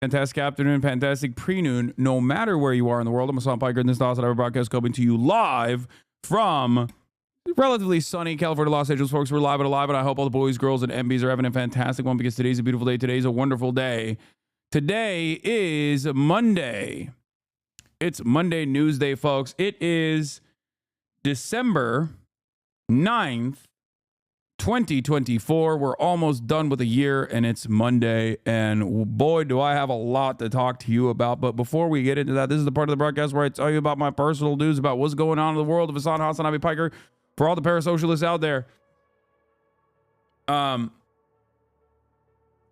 Fantastic afternoon, fantastic pre-noon, no matter where you are in the world. I'm Hasan Piker, and this is the HasanAbi broadcast coming to you live from relatively sunny California, Los Angeles, folks. We're live and alive, and I hope all the boys, girls, and MBs are having a fantastic one because today's a beautiful day. Today's a wonderful day. Today is Monday. It's Monday News Day, folks. It is December 9th, 2024. We're almost done with a year, and it's Monday, and boy, do I have a lot to talk to you about. But before we get into that, this is the part of the broadcast where I tell you about my personal news about what's going on in the world of HasanAbi Piker for all the parasocialists out there.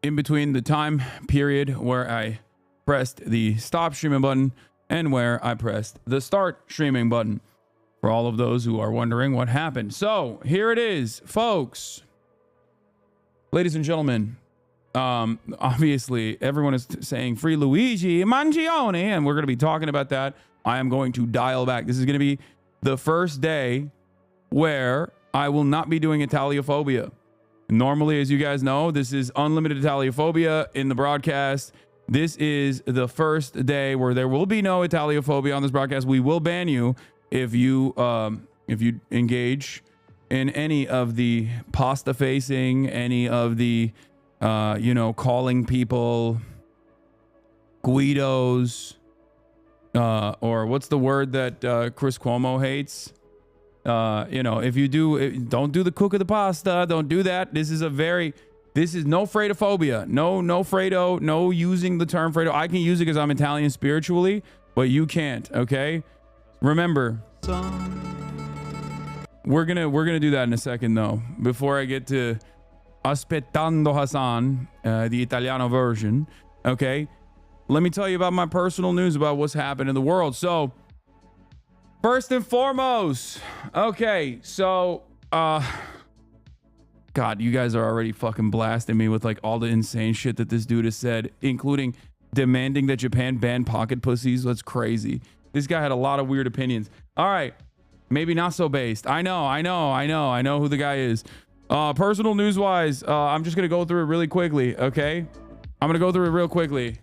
In between the time period where I pressed the stop streaming button and where I pressed the start streaming button. For all of those who are wondering what happened. So here it is, folks. Ladies and gentlemen, obviously everyone is saying free Luigi Mangione, and we're going to be talking about that. I am going to dial back. This is going to be the first day where I will not be doing Italiophobia. Normally, as you guys know, this is unlimited Italiophobia in the broadcast. This is the first day where there will be no Italiophobia on this broadcast. We will ban you if you engage in any of the pasta facing, any of the calling people Guidos, or what's the word that Chris Cuomo hates? You know, if you do, don't do the cook of the pasta. Don't do that. This is no Fredophobia. No Fredo. No using the term Fredo. I can use it because I'm Italian spiritually, but you can't. Okay. Remember, we're gonna do that in a second though. Before I get to Aspettando Hasan, the Italiano version. Okay. Let me tell you about my personal news about what's happened in the world. So, first and foremost, okay, so, God, you guys are already fucking blasting me with like all the insane shit that this dude has said, including demanding that Japan ban pocket pussies. That's crazy. This guy had a lot of weird opinions. All right, maybe not so based. I know who the guy is. Personal news wise, I'm just gonna go through it really quickly, okay? I'm gonna go through it real quickly.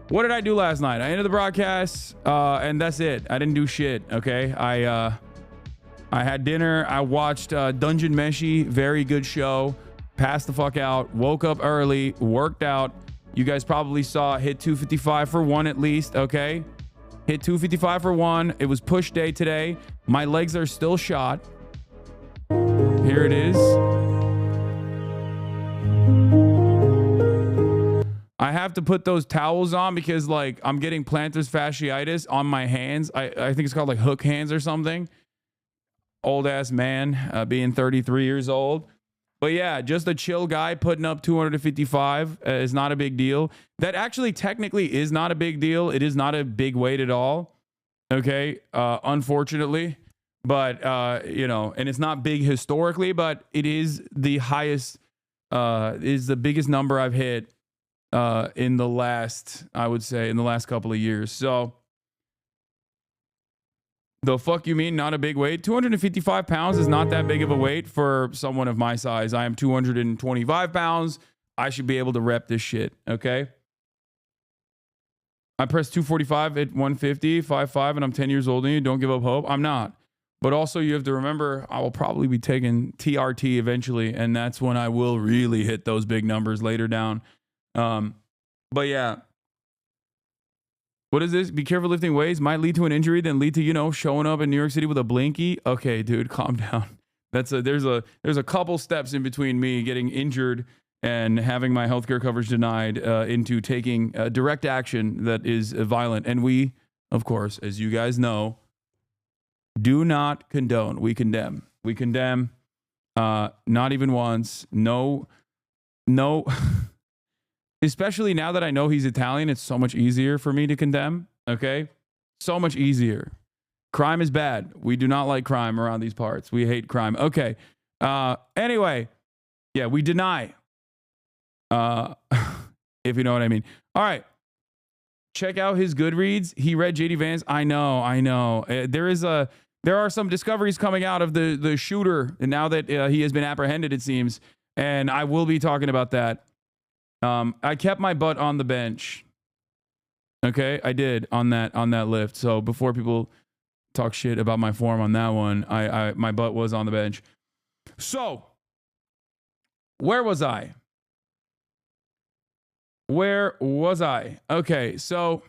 What did I do last night? I ended the broadcast, and that's it. I didn't do shit, okay? I had dinner. I watched Dungeon Meshi. Very good show. Passed the fuck out. Woke up early. Worked out. You guys probably saw hit 255 for one at least, okay? Hit 255 for one. It was push day today. My legs are still shot. Here it is. I have to put those towels on because like I'm getting plantar fasciitis on my hands. I think it's called like hook hands or something. Old ass man, being 33 years old. But yeah, just a chill guy putting up 255 is not a big deal. That actually technically is not a big deal. It is not a big weight at all. Okay. Unfortunately, but you know, and it's not big historically, but it is the highest, is the biggest number I've hit in the last, I would say, in the last couple of years. So the fuck you mean not a big weight? 255 pounds is not that big of a weight for someone of my size. I am 225 pounds. I should be able to rep this shit. Okay. I pressed 245 at 150, 5'5", and I'm 10 years older than you. Don't give up hope. I'm not. But also you have to remember, I will probably be taking TRT eventually. And that's when I will really hit those big numbers later down. But yeah, what is this? Be careful lifting weights. Might lead to an injury, then lead to, you know, showing up in New York City with a blinky. Okay, dude, calm down. There's a couple steps in between me getting injured and having my healthcare coverage denied into taking direct action that is violent. And we, of course, as you guys know, do not condone. We condemn. We condemn. Not even once. No. Especially now that I know he's Italian, it's so much easier for me to condemn. Okay? So much easier. Crime is bad. We do not like crime around these parts. We hate crime. Okay. Anyway. Yeah, we deny. If you know what I mean. All right. Check out his Goodreads. He read JD Vance. I know. There are some discoveries coming out of the shooter, and now that he has been apprehended, it seems. And I will be talking about that. I kept my butt on the bench. Okay, I did on that lift. So before people talk shit about my form on that one, my butt was on the bench. So where was I? Okay, so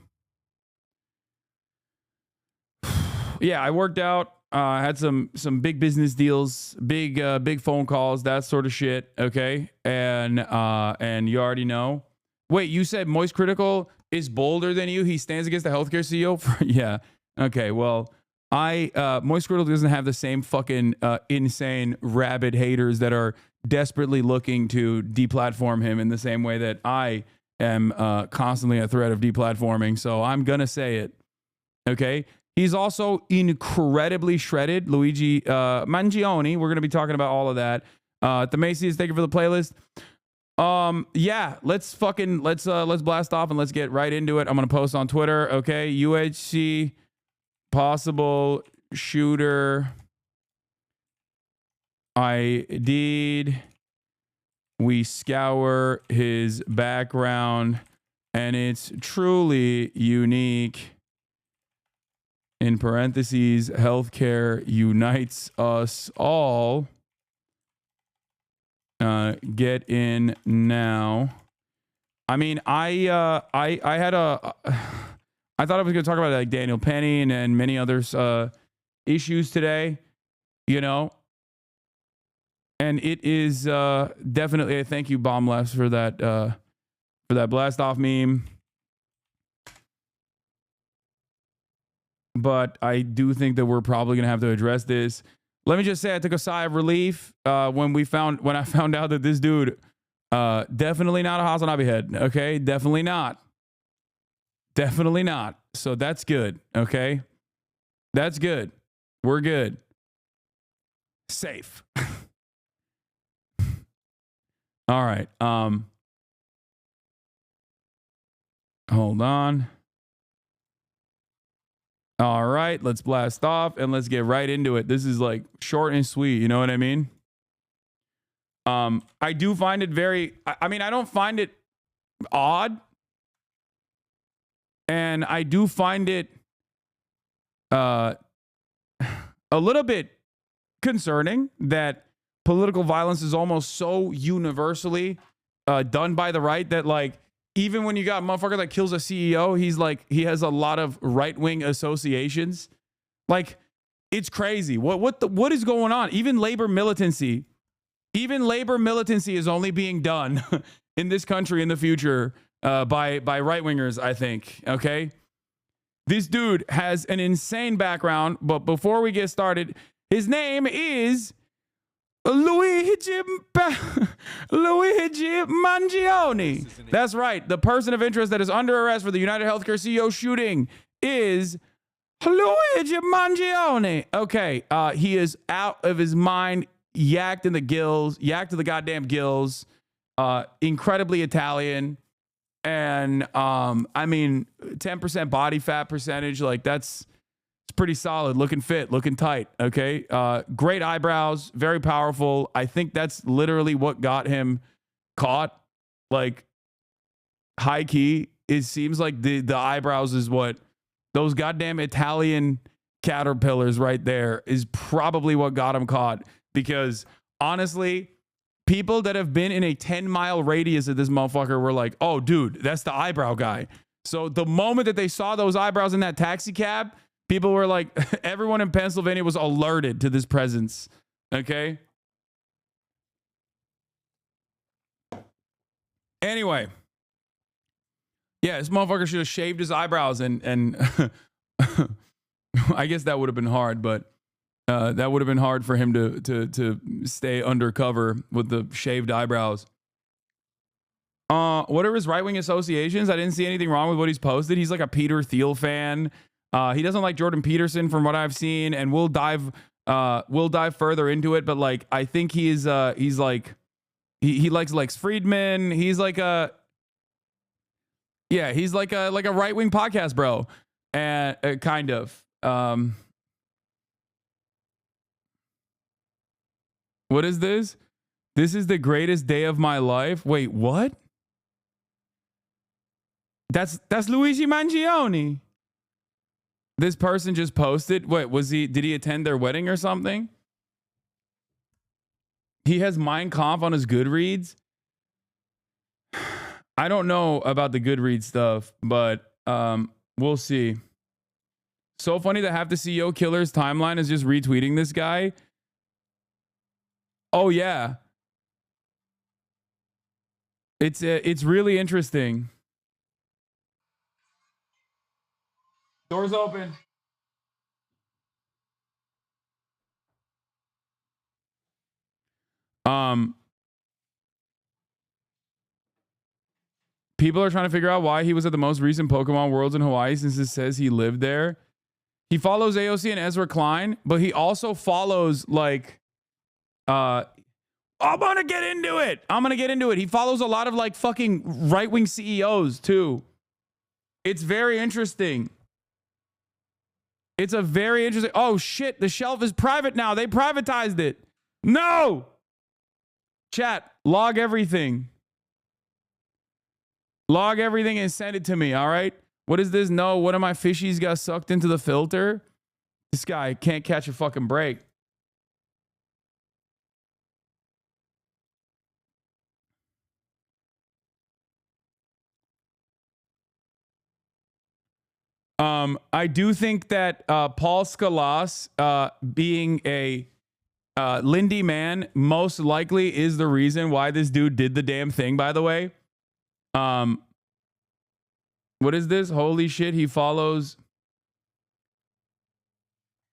yeah, I worked out. I had some big business deals, big phone calls, that sort of shit. Okay, and you already know. Wait, you said Moist Critical is bolder than you? He stands against the healthcare CEO? Yeah. Okay. Well, Moist Critical doesn't have the same fucking insane rabid haters that are desperately looking to deplatform him in the same way that I am constantly a threat of deplatforming. So I'm gonna say it. Okay. He's also incredibly shredded. Luigi Mangione. We're going to be talking about all of that. The Macy's, thank you for the playlist. Yeah, let's blast off and let's get right into it. I'm going to post on Twitter. Okay. UHC, possible shooter. We scour his background and it's truly unique. In parentheses, healthcare unites us all. Get in now. I mean, I had a I thought I was going to talk about like Daniel Penny and many others issues today, you know. And it is definitely a thank you, Bomb Lefts, for that blast off meme. But I do think that we're probably going to have to address this. Let me just say I took a sigh of relief when I found out that this dude definitely not a HasanAbi head. Okay, definitely not. Definitely not. So that's good. Okay, that's good. We're good. Safe. All right. Hold on. All right, let's blast off and let's get right into it. This is like short and sweet, you know what I mean? I do find it very, I mean, I don't find it odd. And I do find it a little bit concerning that political violence is almost so universally done by the right that, like, even when you got a motherfucker that kills a CEO, he's like, he has a lot of right-wing associations. Like, it's crazy. What is going on? Even labor militancy is only being done in this country in the future by right-wingers, I think. Okay, this dude has an insane background, but before we get started, his name is Luigi Mangione. That's right. The person of interest that is under arrest for the United Healthcare CEO shooting is Luigi Mangione. Okay, he is out of his mind, yacked in the gills, yacked to the goddamn gills, incredibly Italian, and I mean, 10% body fat percentage, like it's pretty solid, looking fit, looking tight. Okay, great eyebrows, very powerful. I think that's literally what got him caught. Like, high key, it seems like the eyebrows is what those goddamn Italian caterpillars right there is probably what got him caught. Because honestly, people that have been in a 10-mile radius of this motherfucker were like, oh, dude, that's the eyebrow guy. So the moment that they saw those eyebrows in that taxi cab, people were like, everyone in Pennsylvania was alerted to this presence. Okay. Anyway. Yeah, this motherfucker should have shaved his eyebrows and I guess that would have been hard, but that would have been hard for him to stay undercover with the shaved eyebrows. What are his right-wing associations? I didn't see anything wrong with what he's posted. He's like a Peter Thiel fan. He doesn't like Jordan Peterson from what I've seen, and we'll dive further into it. But like, I think he's like he likes Lex Friedman. He's like a he's like a right-wing podcast bro, and kind of. What is this? This is the greatest day of my life. Wait, what? That's Luigi Mangione. This person just posted. Wait, did he attend their wedding or something? He has Mein Kampf on his Goodreads. I don't know about the Goodreads stuff, but we'll see. So funny that half the CEO killer's timeline is just retweeting this guy. Oh yeah. It's really interesting. Doors open. People are trying to figure out why he was at the most recent Pokemon Worlds in Hawaii since it says he lived there. He follows AOC and Ezra Klein, but he also follows like I'm gonna get into it. He follows a lot of like fucking right-wing CEOs too. It's very interesting. It's a very interesting. Oh shit, the shelf is private now. They privatized it. No. Chat, log everything. Log everything and send it to me, all right? What is this? No, one of my fishies got sucked into the filter. This guy can't catch a fucking break. I do think that Paul Scalas being a Lindy man most likely is the reason why this dude did the damn thing, by the way. What is this? Holy shit, he follows...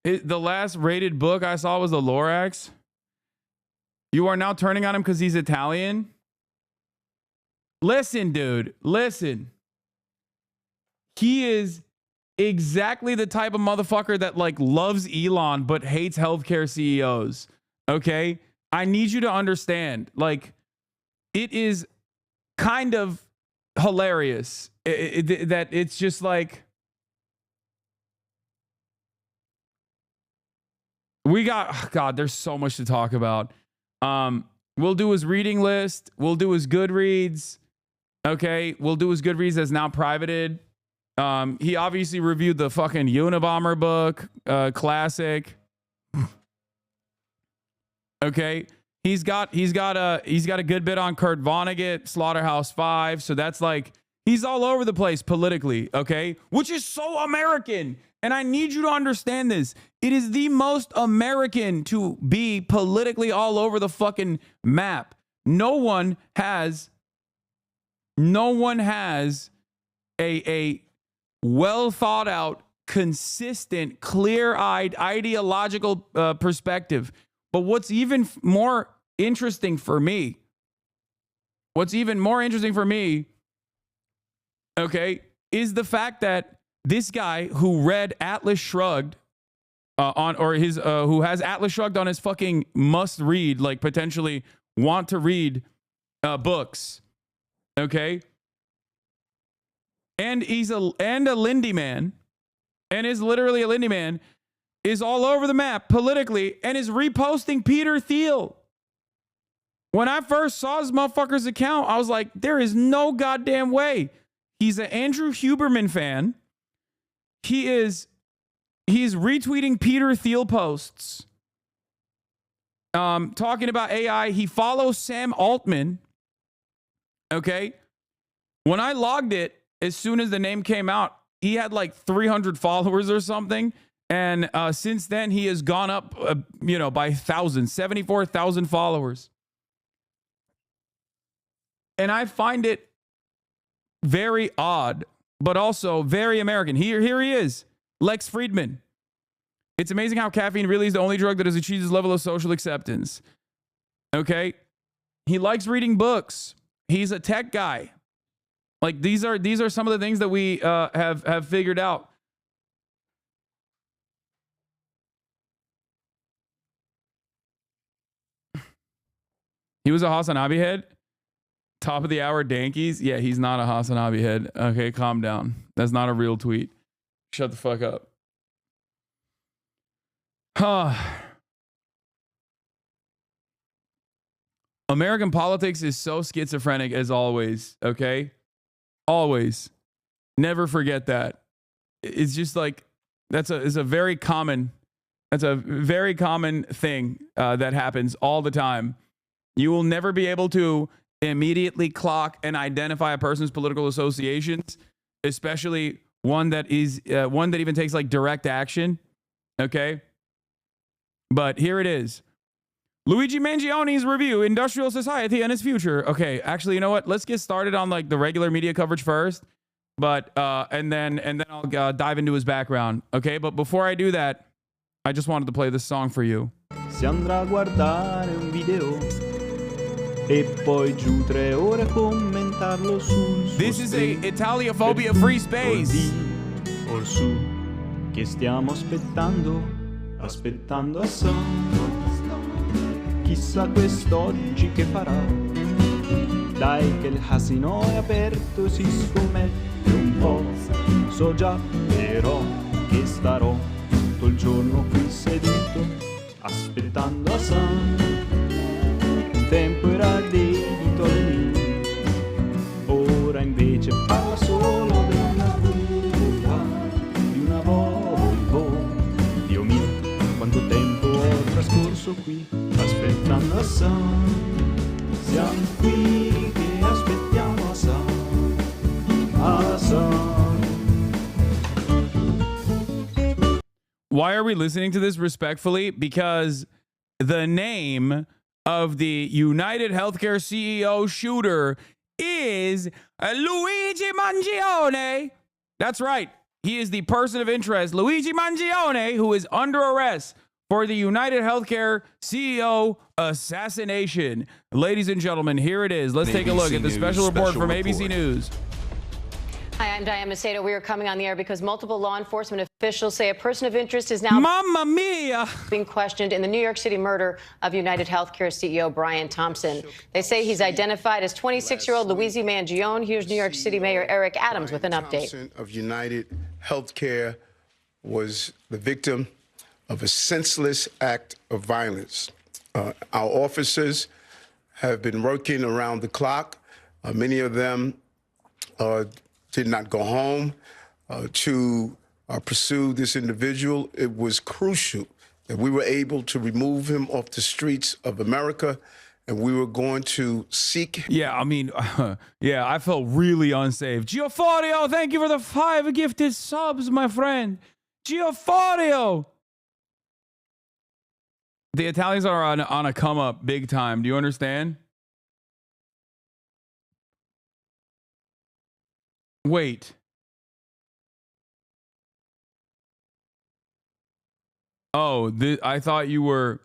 The last rated book I saw was the Lorax. You are now turning on him because he's Italian? Listen, dude. Listen. He is exactly the type of motherfucker that like loves Elon but hates healthcare CEOs. Okay? I need you to understand. Like, it is kind of hilarious that it's just like... We got, oh God, there's so much to talk about. We'll do his reading list. We'll do his Goodreads. Okay. We'll do his Goodreads that's now privated. He obviously reviewed the fucking Unabomber book, classic. Okay. He's got a good bit on Kurt Vonnegut, Slaughterhouse-5. So that's like, he's all over the place politically. Okay. Which is so American. And I need you to understand this. It is the most American to be politically all over the fucking map. No one has a well thought out, consistent, clear-eyed, ideological perspective. But what's even more interesting for me, okay, is the fact that this guy who read Atlas Shrugged who has Atlas Shrugged on his fucking must read, like potentially want to read books, okay? And he's a Lindy man, and is literally a Lindy man, is all over the map politically and is reposting Peter Thiel. When I first saw this motherfucker's account, I was like, there is no goddamn way. He's an Andrew Huberman fan. He's retweeting Peter Thiel posts, talking about AI. He follows Sam Altman. Okay. When I logged it, as soon as the name came out, he had like 300 followers or something. And since then, he has gone up, by thousands, 74,000 followers. And I find it very odd, but also very American. Here he is, Lex Friedman. It's amazing how caffeine really is the only drug that has achieved this level of social acceptance. Okay? He likes reading books. He's a tech guy. Like, these are some of the things that we have figured out. He was a HasanAbi head. Top of the hour Dankies. Yeah, he's not a HasanAbi head. Okay, calm down. That's not a real tweet. Shut the fuck up. American politics is so schizophrenic as always, okay? Always. Never forget that. It's just like, that's a very common thing that happens all the time. You will never be able to immediately clock and identify a person's political associations, especially one that even takes like direct action. Okay. But here it is. Luigi Mangioni's review, Industrial Society and Its Future. Okay, actually, you know what? Let's get started on like the regular media coverage first, but and then I'll dive into his background. Okay, but before I do that, I just wanted to play this song for you. Si andrà a guardare un video e poi giù 3 ore a commentarlo sul suo This is a stream. Italiaphobia free space. Or su, che stiamo aspettando Hasan. Chissà quest'oggi che farà. Dai che il casino è aperto, si scommette un po'. So già però che starò tutto il giorno qui seduto aspettando Hasan. Un tempo era dedito alle news, ora invece parla solo della curva di una Volvo. Dio mio, quanto tempo ho trascorso qui aspettando Hasan. Siamo qui che aspettiamo Hasan. Why are we listening to this respectfully? Because the name of the United Healthcare CEO shooter is Luigi Mangione. That's right. He is the person of interest, Luigi Mangione, who is under arrest for the United Healthcare CEO assassination. Ladies and gentlemen, here it is. Let's take a look at the special report from ABC News. Hi, I'm Diane Macedo. We are coming on the air because multiple law enforcement officials say a person of interest is now Mamma mia! being questioned in the New York City murder of United Healthcare CEO Brian Thompson. They say he's identified as 26-year-old Luigi Mangione. Here's New York City Mayor Eric Adams with an update. Thompson of United Healthcare was the victim of a senseless act of violence. Our officers have been working around the clock. Many of them did not go home to pursue this individual. It was crucial that we were able to remove him off the streets of America, and we were going to seek. Yeah, I mean, yeah, I felt really unsafe. Gioforio, thank you for the 5 gifted subs, my friend. Gioforio. The Italians are on a come up big time. Do you understand? Wait. Oh, I thought you were.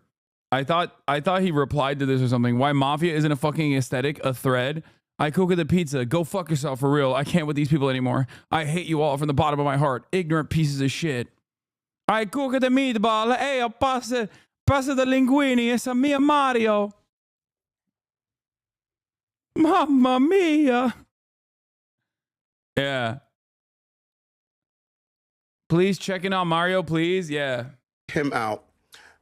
I thought he replied to this or something. Why mafia isn't a fucking aesthetic, a thread? I cook the pizza. Go fuck yourself for real. I can't with these people anymore. I hate you all from the bottom of my heart. Ignorant pieces of shit. I cook the meatball. Hey, passa the linguini. Essa mia Mario. Mamma mia. Yeah. Please check in on Mario, please. Yeah. Him out,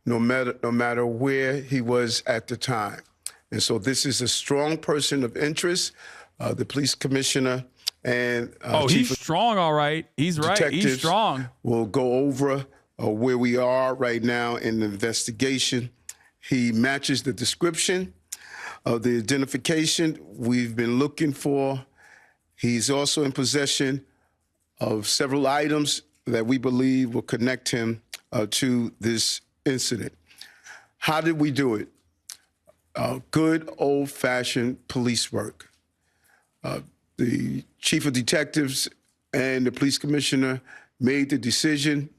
no matter where he was at the time. And so this is a strong person of interest. The police commissioner and he's strong, all right. He's right. He's strong. We'll go over where we are right now in the investigation. He matches the description of the identification we've been looking for. He's also in possession of several items that we believe will connect him to this incident. How did we do it? Good old-fashioned police work. The chief of detectives and the police commissioner made the decision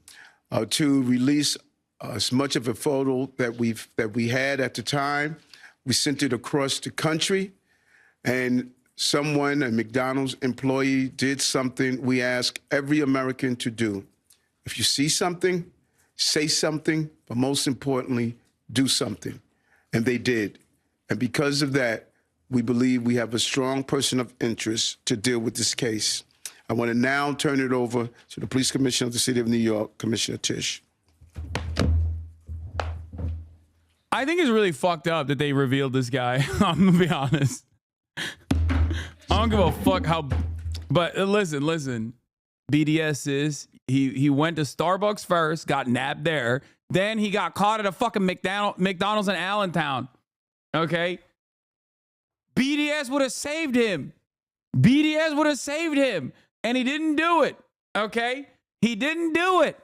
to release as much of a photo that we had at the time. We sent it across the country, and someone, a McDonald's employee, did something we ask every American to do. If you see something, say something, but most importantly, do something. And they did. And because of that, we believe we have a strong person of interest to deal with this case. I want to now turn it over to the police commissioner of the city of New York, Commissioner Tisch. I think it's really fucked up that they revealed this guy. I'm gonna be honest. I don't give a fuck how, but listen. BDS is he went to Starbucks first, got nabbed there, then he got caught at a fucking McDonald's in Allentown. Okay, BDS would have saved him. BDS would have saved him, and he didn't do it. Okay, he didn't do it.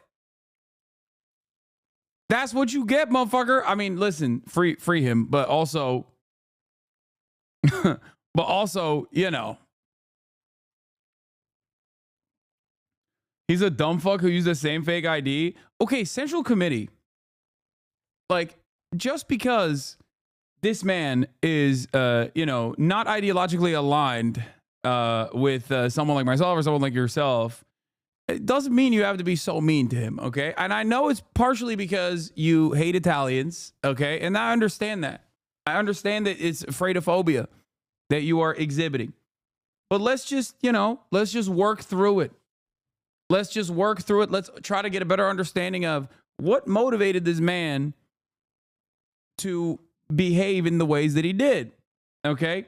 That's what you get, motherfucker. I mean, listen, free him, but also, you know, he's a dumb fuck who used the same fake ID. Okay, Central Committee. Like, just because this man is, you know, not ideologically aligned with someone like myself or someone like yourself, it doesn't mean you have to be so mean to him, okay? And I know it's partially because you hate Italians, okay? And I understand that. I understand that it's afraidophobia that you are exhibiting. But let's just, you know, let's just work through it. Let's just work through it. Let's try to get a better understanding of what motivated this man to behave in the ways that he did, okay?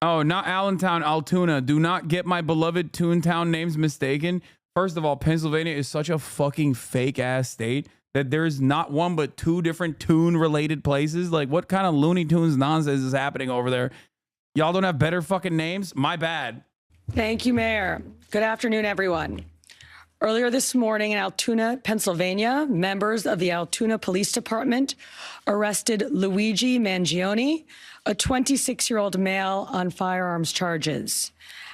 Oh, not Allentown, Altoona. Do not get my beloved Toontown names mistaken. First of all, Pennsylvania is such a fucking fake-ass state that there's not one but 2 different Toon-related places. Like, what kind of Looney Tunes nonsense is happening over there? Y'all don't have better fucking names? My bad. Thank you, Mayor. Good afternoon, everyone. Earlier this morning in Altoona, Pennsylvania, members of the Altoona Police Department arrested Luigi Mangione, a 26-year-old male, on firearms charges.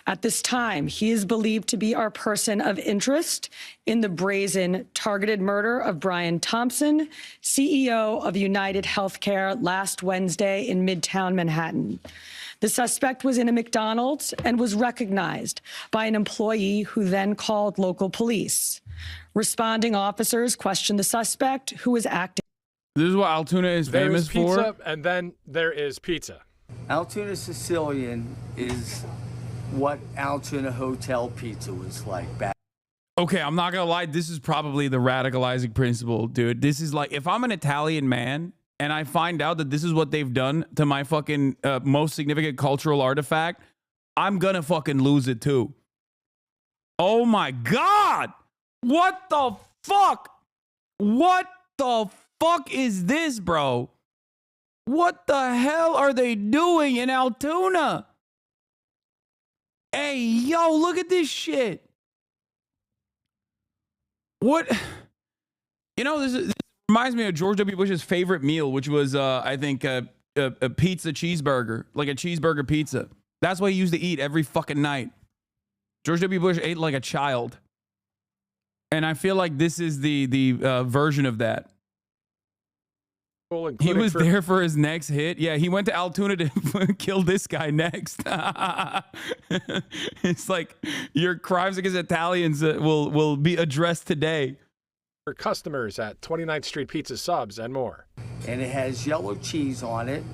At this time, he is believed to be our person of interest in the brazen targeted murder of Brian Thompson, CEO of United Healthcare, last Wednesday in Midtown Manhattan. The suspect was in a McDonald's and was recognized by an employee who then called local police. Responding officers questioned the suspect, who was acting. This is what Altoona is famous pizza, for. And then there is pizza. Altoona Sicilian is what Altoona Hotel pizza was like back. Okay, I'm not gonna lie. This is probably the radicalizing principle, dude. This is like, if I'm an Italian man and I find out that this is what they've done to my fucking most significant cultural artifact, I'm gonna fucking lose it too. Oh my God. What the fuck? What the fuck is this, bro? What the hell are they doing in Altoona? Hey, yo, look at this shit. What? You know, this reminds me of George W. Bush's favorite meal, which was, I think, a pizza cheeseburger, like a cheeseburger pizza. That's what he used to eat every fucking night. George W. Bush ate like a child. And I feel like this is the version of that. He was there for his next hit. Yeah, he went to Altoona to kill this guy next. It's like your crimes against Italians will be addressed today. For customers at 29th Street Pizza Subs and more. And it has yellow cheese on it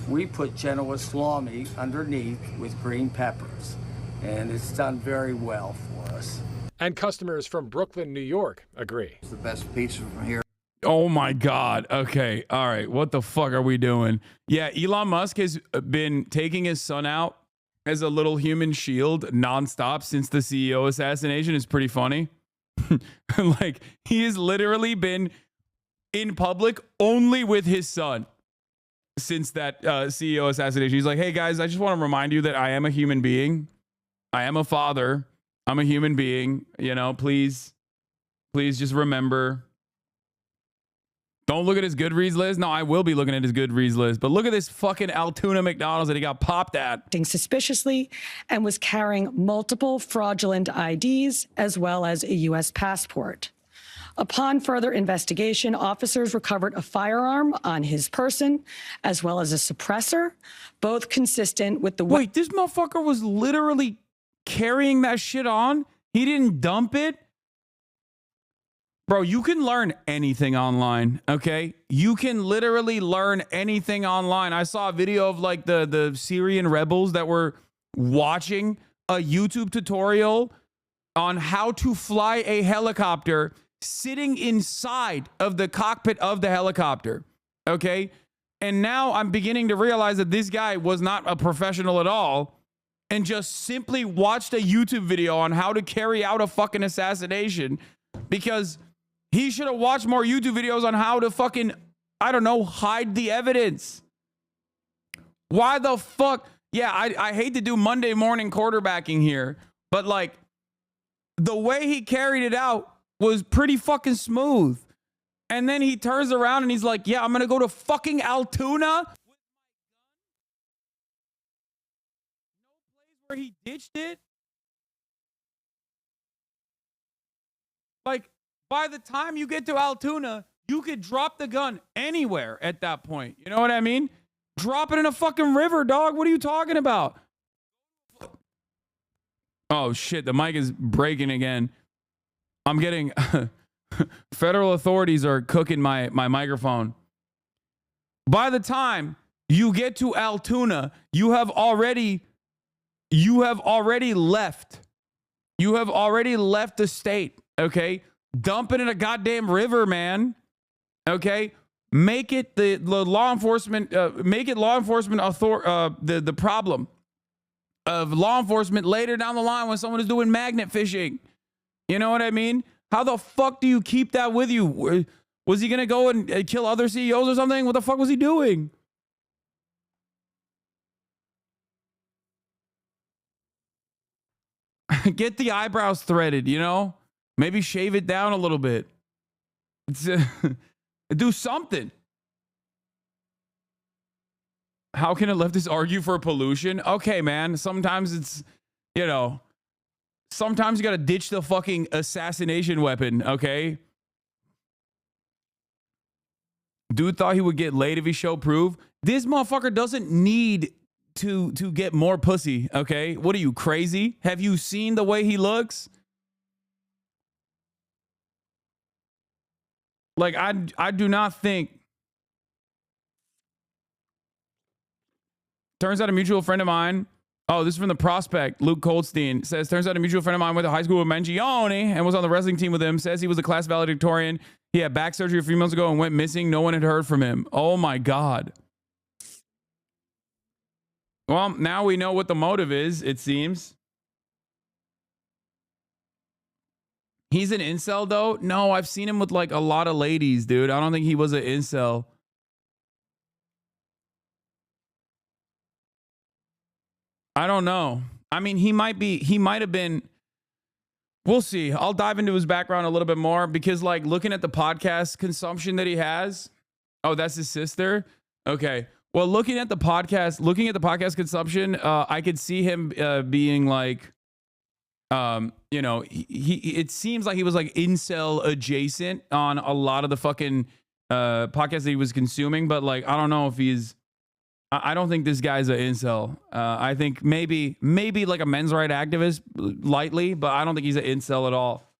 we put Genoa salami underneath with green peppers. And it's done very well for us. And customers from Brooklyn, New York agree. It's the best pizza from here. Oh my God. Okay. All right. What the fuck are we doing? Yeah. Elon Musk has been taking his son out as a little human shield nonstop since the CEO assassination. Is pretty funny. Like, he has literally been in public only with his son since that CEO assassination. He's like, hey guys, I just want to remind you that I am a human being. I am a father. I'm a human being. You know, please just remember. Don't look at his Goodreads list. No, I will be looking at his Goodreads list. But look at this fucking Altoona McDonald's that he got popped at. Suspiciously and was carrying multiple fraudulent IDs as well as a U.S. passport. Upon further investigation, officers recovered a firearm on his person as well as a suppressor, both consistent with the... Wait, this motherfucker was literally carrying that shit on? He didn't dump it? Bro, you can learn anything online, okay? You can literally learn anything online. I saw a video of like the Syrian rebels that were watching a YouTube tutorial on how to fly a helicopter sitting inside of the cockpit of the helicopter, okay? And now I'm beginning to realize that this guy was not a professional at all and just simply watched a YouTube video on how to carry out a fucking assassination, because he should have watched more YouTube videos on how to fucking, I don't know, hide the evidence. Why the fuck? Yeah, I hate to do Monday morning quarterbacking here, but like the way he carried it out was pretty fucking smooth. And then he turns around and he's like, yeah, I'm going to go to fucking Altoona. No place where he ditched it. Like, by the time you get to Altoona, you could drop the gun anywhere at that point. You know what I mean? Drop it in a fucking river, dog. What are you talking about? Oh, shit. The mic is breaking again. I'm getting... Federal authorities are cooking my microphone. By the time you get to Altoona, you have already left. You have already left the state, okay? Dump it in a goddamn river, man. Okay? Make it the law enforcement, make it law enforcement the problem of law enforcement later down the line when someone is doing magnet fishing. You know what I mean? How the fuck do you keep that with you? Was he going to go and kill other CEOs or something? What the fuck was he doing? Get the eyebrows threaded, you know? Maybe shave it down a little bit. Do something. How can a leftist argue for pollution? Okay, man. Sometimes it's, you know, sometimes you got to ditch the fucking assassination weapon, okay? Dude thought he would get laid if he showed proof. This motherfucker doesn't need to get more pussy, okay? What are you, crazy? Have you seen the way he looks? Like, I do not think. Turns out a mutual friend of mine. Oh, this is from the prospect. Luke Goldstein says, turns out a mutual friend of mine went to high school with Mangione and was on the wrestling team with him. Says he was a class valedictorian. He had back surgery a few months ago and went missing. No one had heard from him. Oh my God. Well, now we know what the motive is, it seems. He's an incel, though? No, I've seen him with like a lot of ladies, dude. I don't think he was an incel. I don't know. I mean, he might have been. We'll see. I'll dive into his background a little bit more because, like, looking at the podcast consumption that he has. Oh, that's his sister? Okay. Well, looking at the podcast consumption, I could see him being like, you know, it seems like he was like incel adjacent on a lot of the fucking podcasts that he was consuming, but like, I don't know if he's. I don't think this guy's an incel. I think maybe like a men's right activist lightly, but I don't think he's an incel at all.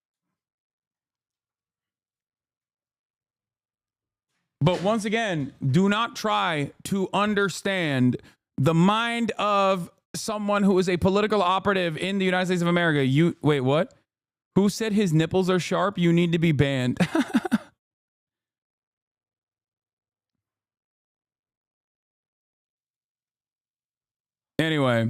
But once again, do not try to understand the mind of someone who is a political operative in the United States of America. Wait, what? Who said his nipples are sharp? You need to be banned. Anyway,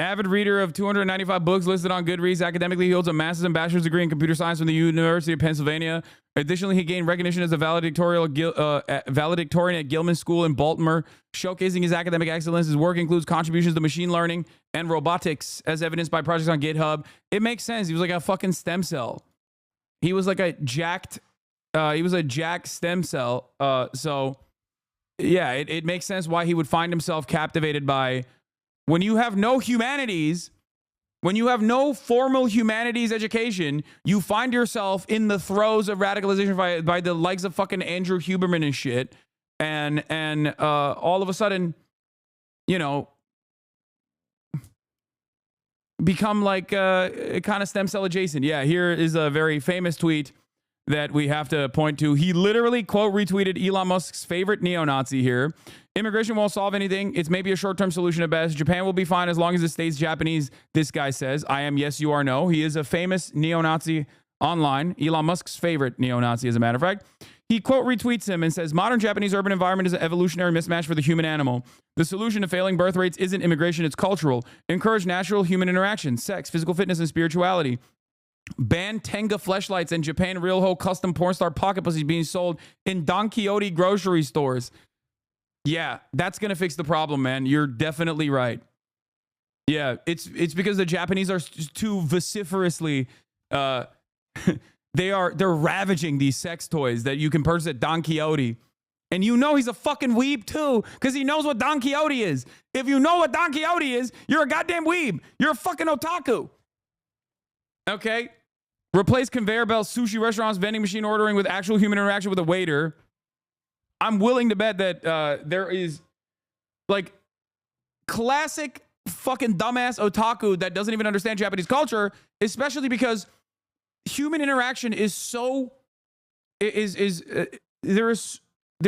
avid reader of 295 books listed on Goodreads. Academically, he holds a master's and bachelor's degree in computer science from the University of Pennsylvania. Additionally, he gained recognition as a valedictorian at Gilman School in Baltimore, showcasing his academic excellence. His work includes contributions to machine learning and robotics, as evidenced by projects on GitHub. It makes sense. He was like a fucking stem cell. He was like a jacked stem cell. So yeah, it makes sense why he would find himself captivated by, when you have no humanities, when you have no formal humanities education, you find yourself in the throes of radicalization by the likes of fucking Andrew Huberman and shit. And all of a sudden, you know, become like kind of stem cell adjacent. Yeah, here is a very famous tweet that we have to point to. He literally, quote, retweeted Elon Musk's favorite neo-Nazi here. Immigration won't solve anything. It's maybe a short-term solution at best. Japan will be fine as long as it stays Japanese, this guy says. I am, yes, you are, no. He is a famous neo-Nazi online. Elon Musk's favorite neo-Nazi, as a matter of fact. He, quote, retweets him and says, modern Japanese urban environment is an evolutionary mismatch for the human animal. The solution to failing birth rates isn't immigration, it's cultural. Encourage natural human interaction, sex, physical fitness, and spirituality. Ban Tenga fleshlights and Japan real ho custom porn star pocket pussies being sold in Don Quixote grocery stores. Yeah, that's going to fix the problem, man. You're definitely right. Yeah, it's because the Japanese are too vociferously they're ravaging these sex toys that you can purchase at Don Quixote. And you know he's a fucking weeb too, because he knows what Don Quixote is. If you know what Don Quixote is, you're a goddamn weeb. You're a fucking otaku. Okay? Replace conveyor belt sushi restaurants vending machine ordering with actual human interaction with a waiter. I'm willing to bet that there is like classic fucking dumbass otaku that doesn't even understand Japanese culture, especially because human interaction is so there's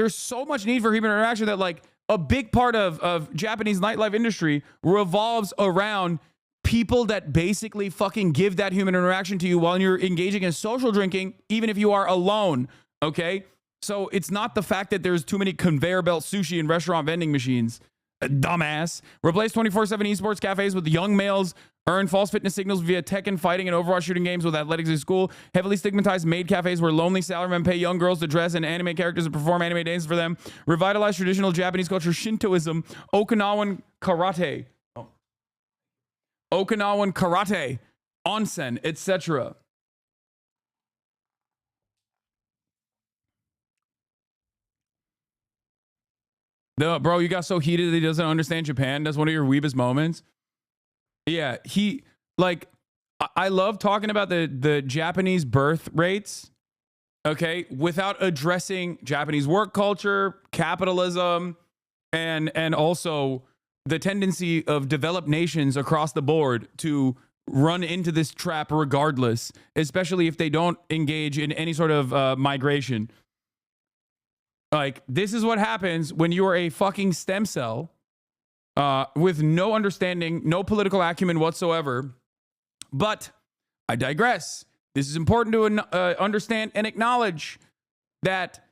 so much need for human interaction that like a big part of Japanese nightlife industry revolves around people that basically fucking give that human interaction to you while you're engaging in social drinking, even if you are alone, okay? So it's not the fact that there's too many conveyor belt sushi and restaurant vending machines. Dumbass. Replace 24/7 esports cafes with young males. Earn false fitness signals via Tekken fighting and Overwatch shooting games with athletics in school. Heavily stigmatized maid cafes where lonely salarymen pay young girls to dress and anime characters and perform anime dances for them. Revitalize traditional Japanese culture, Shintoism, Okinawan karate. onsen, etc. Bro, you got so heated that he doesn't understand Japan. That's one of your weebest moments. Yeah, I love talking about the Japanese birth rates, okay, without addressing Japanese work culture, capitalism, and also the tendency of developed nations across the board to run into this trap regardless, especially if they don't engage in any sort of migration. Like, this is what happens when you are a fucking stem cell with no understanding, no political acumen whatsoever. But I digress. This is important to understand and acknowledge that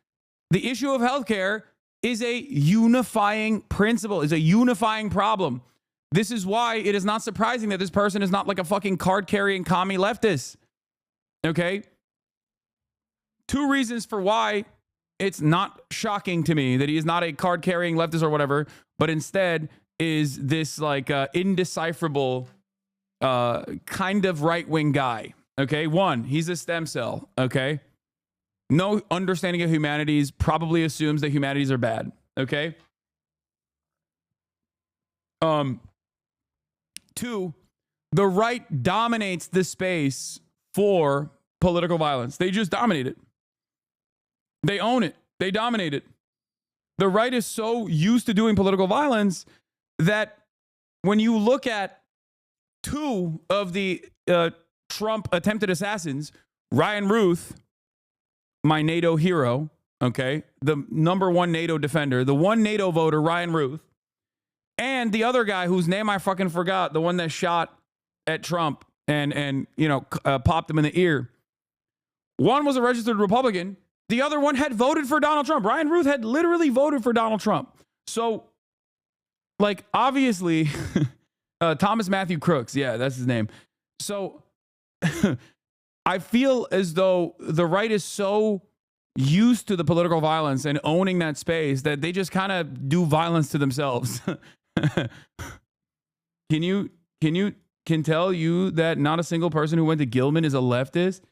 the issue of healthcare is a unifying principle, is a unifying problem. This is why it is not surprising that this person is not like a fucking card-carrying commie leftist. Okay? 2 reasons for why it's not shocking to me that he is not a card-carrying leftist or whatever, but instead is this like indecipherable kind of right-wing guy. Okay? 1, he's a stem cell. Okay? No understanding of humanities, probably assumes that humanities are bad. Okay? 2, the right dominates the space for political violence. They just dominate it. They own it. They dominate it. The right is so used to doing political violence that when you look at 2 of the Trump attempted assassins, Ryan Ruth, my NATO hero, okay, the #1 NATO defender, the 1 NATO voter, Ryan Ruth, and the other guy whose name I fucking forgot, the one that shot at Trump and popped him in the ear. One was a registered Republican. The other one had voted for Donald Trump. Ryan Ruth had literally voted for Donald Trump. So, like, obviously, Thomas Matthew Crooks. Yeah, that's his name. So, I feel as though the right is so used to the political violence and owning that space that they just kind of do violence to themselves. Can tell you that not a single person who went to Gilman is a leftist?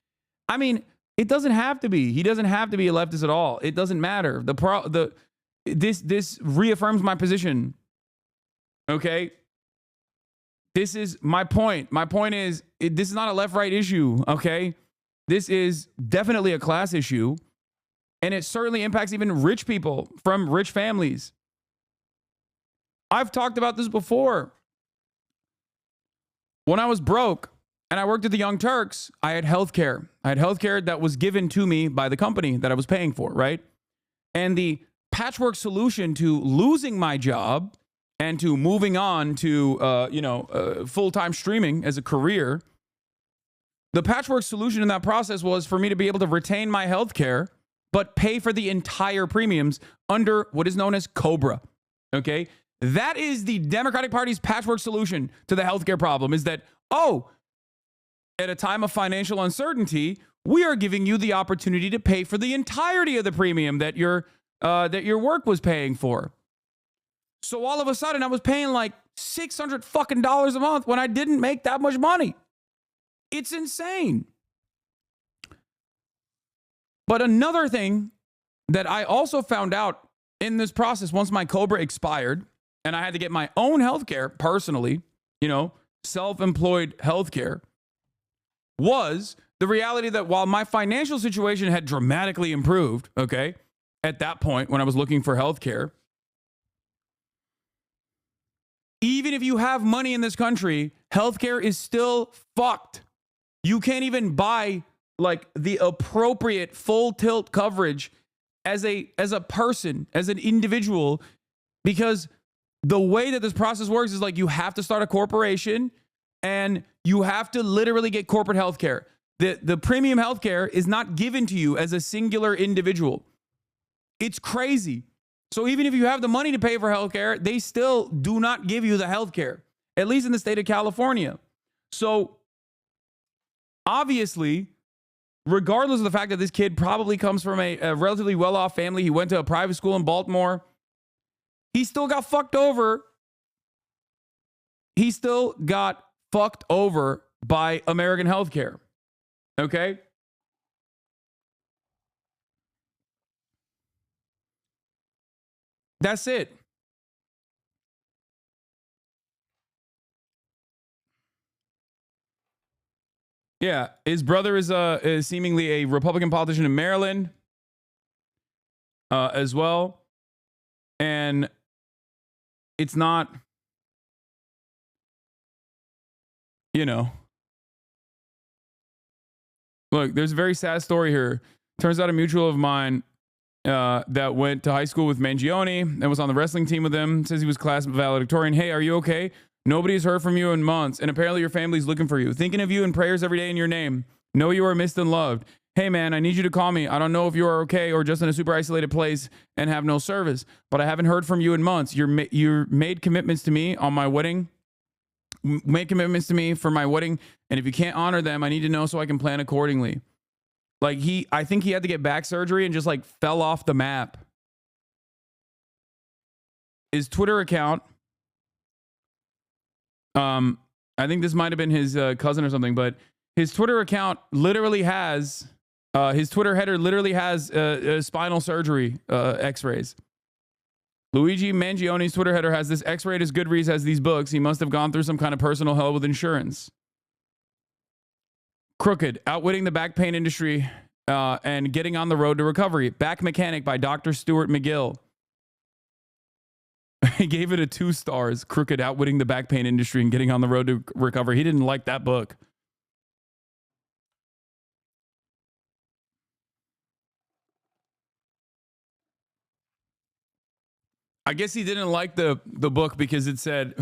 I mean, it doesn't have to be. He doesn't have to be a leftist at all. It doesn't matter. This reaffirms my position. Okay? This is my point. My point is, this is not a left-right issue, okay? This is definitely a class issue, and it certainly impacts even rich people from rich families. I've talked about this before. When I was broke and I worked at the Young Turks, I had health care. I had health care that was given to me by the company that I was paying for, right? And the patchwork solution to losing my job and to moving on to, full-time streaming as a career, the patchwork solution in that process was for me to be able to retain my health care, but pay for the entire premiums under what is known as COBRA, okay? That is the Democratic Party's patchwork solution to the healthcare problem, is that, at a time of financial uncertainty, we are giving you the opportunity to pay for the entirety of the premium that your work was paying for. So all of a sudden, I was paying like $600 fucking a month when I didn't make that much money. It's insane. But another thing that I also found out in this process, once my COBRA expired and I had to get my own healthcare personally, self-employed healthcare, was the reality that while my financial situation had dramatically improved, okay, at that point when I was looking for healthcare, even if you have money in this country, healthcare is still fucked. You can't even buy like the appropriate full tilt coverage as a person, as an individual, because the way that this process works is like you have to start a corporation and you have to literally get corporate healthcare. The premium healthcare is not given to you as a singular individual. It's crazy. So even if you have the money to pay for healthcare, they still do not give you the healthcare, at least in the state of California. So obviously, regardless of the fact that this kid probably comes from a relatively well-off family, he went to a private school in Baltimore, he still got fucked over. He still got fucked over by American healthcare. Okay? That's it. Yeah, his brother is seemingly a Republican politician in Maryland as well. And it's not, you know. Look, there's a very sad story here. Turns out a mutual of mine that went to high school with Mangione and was on the wrestling team with him says he was class valedictorian. Hey, are you okay? Nobody's heard from you in months, and apparently your family's looking for you. Thinking of you in prayers every day in your name. Know you are missed and loved. Hey, man, I need you to call me. I don't know if you are okay or just in a super isolated place and have no service, but I haven't heard from you in months. You're made commitments to me on my wedding. Make commitments to me for my wedding, and if you can't honor them, I need to know so I can plan accordingly. Like I think he had to get back surgery and just like fell off the map. His Twitter account, I think this might have been his cousin or something, but his Twitter account literally has, his Twitter header literally has spinal surgery x-rays. Luigi Mangione's Twitter header has this x-ray. His Goodreads has these books. He must have gone through some kind of personal hell with insurance. Crooked, outwitting the back pain industry and getting on the road to recovery. Back Mechanic by Dr. Stuart McGill. He gave it a 2 stars. Crooked, outwitting the back pain industry and getting on the road to recovery. He didn't like that book. I guess he didn't like the book because it said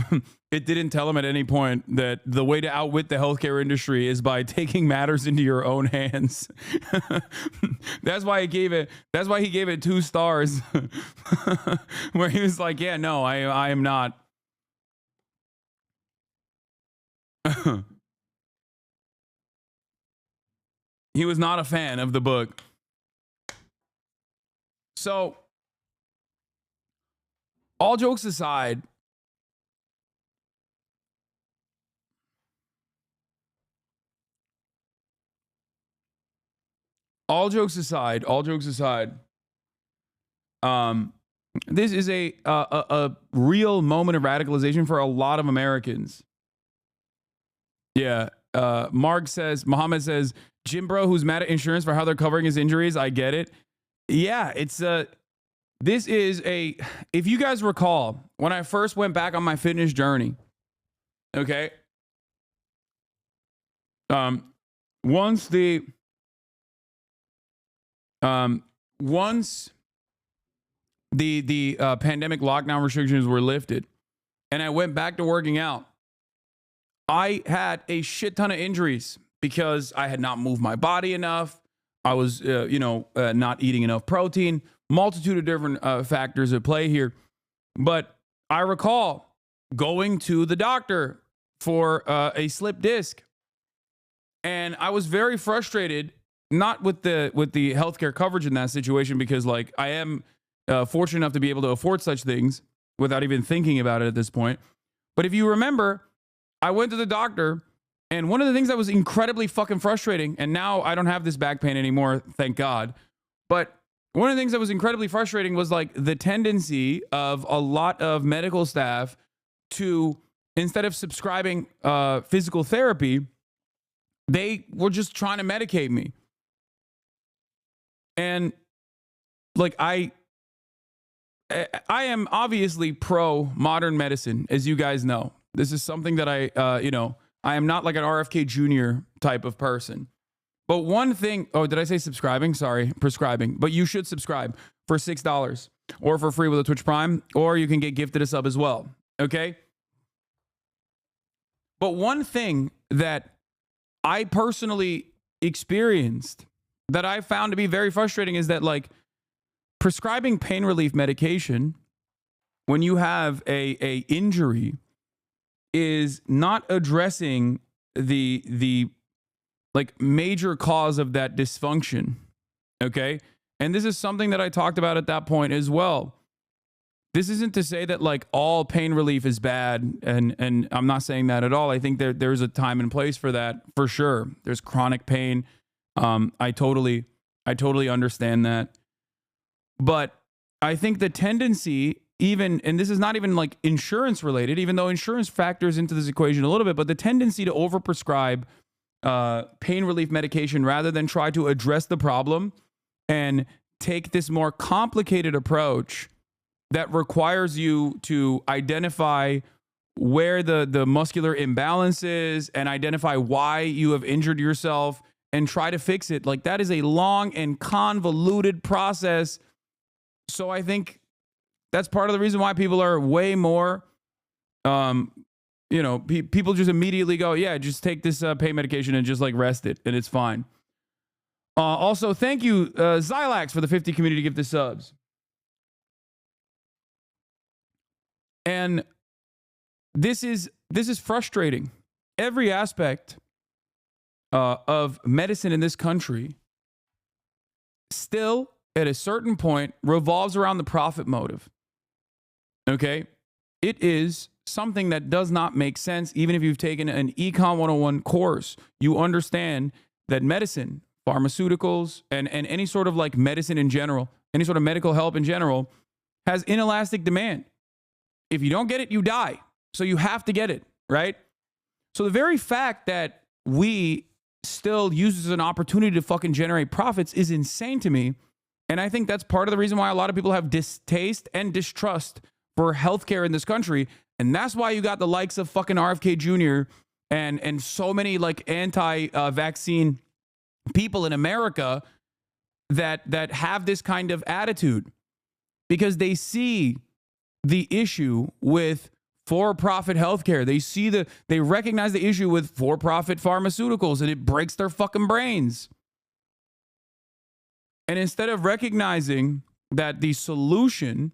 it didn't tell him at any point that the way to outwit the healthcare industry is by taking matters into your own hands. That's why he gave it 2 stars. Where he was like, yeah, no, I am not. He was not a fan of the book. So, all jokes aside, this is a real moment of radicalization for a lot of Americans. Yeah. Muhammad says, Jim bro, who's mad at insurance for how they're covering his injuries. I get it. Yeah, this is if you guys recall, when I first went back on my fitness journey, okay, once the pandemic lockdown restrictions were lifted and I went back to working out, I had a shit ton of injuries because I had not moved my body enough. I was, not eating enough protein. Multitude of different factors at play here. But I recall going to the doctor for a slip disc. And I was very frustrated, not with the healthcare coverage in that situation, because like I am fortunate enough to be able to afford such things without even thinking about it at this point. But if you remember, I went to the doctor, and one of the things that was incredibly fucking frustrating, and now I don't have this back pain anymore, thank God. But one of the things that was incredibly frustrating was like the tendency of a lot of medical staff to, instead of subscribing physical therapy, they were just trying to medicate me. And like I am obviously pro modern medicine, as you guys know. This is something that I am not like an RFK Jr. type of person. But one thing, did I say subscribing? Sorry, prescribing. But you should subscribe for $6 or for free with a Twitch Prime, or you can get gifted a sub as well. Okay? But one thing that I personally experienced that I found to be very frustrating is that like prescribing pain relief medication when you have a injury is not addressing the like major cause of that dysfunction. Okay. And this is something that I talked about at that point as well. this isn't to say that like all pain relief is bad, and I'm not saying that at all. I think there's a time and place for that, for sure. There's chronic pain. I totally understand that. But I think the tendency, even, and this is not even like insurance related, even though insurance factors into this equation a little bit, but the tendency to overprescribe pain relief medication rather than try to address the problem and take this more complicated approach that requires you to identify where the muscular imbalance is and identify why you have injured yourself and try to fix it. Like, that is a long and convoluted process. So I think that's part of the reason why people are way more, people just immediately go, yeah, just take this pain medication and just like rest it and it's fine. Also, thank you, Zylax, for the 50 community gift of subs. And this is frustrating. Every aspect of medicine in this country still, at a certain point, revolves around the profit motive. Okay? It is something that does not make sense. Even if you've taken an Econ 101 course, you understand that medicine, pharmaceuticals, and any sort of like medicine in general, any sort of medical help in general, has inelastic demand. If you don't get it, you die. So you have to get it, right? So the very fact that we still use this as an opportunity to fucking generate profits is insane to me. And I think that's part of the reason why a lot of people have distaste and distrust for healthcare in this country. And that's why you got the likes of fucking RFK Jr. and so many like anti-vaccine people in America that have this kind of attitude, because they see the issue with for-profit healthcare. They recognize the issue with for-profit pharmaceuticals, and it breaks their fucking brains. And instead of recognizing that the solution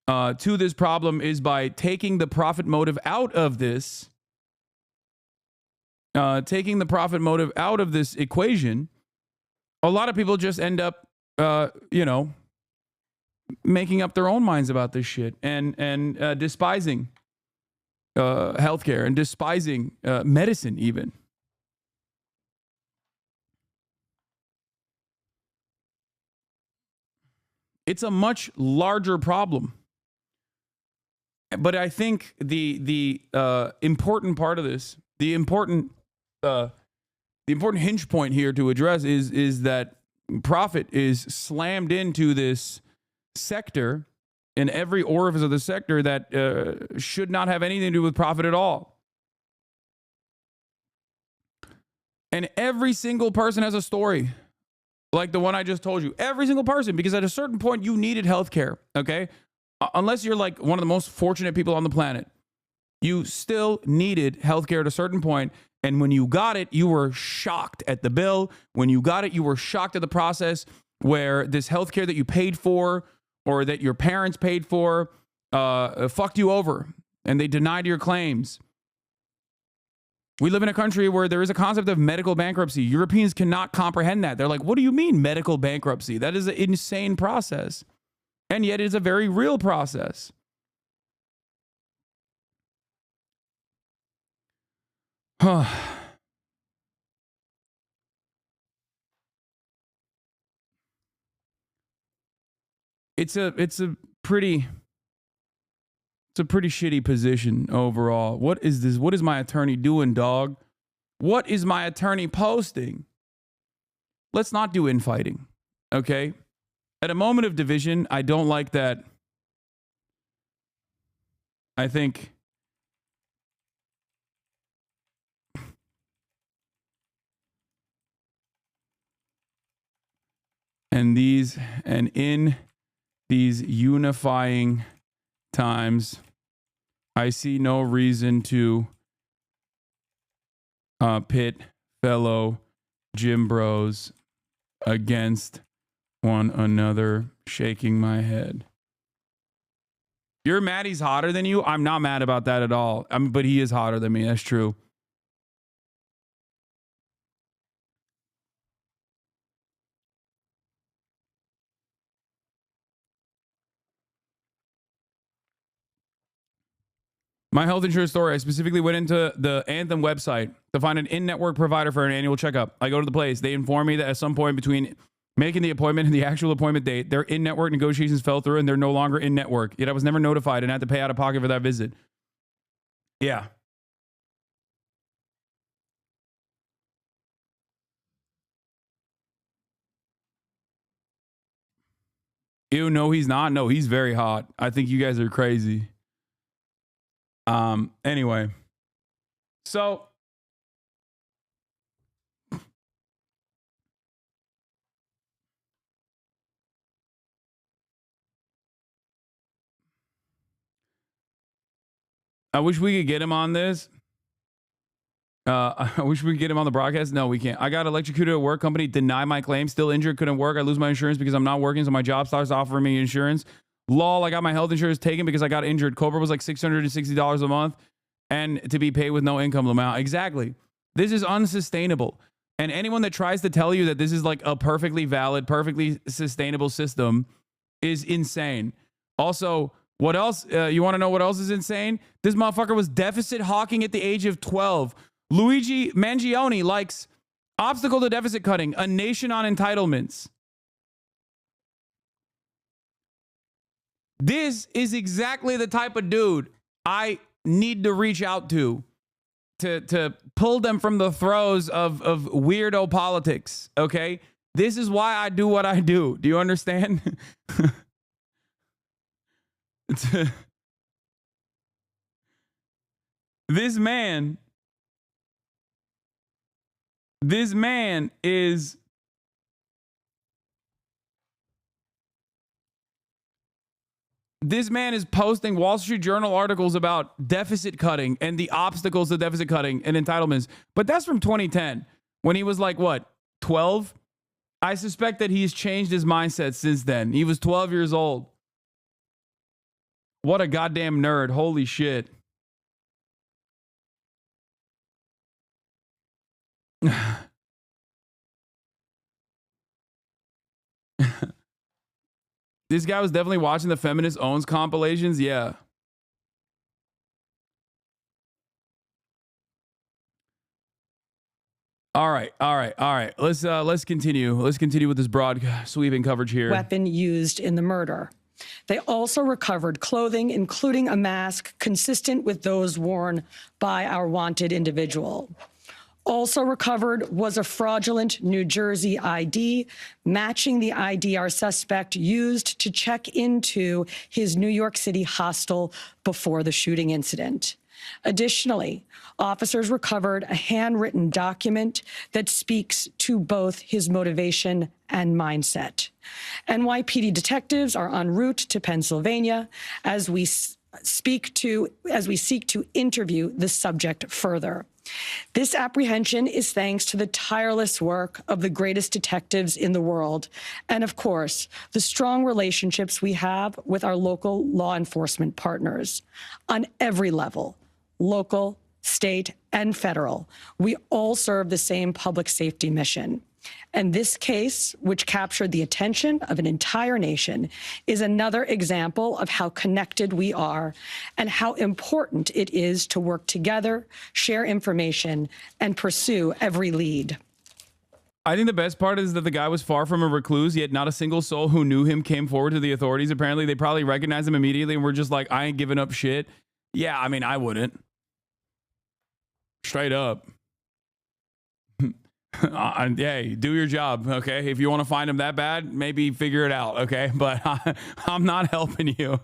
to this problem is by taking the profit motive out of this, equation, a lot of people just end up, making up their own minds about this shit and despising healthcare and despising medicine even. It's a much larger problem. But I think the important part of this, the important hinge point here to address is that profit is slammed into this sector, in every orifice of the sector that should not have anything to do with profit at all. And every single person has a story like the one I just told you. Every single person, because at a certain point you needed healthcare, okay? Unless you're like one of the most fortunate people on the planet, you still needed healthcare at a certain point. And when you got it, you were shocked at the bill. When you got it, you were shocked at the process where this healthcare that you paid for or that your parents paid for fucked you over and they denied your claims. We live in a country where there is a concept of medical bankruptcy. Europeans cannot comprehend that. They're like, what do you mean medical bankruptcy? That is an insane process. And yet it is a very real process. It's a pretty shitty position overall. What is this? What is my attorney doing, dog? What is my attorney posting? Let's not do infighting, okay? At a moment of division, I don't like that. I think in these unifying times, I see no reason to pit fellow gym bros against one another. Shaking my head. You're mad he's hotter than you? I'm not mad about that at all. But he is hotter than me. That's true. My health insurance story, I specifically went into the Anthem website to find an in-network provider for an annual checkup. I go to the place. They inform me that at some point between making the appointment and the actual appointment date, their in-network negotiations fell through and they're no longer in-network. Yet I was never notified and had to pay out of pocket for that visit. Yeah. Ew, no, he's not. No, he's very hot. I think you guys are crazy. Anyway. So I wish we could get him on this. I wish we could get him on the broadcast. No, we can't. I got electrocuted at work. Company deny my claim. Still injured. Couldn't work. I lose my insurance because I'm not working. So my job starts offering me insurance. Lol. I got my health insurance taken because I got injured. Cobra was like $660 a month and to be paid with no income amount. Exactly. This is unsustainable. And anyone that tries to tell you that this is like a perfectly valid, perfectly sustainable system is insane. Also, what else? You want to know what else is insane? This motherfucker was deficit hawking at the age of 12. Luigi Mangione likes obstacle to deficit cutting, a nation on entitlements. This is exactly the type of dude I need to reach out to pull them from the throes of weirdo politics, okay? This is why I do what I do. Do you understand? This man is posting Wall Street Journal articles about deficit cutting and the obstacles to deficit cutting and entitlements. But that's from 2010 when he was like, what, 12? I suspect that he's changed his mindset since then. He was 12 years old. What a goddamn nerd. Holy shit. This guy was definitely watching the Feminist Owns compilations. Yeah. All right. Let's continue. Let's continue with this broad sweeping coverage here. Weapon used in the murder. They also recovered clothing, including a mask consistent with those worn by our wanted individual. Also recovered was a fraudulent New Jersey ID, matching the ID our suspect used to check into his New York City hostel before the shooting incident. Additionally, officers recovered a handwritten document that speaks to both his motivation and mindset. NYPD detectives are en route to Pennsylvania as we seek to interview the subject further. This apprehension is thanks to the tireless work of the greatest detectives in the world, and of course, the strong relationships we have with our local law enforcement partners. On every level, local, state, and federal, we all serve the same public safety mission. And this case, which captured the attention of an entire nation, is another example of how connected we are and how important it is to work together, share information, and pursue every lead. I think the best part is that the guy was far from a recluse, yet not a single soul who knew him came forward to the authorities. Apparently, they probably recognized him immediately and were just like, I ain't giving up shit. Yeah, I mean, I wouldn't. Straight up. Hey, do your job, okay? If you want to find him that bad, maybe figure it out, okay? But I'm not helping you.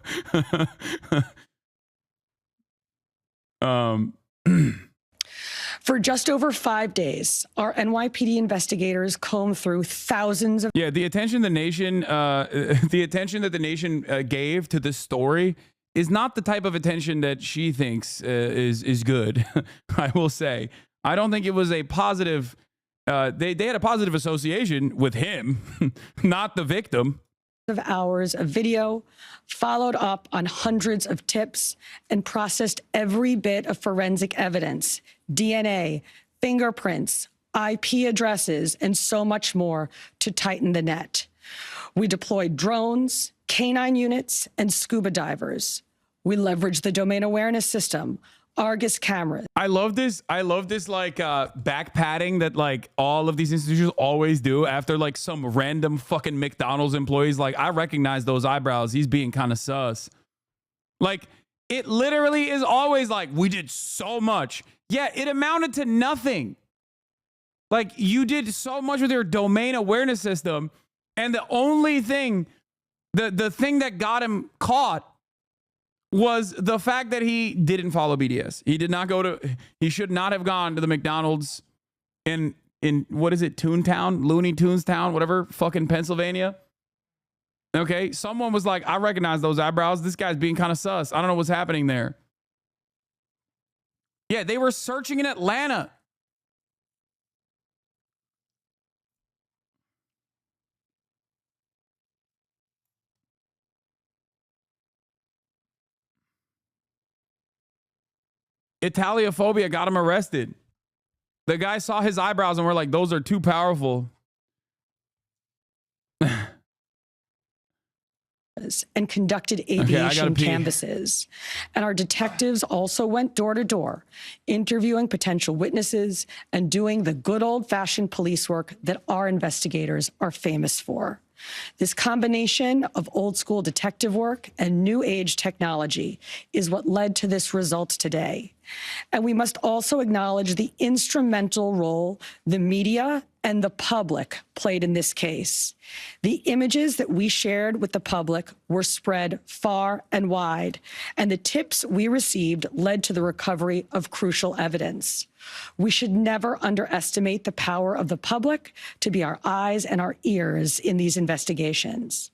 For just over 5 days, our NYPD investigators combed through thousands of... Yeah, the attention that the nation gave to this story is not the type of attention that she thinks is good. I will say, I don't think it was a positive. They had a positive association with him, not the victim. Of hours of video, followed up on hundreds of tips, and processed every bit of forensic evidence, DNA, fingerprints, IP addresses, and so much more to tighten the net. We deployed drones, canine units, and scuba divers. We leveraged the domain awareness system, Argus cameras. I love this like back patting that like all of these institutions always do after like some random fucking McDonald's employees. Like, I recognize those eyebrows. He's being kind of sus. Like, it literally is always like, we did so much. Yeah, it amounted to nothing. Like, you did so much with your domain awareness system, and the only thing, the thing that got him caught was the fact that he didn't follow BDS. He did not go to, he should not have gone to the McDonald's in what is it, Toontown, Looney Tunes Town, whatever, fucking Pennsylvania. Okay, someone was like, I recognize those eyebrows. This guy's being kind of sus. I don't know what's happening there. Yeah, they were searching in Atlanta. Italiophobia got him arrested. The guy saw his eyebrows and were like, those are too powerful. And conducted aviation canvasses. And our detectives also went door to door, interviewing potential witnesses and doing the good old-fashioned police work that our investigators are famous for. This combination of old school detective work and new age technology is what led to this result today. And we must also acknowledge the instrumental role the media and the public played in this case. The images that we shared with the public were spread far and wide, and the tips we received led to the recovery of crucial evidence. We should never underestimate the power of the public to be our eyes and our ears in these investigations.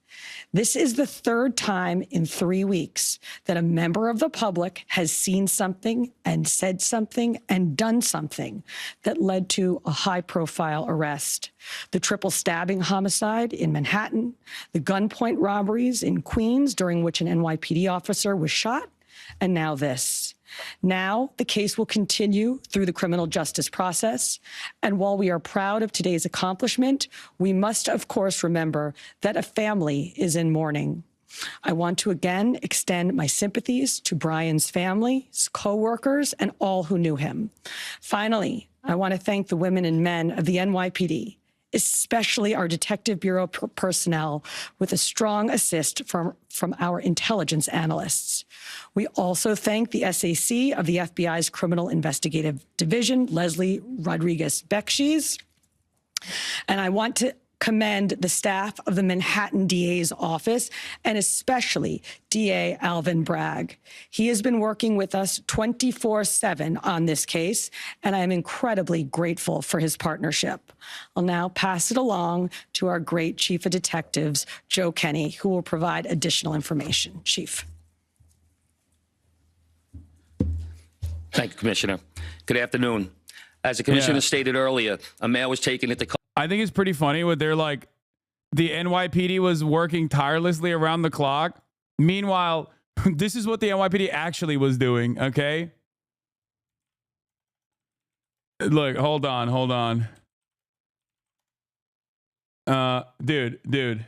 This is the third time in 3 weeks that a member of the public has seen something and said something and done something that led to a high-profile arrest. The triple stabbing homicide in Manhattan, the gunpoint robberies in Queens during which an NYPD officer was shot, and now this. Now, the case will continue through the criminal justice process. And while we are proud of today's accomplishment, we must, of course, remember that a family is in mourning. I want to again extend my sympathies to Brian's family, his co-workers, and all who knew him. Finally, I want to thank the women and men of the NYPD, especially our Detective Bureau personnel, with a strong assist from our intelligence analysts. We also thank the SAC of the FBI's Criminal Investigative Division, Leslie Rodriguez-Bekshies. And I want to commend the staff of the Manhattan DA's office, and especially DA Alvin Bragg. He has been working with us 24/7 on this case, and I am incredibly grateful for his partnership. I'll now pass it along to our great Chief of Detectives, Joe Kenny, who will provide additional information. Chief. Thank you, Commissioner. Good afternoon. As the Commissioner stated earlier, a male was taken into I think it's pretty funny what they're like, the NYPD was working tirelessly around the clock. Meanwhile, this is what the NYPD actually was doing, okay? Look, hold on. Dude.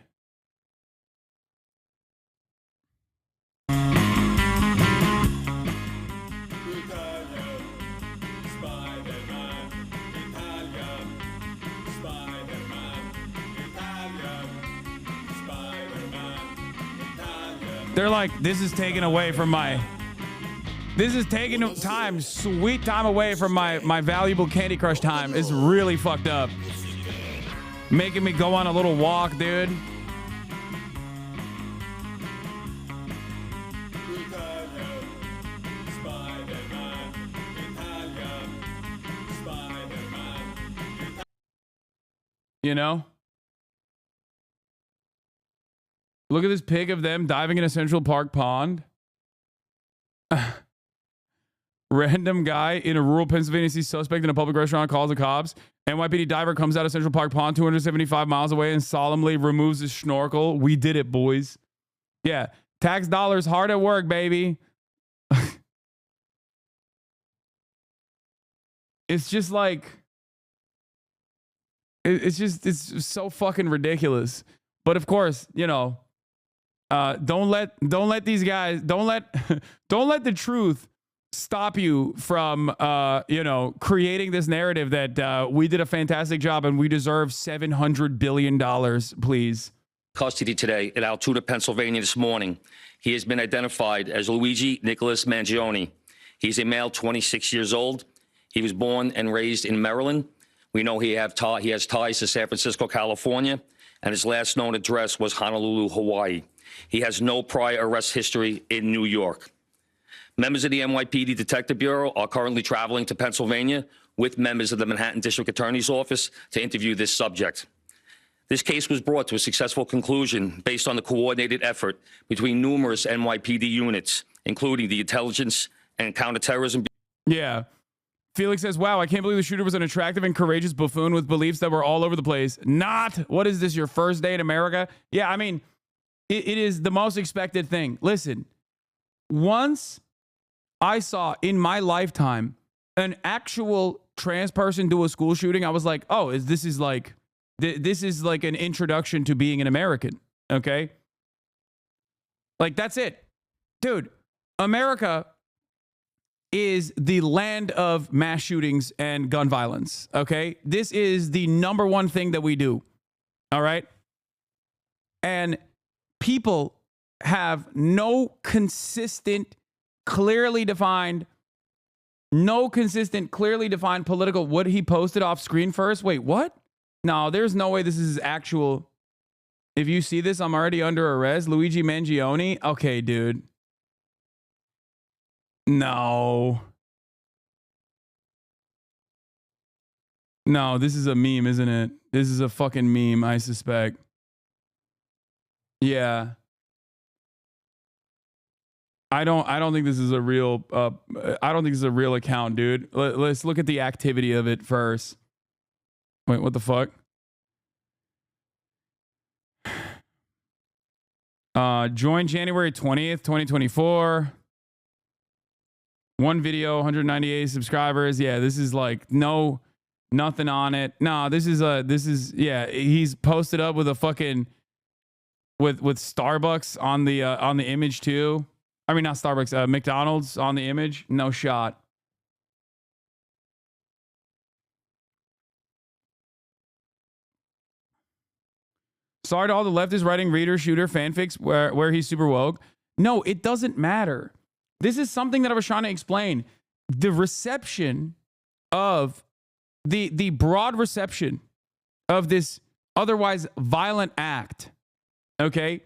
They're like, this is taking time, sweet time away from my valuable Candy Crush time. It's really fucked up. Making me go on a little walk, dude. You know? Look at this pic of them diving in a Central Park pond. Random guy in a rural Pennsylvania sees suspect in a public restaurant, calls the cops. NYPD diver comes out of Central Park pond 275 miles away and solemnly removes his snorkel. We did it, boys. Yeah, tax dollars hard at work, baby. It's just like, it's so fucking ridiculous. But of course, you know, Don't let these guys, don't let the truth stop you from, creating this narrative that we did a fantastic job and we deserve $700 billion, please. Custody today in Altoona, Pennsylvania this morning. He has been identified as Luigi Nicholas Mangione. He's a male, 26 years old. He was born and raised in Maryland. We know he has ties to San Francisco, California, and his last known address was Honolulu, Hawaii. He has no prior arrest history in New York. Members of the NYPD Detective Bureau are currently traveling to Pennsylvania with members of the Manhattan District Attorney's Office to interview this subject. This case was brought to a successful conclusion based on the coordinated effort between numerous NYPD units, including the Intelligence and Counterterrorism. Yeah. Felix says, wow, I can't believe the shooter was an attractive and courageous buffoon with beliefs that were all over the place. Not, what is this, your first day in America? Yeah, I mean, it is the most expected thing. Listen, once I saw in my lifetime an actual trans person do a school shooting, I was like, oh, this is like an introduction to being an American, okay? Like, that's it. Dude, America is the land of mass shootings and gun violence, okay? This is the number one thing that we do, all right? And people have no consistent, clearly defined political. What he posted off screen first? Wait, what? No, there's no way this is actual. If you see this, I'm already under arrest. Luigi Mangione? Okay, dude. No, this is a meme, isn't it? This is a fucking meme, I suspect. Yeah. I don't think this is a real I don't think this is a real account, dude. Let's look at the activity of it first. Wait, what the fuck? Join January 20th, 2024. One video, 198 subscribers. Yeah, this is like nothing on it. No, this is yeah, he's posted up with a fucking with Starbucks on the image too. I mean, not Starbucks, McDonald's on the image. No shot. Sorry to all the leftists writing reader shooter fanfics where he's super woke. No, it doesn't matter. This is something that I was trying to explain. The reception of the broad reception of this otherwise violent act, okay,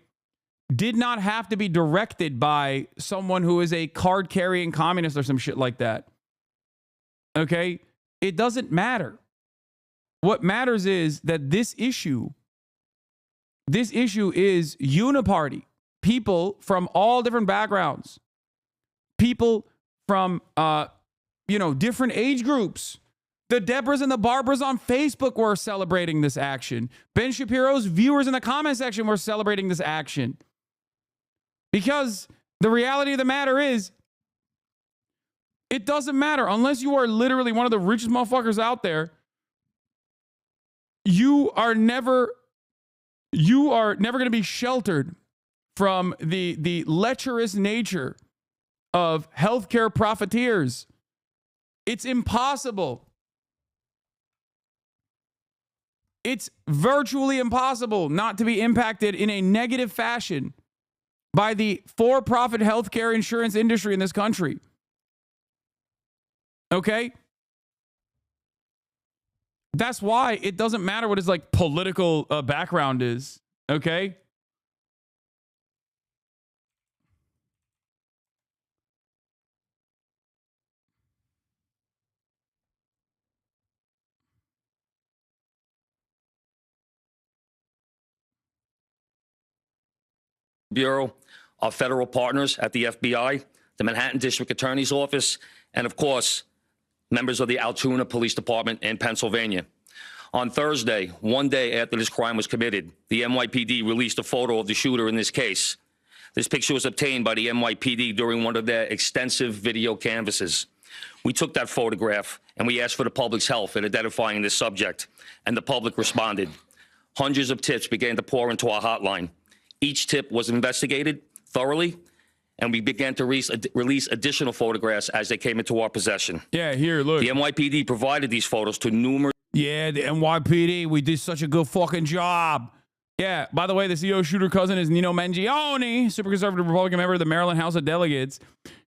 did not have to be directed by someone who is a card-carrying communist or some shit like that. Okay? It doesn't matter. What matters is that this issue is uniparty. People from all different backgrounds. People from, different age groups. The Debras and the Barbaras on Facebook were celebrating this action. Ben Shapiro's viewers in the comment section were celebrating this action. Because the reality of the matter is, it doesn't matter. Unless you are literally one of the richest motherfuckers out there, you are never going to be sheltered from the lecherous nature of healthcare profiteers. It's impossible. It's virtually impossible not to be impacted in a negative fashion by the for-profit healthcare insurance industry in this country. Okay? That's why it doesn't matter what his political background is. Okay? Bureau, our federal partners at the FBI, the Manhattan District Attorney's Office, and of course, members of the Altoona Police Department in Pennsylvania. On Thursday, one day after this crime was committed, the NYPD released a photo of the shooter in this case. This picture was obtained by the NYPD during one of their extensive video canvasses. We took that photograph and we asked for the public's help in identifying this subject, and the public responded. Hundreds of tips began to pour into our hotline. Each tip was investigated thoroughly, and we began to release additional photographs as they came into our possession. Yeah, here, look. The NYPD provided these photos to numerous... Yeah, the NYPD, we did such a good fucking job. Yeah, by the way, the CEO shooter cousin is Nino Mangione, super conservative Republican member of the Maryland House of Delegates.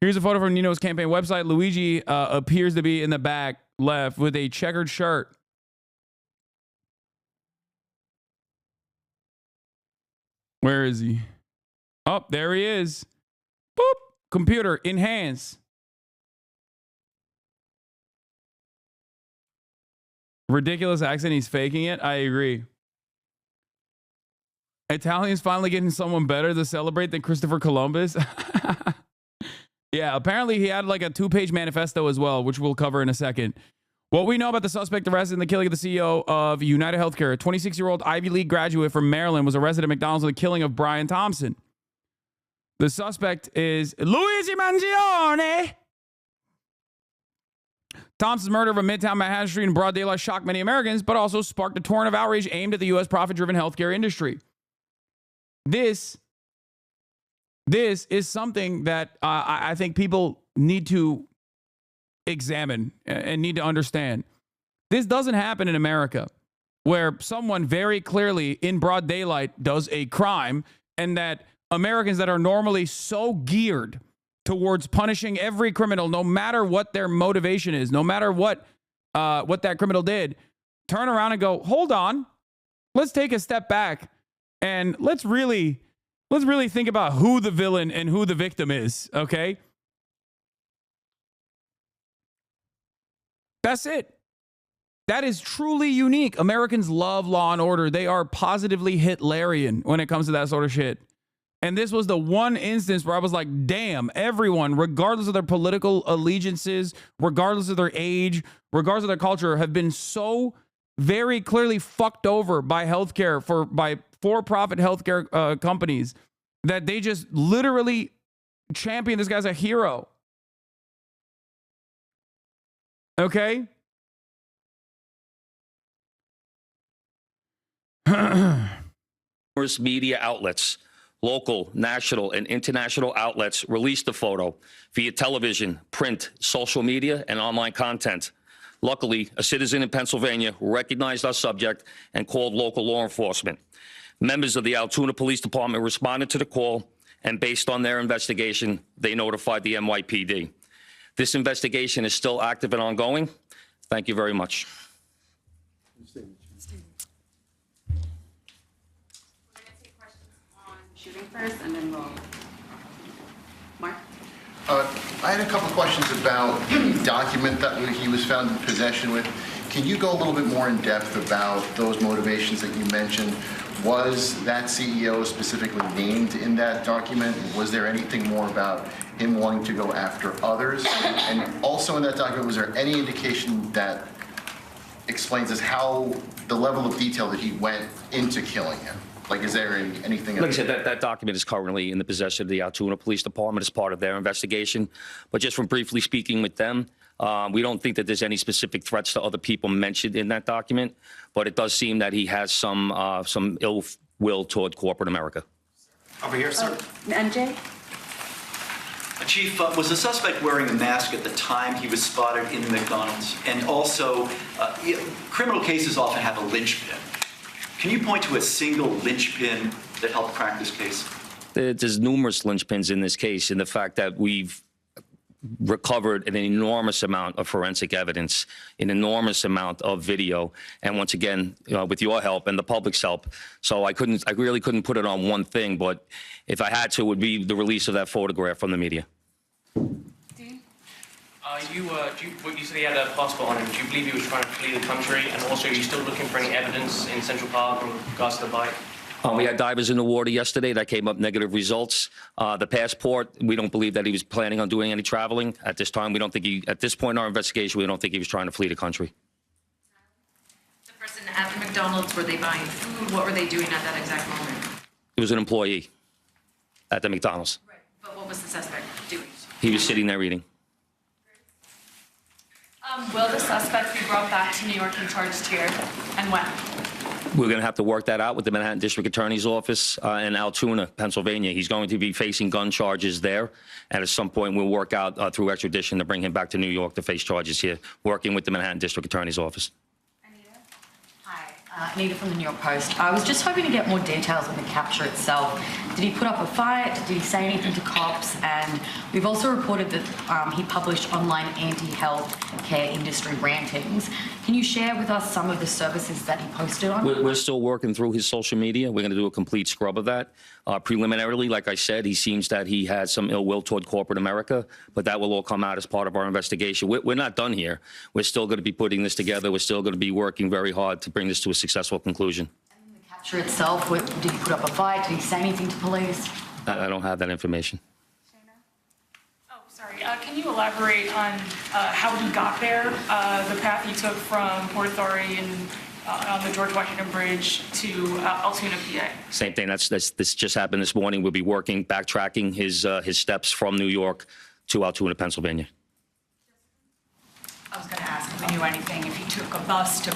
Here's a photo from Nino's campaign website. Luigi appears to be in the back left with a checkered shirt. Where is he? Oh, there he is. Boop. Computer, enhance. Ridiculous accent. He's faking it. I agree. Italians finally getting someone better to celebrate than Christopher Columbus. Yeah, apparently he had like a 2-page manifesto as well, which we'll cover in a second. What we know about the suspect arrested in the killing of the CEO of United Healthcare, a 26-year-old Ivy League graduate from Maryland, was arrested at McDonald's in the killing of Brian Thompson. The suspect is Luigi Mangione. Thompson's murder of a Midtown Manhattan street in broad daylight shocked many Americans, but also sparked a torrent of outrage aimed at the U.S. profit-driven healthcare industry. This is something that I think people need to examine and need to understand. This doesn't happen in America, where someone very clearly in broad daylight does a crime, and that Americans that are normally so geared towards punishing every criminal, no matter what their motivation is, no matter what that criminal did, turn around and go, hold on, let's take a step back and let's really think about who the villain and who the victim is, okay? That's it. That is truly unique. Americans love law and order. They are positively Hitlerian when it comes to that sort of shit. And this was the one instance where I was like, damn, everyone, regardless of their political allegiances, regardless of their age, regardless of their culture, have been so very clearly fucked over by healthcare, by for-profit healthcare companies, that they just literally champion this guy as a hero. Okay? Numerous media outlets, local, national, and international outlets released the photo via television, print, social media, and online content. Luckily, a citizen in Pennsylvania recognized our subject and called local law enforcement. Members of the Altoona Police Department responded to the call, and based on their investigation, they notified the NYPD. This investigation is still active and ongoing. Thank you very much. Shooting first, and then we'll... Mark? I had a couple questions about the document that he was found in possession with. Can you go a little bit more in depth about those motivations that you mentioned? Was that CEO specifically named in that document? Was there anything more about him wanting to go after others? And also in that document, was there any indication that explains as how the level of detail that he went into killing him? Like, is there anything? Like I said, that document is currently in the possession of the Altoona Police Department as part of their investigation. But just from briefly speaking with them, we don't think that there's any specific threats to other people mentioned in that document. But it does seem that he has some ill will toward corporate America. Over here, sir. MJ? Chief, was the suspect wearing a mask at the time he was spotted in the McDonald's? And also, criminal cases often have a linchpin. Can you point to a single linchpin that helped crack this case? There's numerous linchpins in this case, in the fact that we've recovered an enormous amount of forensic evidence, an enormous amount of video, and once again, with your help and the public's help. So I really couldn't put it on one thing, but if I had to, it would be the release of that photograph from the media. You said he had a passport on him. Do you believe he was trying to flee the country? And also, are you still looking for any evidence in Central Park in regards to the bike? We had divers in the water yesterday that came up negative results. The passport, we don't believe that he was planning on doing any traveling at this time. We don't think at this point in our investigation, we don't think he was trying to flee the country. The person at the McDonald's, were they buying food? What were they doing at that exact moment? He was an employee at the McDonald's. Right. But what was the suspect doing? He was sitting there eating. Will the suspect be brought back to New York and charged here? And when? We're going to have to work that out with the Manhattan District Attorney's Office in Altoona, Pennsylvania. He's going to be facing gun charges there, and at some point we'll work out through extradition to bring him back to New York to face charges here, working with the Manhattan District Attorney's Office. Anita from the New York Post. I was just hoping to get more details on the capture itself. Did he put up a fight? Did he say anything to cops? And we've also reported that he published online anti-health care industry rantings. Can you share with us some of the services that he posted on? We're still working through his social media. We're going to do a complete scrub of that. Preliminarily, like I said, he seems that he has some ill will toward corporate America, but that will all come out as part of our investigation. We're not done here. We're still going to be putting this together. We're still going to be working very hard to bring this to a successful conclusion. And the capture itself, did he put up a fight? Did he say anything to police? I don't have that information. Oh, sorry. Can you elaborate on how he got there, the path he took from Port Authority and on the George Washington Bridge to Altoona, PA? Same thing. This just happened this morning. We'll be working, backtracking his steps from New York to Altoona, Pennsylvania. I was going to ask if he knew anything, if he took a bus to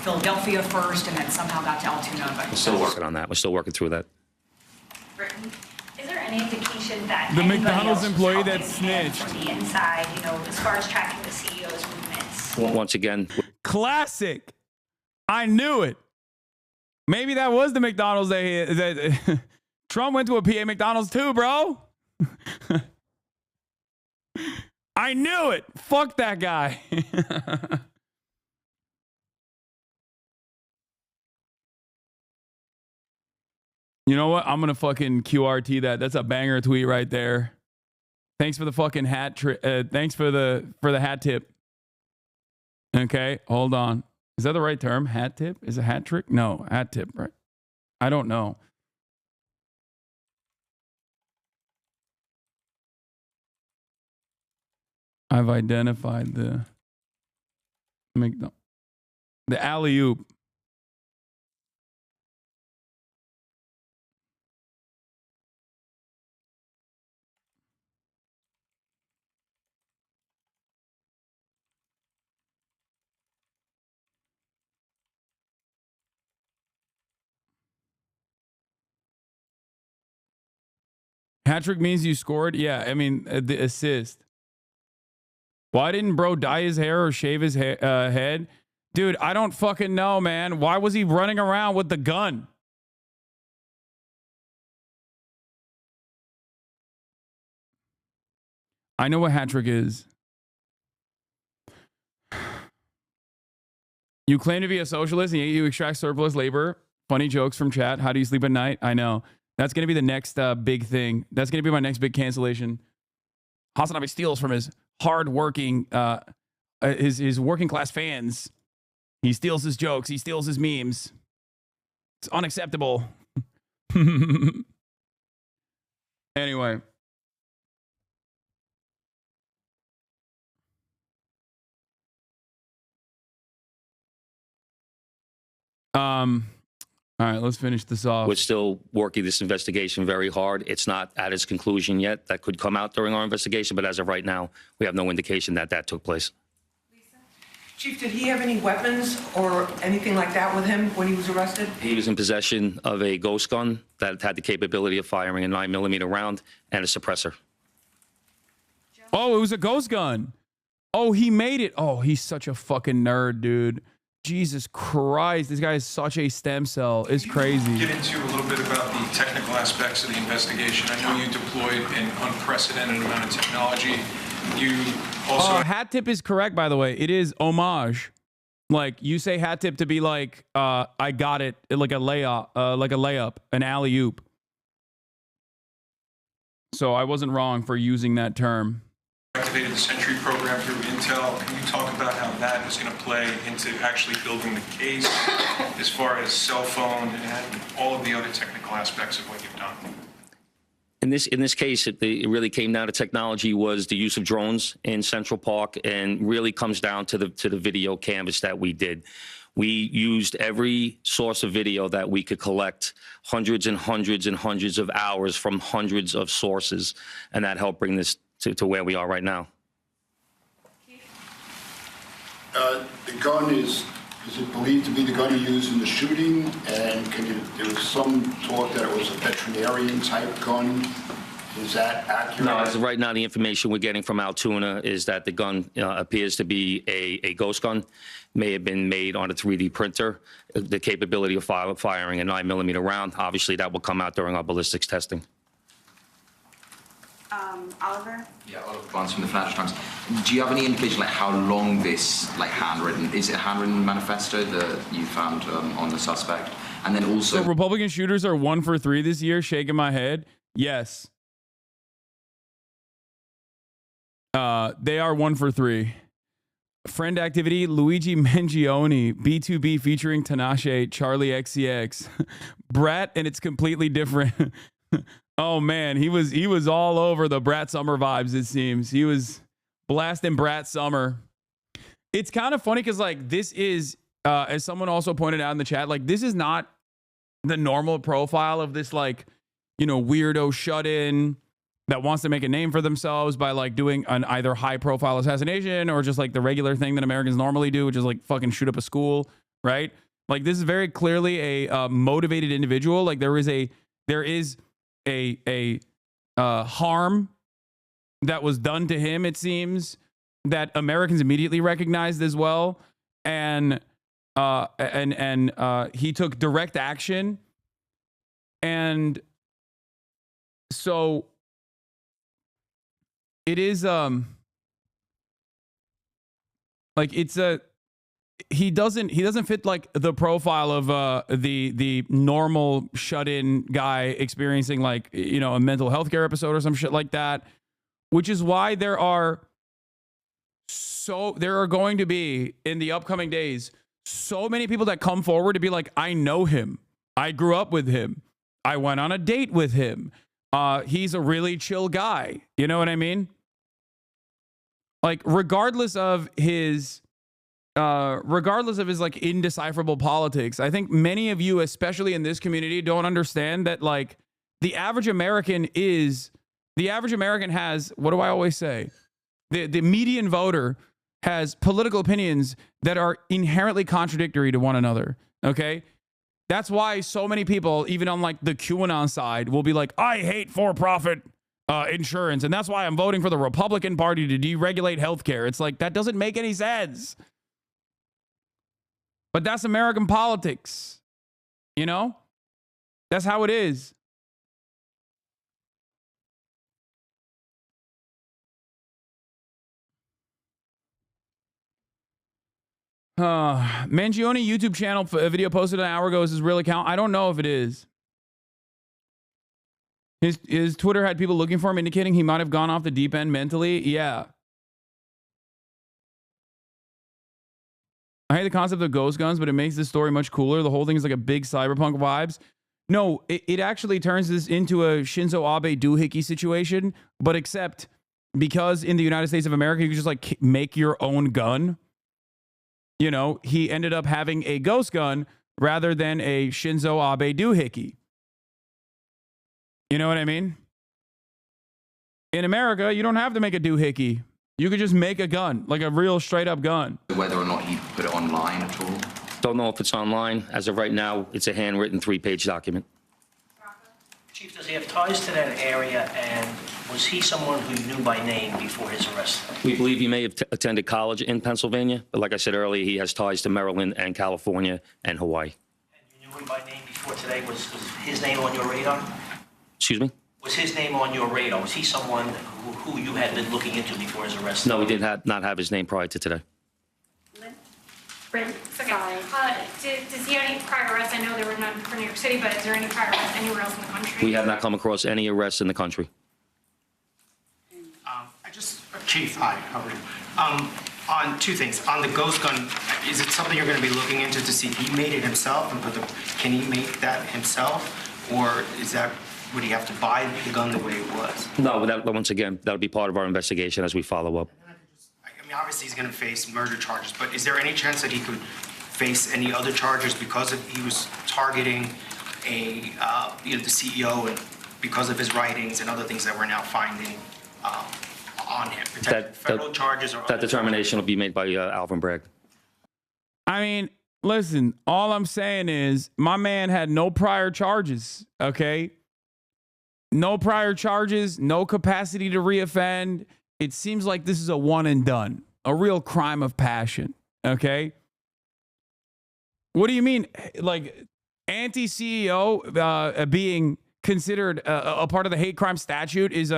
Philadelphia first and then somehow got to Altoona. But We're still working on that. We're still working through that. Britain. Is there any indication that the anybody McDonald's else employee was that helping him snitched from the inside, you know, as far as tracking the CEO's movements? Once again, classic. I knew it. Maybe that was the McDonald's that Trump went to a PA McDonald's too, bro. I knew it. Fuck that guy. You know what? I'm going to fucking QRT that. That's a banger tweet right there. Thanks for the fucking hat. Thanks for the hat tip. Okay, hold on. Is that the right term? Hat tip? Is it hat trick? No, hat tip, right? I don't know. I've identified the alley-oop. Hat trick means you scored? Yeah, I mean, the assist. Why didn't bro dye his hair or shave his head? Dude, I don't fucking know, man. Why was he running around with the gun? I know what hat trick is. You claim to be a socialist and yet you extract surplus labor. Funny jokes from chat. How do you sleep at night? I know. That's going to be the next big thing. That's going to be my next big cancellation. HasanAbi steals from his hard-working, his working class fans. He steals his jokes. He steals his memes. It's unacceptable. Anyway. All right, let's finish this off. We're still working this investigation very hard. It's not at its conclusion yet. That could come out during our investigation, but as of right now, we have no indication that that took place. Chief, did he have any weapons or anything like that with him when he was arrested? He was in possession of a ghost gun that had the capability of firing a 9mm round and a suppressor. Oh, it was a ghost gun. Oh, he made it. Oh, he's such a fucking nerd, dude. Jesus Christ, this guy is such a stem cell. It's crazy. Get into a little bit about the technical aspects of the investigation. I know you deployed an unprecedented amount of technology. You also... hat tip is correct, by the way. It is homage. Like, you say hat tip to be like, I got it, like a layup, an alley-oop. So I wasn't wrong for using that term. Activated the Sentry program through Intel. Can you talk about how that is going to play into actually building the case as far as cell phone and all of the other technical aspects of what you've done? In this case, it really came down to technology was the use of drones in Central Park, and really comes down to the video canvas that we did. We used every source of video that we could collect, hundreds and hundreds and hundreds of hours from hundreds of sources, and that helped bring this to where we are right now. The gun is Is it believed to be the gun he used in the shooting? And there was some talk that it was a veterinarian type gun. Is that accurate? No, as of right now, the information we're getting from Altoona is that the gun appears to be a ghost gun. May have been made on a 3D printer. The capability of firing a 9mm round, obviously that will come out during our ballistics testing. Oliver? Yeah, Oliver Barnes from the Financial Times. Do you have any indication like how long this handwritten, is it a handwritten manifesto that you found on the suspect? And then also... So Republican shooters are 1 for 3 this year, shaking my head. Yes. They are 1 for 3. Friend activity, Luigi Mangione, B2B featuring Tinashe, Charlie XCX. Brat, and it's completely different. Oh man, he was all over the Brat Summer vibes, it seems. He was blasting Brat Summer. It's kind of funny because like this is, as someone also pointed out in the chat, like this is not the normal profile of this like, you know, weirdo shut-in that wants to make a name for themselves by like doing an either high profile assassination or just like the regular thing that Americans normally do, which is like fucking shoot up a school, right? Like this is very clearly a motivated individual. Like there is a harm that was done to him, it seems, that Americans immediately recognized as well. And he took direct action. And so it is like it's a he doesn't fit like the profile of the normal shut-in guy experiencing like, you know, a mental health care episode or some shit like that, which is why there are going to be in the upcoming days so many people that come forward to be like, I know him, I grew up with him, I went on a date with him, he's a really chill guy. You know what I mean? Like, regardless of his like indecipherable politics, I think many of you, especially in this community, don't understand that like the average American has, what do I always say? The median voter has political opinions that are inherently contradictory to one another. Okay. That's why so many people, even on like the QAnon side, will be like, I hate for-profit insurance, and that's why I'm voting for the Republican Party to deregulate healthcare. It's like, that doesn't make any sense. But that's American politics. You know? That's how it is. Mangione YouTube channel video posted an hour ago. Is his real account? I don't know if it is. His Twitter had people looking for him, indicating he might have gone off the deep end mentally. Yeah. I hate the concept of ghost guns, but it makes this story much cooler. The whole thing is like a big cyberpunk vibes. No, it actually turns this into a Shinzo Abe doohickey situation, but except because in the United States of America, you can just like make your own gun. You know, he ended up having a ghost gun rather than a Shinzo Abe doohickey. You know what I mean? In America, you don't have to make a doohickey. You could just make a gun, like a real straight up gun. Whether or not he put it online at all? Don't know if it's online. As of right now, it's a handwritten 3-page document. Chief, does he have ties to that area, and was he someone who you knew by name before his arrest? We believe he may have attended college in Pennsylvania, but like I said earlier, he has ties to Maryland and California and Hawaii. And you knew him by name before today. Was his name on your radar? Excuse me? Was his name on your radar? Was he someone who you had been looking into before his arrest? No, we did not have his name prior to today. Brent, okay. Does he have any prior arrests? I know there were none for New York City, but is there any prior arrests anywhere else in the country? We have not come across any arrests in the country. Chief, hi, how are you? On two things. On the ghost gun, is it something you're going to be looking into to see if he made it himself? And can he make that himself? Or would he have to buy the gun the way it was? No, once again, that'll be part of our investigation as we follow up. I mean, obviously he's going to face murder charges, but is there any chance that he could face any other charges because he was targeting the CEO and because of his writings and other things that we're now finding on him? Federal charges or that determination will be made by Alvin Bragg. I mean, listen, all I'm saying is my man had no prior charges, okay? No prior charges, no capacity to reoffend. It seems like this is a one and done, a real crime of passion, okay? What do you mean? Like, anti-CEO being considered a part of the hate crime statute is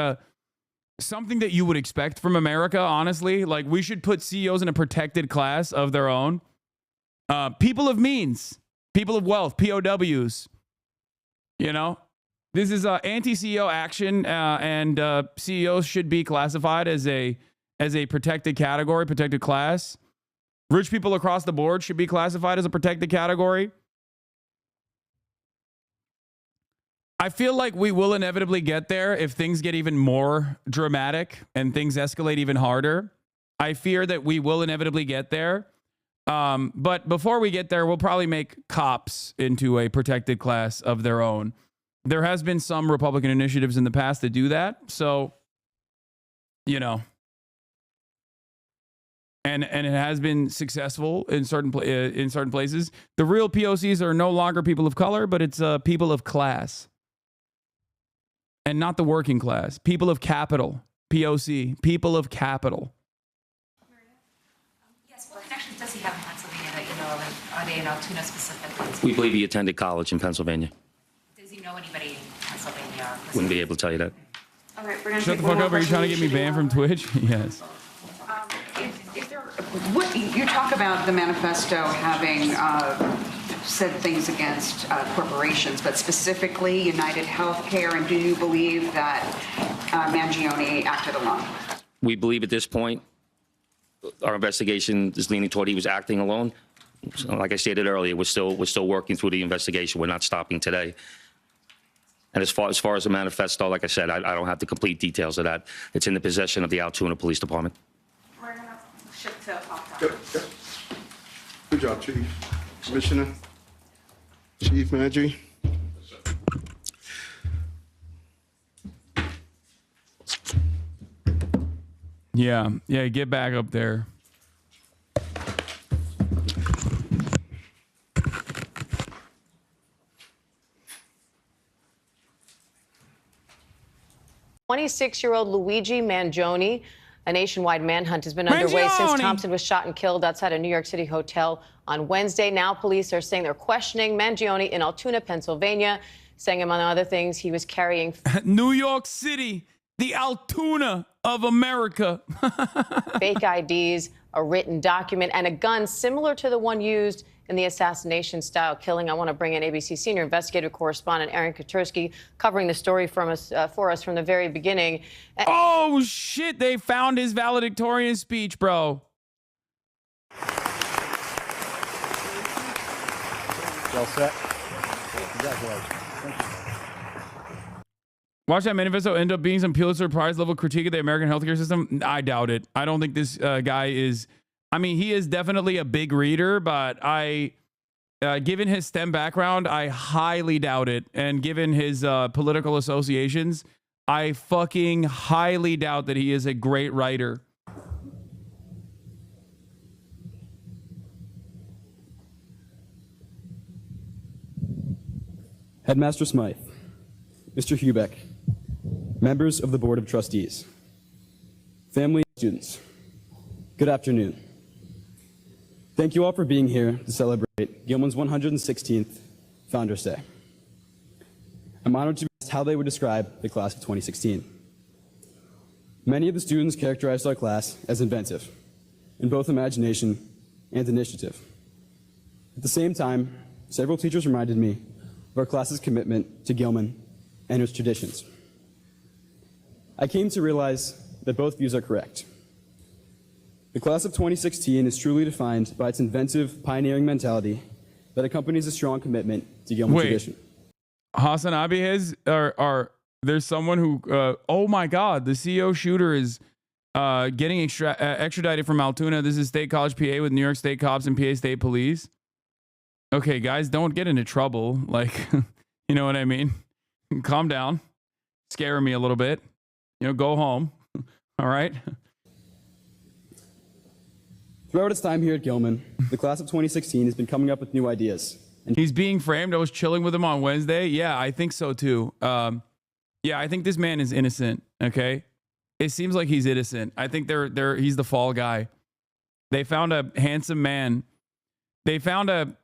something that you would expect from America, honestly. Like, we should put CEOs in a protected class of their own. People of means, people of wealth, POWs, you know? This is anti-CEO action, and CEOs should be classified as a protected category, protected class. Rich people across the board should be classified as a protected category. I feel like we will inevitably get there if things get even more dramatic and things escalate even harder. I fear that we will inevitably get there. But before we get there, we'll probably make cops into a protected class of their own. There has been some Republican initiatives in the past that do that. So, you know, and it has been successful in certain places. The real POCs are no longer people of color, but it's people of class. And not the working class. People of capital. POC. People of capital. Yes, what connections does he have in Pennsylvania that you know of? Are they in Altoona specifically? We believe he attended college in Pennsylvania. Does he know anybody in Pennsylvania? Wouldn't be able to tell you that. All right, we're gonna Shut the fuck up. Are you trying to get me banned from Twitch? Yes. What you talk about the manifesto having said things against corporations, but specifically United Healthcare, and do you believe that Mangione acted alone? We believe at this point, our investigation is leaning toward he was acting alone. So, like I stated earlier, we're still working through the investigation. We're not stopping today. And as far as the manifesto, like I said, I don't have the complete details of that. It's in the possession of the Altoona Police Department. We're going to shift to Yep. Good job, Chief. Commissioner, Chief Magi. Yeah, get back up there. "26-year-old Luigi Mangione. A nationwide manhunt has been underway since Thompson was shot and killed outside a New York City hotel on Wednesday. Now police are saying they're questioning Mangione in Altoona, Pennsylvania, saying, among other things, he was carrying New York City, the Altoona of America. fake IDs, a written document, and a gun similar to the one used in the assassination-style killing. I want to bring in ABC senior investigative correspondent Aaron Katursky, covering the story for us from the very beginning. Oh, shit. They found his valedictorian speech, bro. Well set. Congratulations. Thank you. Watch that manifesto end up being some Pulitzer Prize level critique of the American healthcare system. I doubt it. I don't think this guy is... I mean, he is definitely a big reader, but given his STEM background, I highly doubt it. And given his political associations, I fucking highly doubt that he is a great writer. Headmaster Smythe, Mr. Hubeck, members of the Board of Trustees, family and students, good afternoon. Thank you all for being here to celebrate Gilman's 116th Founders Day. I'm honored to be asked how they would describe the class of 2016. Many of the students characterized our class as inventive, in both imagination and initiative. At the same time, several teachers reminded me of our class's commitment to Gilman and its traditions. I came to realize that both views are correct. The class of 2016 is truly defined by its inventive, pioneering mentality that accompanies a strong commitment to Gilman tradition. HasanAbi has, there's someone who, oh my God, the CEO shooter is getting extradited from Altoona. This is State College, PA, with New York State cops and PA State Police. Okay, guys, don't get into trouble. Like, you know what I mean? Calm down. Scaring me a little bit. You know, go home. All right? Throughout its time here at Gilman, the class of 2016 has been coming up with new ideas. And he's being framed. I was chilling with him on Wednesday. Yeah, I think so too. Yeah, I think this man is innocent. Okay, it seems like he's innocent. I think he's the fall guy. They found a handsome man. They found a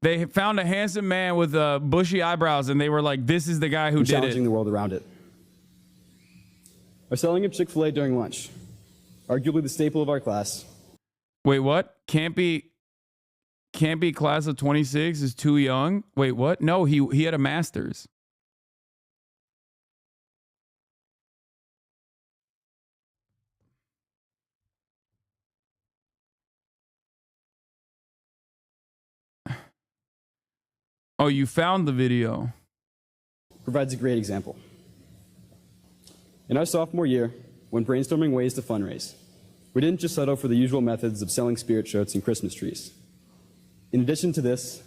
handsome man with bushy eyebrows, and they were like, "This is the guy who did it." Challenging the world around it. Our selling of Chick-fil-A during lunch, arguably the staple of our class. Wait, what? Can't be class of 26 is too young. Wait, what? No, he had a master's. Oh, you found the video. Provides a great example. In our sophomore year, when brainstorming ways to fundraise, we didn't just settle for the usual methods of selling spirit shirts and Christmas trees. In addition to this,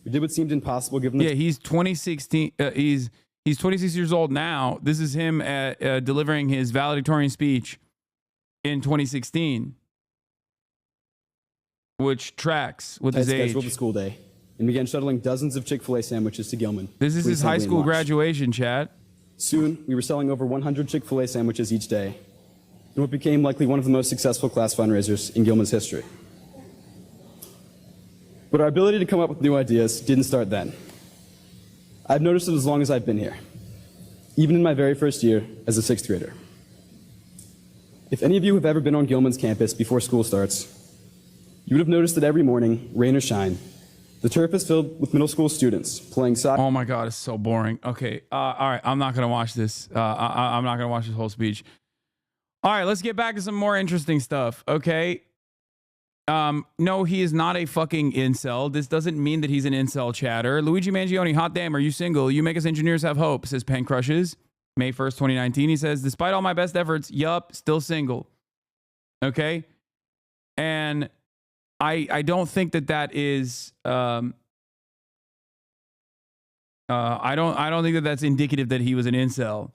we did what seemed impossible given the... Yeah, he's 2016. He's 26 years old now. This is him delivering his valedictorian speech in 2016, which tracks with his age. Scheduled the school day and began shuttling dozens of Chick-fil-A sandwiches to Gilman. This is his high school graduation, chat. Soon, we were selling over 100 Chick-fil-A sandwiches each day, in what became likely one of the most successful class fundraisers in Gilman's history. But our ability to come up with new ideas didn't start then. I've noticed it as long as I've been here, even in my very first year as a sixth grader. If any of you have ever been on Gilman's campus before school starts, you would have noticed that every morning, rain or shine, the turf is filled with middle school students playing soccer. Oh my God, it's so boring. Okay, all right, I'm not gonna watch this. I'm not gonna watch this whole speech. All right, let's get back to some more interesting stuff. Okay. No, he is not a fucking incel. This doesn't mean that he's an incel chatter. Luigi Mangione, hot damn, are you single? You make us engineers have hope, says Pen Crushes. May 1st, 2019. He says, despite all my best efforts, yup, still single. Okay. And I don't think that is I don't think that that's indicative that he was an incel.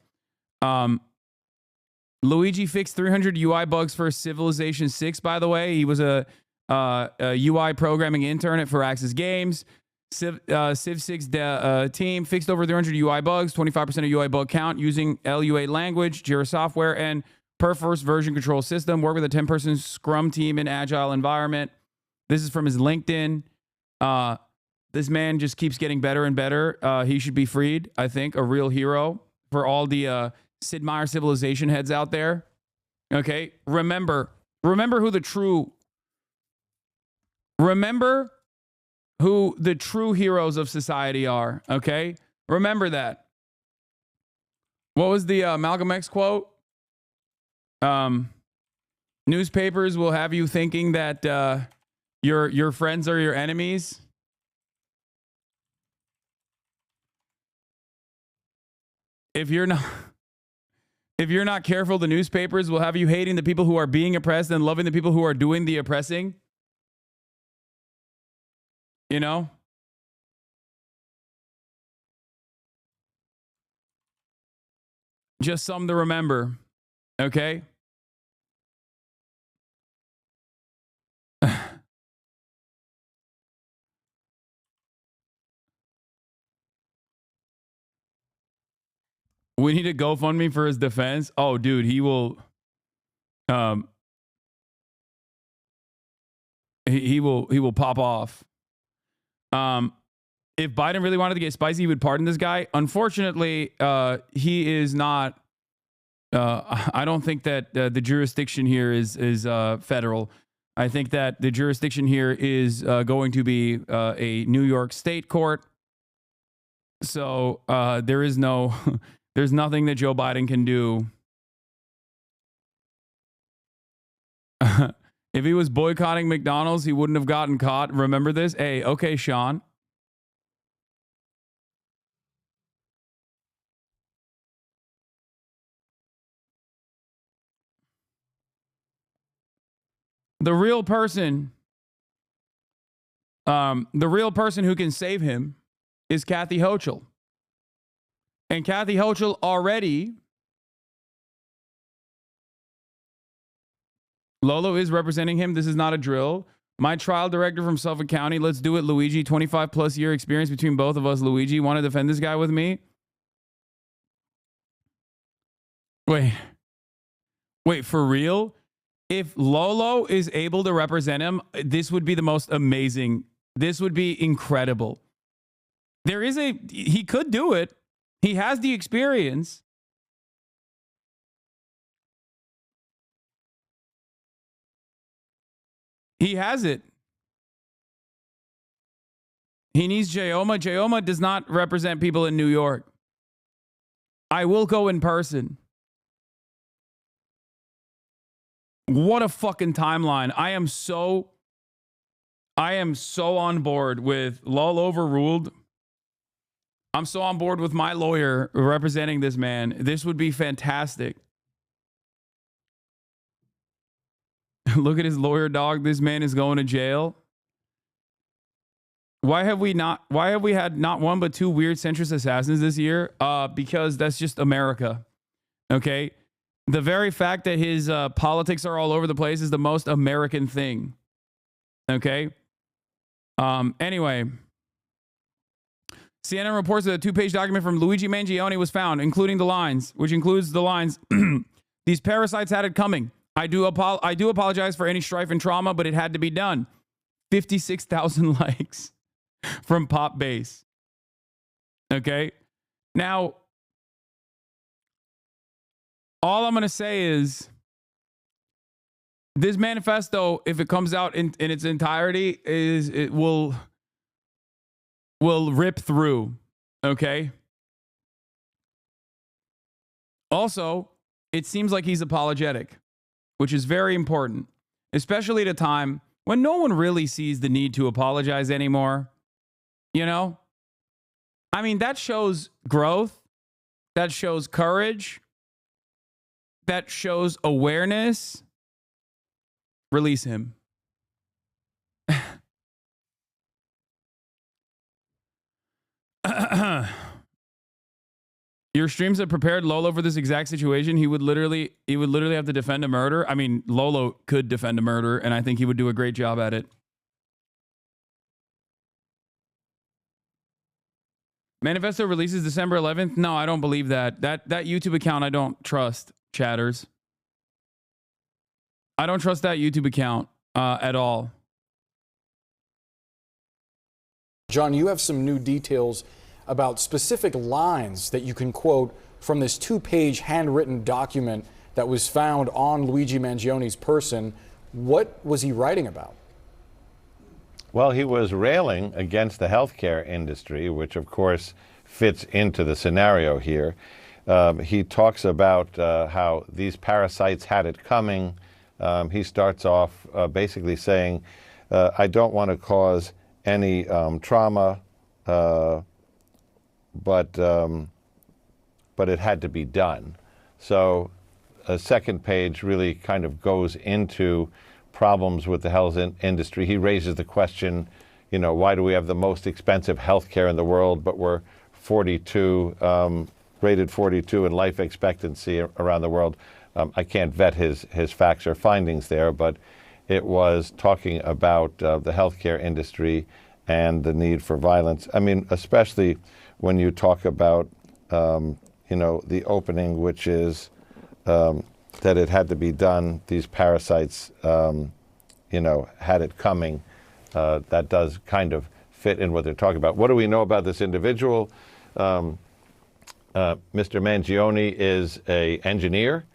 Luigi fixed 300 UI bugs for Civilization 6, by the way. He was a UI programming intern at Firaxis Games. Civ 6 team fixed over 300 UI bugs, 25% of UI bug count using LUA language, Jira software, and Perforce version control system. Work with a 10-person Scrum team in agile environment. This is from his LinkedIn. This man just keeps getting better and better. He should be freed, I think. A real hero for all the Sid Meier Civilization heads out there. Okay, remember who the true heroes of society are. Okay, remember that. What was the Malcolm X quote? Newspapers will have you thinking that your friends are your enemies. If you're not careful, the newspapers will have you hating the people who are being oppressed and loving the people who are doing the oppressing. You know? Just something to remember. Okay? We need a GoFundMe for his defense. Oh, dude, he will. He will pop off. If Biden really wanted to get spicy, he would pardon this guy. Unfortunately, he is not. I don't think that the jurisdiction here is federal. I think that the jurisdiction here is going to be a New York State court. So there is no. There's nothing that Joe Biden can do. If he was boycotting McDonald's, he wouldn't have gotten caught. Remember this? Hey, okay, Sean. The real person who can save him is Kathy Hochul. And Kathy Hochul already Lolo is representing him. This is not a drill. My trial director from Suffolk County. Let's do it, Luigi. 25 plus year experience between both of us. Luigi, want to defend this guy with me? Wait, for real? If Lolo is able to represent him, this would be the most amazing. This would be incredible. He could do it. He has the experience. He has it. He needs Jayoma. Jayoma does not represent people in New York. I will go in person. What a fucking timeline. I am so on board with Lol overruled. I'm so on board with my lawyer representing this man. This would be fantastic. Look at his lawyer, dog. This man is going to jail. Why have we had not one but two weird centrist assassins this year? Because that's just America. Okay? The very fact that his politics are all over the place is the most American thing. Okay? Anyway, CNN reports that a two-page document from Luigi Mangione was found, including the lines, which includes the lines, these parasites had it coming. I do apologize for any strife and trauma, but it had to be done. 56,000 likes from Pop Base. Okay? Now, all I'm going to say is this manifesto, if it comes out in its entirety, it will rip through. Okay? Also, it seems like he's apologetic, which is very important, especially at a time when no one really sees the need to apologize anymore. You know? I mean, that shows growth. That shows courage. That shows awareness. Release him. Your streams have prepared Lolo for this exact situation. He would literally have to defend a murder. I mean, Lolo could defend a murder, and I think he would do a great job at it. Manifesto releases December 11th. No, I don't believe that. That YouTube account I don't trust, chatters. I don't trust that YouTube account at all. John, you have some new details about specific lines that you can quote from this two-page handwritten document that was found on Luigi Mangione's person. What was he writing about? Well, he was railing against the healthcare industry, which of course fits into the scenario here. He talks about how these parasites had it coming. He starts off basically saying, I don't want to cause any trauma, but it had to be done. So a second page really kind of goes into problems with the health industry. He raises the question, you know, why do we have the most expensive healthcare in the world, but we're 42, rated 42 in life expectancy around the world? I can't vet his facts or findings there, but it was talking about the healthcare industry and the need for violence. I mean, especially when you talk about, you know, the opening, which is that it had to be done. These parasites, you know, had it coming. That does kind of fit in what they're talking about. What do we know about this individual? Mr. Mangione is an engineer.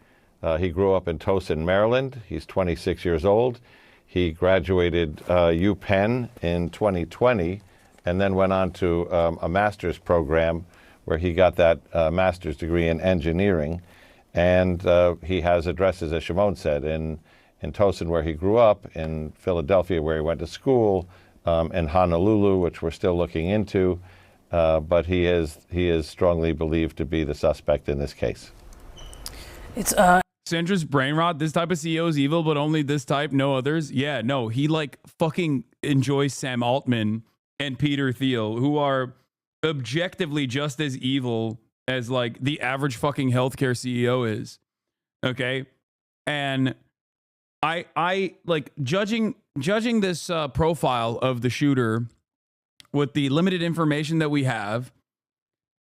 He grew up in Towson, Maryland. He's 26 years old. He graduated UPenn in 2020 and then went on to a master's program where he got that master's degree in engineering. And he has addresses, as Shimon said, in Towson, where he grew up, in Philadelphia, where he went to school, in Honolulu, which we're still looking into. But he is strongly believed to be the suspect in this case. It's Sandra's brain rot. This type of CEO is evil, but only this type, no others. Yeah, no, he like fucking enjoys Sam Altman and Peter Thiel, who are objectively just as evil as like the average fucking healthcare CEO is. Okay. And I like judging this profile of the shooter with the limited information that we have.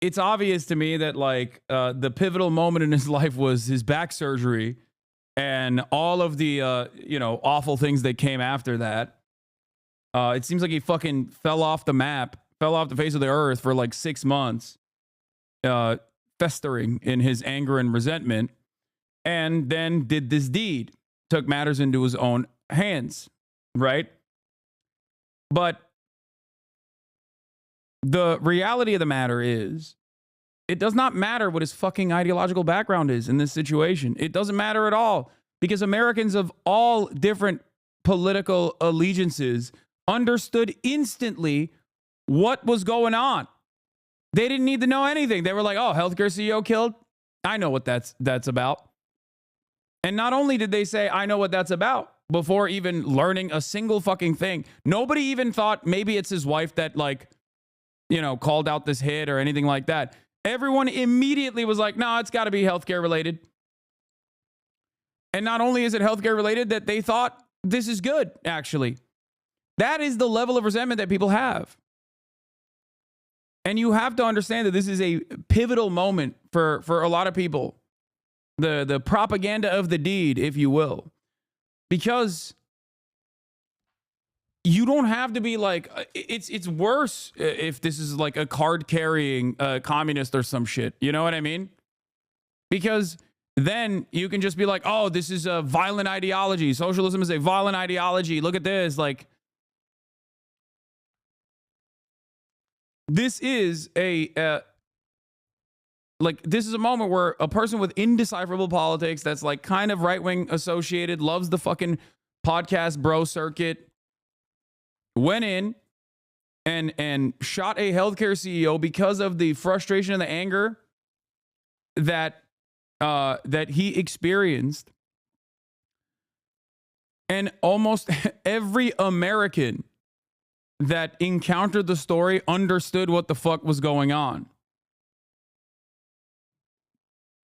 It's obvious to me that like the pivotal moment in his life was his back surgery and all of the awful things that came after that. It seems like he fucking fell off the map, fell off the face of the earth for like 6 months, festering in his anger and resentment, and then did this deed, took matters into his own hands, right? But the reality of the matter is, it does not matter what his fucking ideological background is in this situation. It doesn't matter at all, because Americans of all different political allegiances understood instantly what was going on. They didn't need to know anything. They were like, oh, healthcare CEO killed? I know what that's about. And not only did they say, I know what that's about, before even learning a single fucking thing, nobody even thought maybe it's his wife that like, called out this hit or anything like that. Everyone immediately was like, no, it's got to be healthcare related. And not only is it healthcare related, that they thought this is good, actually. That is the level of resentment that people have. And you have to understand that this is a pivotal moment for a lot of people. The propaganda of the deed, if you will. Because you don't have to be like, it's worse if this is like a card carrying communist or some shit. You know what I mean? Because then you can just be like, oh, this is a violent ideology. Socialism is a violent ideology. Look at this. Like, this is this is a moment where a person with indecipherable politics that's like kind of right-wing associated, loves the fucking podcast bro circuit, went in and shot a healthcare CEO because of the frustration and the anger that he experienced. And almost every American that encountered the story understood what the fuck was going on.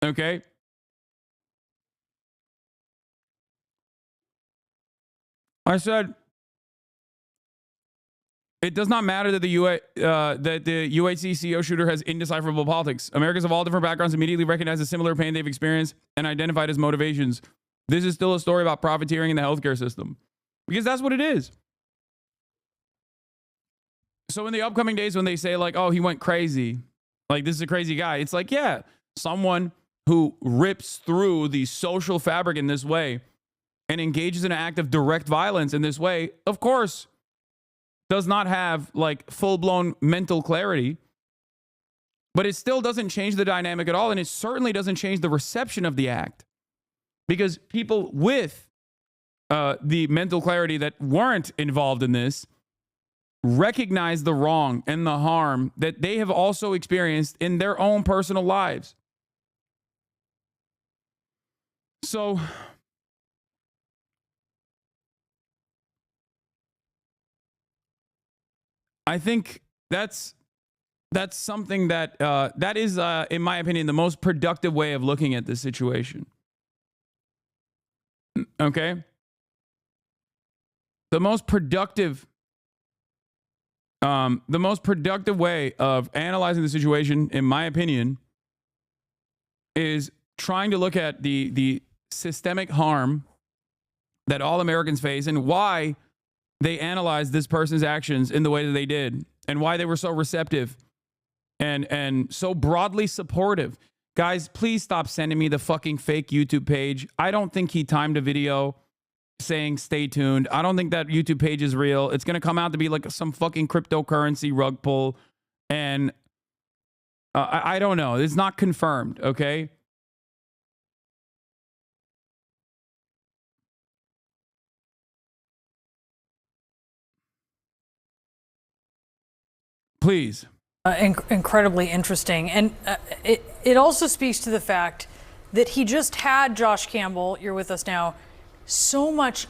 Okay? I said, it does not matter that the UHC CEO shooter has indecipherable politics. Americans of all different backgrounds immediately recognize the similar pain they've experienced and identified as motivations. This is still a story about profiteering in the healthcare system. Because that's what it is. So in the upcoming days when they say like, oh, he went crazy, like this is a crazy guy, it's like, yeah, someone who rips through the social fabric in this way and engages in an act of direct violence in this way, of course, does not have like full-blown mental clarity, but it still doesn't change the dynamic at all. And it certainly doesn't change the reception of the act, because people with the mental clarity that weren't involved in this recognize the wrong and the harm that they have also experienced in their own personal lives. So I think that's something that that is, in my opinion, the most productive way of looking at this situation. Okay? The most productive way of analyzing the situation, in my opinion, is trying to look at the systemic harm that all Americans face and why they analyzed this person's actions in the way that they did, and why they were so receptive and so broadly supportive. Guys, please stop sending me the fucking fake YouTube page. I don't think he timed a video saying stay tuned. I don't think that YouTube page is real. It's going to come out to be like some fucking cryptocurrency rug pull. And I don't know. It's not confirmed, okay? Please. Incredibly interesting. And it also speaks to the fact that he just had Josh Campbell, you're with us now, so much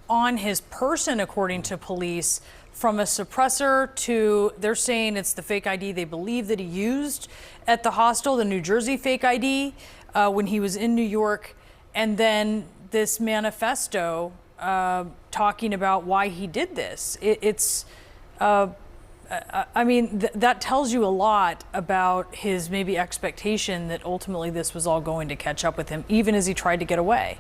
on his person, according to police, from a suppressor to, they're saying it's the fake ID they believe that he used at the hostel, the New Jersey fake ID, when he was in New York. And then this manifesto talking about why he did this. I mean, that tells you a lot about his maybe expectation that ultimately this was all going to catch up with him, even as he tried to get away.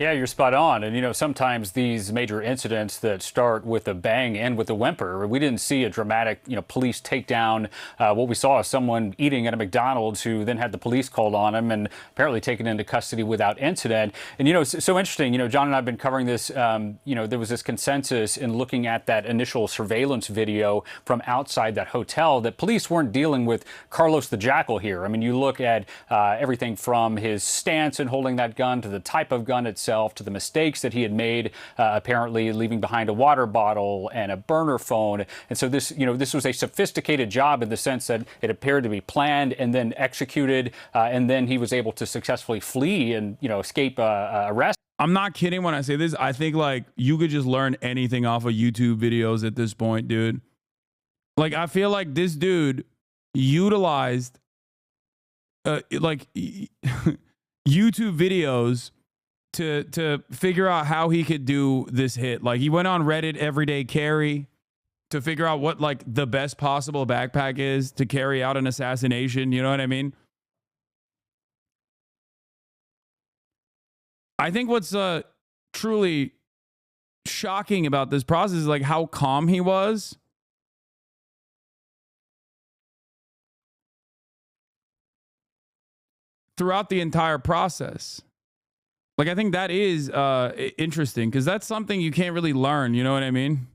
Yeah, you're spot on. And, you know, sometimes these major incidents that start with a bang end with a whimper. We didn't see a dramatic, you know, police takedown. What we saw is someone eating at a McDonald's who then had the police called on him and apparently taken into custody without incident. And, you know, it's so interesting. You know, John and I have been covering this. You know, there was this consensus in looking at that initial surveillance video from outside that hotel that police weren't dealing with Carlos the Jackal here. I mean, you look at everything from his stance in holding that gun to the type of gun itself, to the mistakes that he had made, apparently leaving behind a water bottle and a burner phone. And so this, you know, this was a sophisticated job in the sense that it appeared to be planned and then executed, and then he was able to successfully flee and, you know, escape arrest. I'm not kidding when I say this. I think like you could just learn anything off of YouTube videos at this point, dude. Like I feel like this dude utilized like YouTube videos to figure out how he could do this hit. Like he went on Reddit everyday carry to figure out what like the best possible backpack is to carry out an assassination. You know what I mean? I think what's truly shocking about this process is like how calm he was. Throughout the entire process. Like, I think that is interesting because that's something you can't really learn. You know what I mean?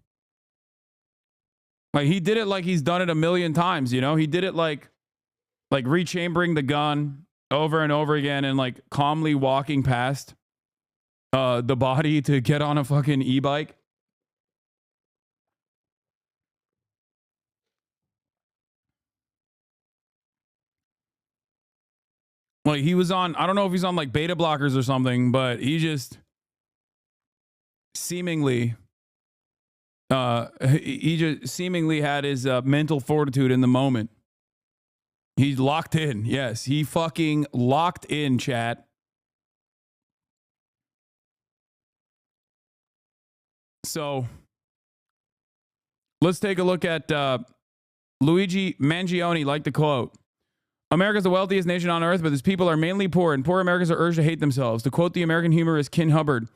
Like, he did it like he's done it a million times, you know? He did it like rechambering the gun over and over again and, like, calmly walking past the body to get on a fucking e-bike. Like he was on, I don't know if he's on like beta blockers or something, but he just seemingly, had his mental fortitude in the moment. He's locked in. Yes, he fucking locked in, chat. So let's take a look at Luigi Mangione, like the quote. America's the wealthiest nation on earth, but its people are mainly poor, and poor Americans are urged to hate themselves. To quote the American humorist Ken Hubbard,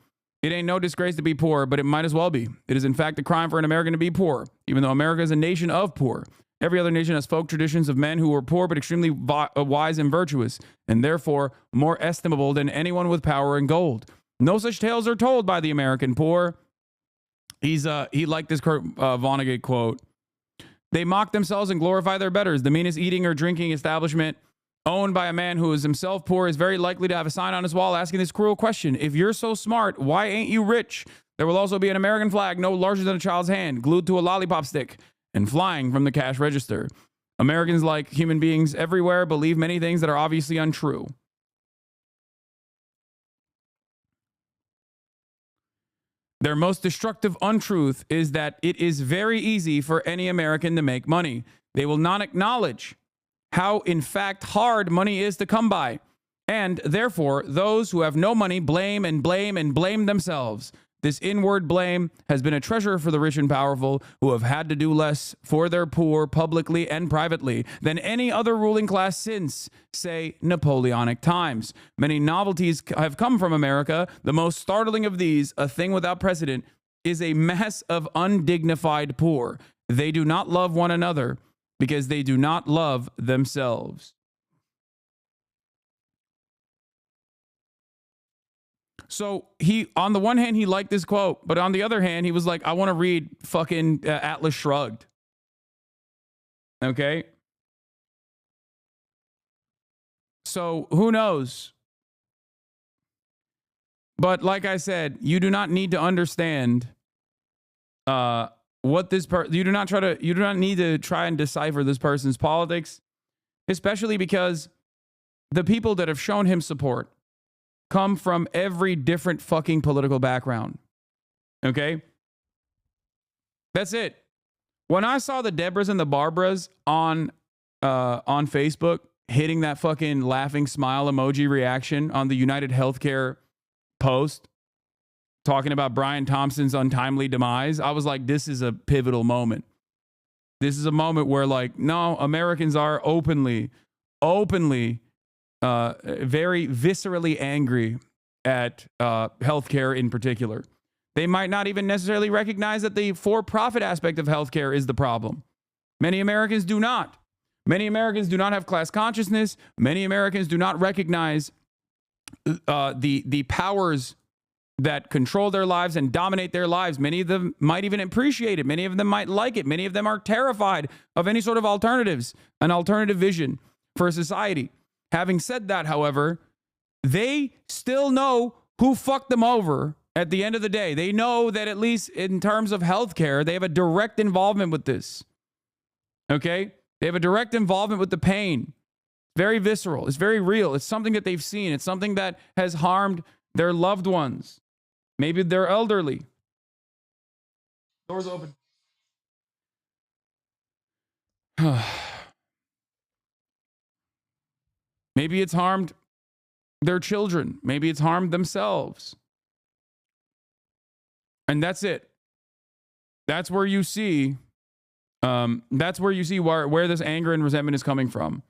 it ain't no disgrace to be poor, but it might as well be. It is in fact a crime for an American to be poor, even though America is a nation of poor. Every other nation has folk traditions of men who were poor but extremely wise and virtuous, and therefore more estimable than anyone with power and gold. No such tales are told by the American poor. He liked this Vonnegut quote. They mock themselves and glorify their betters. The meanest eating or drinking establishment owned by a man who is himself poor is very likely to have a sign on his wall asking this cruel question. If you're so smart, why ain't you rich? There will also be an American flag no larger than a child's hand, glued to a lollipop stick and flying from the cash register. Americans, like human beings everywhere, believe many things that are obviously untrue. Their most destructive untruth is that it is very easy for any American to make money. They will not acknowledge how, in fact, hard money is to come by. And therefore, those who have no money blame and blame and blame themselves. This inward blame has been a treasure for the rich and powerful who have had to do less for their poor publicly and privately than any other ruling class since, say, Napoleonic times. Many novelties have come from America. The most startling of these, a thing without precedent, is a mass of undignified poor. They do not love one another because they do not love themselves. So he, on the one hand, he liked this quote, but on the other hand, he was like, I want to read fucking Atlas Shrugged. Okay. So who knows? But like I said, you do not need to understand what this you do not need to try and decipher this person's politics, especially because the people that have shown him support come from every different fucking political background. Okay? That's it. When I saw the Debras and the Barbaras on Facebook hitting that fucking laughing smile emoji reaction on the United Healthcare post talking about Brian Thompson's untimely demise, I was like, this is a pivotal moment. This is a moment where, like, no, Americans are openly, very viscerally angry at healthcare in particular. They might not even necessarily recognize that the for-profit aspect of healthcare is the problem. Many Americans do not. Many Americans do not have class consciousness. Many Americans do not recognize the powers that control their lives and dominate their lives. Many of them might even appreciate it. Many of them might like it. Many of them are terrified of any sort of alternatives, an alternative vision for society. Having said that, however, they still know who fucked them over at the end of the day. They know that, at least in terms of healthcare, they have a direct involvement with this. Okay? They have a direct involvement with the pain. Very visceral. It's very real. It's something that they've seen. It's something that has harmed their loved ones. Maybe they're elderly. Doors open. Maybe it's harmed their children. Maybe it's harmed themselves. And that's it. That's where you see where this anger and resentment is coming from.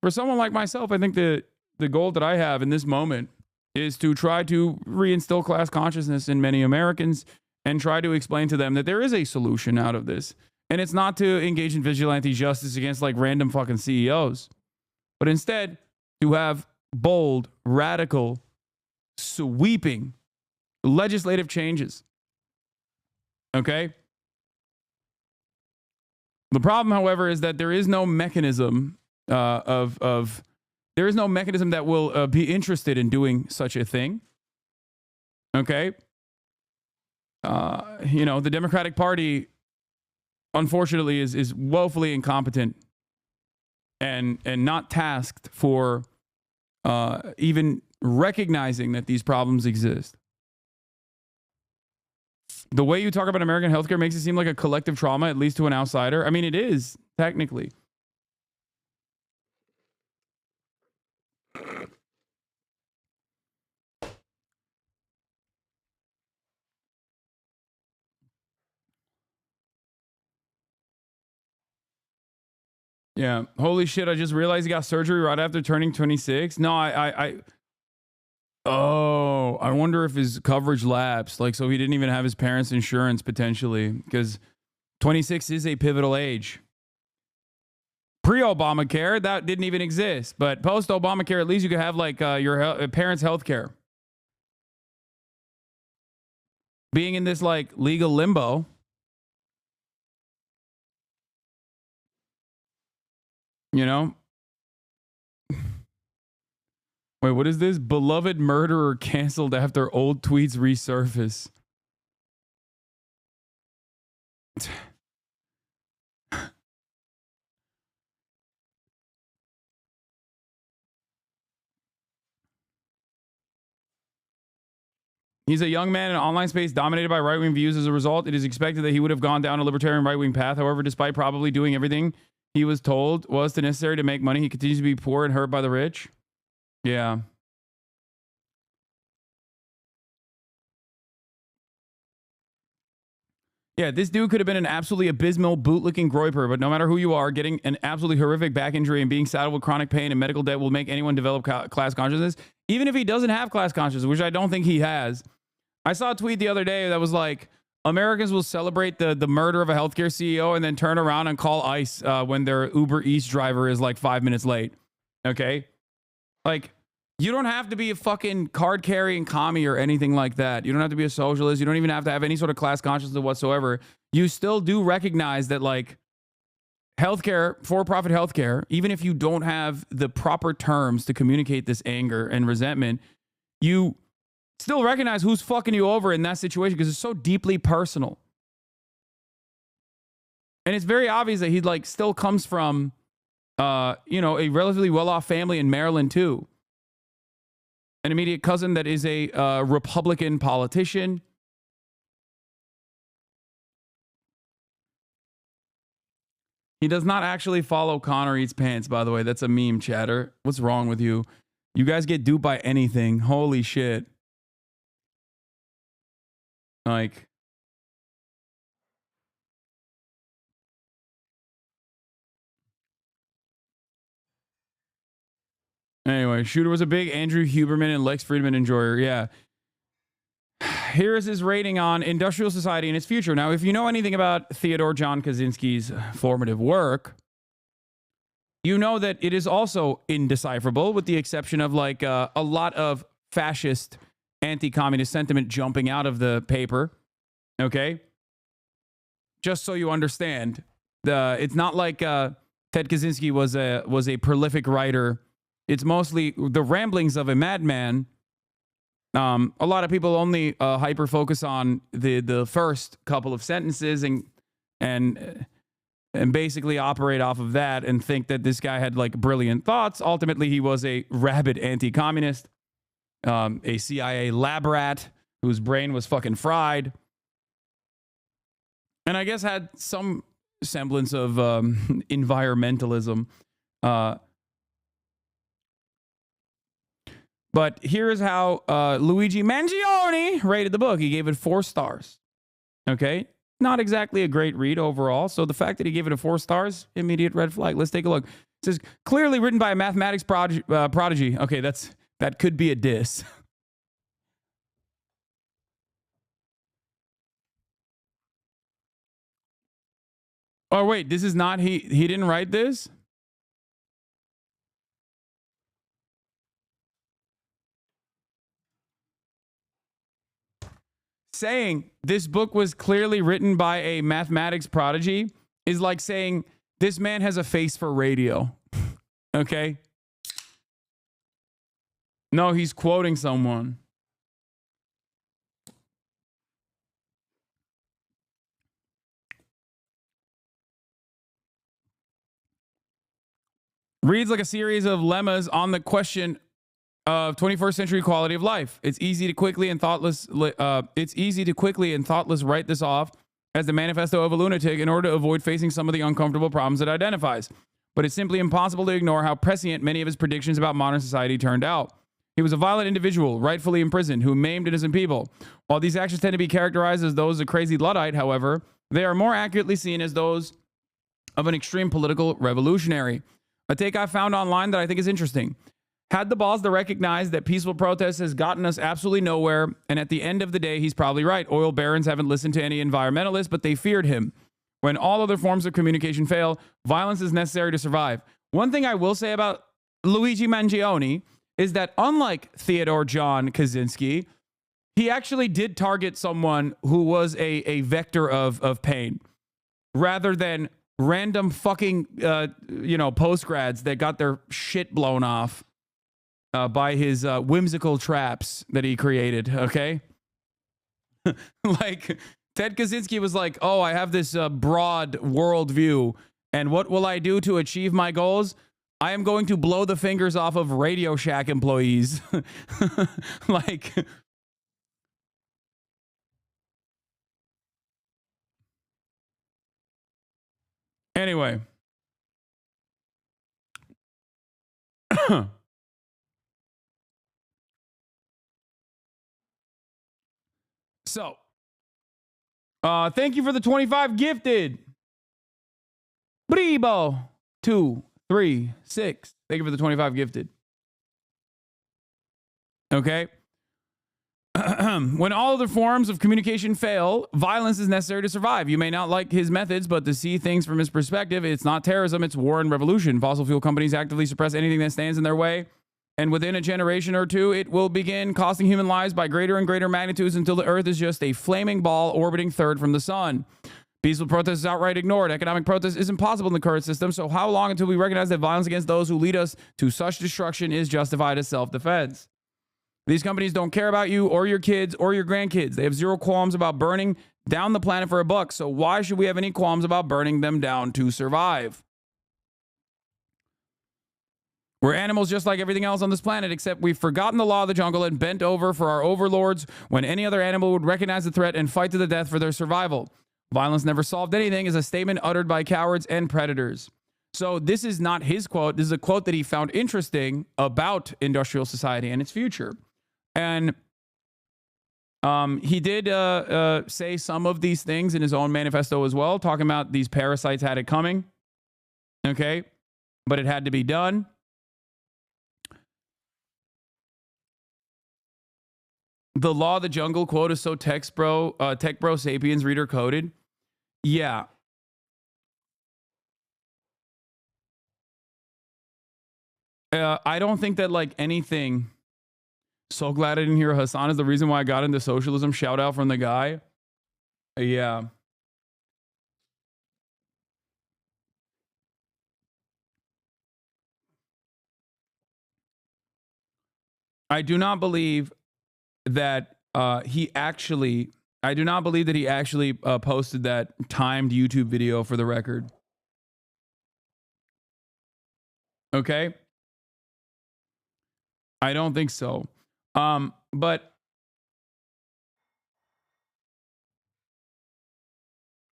For someone like myself, I think the goal that I have in this moment is to try to reinstill class consciousness in many Americans and try to explain to them that there is a solution out of this. And it's not to engage in vigilante justice against like random fucking CEOs, but instead to have bold, radical, sweeping legislative changes. Okay? The problem, however, is that there is no mechanism there is no mechanism that will be interested in doing such a thing. Okay? The Democratic Party, unfortunately, is woefully incompetent and not tasked for even recognizing that these problems exist. The way you talk about American healthcare makes it seem like a collective trauma, at least to an outsider. I mean, it is, technically. Yeah. Holy shit, I just realized he got surgery right after turning 26. No, I wonder if his coverage lapsed. Like, so he didn't even have his parents' insurance potentially, because 26 is a pivotal age. Pre-Obamacare, that didn't even exist. But post-Obamacare, at least you could have like your parents' health care. Being in this like legal limbo. You know? Wait, what is this? Beloved murderer canceled after old tweets resurface. He's a young man in an online space dominated by right-wing views. As a result, it is expected that he would have gone down a libertarian right-wing path. However, despite probably doing everything he was told was necessary to make money, he continues to be poor and hurt by the rich. Yeah. Yeah, this dude could have been an absolutely abysmal bootlicking groiper, but no matter who you are, getting an absolutely horrific back injury and being saddled with chronic pain and medical debt will make anyone develop class consciousness, even if he doesn't have class consciousness, which I don't think he has. I saw a tweet the other day that was like, Americans will celebrate the murder of a healthcare CEO and then turn around and call ICE when their Uber Eats driver is like 5 minutes late. Okay? Like, you don't have to be a fucking card-carrying commie or anything like that. You don't have to be a socialist. You don't even have to have any sort of class consciousness whatsoever. You still do recognize that, like, healthcare, for-profit healthcare, even if you don't have the proper terms to communicate this anger and resentment, you still recognize who's fucking you over in that situation because it's so deeply personal. And it's very obvious that he like still comes from, a relatively well-off family in Maryland too. An immediate cousin that is a Republican politician. He does not actually follow Connor Eats Pants, by the way. That's a meme, chatter. What's wrong with you? You guys get duped by anything. Holy shit. Like, anyway, Shooter was a big Andrew Huberman and Lex Friedman enjoyer. Yeah. Here is his rating on industrial society and its future. Now, if you know anything about Theodore John Kaczynski's formative work, you know that it is also indecipherable, with the exception of like a lot of fascist anti-communist sentiment jumping out of the paper. Okay? Just so you understand, it's not like Ted Kaczynski was a prolific writer. It's mostly the ramblings of a madman. A lot of people only hyper focus on the first couple of sentences and basically operate off of that and think that this guy had like brilliant thoughts. Ultimately, he was a rabid anti-communist, a CIA lab rat whose brain was fucking fried, and I guess had some semblance of environmentalism. But here's how Luigi Mangione rated the book. He gave it 4 stars. Okay? Not exactly a great read overall. So the fact that he gave it 4 stars, immediate red flag. Let's take a look. It says, clearly written by a mathematics prodigy. Okay, that could be a diss. Oh, wait, this is not, he didn't write this? Saying this book was clearly written by a mathematics prodigy is like saying this man has a face for radio. Okay? No, he's quoting someone. Reads like a series of lemmas on the question of 21st century quality of life. It's easy to quickly and thoughtless write this off as the manifesto of a lunatic in order to avoid facing some of the uncomfortable problems it identifies. But it's simply impossible to ignore how prescient many of his predictions about modern society turned out. He was a violent individual, rightfully imprisoned, who maimed innocent people. While these actions tend to be characterized as those of a crazy Luddite, however, they are more accurately seen as those of an extreme political revolutionary. A take I found online that I think is interesting. Had the balls to recognize that peaceful protest has gotten us absolutely nowhere, and at the end of the day, he's probably right. Oil barons haven't listened to any environmentalists, but they feared him. When all other forms of communication fail, violence is necessary to survive. One thing I will say about Luigi Mangione is that unlike Theodore John Kaczynski, he actually did target someone who was a vector of pain, rather than random fucking, post-grads that got their shit blown off by his whimsical traps that he created, okay? Like, Ted Kaczynski was like, oh, I have this broad worldview, and what will I do to achieve my goals? I am going to blow the fingers off of Radio Shack employees. Like... Anyway. So, thank you for the 25 gifted. Brebo 2, 3, 6. Thank you for the 25 gifted. Okay. When all other forms of communication fail, violence is necessary to survive. You may not like his methods, but to see things from his perspective, it's not terrorism, it's war and revolution. Fossil fuel companies actively suppress anything that stands in their way, and within a generation or two, it will begin costing human lives by greater and greater magnitudes until the Earth is just a flaming ball orbiting third from the sun. Peaceful protest is outright ignored. Economic protest is impossible in the current system, so how long until we recognize that violence against those who lead us to such destruction is justified as self-defense? These companies don't care about you or your kids or your grandkids. They have zero qualms about burning down the planet for a buck. So why should we have any qualms about burning them down to survive? We're animals just like everything else on this planet, except we've forgotten the law of the jungle and bent over for our overlords when any other animal would recognize the threat and fight to the death for their survival. Violence never solved anything is a statement uttered by cowards and predators. So this is not his quote. This is a quote that he found interesting about industrial society and its future. And he did say some of these things in his own manifesto as well, talking about these parasites had it coming. Okay. But it had to be done. The law of the jungle quote is so tech bro sapiens reader coded. Yeah. I don't think that like anything. So glad I didn't hear Hasan is the reason why I got into socialism. Shout out from the guy. Yeah. I do not believe that he actually posted that timed YouTube video, for the record. Okay? I don't think so. But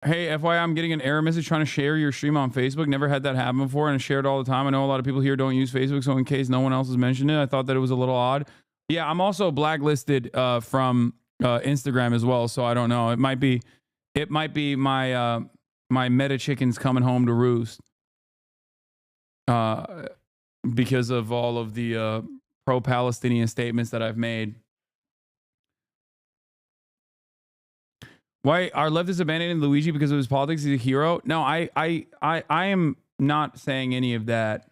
hey, FYI, I'm getting an error message trying to share your stream on Facebook. Never had that happen before, and I share it all the time. I know a lot of people here don't use Facebook, so in case no one else has mentioned it, I thought that it was a little odd. Yeah, I'm also blacklisted from Instagram as well, so I don't know. It might be my my meta chickens coming home to roost because of all of the pro-Palestinian statements that I've made. Why are leftists abandoning Luigi because of his politics? He's a hero. No, I am not saying any of that.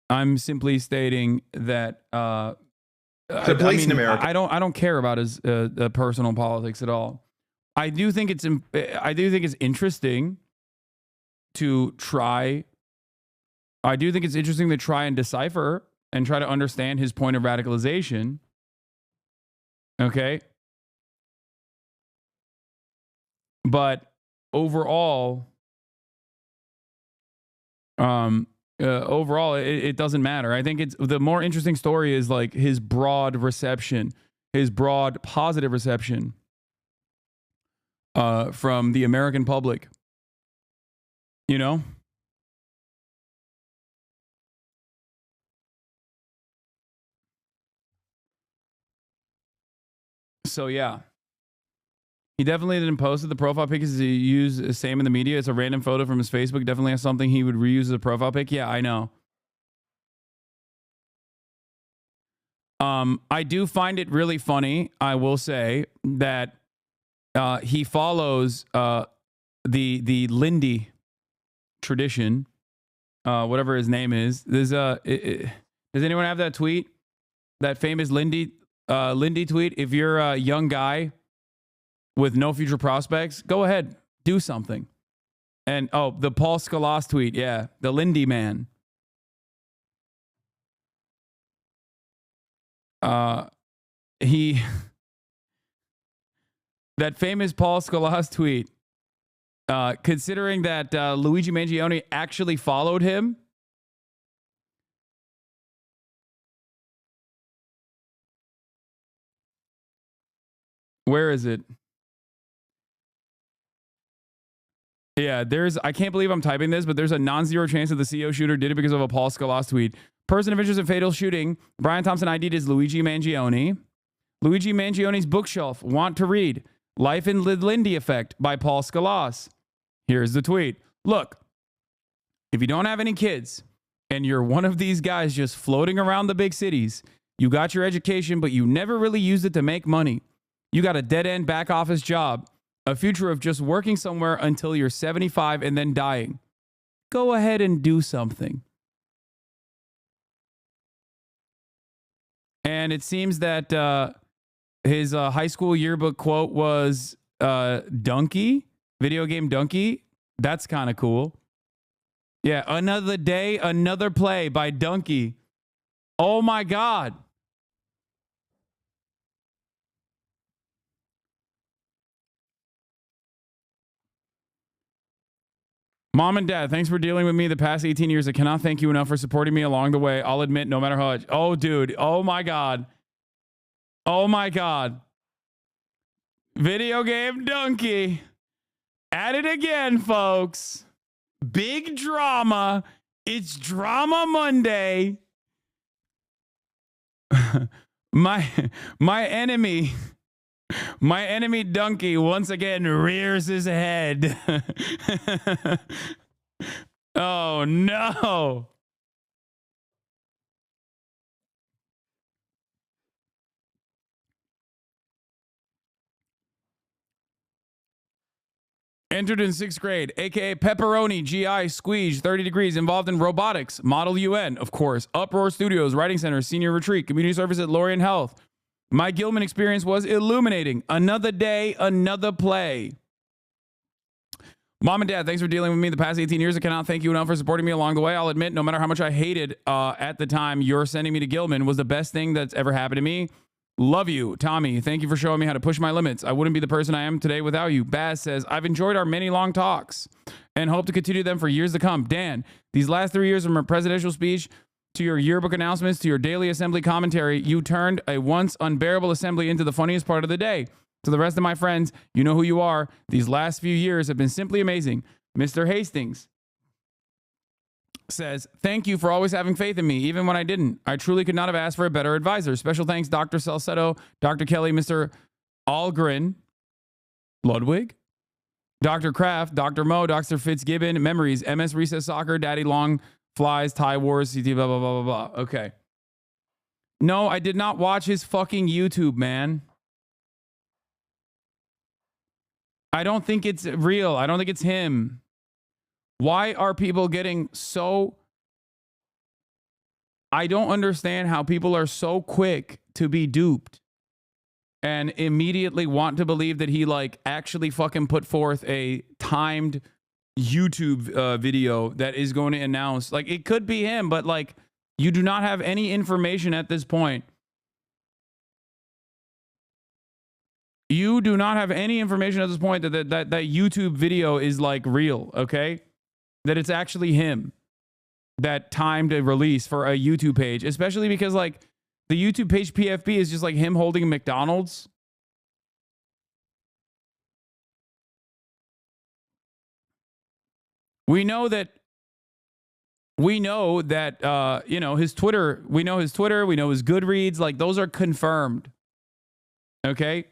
I'm simply stating that the place in America. I don't care about his personal politics at all. I do think it's interesting to try. I do think it's interesting to try and decipher and try to understand his point of radicalization. Okay. But overall, it doesn't matter. I think it's the more interesting story is like his broad reception, his broad positive reception from the American public. You know? So yeah. He definitely didn't post it. The profile pic is used the same in the media. It's a random photo from his Facebook. Definitely has something he would reuse as a profile pic. Yeah, I know. I do find it really funny. I will say that he follows the Lindy tradition, whatever his name is. There's does anyone have that tweet? That famous Lindy tweet? If you're a young guy with no future prospects, go ahead, do something. And the Paul Scholas tweet, yeah, the Lindy man. That famous Paul Scholas tweet, considering that Luigi Mangione actually followed him. Where is it? Yeah, I can't believe I'm typing this, but there's a non-zero chance that the CEO shooter did it because of a Paul Scholas tweet. Person of interest in fatal shooting. Brian Thompson ID'd is Luigi Mangione. Luigi Mangione's bookshelf. Want to read. Life in the Lindy Effect by Paul Scholas. Here's the tweet. Look, if you don't have any kids and you're one of these guys just floating around the big cities, you got your education, but you never really used it to make money. You got a dead-end back office job. A future of just working somewhere until you're 75 and then dying. Go ahead and do something. And it seems that his high school yearbook quote was Donkey, video game Donkey. That's kind of cool. Yeah, another day, another play by Donkey. Oh my God. Mom and Dad, thanks for dealing with me the past 18 years. I cannot thank you enough for supporting me along the way. I'll admit, no matter how much. Oh, dude. Oh, my God. Oh, my God. Video game Donkey. At it again, folks. Big drama. It's Drama Monday. My enemy Donkey once again rears his head. Oh no. Entered in 6th grade, aka Pepperoni, GI, Squeeze, 30 degrees, involved in robotics, Model UN, of course, Uproar Studios, Writing Center, Senior Retreat, Community Service at Lorien Health. My Gilman experience was illuminating. Another day, another play. Mom and Dad, thanks for dealing with me the past 18 years. I cannot thank you enough for supporting me along the way. I'll admit, no matter how much I hated at the time, your sending me to Gilman was the best thing that's ever happened to me. Love you, Tommy. Thank you for showing me how to push my limits. I wouldn't be the person I am today without you. Baz says, I've enjoyed our many long talks and hope to continue them for years to come. Dan, these last 3 years from a presidential speech to your yearbook announcements to your daily assembly commentary, you turned a once unbearable assembly into the funniest part of the day. To the rest of my friends, you know who you are. These last few years have been simply amazing. Mr. Hastings says, thank you for always having faith in me, even when I didn't. I truly could not have asked for a better advisor. Special thanks, Dr. Salcedo, Dr. Kelly, Mr. Algren, Ludwig, Dr. Kraft, Dr. Mo, Dr. Fitzgibbon, Memories, MS Recess Soccer, Daddy Long, Flies, Thai Wars, CT, blah, blah, blah, blah, blah. Okay. No, I did not watch his fucking YouTube, man. I don't think it's real. I don't think it's him. Why are people getting so... I don't understand how people are so quick to be duped and immediately want to believe that he like actually fucking put forth a timed YouTube video that is going to announce, like, it could be him, but like, you do not have any information at this point. You do not have any information at this point that YouTube video is like real, okay? That it's actually him that timed a release for a YouTube page, especially because like the YouTube page PFP is just like him holding a McDonald's. We know that you know, his Twitter, we know his Goodreads, like those are confirmed. Okay?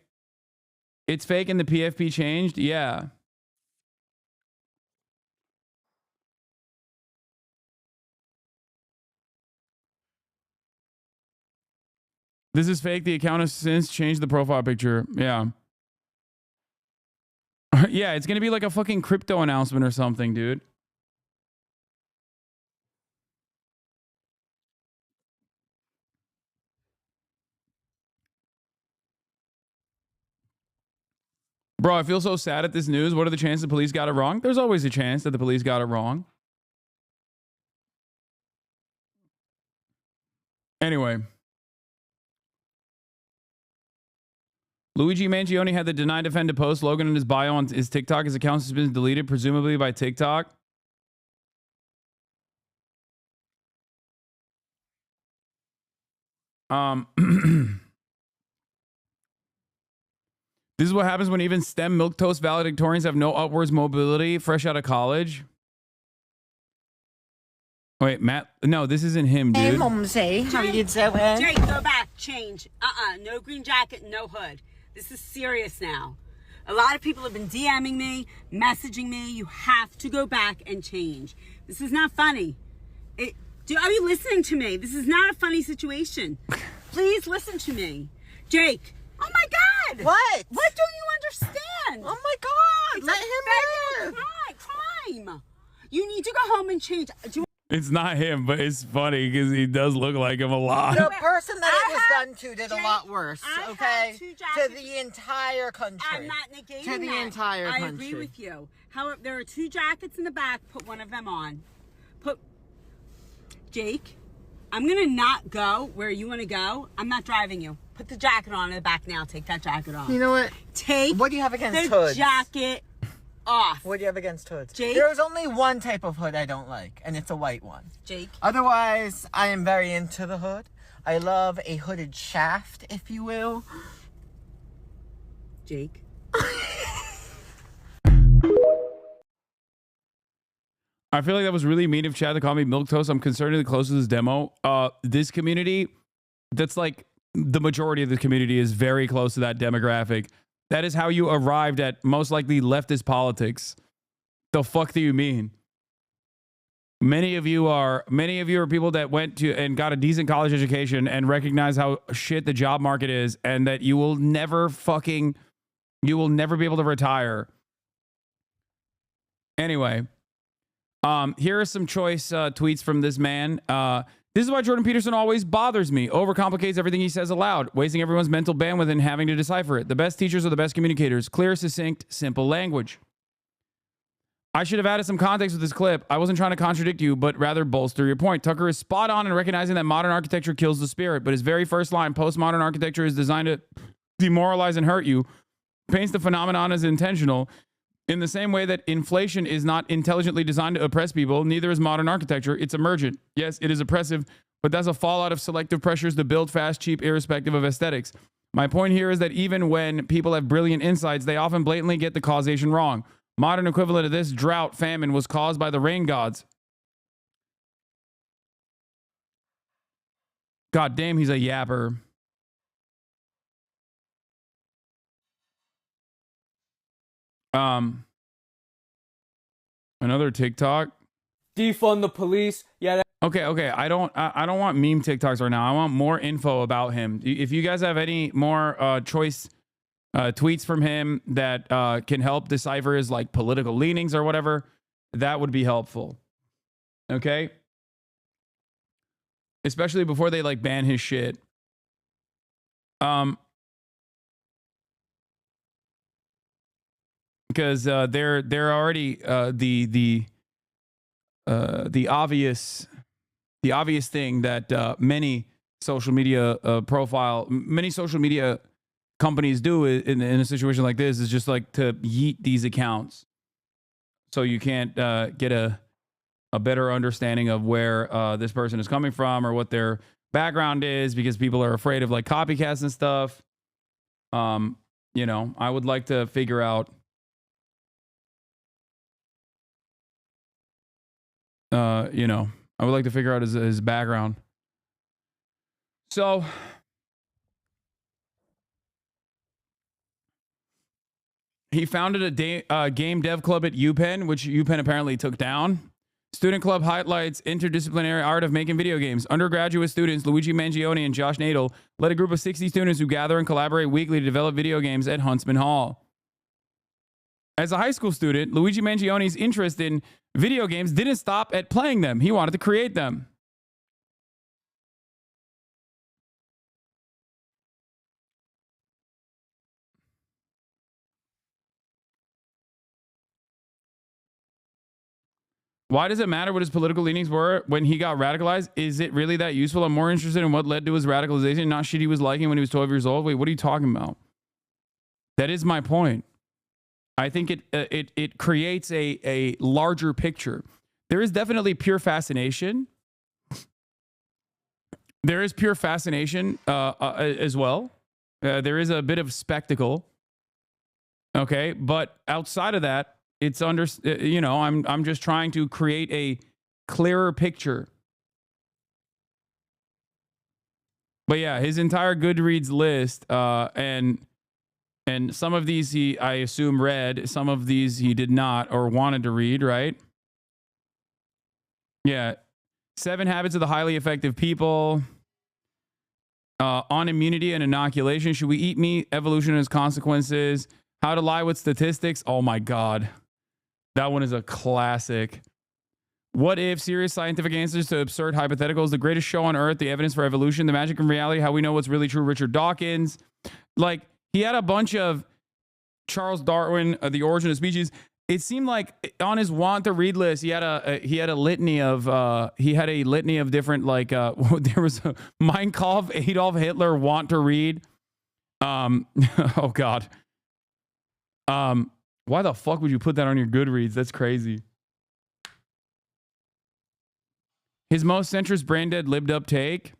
It's fake and the PFP changed? Yeah. This is fake. The account has since changed the profile picture. Yeah. Yeah, it's going to be like a fucking crypto announcement or something, dude. Bro, I feel so sad at this news. What are the chances the police got it wrong? There's always a chance that the police got it wrong. Anyway. Luigi Mangione had the deny defend post slogan in his bio on his TikTok. His account has been deleted, presumably by TikTok. This is what happens when even STEM milquetoast valedictorians have no upwards mobility fresh out of college. Wait, Matt? No, this isn't him, dude. Hey, Mumsy. How you doing? Jake, go back. Change. No green jacket, no hood. This is serious now. A lot of people have been DMing me, messaging me. You have to go back and change. This is not funny. Are you listening to me? This is not a funny situation. Please listen to me. Jake. Oh my God! What? What don't you understand? Oh my God! It's let him live. Crime. You need to go home and change. It's not him, but it's funny because he does look like him a lot. The person that it was done to did a lot worse, okay? To the entire country. I'm not negating To the that. entire country. I agree with you. However, there are 2 jackets in the back. Put one of them on. Jake, I'm going to not go where you want to go. I'm not driving you. Put the jacket on in the back now. Take that jacket off. You know what? What do you have against the hoods? Jacket off. What do you have against hoods? Jake? There's only one type of hood I don't like, and it's a white one. Jake? Otherwise, I am very into the hood. I love a hooded shaft, if you will. Jake? I feel like that was really mean of Chad to call me milquetoast. I'm concerned close to this demo. This community, that's like the majority of the community is very close to that demographic. That is how you arrived at most likely leftist politics. The fuck do you mean? Many of you are people that went to and got a decent college education and recognize how shit the job market is, and that you will never be able to retire. Anyway, here are some choice tweets from this man. This is why Jordan Peterson always bothers me. Overcomplicates everything he says aloud, wasting everyone's mental bandwidth and having to decipher it. The best teachers are the best communicators. Clear, succinct, simple language. I should have added some context with this clip. I wasn't trying to contradict you, but rather bolster your point. Tucker is spot on in recognizing that modern architecture kills the spirit, but his very first line, postmodern architecture is designed to demoralize and hurt you, paints the phenomenon as intentional. In the same way that inflation is not intelligently designed to oppress people, neither is modern architecture. It's emergent. Yes, it is oppressive, but that's a fallout of selective pressures to build fast, cheap, irrespective of aesthetics. My point here is that even when people have brilliant insights, they often blatantly get the causation wrong. Modern equivalent of this drought famine was caused by the rain gods. God damn, he's a yapper. Another TikTok. Defund the police. Yeah. Okay. I don't want meme TikToks right now. I want more info about him. If you guys have any more choice tweets from him that can help decipher his like political leanings or whatever, that would be helpful. Okay. Especially before they like ban his shit. Because they're already the obvious thing that many social media companies do in a situation like this is just like to yeet these accounts, so you can't get a better understanding of where this person is coming from or what their background is, because people are afraid of like copycats and stuff. You know, I would like to figure out. You know, I would like to figure out his background. So, he founded a game dev club at UPenn, which UPenn apparently took down. Student club highlights interdisciplinary art of making video games. Undergraduate students Luigi Mangione and Josh Nadel led a group of 60 students who gather and collaborate weekly to develop video games at Huntsman Hall. As a high school student, Luigi Mangione's interest in video games didn't stop at playing them. He wanted to create them. Why does it matter what his political leanings were when he got radicalized? Is it really that useful? I'm more interested in what led to his radicalization, not shit he was liking when he was 12 years old. Wait, what are you talking about? That is my point. I think it creates a larger picture. There is definitely pure fascination. There is pure fascination as well. There is a bit of spectacle. Okay, but outside of that, it's you know, I'm just trying to create a clearer picture. But yeah, his entire Goodreads list, and some of these he, I assume, read. Some of these he did not or wanted to read, right? Yeah. 7 Habits of the Highly Effective People. On immunity and inoculation. Should we eat meat? Evolution and its consequences. How to lie with statistics. Oh my God. That one is a classic. What if? Serious scientific answers to absurd hypotheticals. The greatest show on earth. The evidence for evolution. The magic and reality. How we know what's really true. Richard Dawkins. Like, he had a bunch of Charles Darwin, The Origin of Species. It seemed like on his want to read list, he had a litany of different, like, there was a Mein Kampf, Adolf Hitler, want to read. Oh God. Why the fuck would you put that on your Goodreads? That's crazy. His most centrist brain dead lived up take.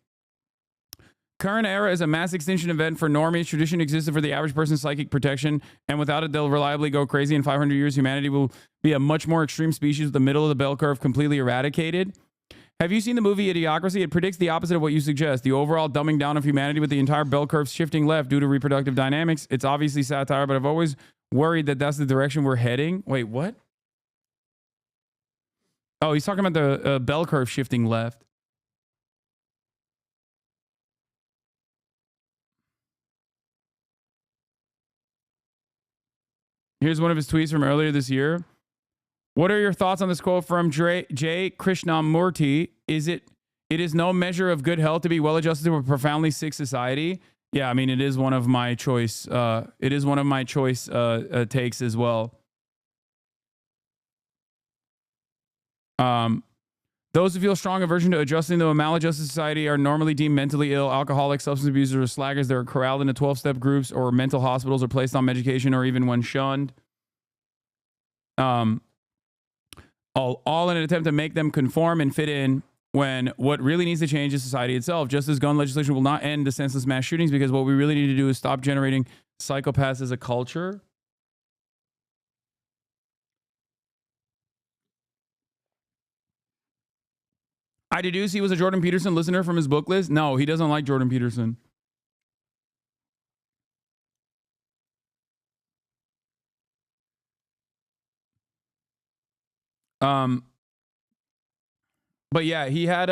current era is a mass extinction event for normies. Tradition existed for the average person's psychic protection, and without it, they'll reliably go crazy. In 500 years, humanity will be a much more extreme species with the middle of the bell curve completely eradicated. Have you seen the movie Idiocracy? It predicts the opposite of what you suggest. The overall dumbing down of humanity with the entire bell curve shifting left due to reproductive dynamics. It's obviously satire, but I've always worried that that's the direction we're heading. Wait, what? Oh, he's talking about the bell curve shifting left. Here's one of his tweets from earlier this year. What are your thoughts on this quote from J. Krishnamurti? It is no measure of good health to be well-adjusted to a profoundly sick society. Yeah, I mean, it is one of my choice. It is one of my choice takes as well. Those who feel strong aversion to adjusting to a maladjusted society are normally deemed mentally ill, alcoholics, substance abusers, or slackers. They're corralled into 12-step groups or mental hospitals or placed on medication or even when shunned. All in an attempt to make them conform and fit in when what really needs to change is society itself. Just as gun legislation will not end the senseless mass shootings, because what we really need to do is stop generating psychopaths as a culture. I deduce he was a Jordan Peterson listener from his book list. No, he doesn't like Jordan Peterson. But yeah, he had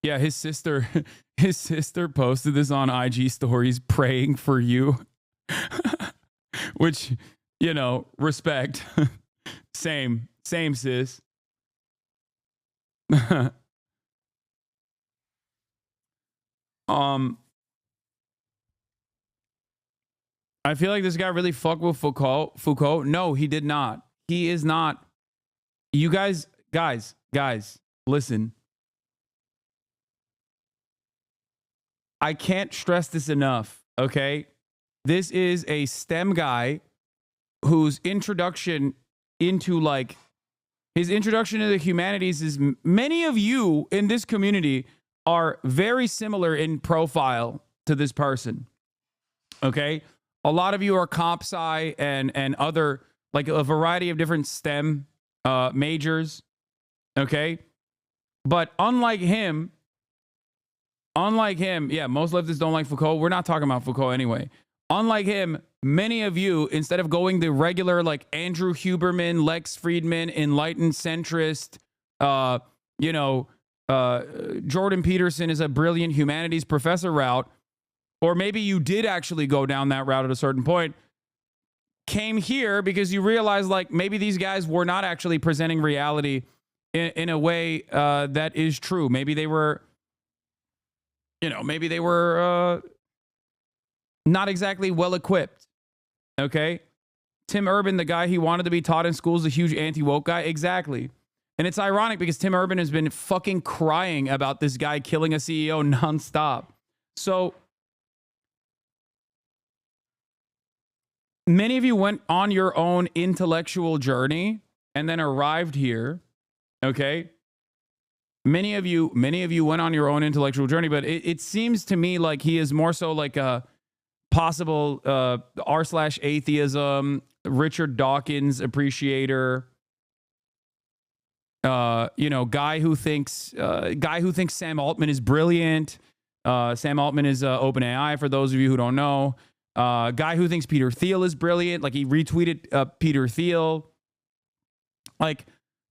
his sister posted this on IG stories praying for you. Which, you know, respect. Same sis. I feel like this guy really fucked with Foucault. No, he did not. He is not. You guys, listen. I can't stress this enough, okay? This is a STEM guy whose introduction into his introduction to the humanities is, many of you in this community are very similar in profile to this person. Okay? A lot of you are comp sci and other, like a variety of different STEM majors. Okay? But unlike him, yeah, most leftists don't like Foucault. We're not talking about Foucault anyway. Unlike him, many of you, instead of going the regular, like Andrew Huberman, Lex Friedman, enlightened centrist, Jordan Peterson is a brilliant humanities professor route, or maybe you did actually go down that route at a certain point, came here because you realized like maybe these guys were not actually presenting reality in a way that is true. Maybe they were, not exactly well equipped. Okay. Tim Urban, the guy he wanted to be taught in school, is a huge anti-woke guy. Exactly. And it's ironic because Tim Urban has been fucking crying about this guy killing a CEO nonstop. So many of you went on your own intellectual journey and then arrived here. Okay. Many of you went on your own intellectual journey, but it seems to me like he is more so like a possible r/atheism, Richard Dawkins appreciator, guy who thinks Sam Altman is brilliant. Sam Altman is OpenAI, for those of you who don't know. Guy who thinks Peter Thiel is brilliant. Like he retweeted Peter Thiel. Like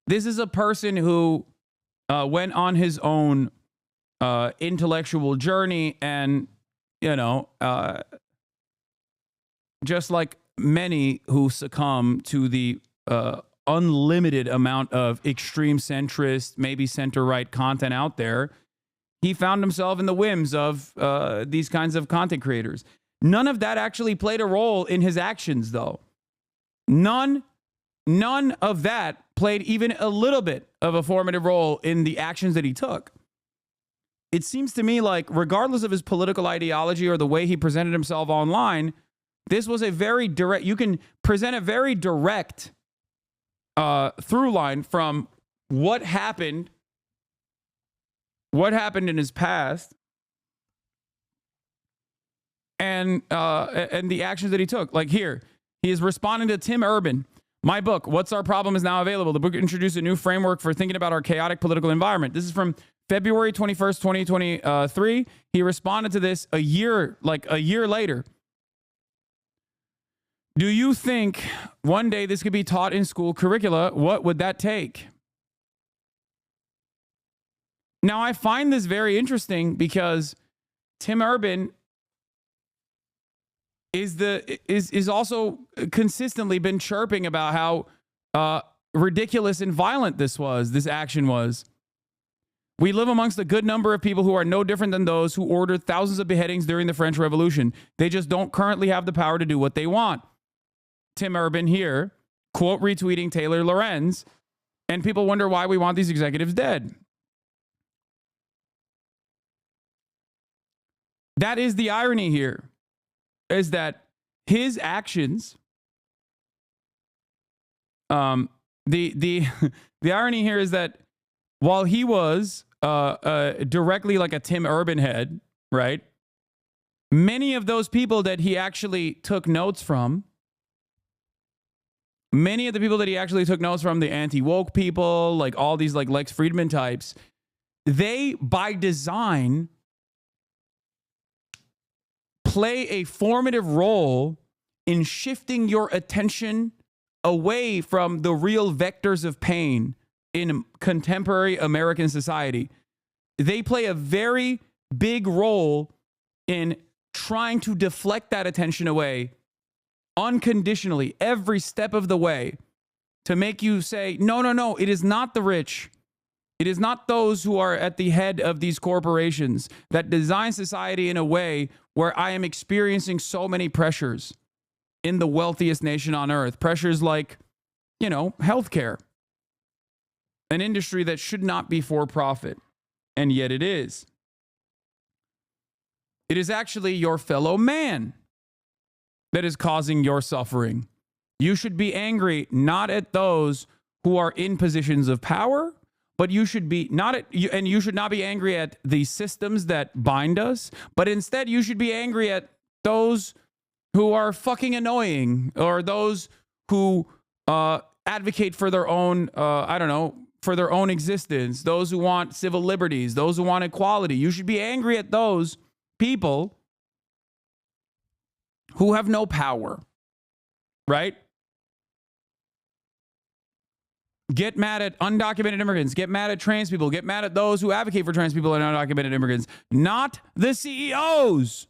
this is a person who went on his own intellectual journey and, just like many who succumb to the unlimited amount of extreme centrist, maybe center-right content out there, he found himself in the whims of these kinds of content creators. None of that actually played a role in his actions, though. None of that played even a little bit of a formative role in the actions that he took. It seems to me like, regardless of his political ideology or the way he presented himself online, this was a very direct, you can present a very direct through line from what happened in his past and the actions that he took. Like here, he is responding to Tim Urban. My book, What's Our Problem, is now available. The book introduced a new framework for thinking about our chaotic political environment. This is from February 21st, 2023. He responded to this a year later. Do you think one day this could be taught in school curricula? What would that take? Now, I find this very interesting because Tim Urban is also consistently been chirping about how ridiculous and violent this action was. We live amongst a good number of people who are no different than those who ordered thousands of beheadings during the French Revolution. They just don't currently have the power to do what they want. Tim Urban here, quote retweeting Taylor Lorenz, and people wonder why we want these executives dead. That is the irony here, is that his actions, the irony here is that while he was directly like a Tim Urban head, right? Many of those people that he actually took notes from, the anti-woke people, like all these like Lex Friedman types, they by design play a formative role in shifting your attention away from the real vectors of pain in contemporary American society. They play a very big role in trying to deflect that attention away unconditionally every step of the way to make you say, no, it is not the rich. It is not those who are at the head of these corporations that design society in a way where I am experiencing so many pressures in the wealthiest nation on earth. Pressures like, healthcare, an industry that should not be for profit, and yet it is. It is actually your fellow man that is causing your suffering. You should be angry not at those who are in positions of power, but you should be you should not be angry at the systems that bind us, but instead you should be angry at those who are fucking annoying, or those who advocate for their own, for their own existence, those who want civil liberties, those who want equality. You should be angry at those people who have no power, right? Get mad at undocumented immigrants, get mad at trans people, get mad at those who advocate for trans people and undocumented immigrants, not the CEOs,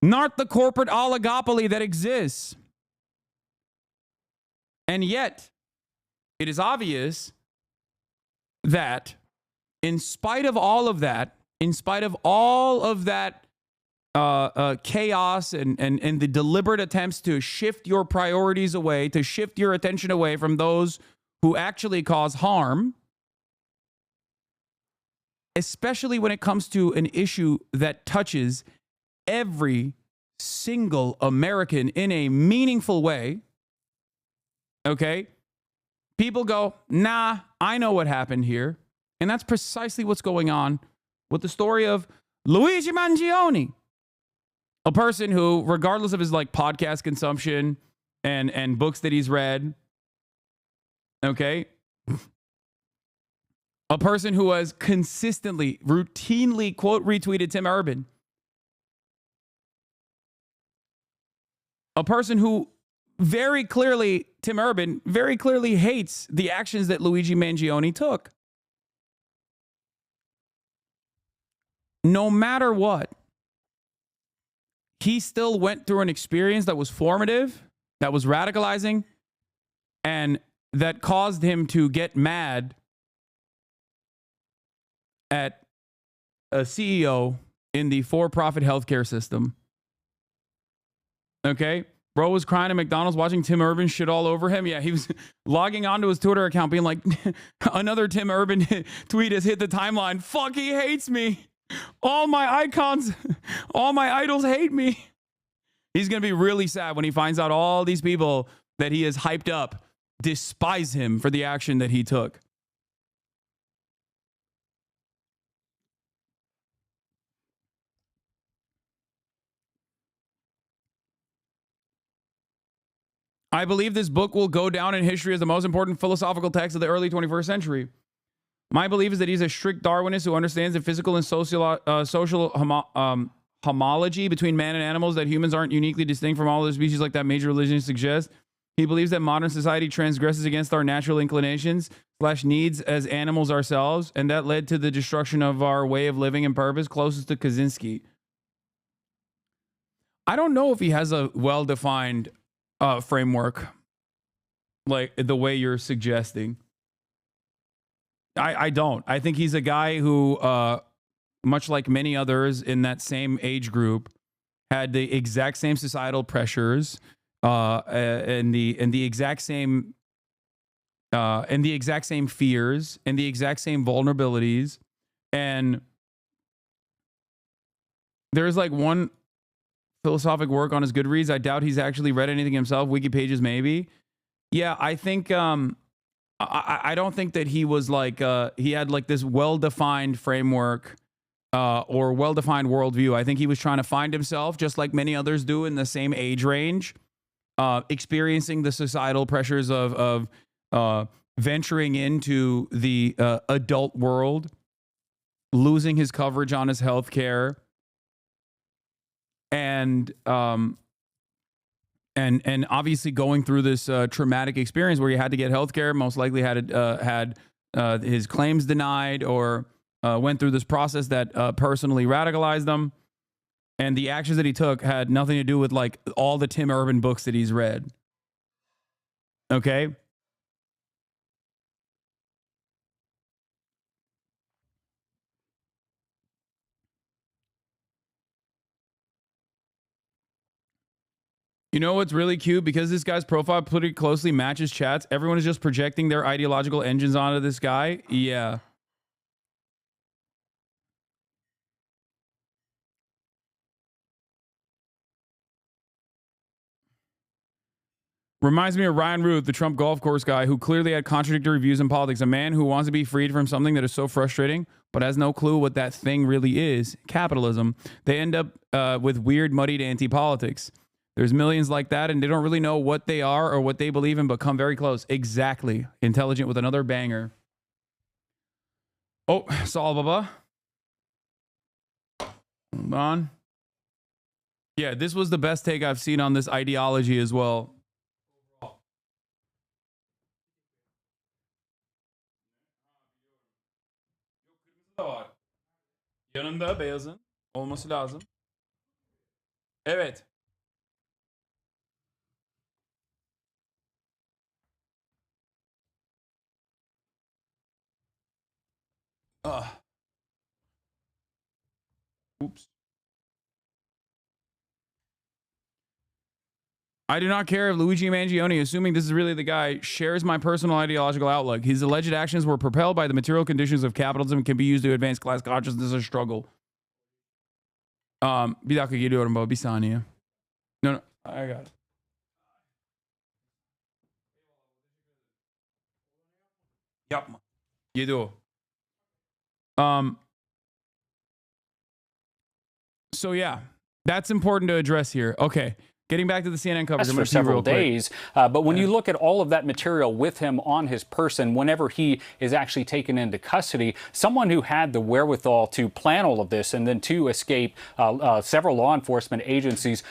not the corporate oligopoly that exists. And yet, it is obvious that in spite of all of that, chaos and the deliberate attempts to shift your priorities away, to shift your attention away from those who actually cause harm, especially when it comes to an issue that touches every single American in a meaningful way, okay? People go, nah, I know what happened here. And that's precisely what's going on with the story of Luigi Mangione. A person who, regardless of his podcast consumption and books that he's read, okay, a person who has consistently, routinely, quote, retweeted Tim Urban, a person who Tim Urban very clearly hates the actions that Luigi Mangione took. No matter what, he still went through an experience that was formative, that was radicalizing, and that caused him to get mad at a CEO in the for-profit healthcare system. Okay? Bro was crying at McDonald's watching Tim Urban shit all over him. Yeah, he was logging onto his Twitter account being like, another Tim Urban tweet has hit the timeline. Fuck, he hates me. All my icons, all my idols hate me. He's going to be really sad when he finds out all these people that he has hyped up despise him for the action that he took. I believe this book will go down in history as the most important philosophical text of the early 21st century. My belief is that he's a strict Darwinist who understands the physical and social homology between man and animals, that humans aren't uniquely distinct from all other species like that major religion suggests. He believes that modern society transgresses against our natural inclinations / needs as animals ourselves, and that led to the destruction of our way of living and purpose, closest to Kaczynski. I don't know if he has a well-defined framework like the way you're suggesting. I don't. I think he's a guy who, much like many others in that same age group, had the exact same societal pressures and the exact same fears and the exact same vulnerabilities. And there's like one philosophic work on his Goodreads. I doubt he's actually read anything himself. Wiki pages, maybe. Yeah, I think I don't think that he was like he had like this well-defined framework or well-defined worldview. I think he was trying to find himself, just like many others do in the same age range, experiencing the societal pressures of venturing into the adult world, losing his coverage on his health care, and obviously going through this traumatic experience where he had to get health care, most likely had his claims denied, or went through this process that personally radicalized him. And the actions that he took had nothing to do with like all the Tim Urban books that he's read. Okay? You know what's really cute? Because this guy's profile pretty closely matches chats, everyone is just projecting their ideological engines onto this guy. Yeah. Reminds me of Ryan Ruth, the Trump golf course guy who clearly had contradictory views in politics. A man who wants to be freed from something that is so frustrating, but has no clue what that thing really is, capitalism. They end up with weird, muddied anti-politics. There's millions like that, and they don't really know what they are or what they believe in, but come very close. Exactly. Intelligent with another banger. Oh, Saul Baba. Hold on. Yeah, this was the best take I've seen on this ideology as well. Yanında beyazın olması lazım. Evet. Oops. I do not care if Luigi Mangione, assuming this is really the guy, shares my personal ideological outlook. His alleged actions were propelled by the material conditions of capitalism and can be used to advance class consciousness or struggle. Bir dakika geliyorum baba, bir saniye. No, I got it. Yapma. Yedi o. So yeah, that's important to address here. Okay. Getting back to the CNN coverage for several days. But when you look at all of that material with him on his person, whenever he is actually taken into custody, someone who had the wherewithal to plan all of this and then to escape several law enforcement agencies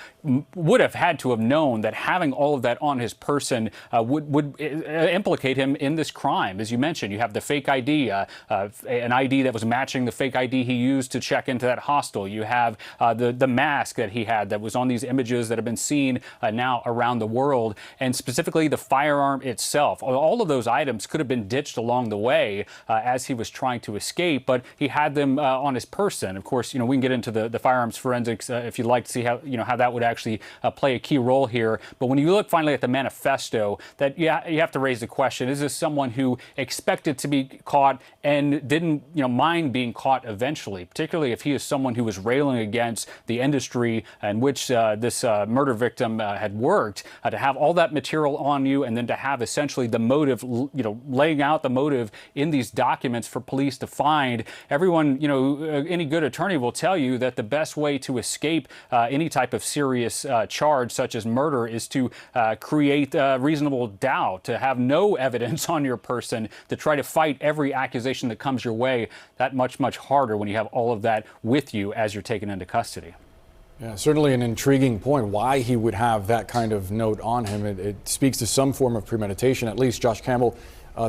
would have had to have known that having all of that on his person would implicate him in this crime. As you mentioned, you have the fake ID, an ID that was matching the fake ID he used to check into that hostel. You have the mask that he had that was on these images that have been seen now around the world, and specifically the firearm itself. All of those items could have been ditched along the way as he was trying to escape, but he had them on his person. Of course, we can get into the firearms forensics if you'd like to see how that would actually play a key role here. But when you look finally at the manifesto, that you have to raise the question: is this someone who expected to be caught and didn't mind being caught eventually? Particularly if he is someone who was railing against the industry in which this murder victim had worked, to have all that material on you, and then to have essentially the motive, laying out the motive in these documents for police to find. Everyone, any good attorney will tell you that the best way to escape any type of serious charge, such as murder, is to create reasonable doubt, to have no evidence on your person, to try to fight every accusation that comes your way. That much harder when you have all of that with you as you're taken into custody. Yeah, certainly an intriguing point why he would have that kind of note on him. It speaks to some form of premeditation, at least. Josh Campbell,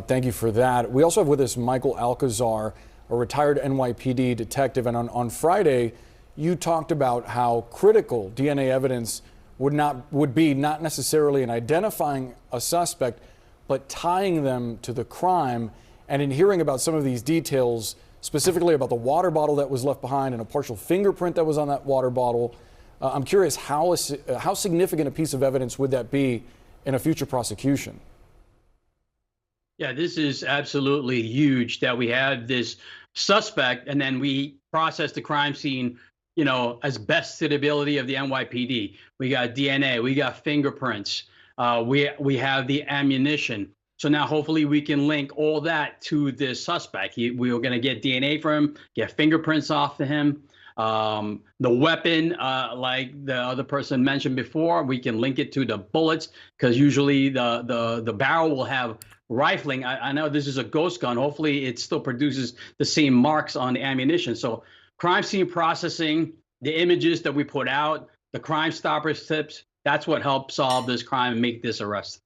thank you for that. We also have with us Michael Alcazar, a retired NYPD detective. And on Friday, you talked about how critical DNA evidence would be not necessarily in identifying a suspect, but tying them to the crime. And in hearing about some of these details, specifically about the water bottle that was left behind and a partial fingerprint that was on that water bottle, I'm curious how significant a piece of evidence would that be in a future prosecution? Yeah, this is absolutely huge that we have this suspect and then we process the crime scene, as best to the ability of the NYPD. We got DNA, we got fingerprints, we have the ammunition. So now hopefully we can link all that to this suspect. We are going to get DNA from him, get fingerprints off of him. The weapon, like the other person mentioned before, we can link it to the bullets, because usually the barrel will have rifling. I know this is a ghost gun. Hopefully it still produces the same marks on the ammunition. So crime scene processing, the images that we put out, the Crime Stoppers tips, that's what helped solve this crime and make this arrest.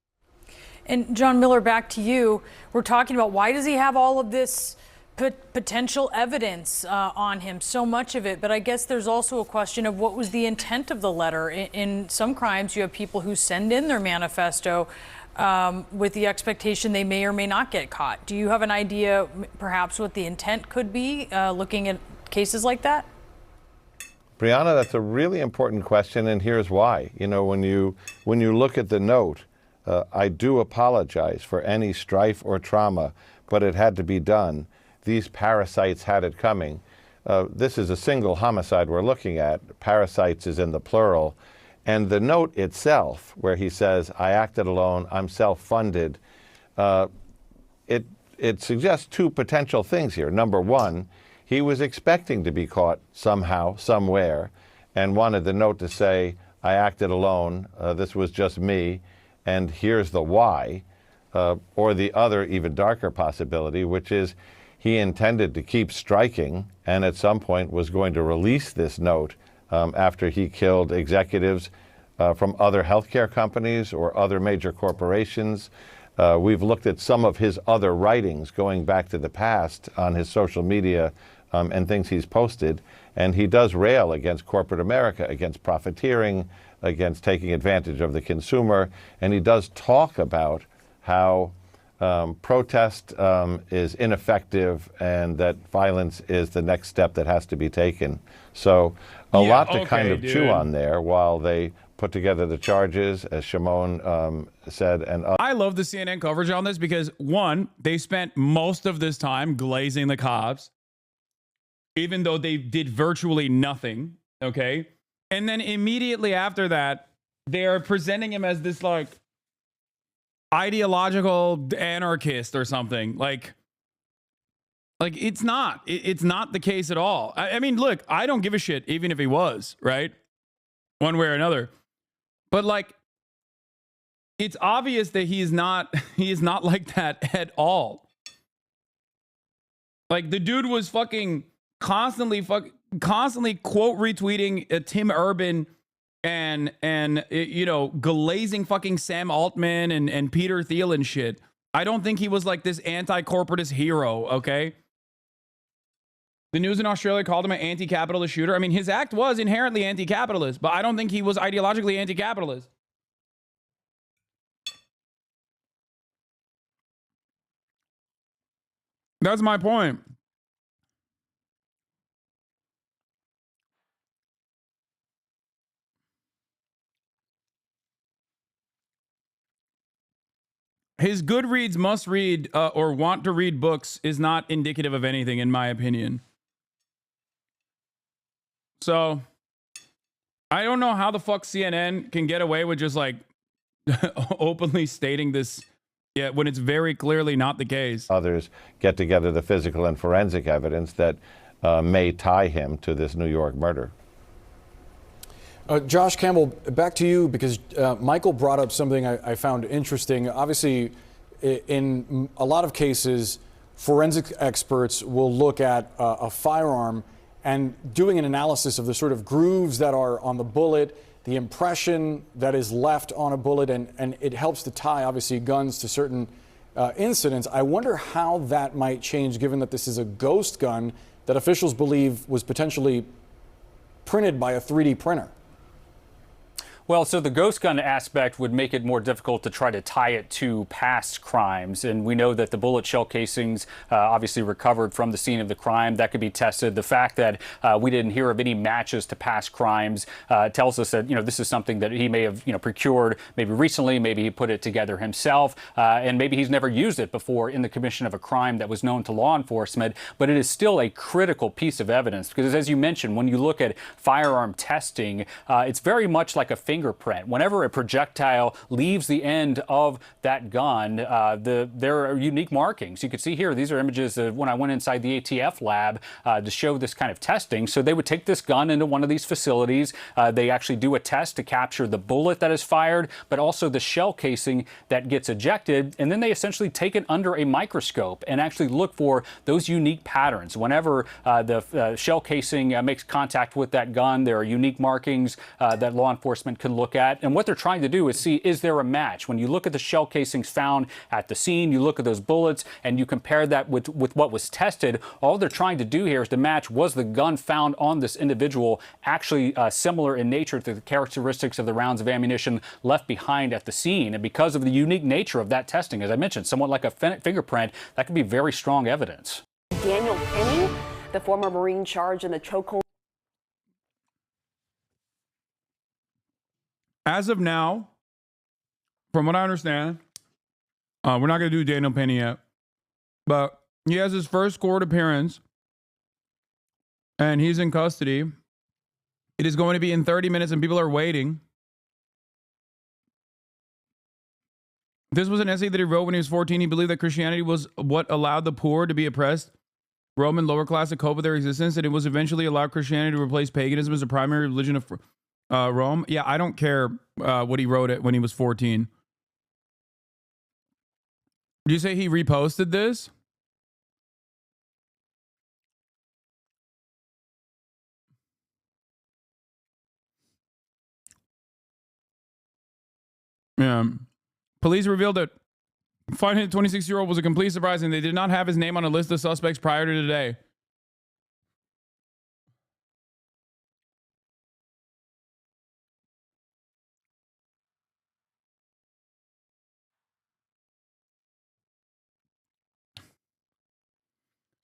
And John Miller, back to you. We're talking about why does he have all of this potential evidence on him, so much of it, but I guess there's also a question of what was the intent of the letter. In some crimes, you have people who send in their manifesto with the expectation they may or may not get caught. Do you have an idea perhaps what the intent could be looking at cases like that? Brianna, that's a really important question, and here's why. When you look at the note, I do apologize for any strife or trauma, but it had to be done. These parasites had it coming. This is a single homicide we're looking at. Parasites is in the plural. And the note itself, where he says, I acted alone, I'm self-funded, it suggests two potential things here. Number one, he was expecting to be caught somehow, somewhere, and wanted the note to say, I acted alone, this was just me, and here's the why. Or the other, even darker possibility, which is he intended to keep striking and at some point was going to release this note after he killed executives from other healthcare companies or other major corporations. We've looked at some of his other writings going back to the past on his social media and things he's posted, and he does rail against corporate America, against profiteering, against taking advantage of the consumer, and he does talk about how protest is ineffective and that violence is the next step that has to be taken. So a lot to kind of chew on there while they put together the charges, as Shimon said. And I love the CNN coverage on this because, one, they spent most of this time glazing the cops, even though they did virtually nothing, okay? And then immediately after that, they are presenting him as this, like, ideological anarchist or something. Like it's not the case at all. I mean, look, I don't give a shit even if he was, right? One way or another. But like, it's obvious that he is not like that at all. Like, the dude was fucking constantly quote retweeting Tim Urban and you know, glazing fucking Sam Altman and Peter Thiel and shit. I don't think he was like this anti-corporatist hero, okay? The news in Australia called him an anti-capitalist shooter. I mean, his act was inherently anti-capitalist, but I don't think he was ideologically anti-capitalist. That's my point. His Goodreads must read or want to read books is not indicative of anything, in my opinion. So, I don't know how the fuck CNN can get away with just like openly stating this when it's very clearly not the case. Others get together the physical and forensic evidence that may tie him to this New York murder. Josh Campbell, back to you, because Michael brought up something I found interesting. Obviously, in a lot of cases, forensic experts will look at a firearm and doing an analysis of the sort of grooves that are on the bullet, the impression that is left on a bullet, and it helps to tie, obviously, guns to certain incidents. I wonder how that might change, given that this is a ghost gun that officials believe was potentially printed by a 3D printer. Well, so the ghost gun aspect would make it more difficult to try to tie it to past crimes. And we know that the bullet shell casings obviously recovered from the scene of the crime. That could be tested. The fact that we didn't hear of any matches to past crimes tells us that, this is something that he may have, procured maybe recently. Maybe he put it together himself. And maybe he's never used it before in the commission of a crime that was known to law enforcement. But it is still a critical piece of evidence because, as you mentioned, when you look at firearm testing, it's very much like a fingerprint. Whenever a projectile leaves the end of that gun, there are unique markings. You can see here, these are images of when I went inside the ATF lab to show this kind of testing. So they would take this gun into one of these facilities. They actually do a test to capture the bullet that is fired, but also the shell casing that gets ejected. And then they essentially take it under a microscope and actually look for those unique patterns. Whenever the shell casing makes contact with that gun, there are unique markings that law enforcement can look at. And what they're trying to do is see, is there a match? When you look at the shell casings found at the scene, you look at those bullets and you compare that with what was tested, all they're trying to do here is to match, was the gun found on this individual actually similar in nature to the characteristics of the rounds of ammunition left behind at the scene. And because of the unique nature of that testing, as I mentioned, somewhat like a fingerprint, that could be very strong evidence. Daniel Penny, the former Marine charged in the chokehold. As of now, from what I understand, we're not going to do Daniel Penny yet, but he has his first court appearance and he's in custody. It is going to be in 30 minutes and people are waiting. This was an essay that he wrote when he was 14. He believed that Christianity was what allowed the poor to be oppressed, Roman lower class to cope with their existence, and it was eventually allowed Christianity to replace paganism as the primary religion of Rome. Yeah, I don't care what he wrote it when he was 14. Did you say he reposted this? Yeah. Police revealed that finding the 26-year-old was a complete surprise and they did not have his name on a list of suspects prior to today.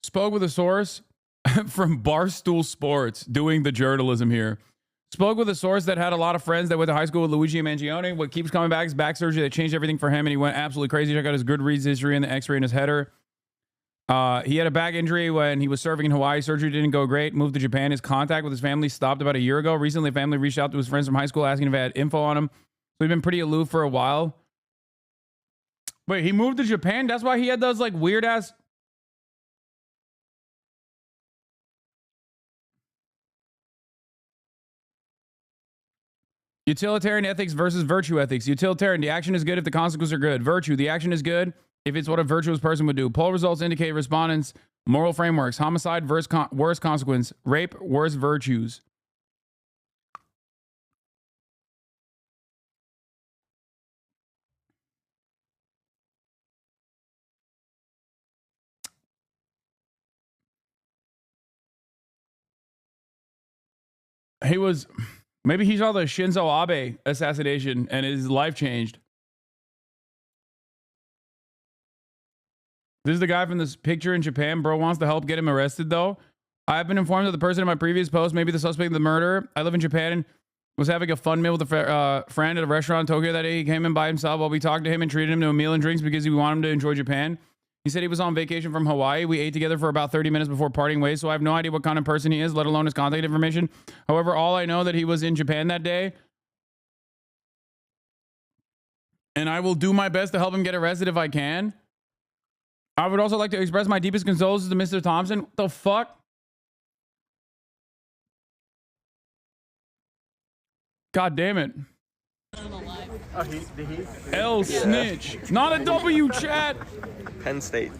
Spoke with a source from Barstool Sports, doing the journalism here. Spoke with a source that had a lot of friends that went to high school with Luigi Mangione. What keeps coming back is back surgery that changed everything for him, and he went absolutely crazy. Check out his Goodreads history and the x-ray in his header. He had a back injury when he was surfing in Hawaii. Surgery didn't go great. Moved to Japan. His contact with his family stopped about a year ago. Recently, family reached out to his friends from high school asking if they had info on him. So he's been pretty aloof for a while. Wait, he moved to Japan? That's why he had those like weird-ass... Utilitarian ethics versus virtue ethics. Utilitarian, the action is good if the consequences are good. Virtue, the action is good if it's what a virtuous person would do. Poll results indicate respondents' moral frameworks. Homicide, worst consequence. Rape, worst virtues. He was... Maybe he saw the Shinzo Abe assassination and his life changed. This is the guy from this picture in Japan. Bro wants to help get him arrested, though. I have been informed that the person in my previous post may be the suspect of the murder. I live in Japan and was having a fun meal with a friend at a restaurant in Tokyo that day. He came in by himself while we talked to him and treated him to a meal and drinks because we want him to enjoy Japan. He said he was on vacation from Hawaii. We ate together for about 30 minutes before parting ways, so I have no idea what kind of person he is, let alone his contact information. However, all I know that he was in Japan that day, and I will do my best to help him get arrested if I can. I would also like to express my deepest condolences to Mr. Thompson. What the fuck? God damn it. Oh, he? L snitch. Not a W, chat. Penn State.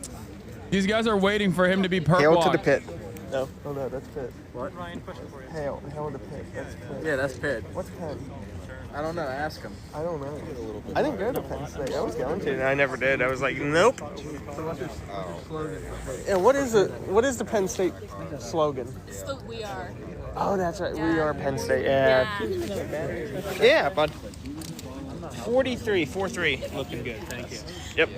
These guys are waiting for him to be perp Hail walked. to the pit. No. Oh, no, that's Pitt. What? Ryan, question for you. Hail to the pit. That's Pitt. Yeah, that's Pitt. What's Penn? I don't know. Ask him. I don't know. I didn't go to Penn State. I was going to. I never did. I was like, nope. So what's your slogan? Yeah, what is the Penn State slogan? It's the We Are. Oh, that's right. Yeah. We are Penn State. Yeah. Yeah, bud. 43. Looking good. Thank you. Yep.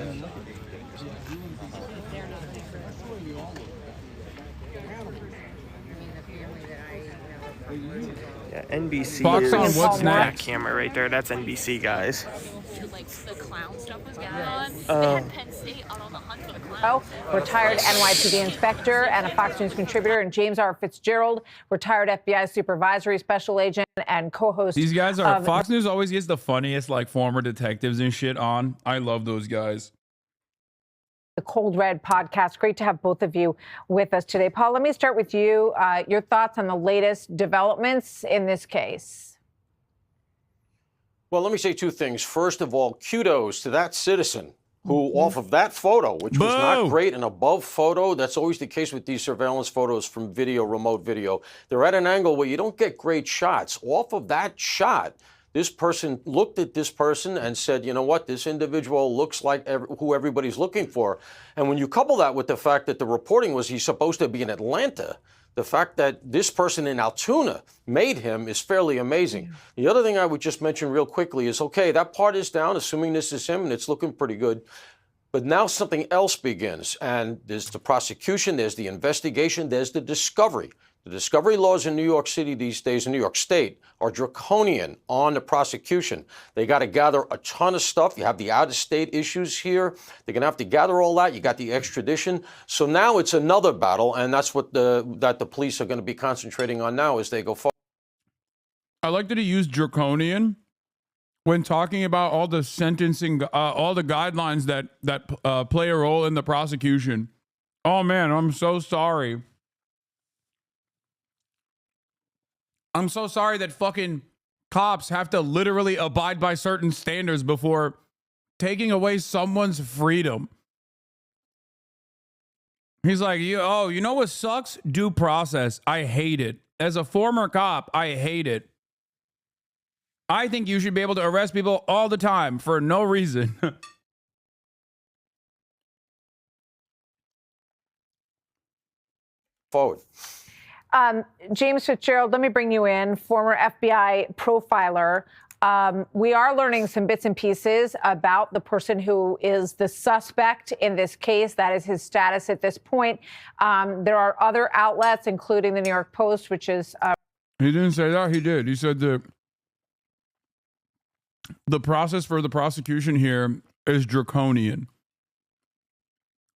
Yeah, NBC Fox is on what's that next? camera right there. That's NBC, guys. Like the clown stuff was going on. They had Penn State out on the hunt for the clown. Retired NYPD inspector and a Fox News contributor, and James R. Fitzgerald, retired FBI supervisory special agent and co-host. These guys are Fox News always gets the funniest like former detectives and shit on. I love those guys. The Cold Red podcast. Great to have both of you with us today. Paul, let me start with you. Your thoughts on the latest developments in this case? Well, let me say two things. First of all, kudos to that citizen who, off of that photo, which was not great, an above photo, that's always the case with these surveillance photos from video, remote video. They're at an angle where you don't get great shots. Off of that shot, this person looked at this person and said, you know what, this individual looks like who everybody's looking for. And when you couple that with the fact that the reporting was he's supposed to be in Atlanta, the fact that this person in Altoona made him is fairly amazing. The other thing I would just mention real quickly is, okay, that part is down, assuming this is him, and it's looking pretty good. But now something else begins, and there's the prosecution, there's the investigation, there's the discovery. The discovery laws in New York City these days, in New York State, are draconian on the prosecution. They got to gather a ton of stuff. You have the out-of-state issues here. They're going to have to gather all that. You got the extradition. So now it's another battle, and that's what the police are going to be concentrating on now as they go forward. I like that he used draconian when talking about all the sentencing, all the guidelines that play a role in the prosecution. Oh man, I'm so sorry. I'm so sorry that fucking cops have to literally abide by certain standards before taking away someone's freedom. He's like, you know what sucks? Due process. I hate it. As a former cop, I hate it. I think you should be able to arrest people all the time for no reason. Forward. James Fitzgerald, let me bring you in, former FBI profiler. We are learning some bits and pieces about the person who is the suspect in this case. That is his status at this point. There are other outlets, including the New York Post, which is... He didn't say that. He did. He said that the process for the prosecution here is draconian.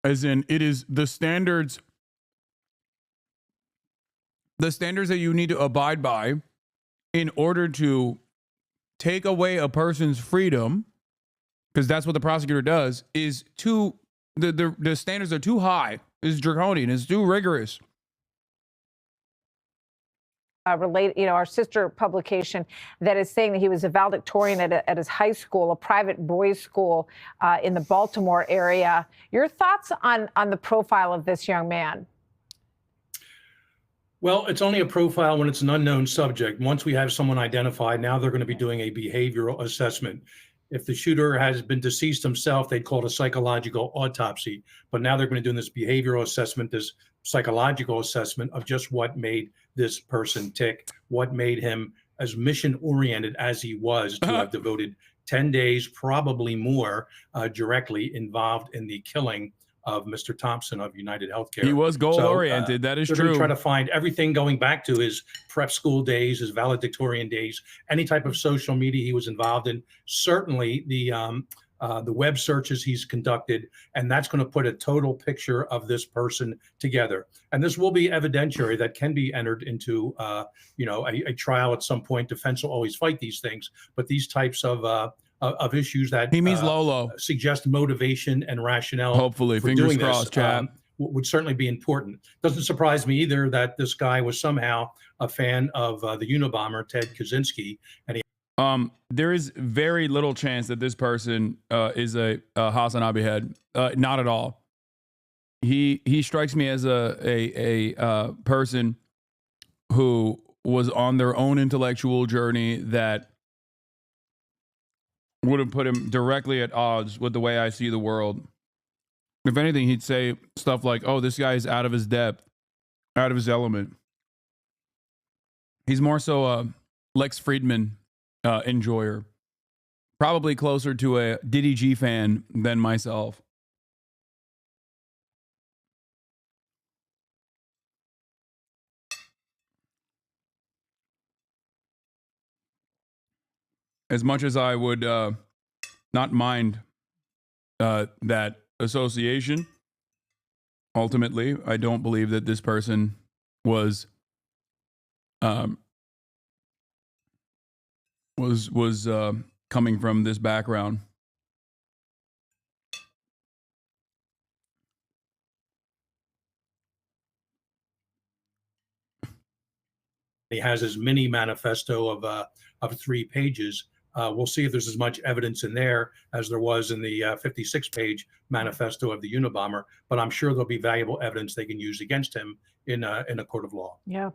As in, it is the standards that you need to abide by in order to take away a person's freedom, because that's what the prosecutor does, is the standards are too high, is draconian, is too rigorous. Our sister publication that is saying that he was a valedictorian at his high school, a private boys' school in the Baltimore area. Your thoughts on the profile of this young man? Well, it's only a profile when it's an unknown subject. Once we have someone identified, now they're going to be doing a behavioral assessment. If the shooter has been deceased himself, they'd call it a psychological autopsy. But now they're going to do this behavioral assessment, this psychological assessment of just what made this person tick, what made him as mission-oriented as he was to have devoted 10 days, probably more, directly involved in the killing of Mr. Thompson of United Healthcare. He was goal-oriented. That is true. true. They're going to try to find everything going back to his prep school days, his valedictorian days, any type of social media he was involved in. Certainly, the the web searches he's conducted, and that's going to put a total picture of this person together. And this will be evidentiary that can be entered into, a trial at some point. Defense will always fight these things, but these types of issues that he means Lolo suggest motivation and rationale. Hopefully, for fingers doing crossed, chat. Would certainly be important. Doesn't surprise me either that this guy was somehow a fan of the Unabomber Ted Kaczynski, and he. There is very little chance that this person is a HasanAbi head. Not at all. He strikes me as a person who was on their own intellectual journey that would have put him directly at odds with the way I see the world. If anything, he'd say stuff like, "Oh, this guy is out of his depth, out of his element." He's more so Lex Friedman enjoyer, probably closer to a Diddy G fan than myself. As much as I would not mind that association, ultimately, I don't believe that this person was coming from this background. He has his mini manifesto of 3 pages. We'll see if there's as much evidence in there as there was in the 56-page manifesto of the Unabomber, but I'm sure there'll be valuable evidence they can use against him in a court of law. Yeah.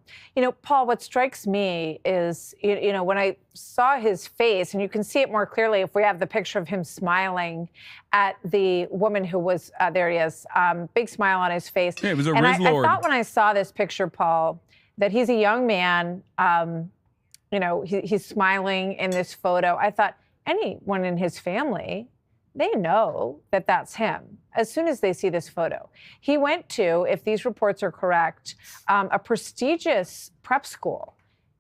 Paul, what strikes me is, when I saw his face, and you can see it more clearly if we have the picture of him smiling at the woman who was, there he is, big smile on his face. Yeah, it was a and Riz Lord. I thought when I saw this picture, Paul, that he's a young man, he's smiling in this photo. I thought anyone in his family, they know that that's him as soon as they see this photo. He went to, if these reports are correct, a prestigious prep school,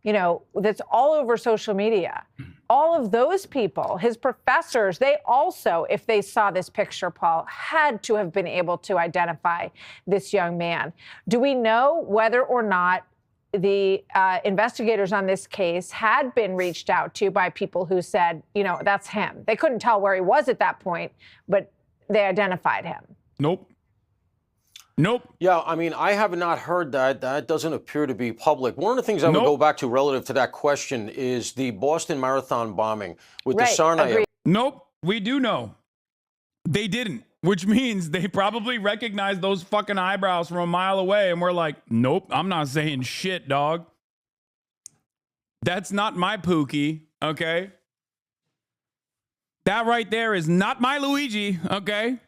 that's all over social media. All of those people, his professors, they also, if they saw this picture, Paul, had to have been able to identify this young man. Do we know whether or not the investigators on this case had been reached out to by people who said, that's him? They couldn't tell where he was at that point, but they identified him. Nope. Yeah, I mean, I have not heard that. That doesn't appear to be public. One of the things I would go back to relative to that question is the Boston Marathon bombing with the Tsarnaev. Nope, we do know. They didn't, which means they probably recognized those fucking eyebrows from a mile away and we're like, nope, I'm not saying shit, dog. That's not my Pookie, okay? That right there is not my Luigi, okay?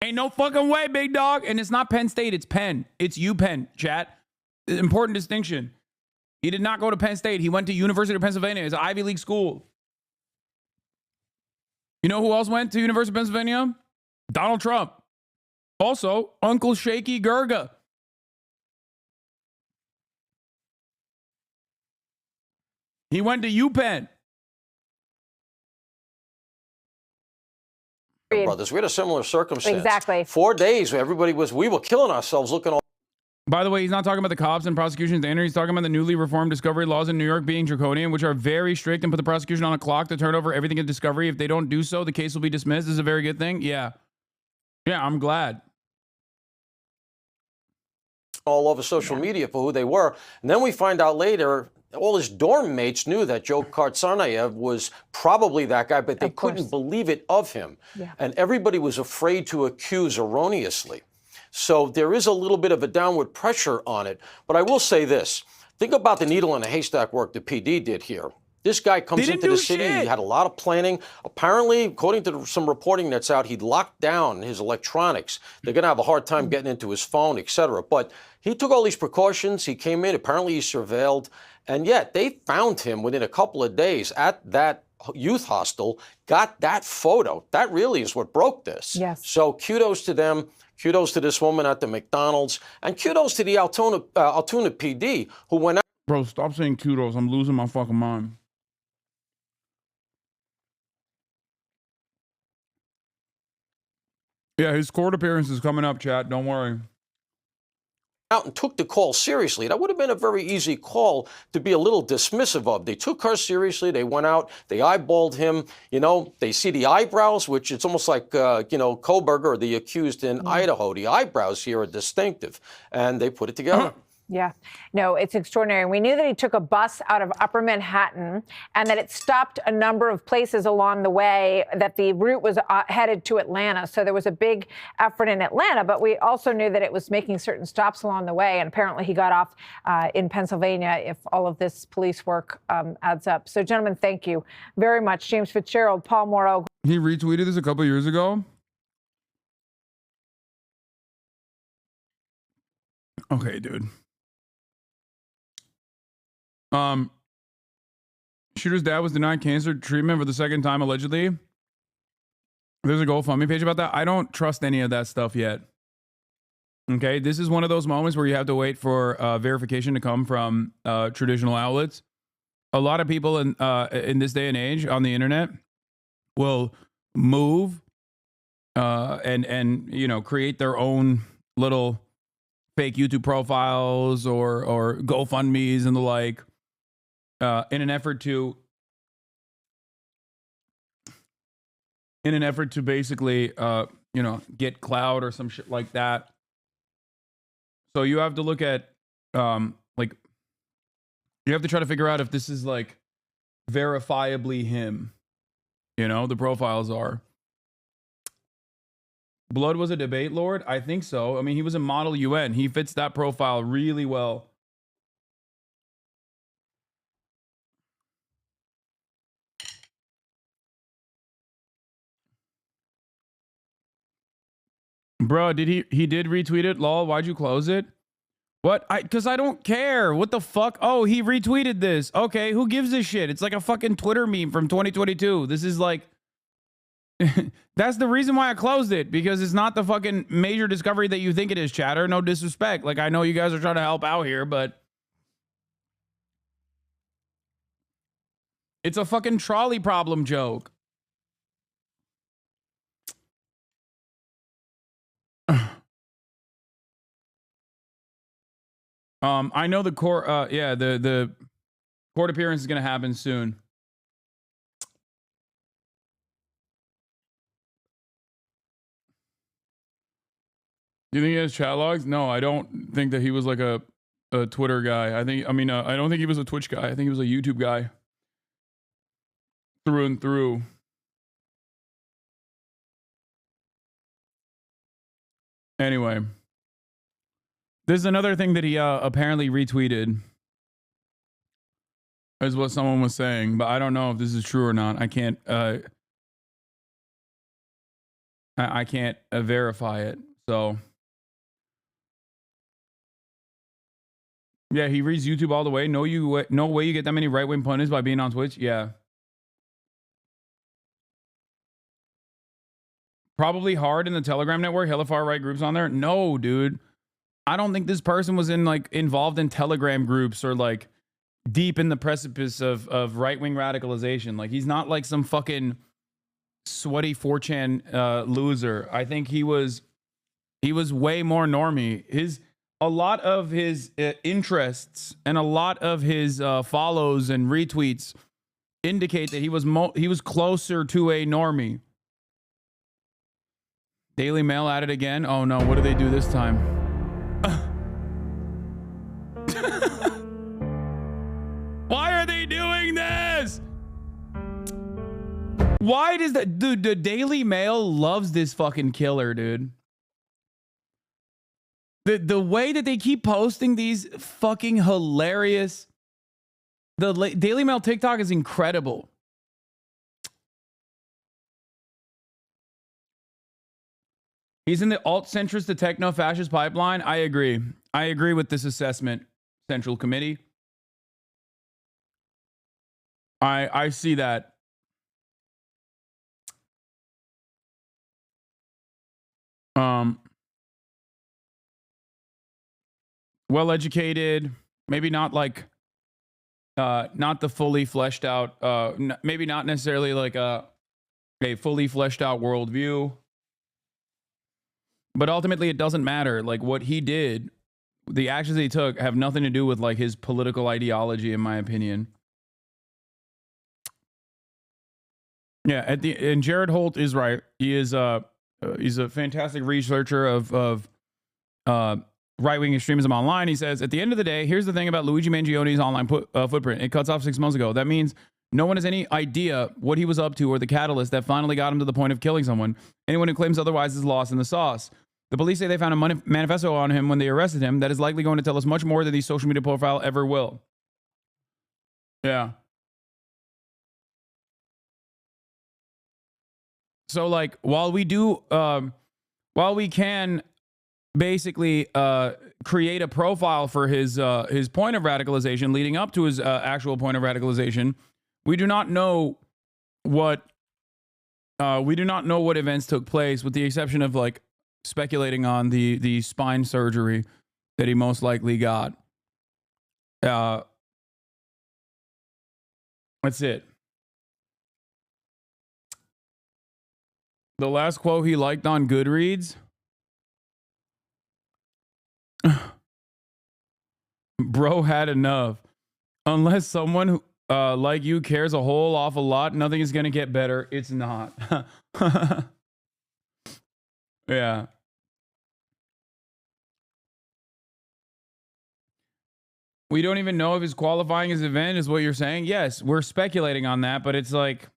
Ain't no fucking way, big dog. And it's not Penn State, it's Penn. It's UPenn, chat. Important distinction. He did not go to Penn State. He went to University of Pennsylvania. It's an Ivy League school. You know who else went to University of Pennsylvania? Donald Trump. Also, Uncle Shaky Gurga. He went to UPenn. Brothers, we had a similar circumstance. Exactly. 4 days where we were killing ourselves looking all. By the way, he's not talking about the cops and prosecution standard. He's talking about the newly reformed discovery laws in New York being draconian, which are very strict and put the prosecution on a clock to turn over everything in discovery. If they don't do so, the case will be dismissed. This is a very good thing. Yeah, I'm glad. All over social media for who they were. And then we find out later, all his dorm mates knew that Joe Tsarnaev was probably that guy, but they couldn't believe it of him. Yeah. And everybody was afraid to accuse erroneously. So there is a little bit of a downward pressure on it. But I will say this. Think about the needle in a haystack work the PD did here. This guy comes into the city. He had a lot of planning. Apparently, according to some reporting that's out, he locked down his electronics. They're going to have a hard time getting into his phone, etc. But he took all these precautions. He came in. Apparently, he's surveilled. And yet, they found him within a couple of days at that youth hostel, got that photo. That really is what broke this. Yes. So kudos to them. Kudos to this woman at the McDonald's. And kudos to the Altoona PD who went out. Bro, stop saying kudos. I'm losing my fucking mind. Yeah, his court appearance is coming up, chat. Don't worry. Out and took the call seriously. That would have been a very easy call to be a little dismissive of. They took her seriously. They went out, they eyeballed him. You know, they see the eyebrows, which it's almost like, you know, Koberger, the accused in Idaho. The eyebrows here are distinctive, and they put it together. Yeah, no, it's extraordinary. We knew that he took a bus out of Upper Manhattan and that it stopped a number of places along the way, that the route was headed to Atlanta. So there was a big effort in Atlanta, but we also knew that it was making certain stops along the way. And apparently he got off in Pennsylvania, if all of this police work adds up. So, gentlemen, thank you very much. James Fitzgerald, Paul Moreau. He retweeted this a couple years ago. Okay, dude. Shooter's dad was denied cancer treatment for the second time, allegedly. There's a GoFundMe page about that. I don't trust any of that stuff yet. Okay, this is one of those moments where you have to wait for verification to come from traditional outlets. A lot of people in this day and age on the internet will move and you know, create their own little fake YouTube profiles or GoFundMes and the like. In an effort to basically, you know, get clout or some shit like that. So you have to look at, like, you have to try to figure out if this is like verifiably him. You know, the profiles are. Blood was a debate lord? I think so. I mean, he was a model UN. He fits that profile really well. Bro, he did retweet it? Lol, why'd you close it? What? Because I don't care. What the fuck? Oh, he retweeted this. Okay, who gives a shit? It's like a fucking Twitter meme from 2022. This is like... That's the reason why I closed it. Because it's not the fucking major discovery that you think it is, chatter. No disrespect. Like, I know you guys are trying to help out here, but... It's a fucking trolley problem joke. I know the court, yeah, the court appearance is going to happen soon. Do you think he has chat logs? No, I don't think that he was like a Twitter guy. I don't think he was a Twitch guy. I think he was a YouTube guy. Through and through. Anyway. This is another thing that he apparently retweeted, is what someone was saying, but I don't know if this is true or not. I can't I can't verify it. So yeah, he reads YouTube all the way. No way you get that many right-wing pundits by being on Twitch. Yeah. Probably hard in the Telegram network. Hella far right groups on there. No, dude. I don't think this person was involved in Telegram groups or like deep in the precipice of right-wing radicalization. Like, he's not like some fucking sweaty 4chan loser. I think he was way more normie. A lot of his interests and a lot of his follows and retweets indicate that he was closer to a normie. Daily Mail at it again. Oh no, what do they do this time? Why are they doing this? Why does that dude? The Daily Mail loves this fucking killer, dude. The way that they keep posting these fucking hilarious. The Daily Mail TikTok is incredible. He's in the alt-centrist to techno-fascist pipeline. I agree. I agree with this assessment, Central Committee. I see that. Well-educated, maybe not like, not the fully fleshed out, maybe not necessarily like a fully fleshed out worldview. But ultimately, it doesn't matter. Like, what he did, the actions he took have nothing to do with like his political ideology, in my opinion. Yeah, and Jared Holt is right. He is he's a fantastic researcher of right-wing extremism online. He says, at the end of the day, here's the thing about Luigi Mangioni's online footprint. It cuts off 6 months ago. That means no one has any idea what he was up to or the catalyst that finally got him to the point of killing someone. Anyone who claims otherwise is lost in the sauce. The police say they found a manifesto on him when they arrested him that is likely going to tell us much more than the social media profile ever will. Yeah. So, like, while we can basically create a profile for his point of radicalization leading up to his actual point of radicalization, we do not know what events took place, with the exception of like speculating on the spine surgery that he most likely got. That's it. The last quote he liked on Goodreads. Bro had enough. Unless someone who, like you cares a whole awful lot, nothing is going to get better. It's not. Yeah. We don't even know if he's qualifying his event, is what you're saying? Yes, we're speculating on that, but it's like...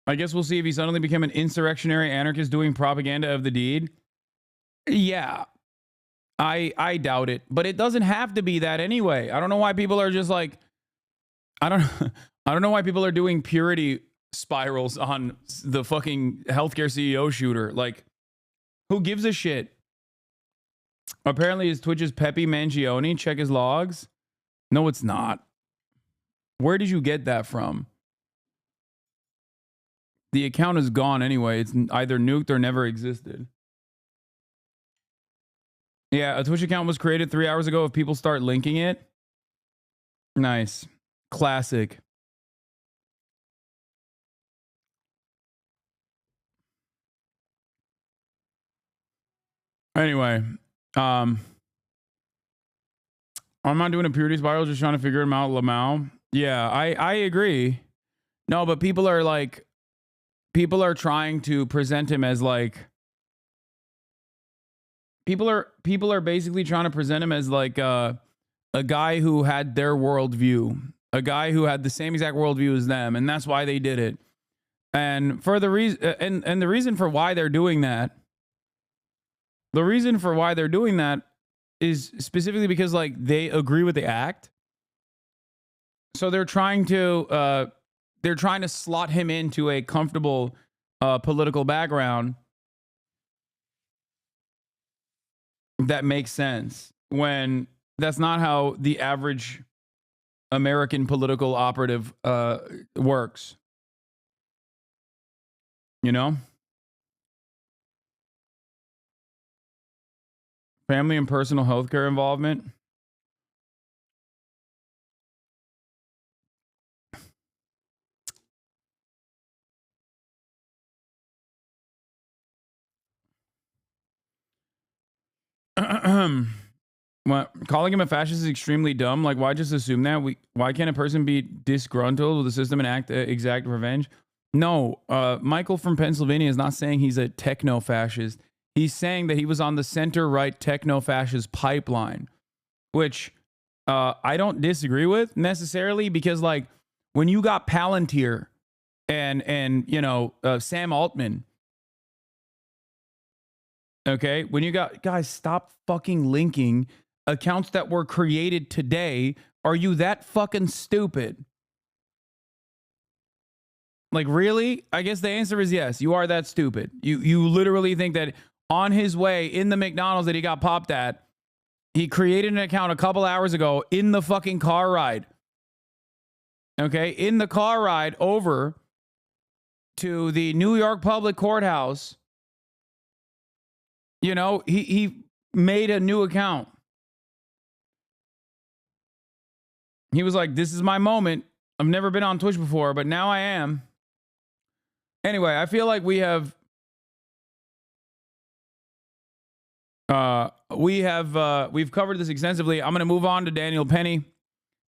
I guess we'll see if he suddenly became an insurrectionary anarchist doing propaganda of the deed. Yeah. I doubt it, but it doesn't have to be that anyway. I don't know why people are just like, I don't know why people are doing purity spirals on the fucking healthcare CEO shooter. Like, who gives a shit? Apparently his Twitch is Pepe Mangione. Check his logs. No, it's not. Where did you get that from? The account is gone anyway. It's either nuked or never existed. Yeah, a Twitch account was created 3 hours ago. If people start linking it. Nice. Classic. Anyway, I'm not doing a purity spiral, just trying to figure him out, Lamau. Yeah, I agree. No, but people are trying to present him as like, people are basically trying to present him as like a guy who had their worldview, a guy who had the same exact worldview as them, and that's why they did it. And for the reason, and the reason for why they're doing that, is specifically because like they agree with the act. So they're trying to slot him into a comfortable political background that makes sense, when that's not how the average American political operative works. You know? Family and personal healthcare involvement. Well, calling him a fascist is extremely dumb. Like, why just assume that? Why can't a person be disgruntled with the system and act exact revenge? No, Michael from Pennsylvania is not saying he's a techno-fascist. He's saying that he was on the center-right techno-fascist pipeline, which I don't disagree with necessarily, because like when you got Palantir and you know Sam Altman. Okay, when you got, guys, stop fucking linking accounts that were created today. Are you that fucking stupid? Like, really? I guess the answer is yes. You are that stupid. You literally think that on his way in the McDonald's that he got popped at, he created an account a couple hours ago in the fucking car ride. Okay, in the car ride over to the New York Public Courthouse. You know, he made a new account. He was like, this is my moment. I've never been on Twitch before, but now I am. Anyway, I feel like we've covered this extensively. I'm going to move on to Daniel Penny.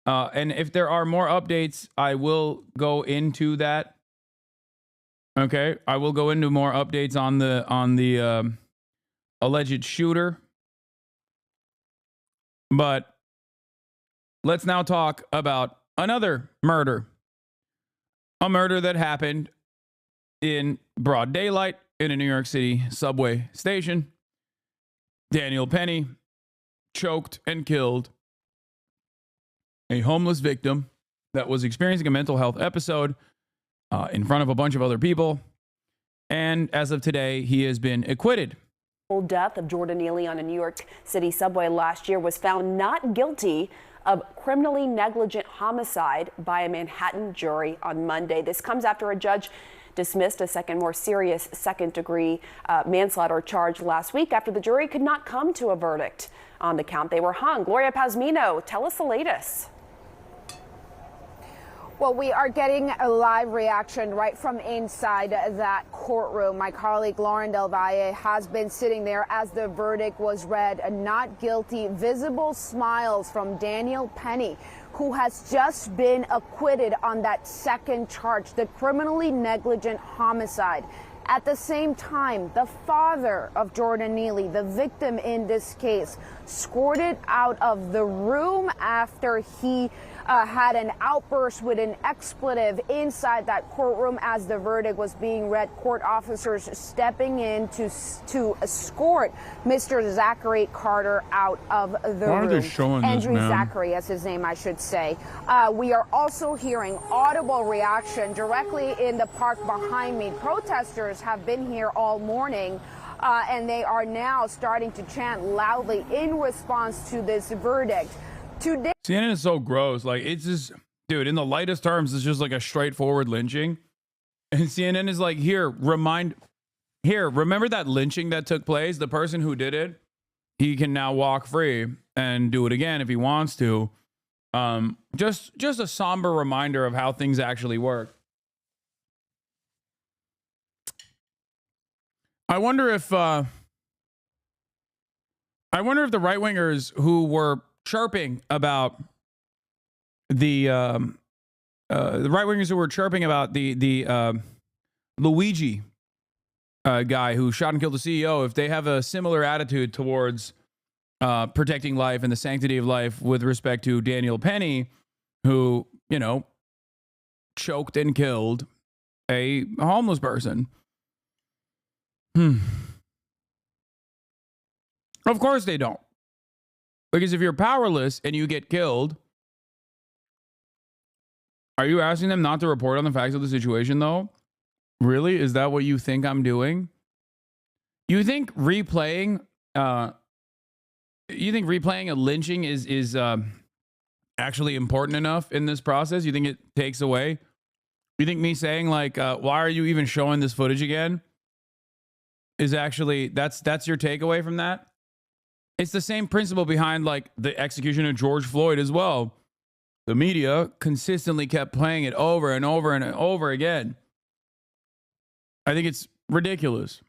And if there are more updates, I will go into that. Okay, I will go into more updates on the alleged shooter. But let's now talk about another murder. A murder that happened in broad daylight in a New York City subway station. Daniel Penny choked and killed a homeless victim that was experiencing a mental health episode in front of a bunch of other people. And as of today, he has been acquitted. Death of Jordan Neely on a New York City subway last year was found not guilty of criminally negligent homicide by a Manhattan jury on Monday. This comes after a judge dismissed a second, more serious second-degree manslaughter charge last week after the jury could not come to a verdict on the count they were hung. Gloria Pazmino, tell us the latest. Well, we are getting a live reaction right from inside that courtroom. My colleague Lauren Del Valle has been sitting there as the verdict was read. Not guilty. Visible smiles from Daniel Penny, who has just been acquitted on that second charge, the criminally negligent homicide. At the same time, the father of Jordan Neely, the victim in this case, escorted out of the room after he had an outburst with an expletive inside that courtroom as the verdict was being read. Court officers stepping in to escort Mr. Zachary Carter out of the room. Why are they showing this, Andrew man? Zachary, as his name, I should say. We are also hearing audible reaction directly in the park behind me. Protesters have been here all morning. And they are now starting to chant loudly in response to this verdict. Today, CNN is so gross. Like, it's just, dude, in the lightest terms, it's just like a straightforward lynching. And CNN is like, remember that lynching that took place? The person who did it, he can now walk free and do it again if he wants to. Just a somber reminder of how things actually work. I wonder if the right-wingers who were chirping about the right-wingers who were chirping about the Luigi guy who shot and killed the CEO, if they have a similar attitude towards protecting life and the sanctity of life with respect to Daniel Penny, who, choked and killed a homeless person. Of course they don't. Because if you're powerless and you get killed, are you asking them not to report on the facts of the situation, though? Really? Is that what you think I'm doing? You think replaying a lynching is actually important enough in this process? You think it takes away? You think me saying like, why are you even showing this footage again? Is actually, that's your takeaway from that? It's the same principle behind like the execution of George Floyd as well. The media consistently kept playing it over and over and over again. I think it's ridiculous.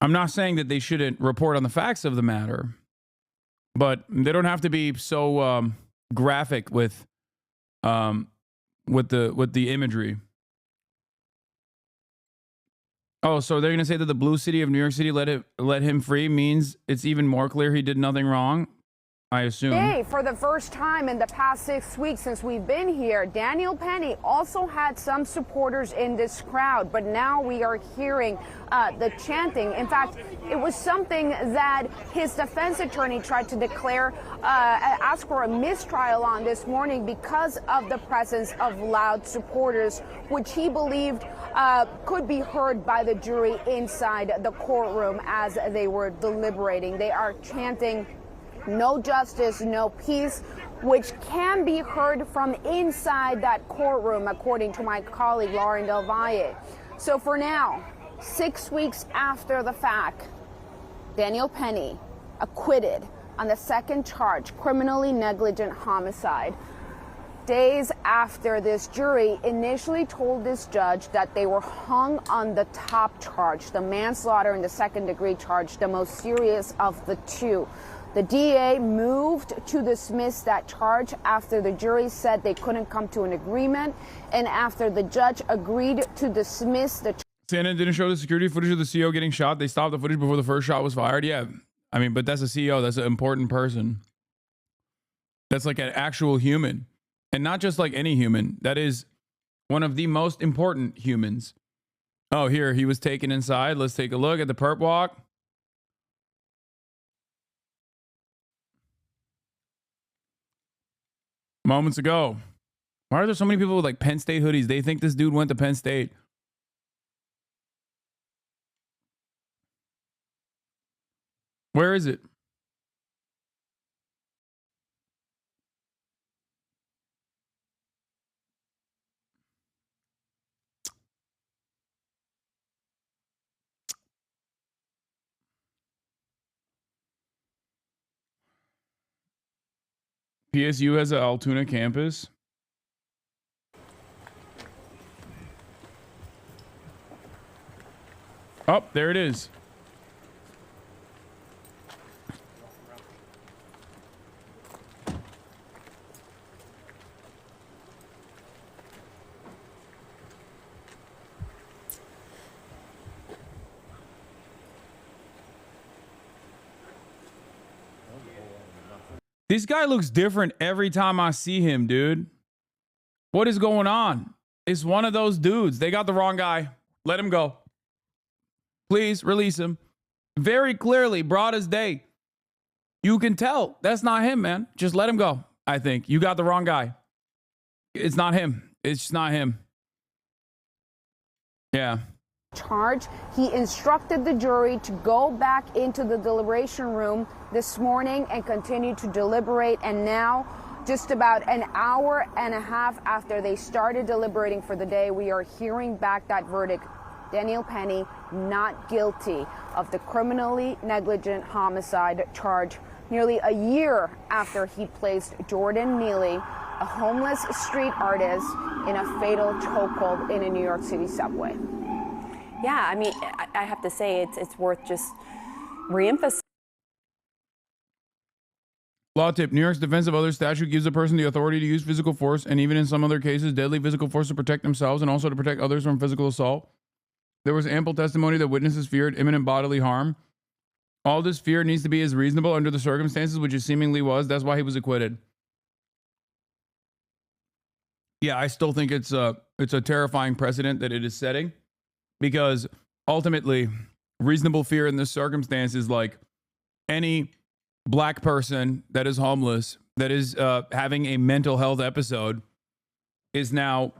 I'm not saying that they shouldn't report on the facts of the matter, but they don't have to be so graphic with the imagery. Oh, so they're going to say that the blue city of New York City let him free means it's even more clear he did nothing wrong? I assume. Today, for the first time in the past 6 weeks since we've been here, Daniel Penny also had some supporters in this crowd, but now we are hearing the chanting. In fact, it was something that his defense attorney tried to declare, ask for a mistrial on this morning because of the presence of loud supporters, which he believed could be heard by the jury inside the courtroom as they were deliberating. They are chanting, "No justice, no peace," which can be heard from inside that courtroom, according to my colleague Lauren Del Valle. So for now, 6 weeks after the fact, Daniel Penny acquitted on the second charge, criminally negligent homicide. days after this jury initially told this judge that they were hung on the top charge, the manslaughter and the second-degree charge, the most serious of the two. The DA moved to dismiss that charge after the jury said they couldn't come to an agreement, and after the judge agreed to dismiss the CNN didn't show the security footage of the CEO getting shot. They stopped the footage before the first shot was fired. Yeah, I mean, but that's a CEO. That's an important person. That's like an actual human. And not just like any human. That is one of the most important humans. Oh, here, he was taken inside. Let's take a look at the perp walk. Moments ago. Why are there so many people with like Penn State hoodies? They think this dude went to Penn State. Where is it? PSU has an Altoona campus. Oh, there it is. This guy looks different every time I see him, dude. What is going on? It's one of those dudes. They got the wrong guy. Let him go. Please release him. Very clearly, broad as day. You can tell that's not him, man. Just let him go. I think you got the wrong guy. It's not him. It's just not him. Yeah. Charge. He instructed the jury to go back into the deliberation room this morning and continue to deliberate. And now, just about an hour and a half after they started deliberating for the day, we are hearing back that verdict. Daniel Penny not guilty of the criminally negligent homicide charge nearly a year after he placed Jordan Neely, a homeless street artist, in a fatal chokehold in a New York City subway. Yeah, I mean, I have to say it's worth just reemphasizing. Law tip: New York's Defense of Others statute gives a person the authority to use physical force, and even in some other cases, deadly physical force to protect themselves and also to protect others from physical assault. There was ample testimony that witnesses feared imminent bodily harm. All this fear needs to be as reasonable under the circumstances, which it seemingly was. That's why he was acquitted. Yeah, I still think it's a terrifying precedent that it is setting, because ultimately, reasonable fear in this circumstance is like any black person that is homeless, that is having a mental health episode, is now,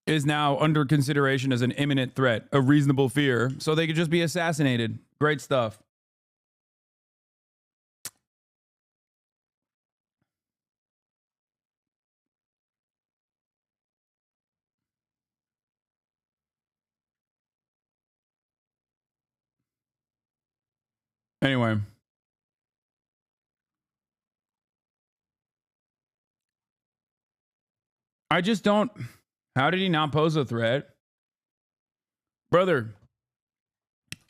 is now under consideration as an imminent threat, a reasonable fear, so they could just be assassinated. Great stuff. Anyway. I just don't. How did he not pose a threat? Brother,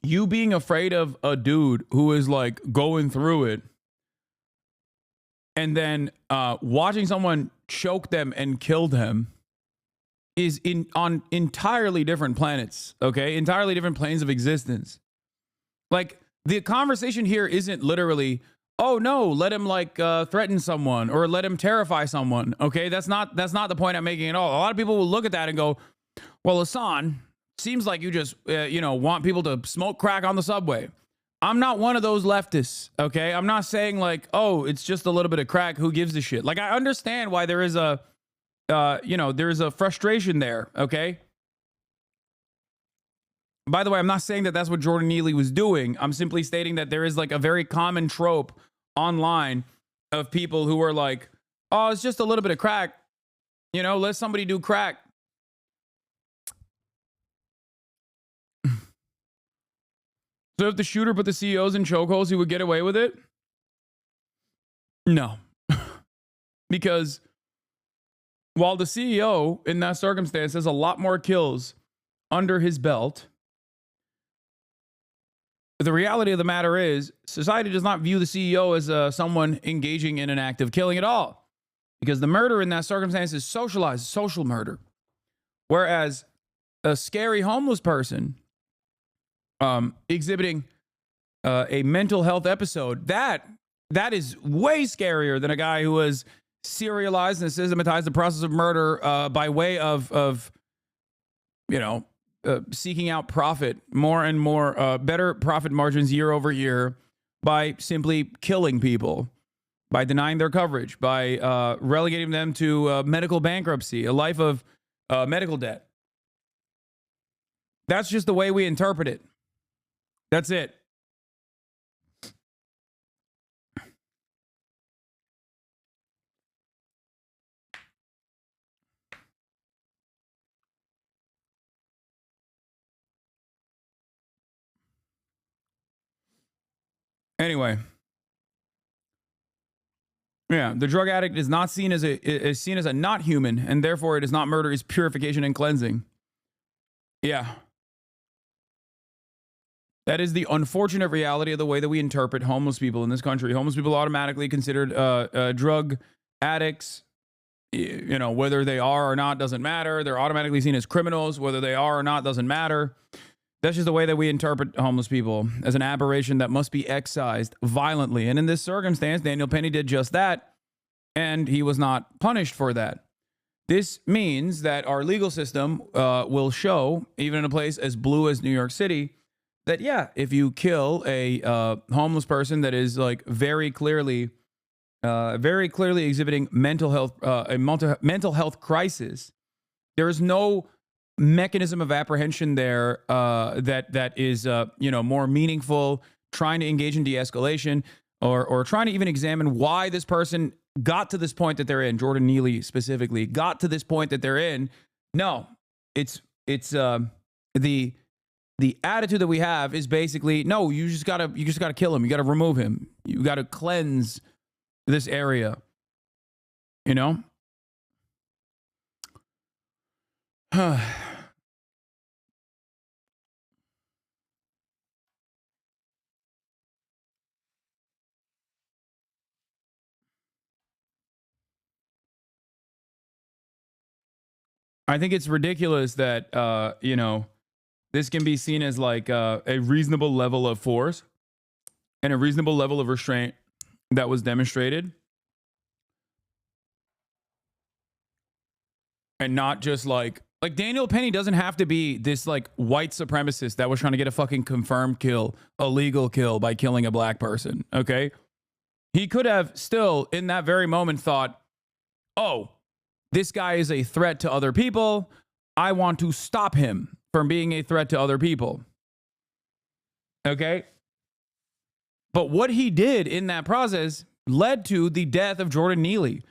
you being afraid of a dude who is like going through it and then watching someone choke them and kill them is on entirely different planets, okay? Entirely different planes of existence. Like, the conversation here isn't literally, oh no, let him like threaten someone or let him terrify someone. Okay, that's not the point I'm making at all. A lot of people will look at that and go, well, Hasan, seems like you just want people to smoke crack on the subway. I'm not one of those leftists. Okay, I'm not saying like, oh, it's just a little bit of crack. Who gives a shit? Like, I understand why there is a there's a frustration there. Okay. By the way, I'm not saying that that's what Jordan Neely was doing. I'm simply stating that there is like a very common trope online of people who are like, oh, it's just a little bit of crack. Let somebody do crack. So if the shooter put the CEOs in chokeholds, he would get away with it? No. Because while the CEO in that circumstance has a lot more kills under his belt, the reality of the matter is society does not view the CEO as someone engaging in an act of killing at all, because the murder in that circumstance is socialized, social murder. Whereas a scary homeless person exhibiting a mental health episode, that is way scarier than a guy who has serialized and systematized the process of murder by way of seeking out profit, more and more better profit margins year over year by simply killing people, by denying their coverage, by relegating them to medical bankruptcy, a life of medical debt. That's just the way we interpret it. That's it. Anyway, yeah, the drug addict is not seen as a not human, and therefore it is not murder, it's purification and cleansing. Yeah. That is the unfortunate reality of the way that we interpret homeless people in this country. Homeless people are automatically considered drug addicts. You know, whether they are or not doesn't matter. They're automatically seen as criminals. Whether they are or not doesn't matter. That's just the way that we interpret homeless people, as an aberration that must be excised violently. And in this circumstance, Daniel Penny did just that, and he was not punished for that. This means that our legal system will show, even in a place as blue as New York City, that, yeah, if you kill a homeless person that is like very clearly exhibiting mental health crisis, there is no mechanism of apprehension there that is more meaningful, trying to engage in de-escalation or trying to even examine why this person got to this point that they're in. Jordan Neely specifically got to this point that they're in. No, it's the attitude that we have is basically, no, you just gotta kill him. You gotta remove him. You gotta cleanse this area. You know? I think it's ridiculous that, this can be seen as like a reasonable level of force and a reasonable level of restraint that was demonstrated. And not just like Daniel Penny doesn't have to be this like white supremacist that was trying to get a fucking confirmed kill, a legal kill by killing a black person. Okay. He could have still in that very moment thought, oh, this guy is a threat to other people. I want to stop him from being a threat to other people. Okay. But what he did in that process led to the death of Jordan Neely.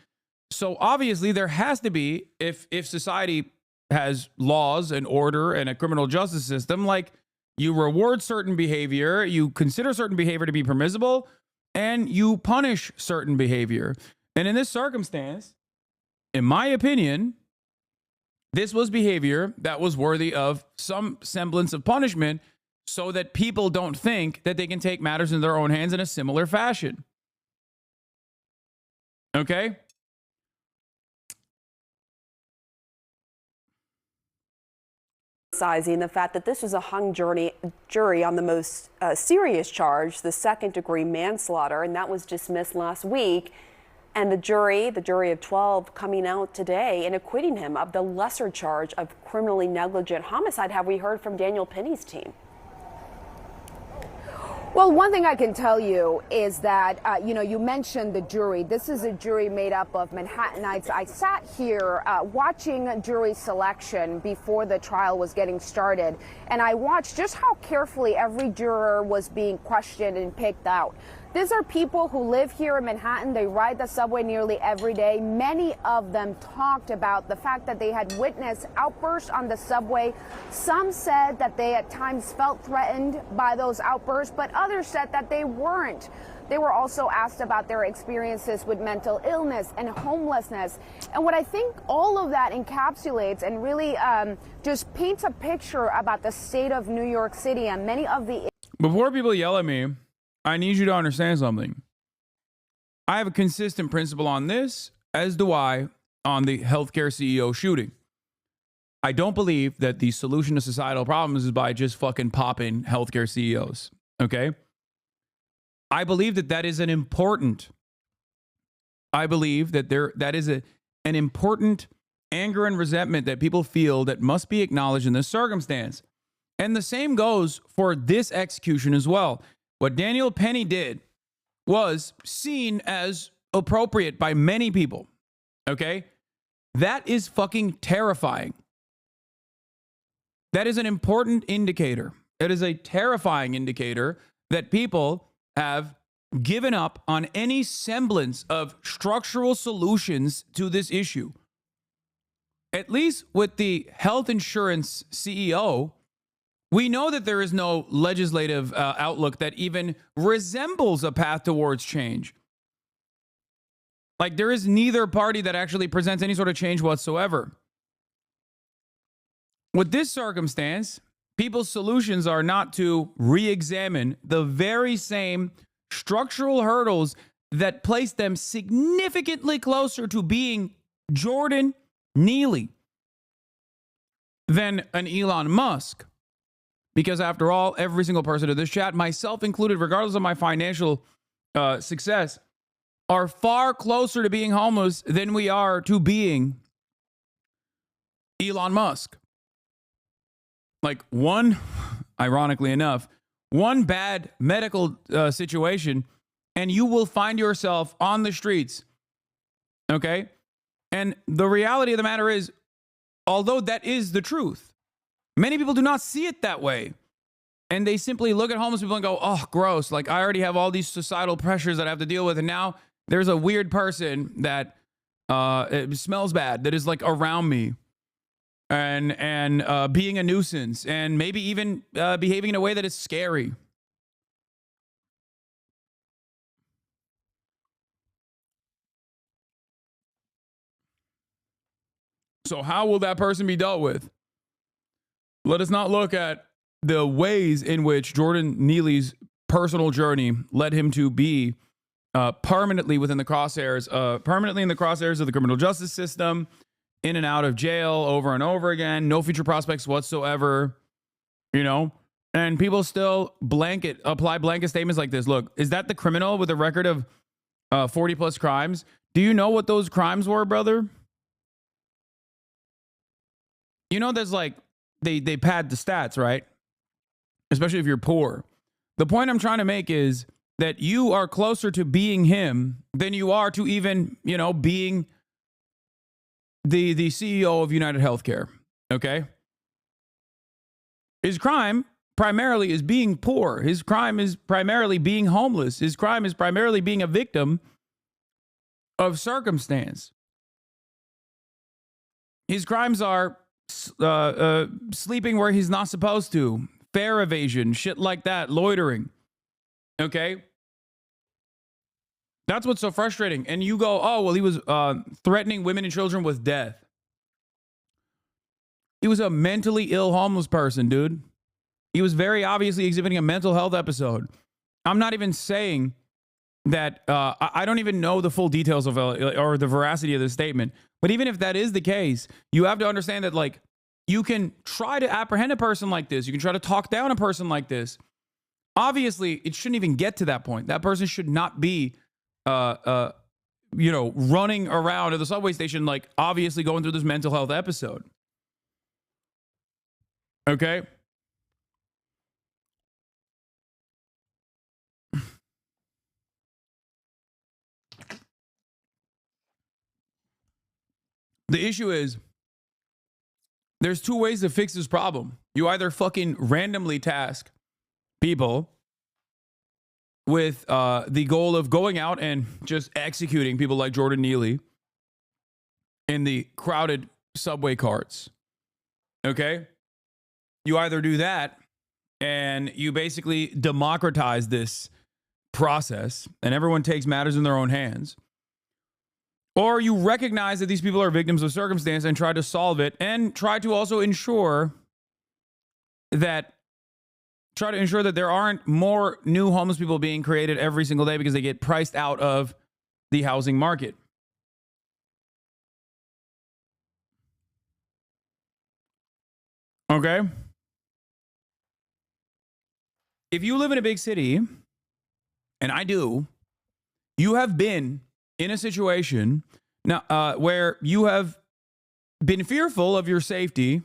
So obviously there has to be, if society has laws and order and a criminal justice system, like you reward certain behavior, you consider certain behavior to be permissible, and you punish certain behavior. And in this circumstance, in my opinion, this was behavior that was worthy of some semblance of punishment so that people don't think that they can take matters in their own hands in a similar fashion. Okay? Emphasizing the fact that this was a hung jury on the most serious charge, the second-degree manslaughter, and that was dismissed last week. And the jury of 12 coming out today and acquitting him of the lesser charge of criminally negligent homicide. Have we heard from Daniel Penny's team? Well, one thing I can tell you is that, you mentioned the jury. This is a jury made up of Manhattanites. I sat here watching jury selection before the trial was getting started, and I watched just how carefully every juror was being questioned and picked out. These are people who live here in Manhattan. They ride the subway nearly every day. Many of them talked about the fact that they had witnessed outbursts on the subway. Some said that they at times felt threatened by those outbursts, but others said that they weren't. They were also asked about their experiences with mental illness and homelessness. And what I think all of that encapsulates and really just paints a picture about the state of New York City and many of the... Before people yell at me, I need you to understand something. I have a consistent principle on this, as do I on the healthcare CEO shooting. I don't believe that the solution to societal problems is by just fucking popping healthcare CEOs. Okay? I believe that that is an important. I believe that that is an important anger and resentment that people feel that must be acknowledged in this circumstance. And the same goes for this execution as well. What Daniel Penny did was seen as appropriate by many people. Okay? That is fucking terrifying. That is an important indicator. It is a terrifying indicator that people have given up on any semblance of structural solutions to this issue. At least with the health insurance CEO, we know that there is no legislative outlook that even resembles a path towards change. Like, there is neither party that actually presents any sort of change whatsoever. With this circumstance, people's solutions are not to re-examine the very same structural hurdles that place them significantly closer to being Jordan Neely than an Elon Musk. Because after all, every single person in this chat, myself included, regardless of my financial success, are far closer to being homeless than we are to being Elon Musk. Like, one, ironically enough, one bad medical situation, and you will find yourself on the streets. Okay? And the reality of the matter is, although that is the truth, many people do not see it that way. And they simply look at homeless people and go, oh, gross. Like, I already have all these societal pressures that I have to deal with. And now there's a weird person that it smells bad, that is like around me and being a nuisance and maybe even behaving in a way that is scary. So how will that person be dealt with? Let us not look at the ways in which Jordan Neely's personal journey led him to be permanently in the crosshairs of the criminal justice system, in and out of jail over and over again, no future prospects whatsoever, you know, and people still apply blanket statements like this. Look, is that the criminal with a record of 40 plus crimes? Do you know what those crimes were, brother? You know, there's like, they pad the stats, right? Especially if you're poor. The point I'm trying to make is that you are closer to being him than you are to even, you know, being the CEO of United Healthcare. Okay? His crime primarily is being poor. His crime is primarily being homeless. His crime is primarily being a victim of circumstance. His crimes are sleeping where he's not supposed to, fare evasion, shit like that, loitering. Okay? That's what's so frustrating. And you go, oh, well, he was threatening women and children with death. He was a mentally ill homeless person, dude. He was very obviously exhibiting a mental health episode. I'm not even saying that I don't even know the full details of or the veracity of this statement. But even if that is the case, you have to understand that, like, you can try to apprehend a person like this. You can try to talk down a person like this. Obviously, it shouldn't even get to that point. That person should not be, you know, running around at the subway station, like, obviously going through this mental health episode. Okay? The issue is, there's two ways to fix this problem. You either fucking randomly task people with the goal of going out and just executing people like Jordan Neely in the crowded subway carts. Okay? You either do that and you basically democratize this process and everyone takes matters in their own hands, or you recognize that these people are victims of circumstance and try to solve it and try to ensure that there aren't more new homeless people being created every single day because they get priced out of the housing market. Okay? If you live in a big city, and I do, you have been in a situation now where you have been fearful of your safety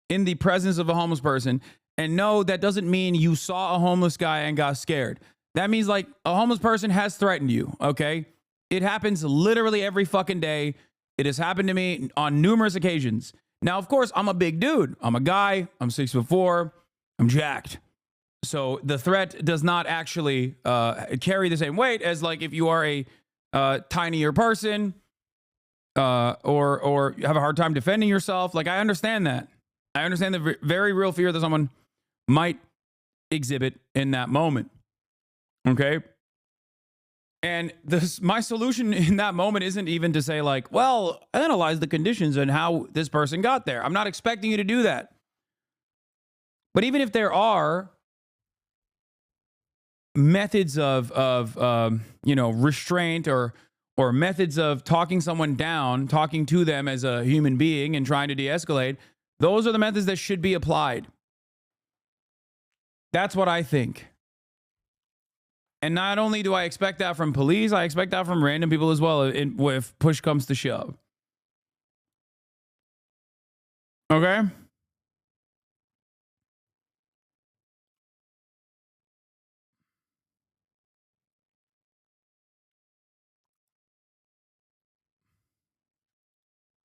in the presence of a homeless person. And no, that doesn't mean you saw a homeless guy and got scared. That means like a homeless person has threatened you, okay? It happens literally every fucking day. It has happened to me on numerous occasions. Now, of course, I'm a big dude. I'm a guy. I'm 6'4". I'm jacked. So the threat does not actually carry the same weight as like if you are a tinier person or you have a hard time defending yourself. Like, I understand that. I understand the very real fear that someone might exhibit in that moment. Okay? And my solution in that moment isn't even to say like, well, analyze the conditions and how this person got there. I'm not expecting you to do that. But even if there are methods of restraint or methods of talking someone down, talking to them as a human being and trying to de-escalate, those are the methods that should be applied. That's what I think. And not only do I expect that from police, I expect that from random people as well if push comes to shove. Okay?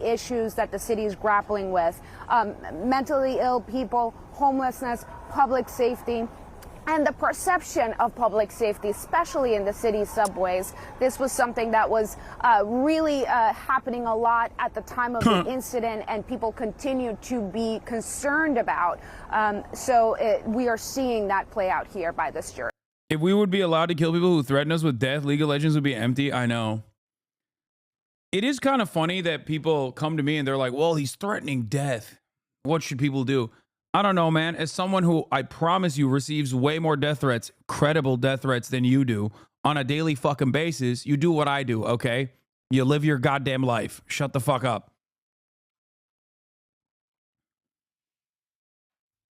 Issues that the city is grappling with, mentally ill people, homelessness, public safety, and the perception of public safety, especially in the city's subways. This was something that was really happening a lot at the time of the incident, and people continue to be concerned about. We are seeing that play out here by this jury. If we would be allowed to kill people who threaten us with death, League of Legends would be empty. I know. It is kind of funny that people come to me and they're like, well, he's threatening death. What should people do? I don't know, man. As someone who I promise you receives way more death threats, credible death threats than you do on a daily fucking basis, you do what I do, okay? You live your goddamn life. Shut the fuck up.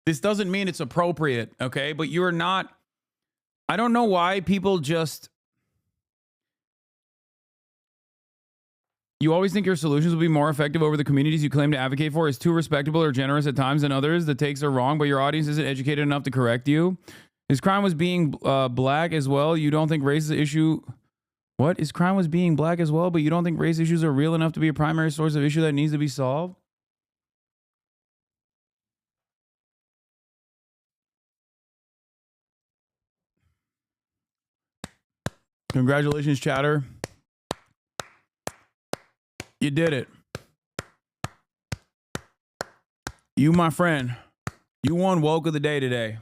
This doesn't mean it's appropriate, okay? But you're not... I don't know why people just... You always think your solutions will be more effective over the communities you claim to advocate for. Is too respectable or generous at times than others. The takes are wrong, but your audience isn't educated enough to correct you. His crime was being black as well. You don't think race is an issue? What? His crime was being black as well, but you don't think race issues are real enough to be a primary source of issue that needs to be solved? Congratulations, chatter. You did it. You, my friend, you won woke of the day today.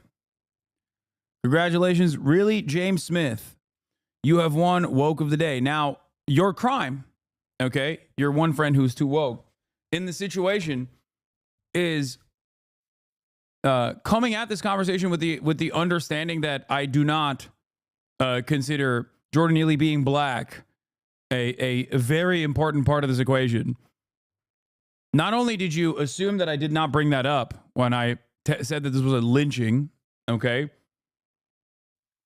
Congratulations. Really, James Smith, you have won woke of the day. Now, your crime, okay, your one friend who's too woke in the situation is coming at this conversation with the understanding that I do not consider Jordan Neely being black a very important part of this equation. Not only did you assume that I did not bring that up when I said that this was a lynching, okay,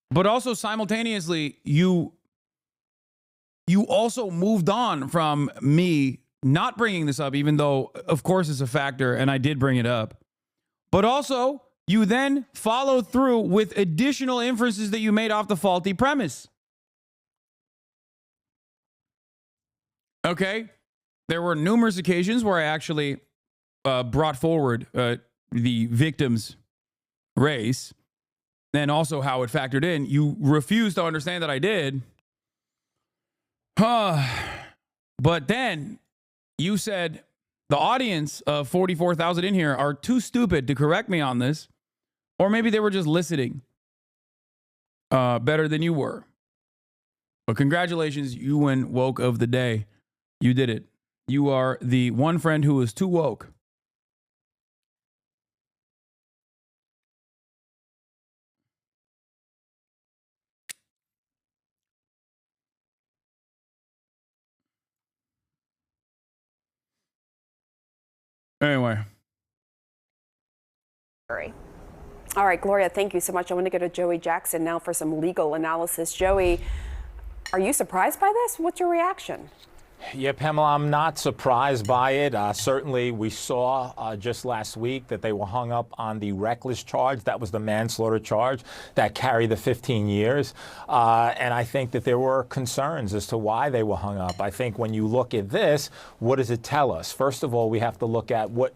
but also simultaneously, you also moved on from me not bringing this up, even though, of course, it's a factor, and I did bring it up. But also, you then followed through with additional inferences that you made off the faulty premise. Okay, there were numerous occasions where I actually brought forward the victim's race, and also how it factored in. You refuse to understand that I did. But then you said the audience of 44,000 in here are too stupid to correct me on this. Or maybe they were just listening better than you were. But congratulations, you win woke of the day. You did it. You are the one friend who is too woke. Anyway. All right, Gloria, thank you so much. I want to go to Joey Jackson now for some legal analysis. Joey, are you surprised by this? What's your reaction? Yeah, Pamela, I'm not surprised by it. Certainly, we saw just last week that they were hung up on the reckless charge. That was the manslaughter charge that carried the 15 years. And I think that there were concerns as to why they were hung up. I think when you look at this, what does it tell us? First of all, we have to look at what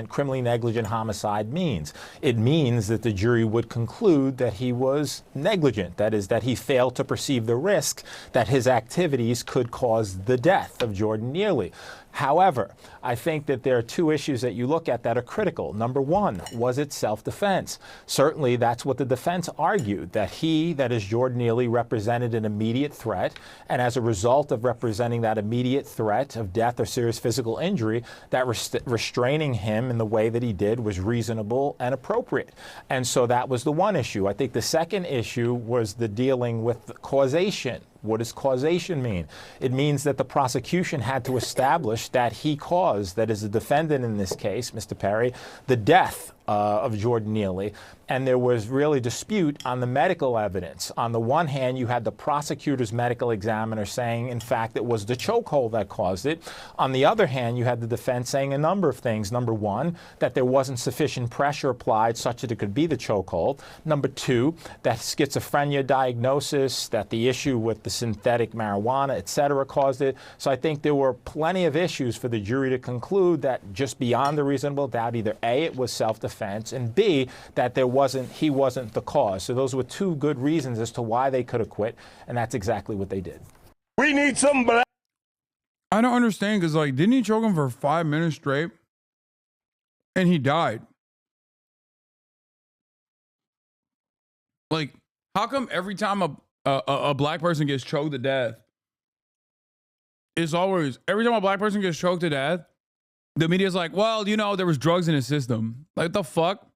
criminally negligent homicide means. It means that the jury would conclude that he was negligent. That is, that he failed to perceive the risk that his activities could cause the death of Jordan Neely. However, I think that there are two issues that you look at that are critical. Number one, was it self-defense? Certainly, that's what the defense argued, that he, that is Jordan Neely, represented an immediate threat. And as a result of representing that immediate threat of death or serious physical injury, that restraining him in the way that he did was reasonable and appropriate. And so that was the one issue. I think the second issue was the dealing with causation. What does causation mean? It means that the prosecution had to establish that he caused, that is the defendant in this case, Mr. Perry, the death of Jordan Neely. And there was really dispute on the medical evidence. On the one hand, you had the prosecutor's medical examiner saying, in fact, it was the chokehold that caused it. On the other hand, you had the defense saying a number of things. Number one, that there wasn't sufficient pressure applied such that it could be the chokehold. Number two, that schizophrenia diagnosis, that the issue with the synthetic marijuana, et cetera, caused it. So I think there were plenty of issues for the jury to conclude that just beyond a reasonable doubt, either A, it was self-defense, and B, that he wasn't the cause. So those were two good reasons as to why they could acquit, and that's exactly what they did. We need some black. I don't understand, because, like, didn't he choke him for 5 minutes straight? And he died. Like, how come every time a black person gets choked to death, it's always, every time a black person gets choked to death, the media's like, well, you know, there was drugs in his system. Like, the fuck?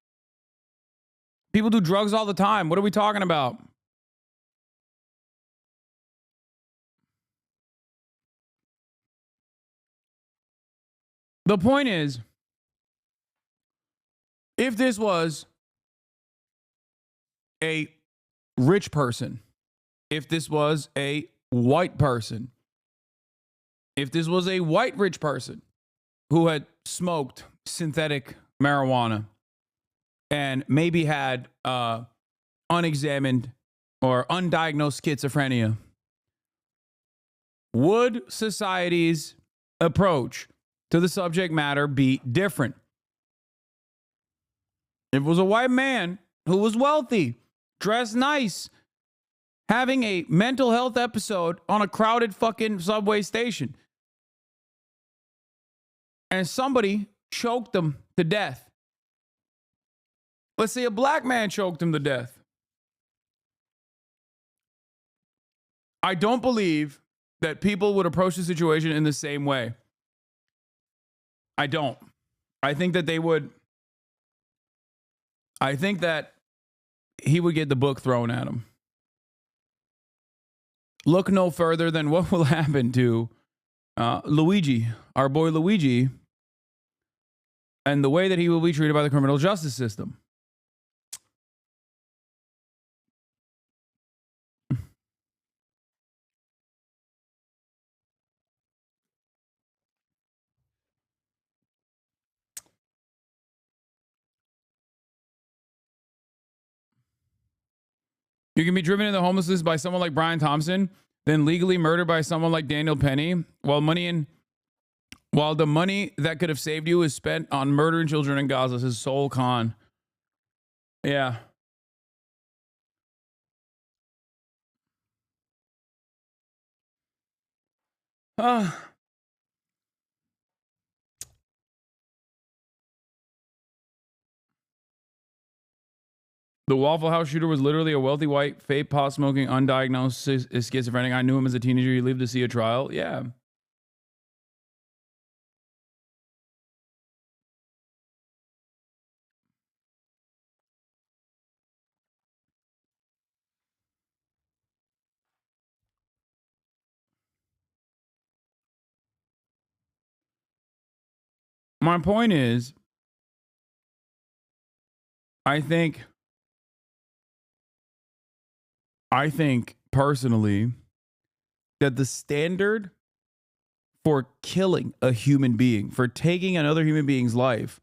People do drugs all the time. What are we talking about? The point is, if this was a rich person, if this was a white person, if this was a white rich person who had smoked synthetic marijuana and maybe had unexamined or undiagnosed schizophrenia, would society's approach to the subject matter be different? If it was a white man who was wealthy, dressed nice, having a mental health episode on a crowded fucking subway station, and somebody choked them to death. Let's say a black man choked him to death. I don't believe that people would approach the situation in the same way. I don't. I think that they would. I think that he would get the book thrown at him. Look no further than what will happen to Luigi, our boy Luigi, and the way that he will be treated by the criminal justice system. You can be driven into homelessness by someone like Brian Thompson, then legally murdered by someone like Daniel Penny, while the money that could have saved you is spent on murdering children in Gaza. This is Sol Khan. Yeah. The Waffle House shooter was literally a wealthy white, vape, pot smoking, undiagnosed schizophrenic. I knew him as a teenager. He lived to see a trial. Yeah. My point is, I think personally that the standard for killing a human being, for taking another human being's life,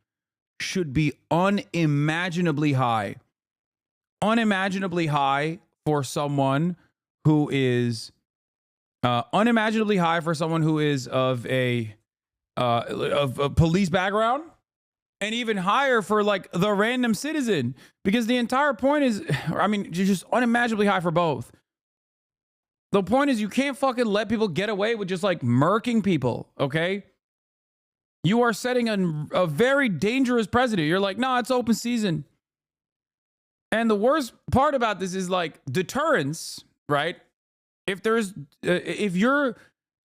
should be unimaginably high. Unimaginably high for someone who is unimaginably high for someone who is of a police background, and even higher for like the random citizen, because the entire point is, I mean, you're just unimaginably high for both. The point is, you can't fucking let people get away with just like murking people, okay? You are setting a very dangerous precedent. You're like, no, it's open season. And the worst part about this is like deterrence, right? If your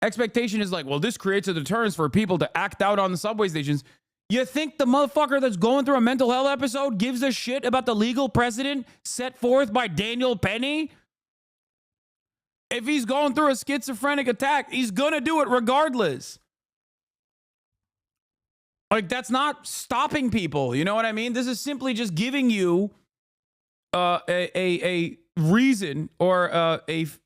expectation is like, well, this creates a deterrence for people to act out on the subway stations, you think the motherfucker that's going through a mental health episode gives a shit about the legal precedent set forth by Daniel Penny? If he's going through a schizophrenic attack, he's going to do it regardless. Like, that's not stopping people. You know what I mean? This is simply just giving you a reason, or this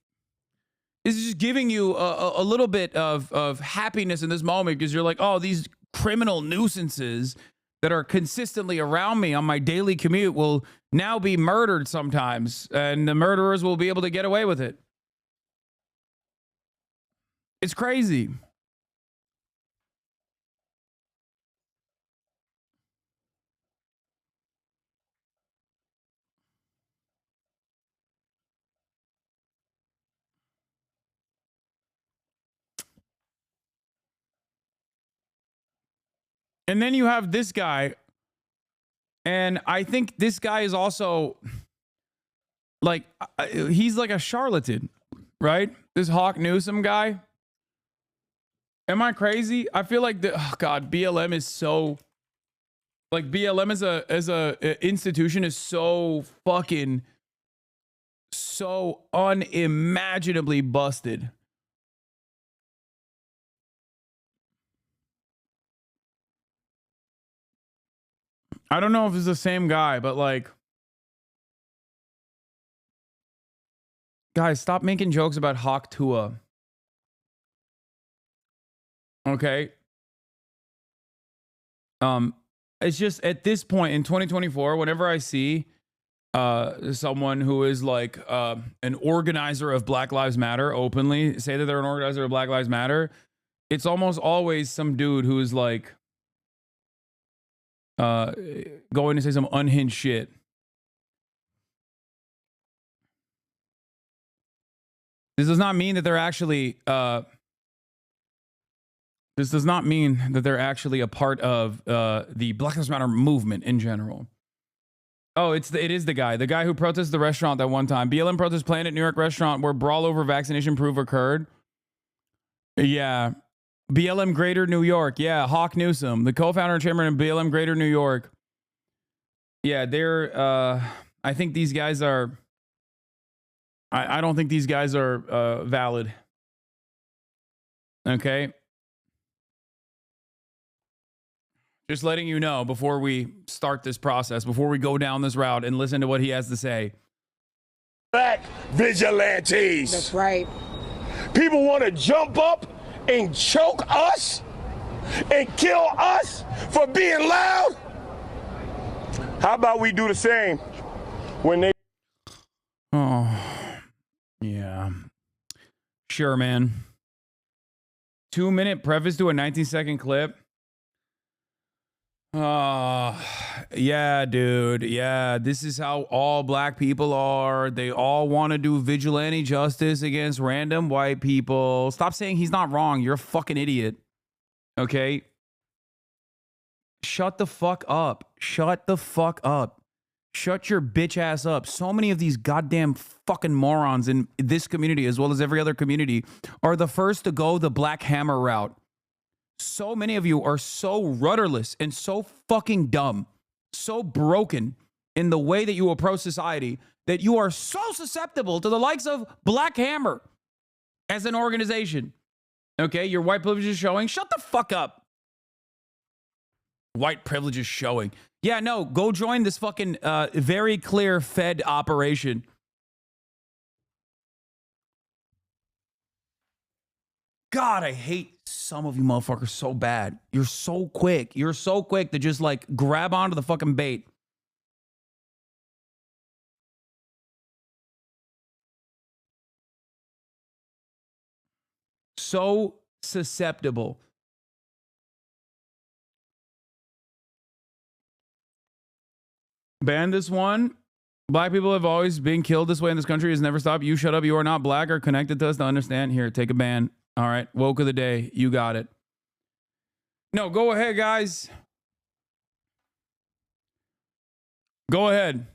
is just giving you a little bit of happiness in this moment, because you're like, oh, these criminal nuisances that are consistently around me on my daily commute will now be murdered sometimes, and the murderers will be able to get away with it. It's crazy. And then you have this guy, and I think this guy is also like, he's like a charlatan, right? This Hawk Newsome guy. Am I crazy? I feel like BLM is so, like, BLM as a institution is so fucking, so unimaginably busted. I don't know if it's the same guy, but like, guys, stop making jokes about Hawk Tua. Okay. It's just at this point in 2024, whenever I see someone who is like an organizer of Black Lives Matter openly say that they're an organizer of Black Lives Matter, it's almost always some dude who is like going to say some unhinged shit. This does not mean that they're actually this does not mean that they're actually a part of the Black Lives Matter movement in general. Oh, it is the guy who protested the restaurant that one time. BLM protest Planet New York restaurant where brawl over vaccination proof occurred. Yeah. BLM Greater New York. Yeah. Hawk Newsome, the co-founder and chairman of BLM Greater New York. Yeah, they're, I think these guys are, I don't think these guys are valid. Okay. Just letting you know before we start this process, before we go down this route and listen to what he has to say. Black vigilantes. That's right. People want to jump up and choke us and kill us for being loud. How about we do the same when they... Oh, yeah. Sure, man. 2-minute preface to a 19-second clip. Yeah, dude. Yeah, this is how all black people are. They all want to do vigilante justice against random white people. Stop saying he's not wrong. You're a fucking idiot. Okay? Shut the fuck up. Shut the fuck up. Shut your bitch ass up. So many of these goddamn fucking morons in this community, as well as every other community, are the first to go the Black Hammer route. So many of you are so rudderless and so fucking dumb, so broken in the way that you approach society that you are so susceptible to the likes of Black Hammer as an organization. Okay, your white privilege is showing. Shut the fuck up. White privilege is showing. Yeah, no, go join this fucking very clear Fed operation. God, I hate some of you motherfuckers so bad. You're so quick. You're so quick to just like grab onto the fucking bait. So susceptible. Ban this one. Black people have always been killed this way in this country. Has never stopped. You shut up. You are not black or connected to us to understand. Here, take a ban. All right. Woke of the day. You got it. No, go ahead, guys. Go ahead.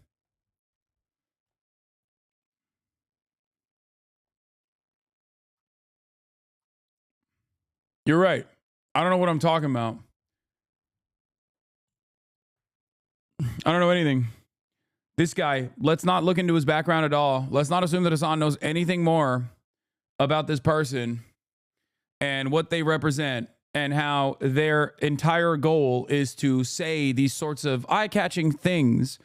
You're right. I don't know what I'm talking about. I don't know anything. This guy, let's not look into his background at all. Let's not assume that Hasan knows anything more about this person and what they represent and how their entire goal is to say these sorts of eye-catching things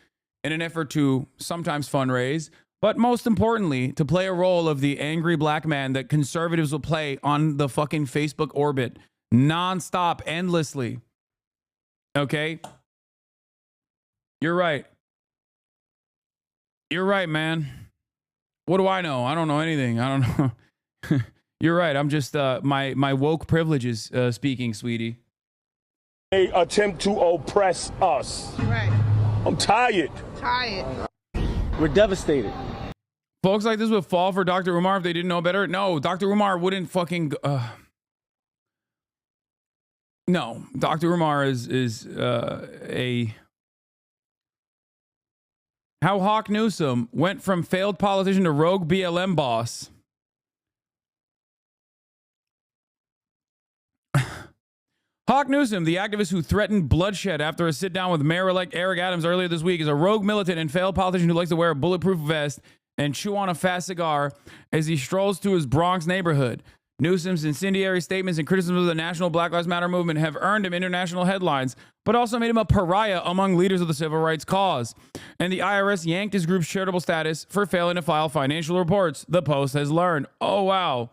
in an effort to sometimes fundraise, but most importantly, to play a role of the angry black man that conservatives will play on the fucking Facebook orbit nonstop, endlessly. Okay? You're right. You're right, man. What do I know? I don't know anything. I don't know. You're right. I'm just my woke privileges speaking, sweetie. They attempt to oppress us. Right. I'm tired. Tired. We're devastated. Folks like this would fall for Dr. Umar if they didn't know better. No, Dr. Umar wouldn't fucking. No, Dr. Umar is a. How Hawk Newsom went from failed politician to rogue BLM boss. Hawk Newsom, the activist who threatened bloodshed after a sit-down with Mayor-elect Eric Adams earlier this week, is a rogue militant and failed politician who likes to wear a bulletproof vest and chew on a fast cigar as he strolls through his Bronx neighborhood. Newsom's incendiary statements and criticism of the national Black Lives Matter movement have earned him international headlines, but also made him a pariah among leaders of the civil rights cause. And the IRS yanked his group's charitable status for failing to file financial reports, the Post has learned. Oh, wow.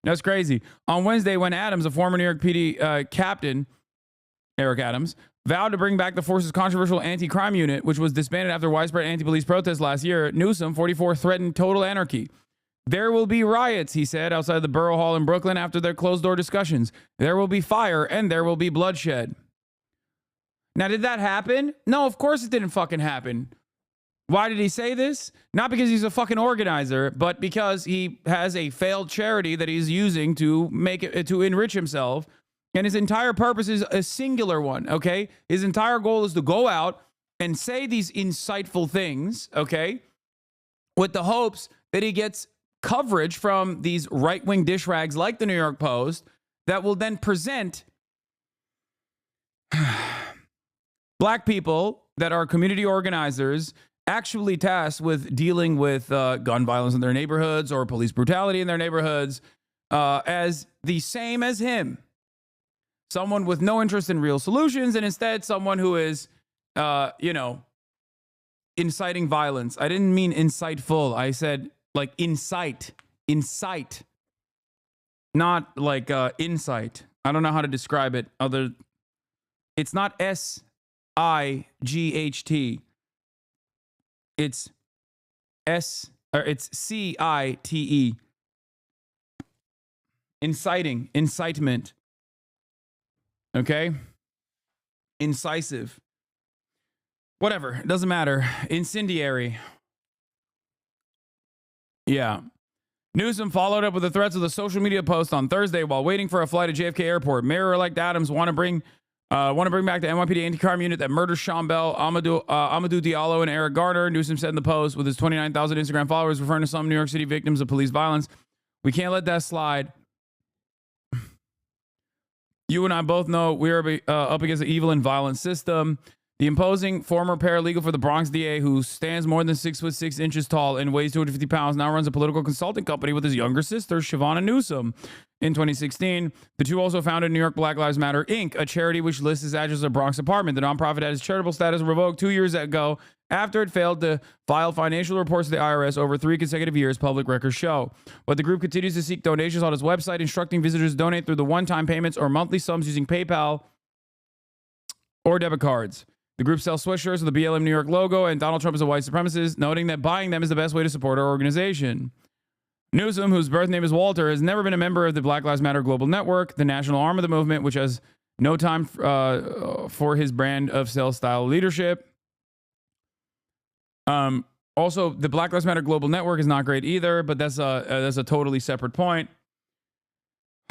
That's crazy. On Wednesday, when Adams, a former New York PD captain, Eric Adams, vowed to bring back the force's controversial anti-crime unit, which was disbanded after widespread anti-police protests last year, Newsom, 44, threatened total anarchy. There will be riots, he said, outside the Borough Hall in Brooklyn after their closed-door discussions. There will be fire and there will be bloodshed. Now, did that happen? No, of course it didn't fucking happen. Why did he say this? Not because he's a fucking organizer, but because he has a failed charity that he's using to make it, to enrich himself. And his entire purpose is a singular one, okay? His entire goal is to go out and say these insightful things, okay? With the hopes that he gets coverage from these right-wing dish rags like the New York Post that will then present black people that are community organizers actually tasked with dealing with gun violence in their neighborhoods or police brutality in their neighborhoods as the same as him. Someone with no interest in real solutions and instead someone who is, inciting violence. I didn't mean insightful. I said like incite, not like insight. I don't know how to describe it. It's not SIGHT. It's CITE. Incitement. Okay. incisive. Whatever. It doesn't matter. Incendiary. Yeah. Newsom followed up with the threats of the social media post on Thursday while waiting for a flight at JFK Airport. Mayor-elect Adams want to bring back the NYPD anti-crime unit that murdered Sean Bell, Amadou Diallo, and Eric Garner. Newsom said in the post with his 29,000 Instagram followers, referring to some New York City victims of police violence. We can't let that slide. You and I both know we are up against an evil and violent system. The imposing former paralegal for the Bronx DA, who stands more than 6'6" tall and weighs 250 pounds, now runs a political consulting company with his younger sister, Shavonna Newsom. In 2016, the two also founded New York Black Lives Matter, Inc., a charity which lists its address as a Bronx apartment. The nonprofit had its charitable status revoked 2 years ago after it failed to file financial reports to the IRS over 3 consecutive years, public records show. But the group continues to seek donations on its website, instructing visitors to donate through the one-time payments or monthly sums using PayPal or debit cards. The group sells sweatshirts with the BLM New York logo and Donald Trump is a white supremacist, noting that buying them is the best way to support our organization. Newsom, whose birth name is Walter, has never been a member of the Black Lives Matter Global Network, the national arm of the movement, which has no time for his brand of sales-style leadership. Also, the Black Lives Matter Global Network is not great either, but that's a totally separate point.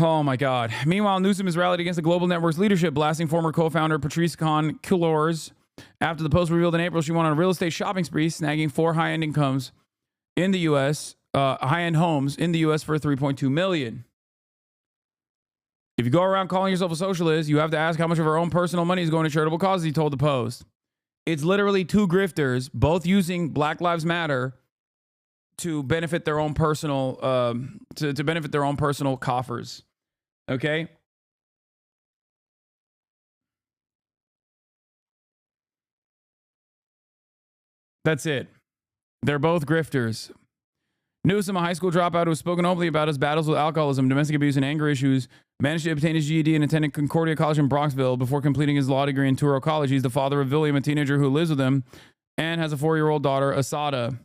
Oh my God. Meanwhile, Newsom has rallied against the Global Network's leadership, blasting former co-founder Patrice Khan-Cullors. After the post revealed in April, she went on a real estate shopping spree, snagging 4 high-end homes in the U.S. for $3.2 million. If you go around calling yourself a socialist, you have to ask how much of our own personal money is going to charitable causes, he told the Post. It's literally 2 grifters, both using Black Lives Matter to benefit their own personal to benefit their own personal coffers. Okay? That's it. They're both grifters. Newsom, a high school dropout who has spoken openly about his battles with alcoholism, domestic abuse, and anger issues, managed to obtain his GED and attended Concordia College in Bronxville before completing his law degree in Touro College. He's the father of William, a teenager who lives with him, and has a 4-year-old daughter, Asada.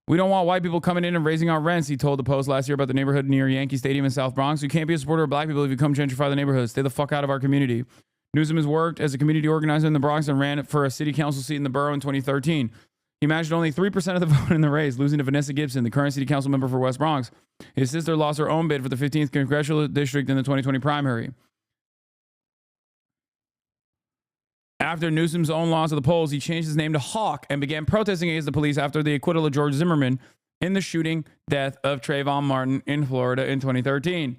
We don't want white people coming in and raising our rents, he told the Post last year about the neighborhood near Yankee Stadium in South Bronx. You can't be a supporter of black people if you come gentrify the neighborhood. Stay the fuck out of our community. Newsom has worked as a community organizer in the Bronx and ran for a city council seat in the borough in 2013. He managed only 3% of the vote in the race, losing to Vanessa Gibson, the current city council member for West Bronx. His sister lost her own bid for the 15th congressional district in the 2020 primary. After Newsom's own loss of the polls, he changed his name to Hawk and began protesting against the police after the acquittal of George Zimmerman in the shooting death of Trayvon Martin in Florida in 2013.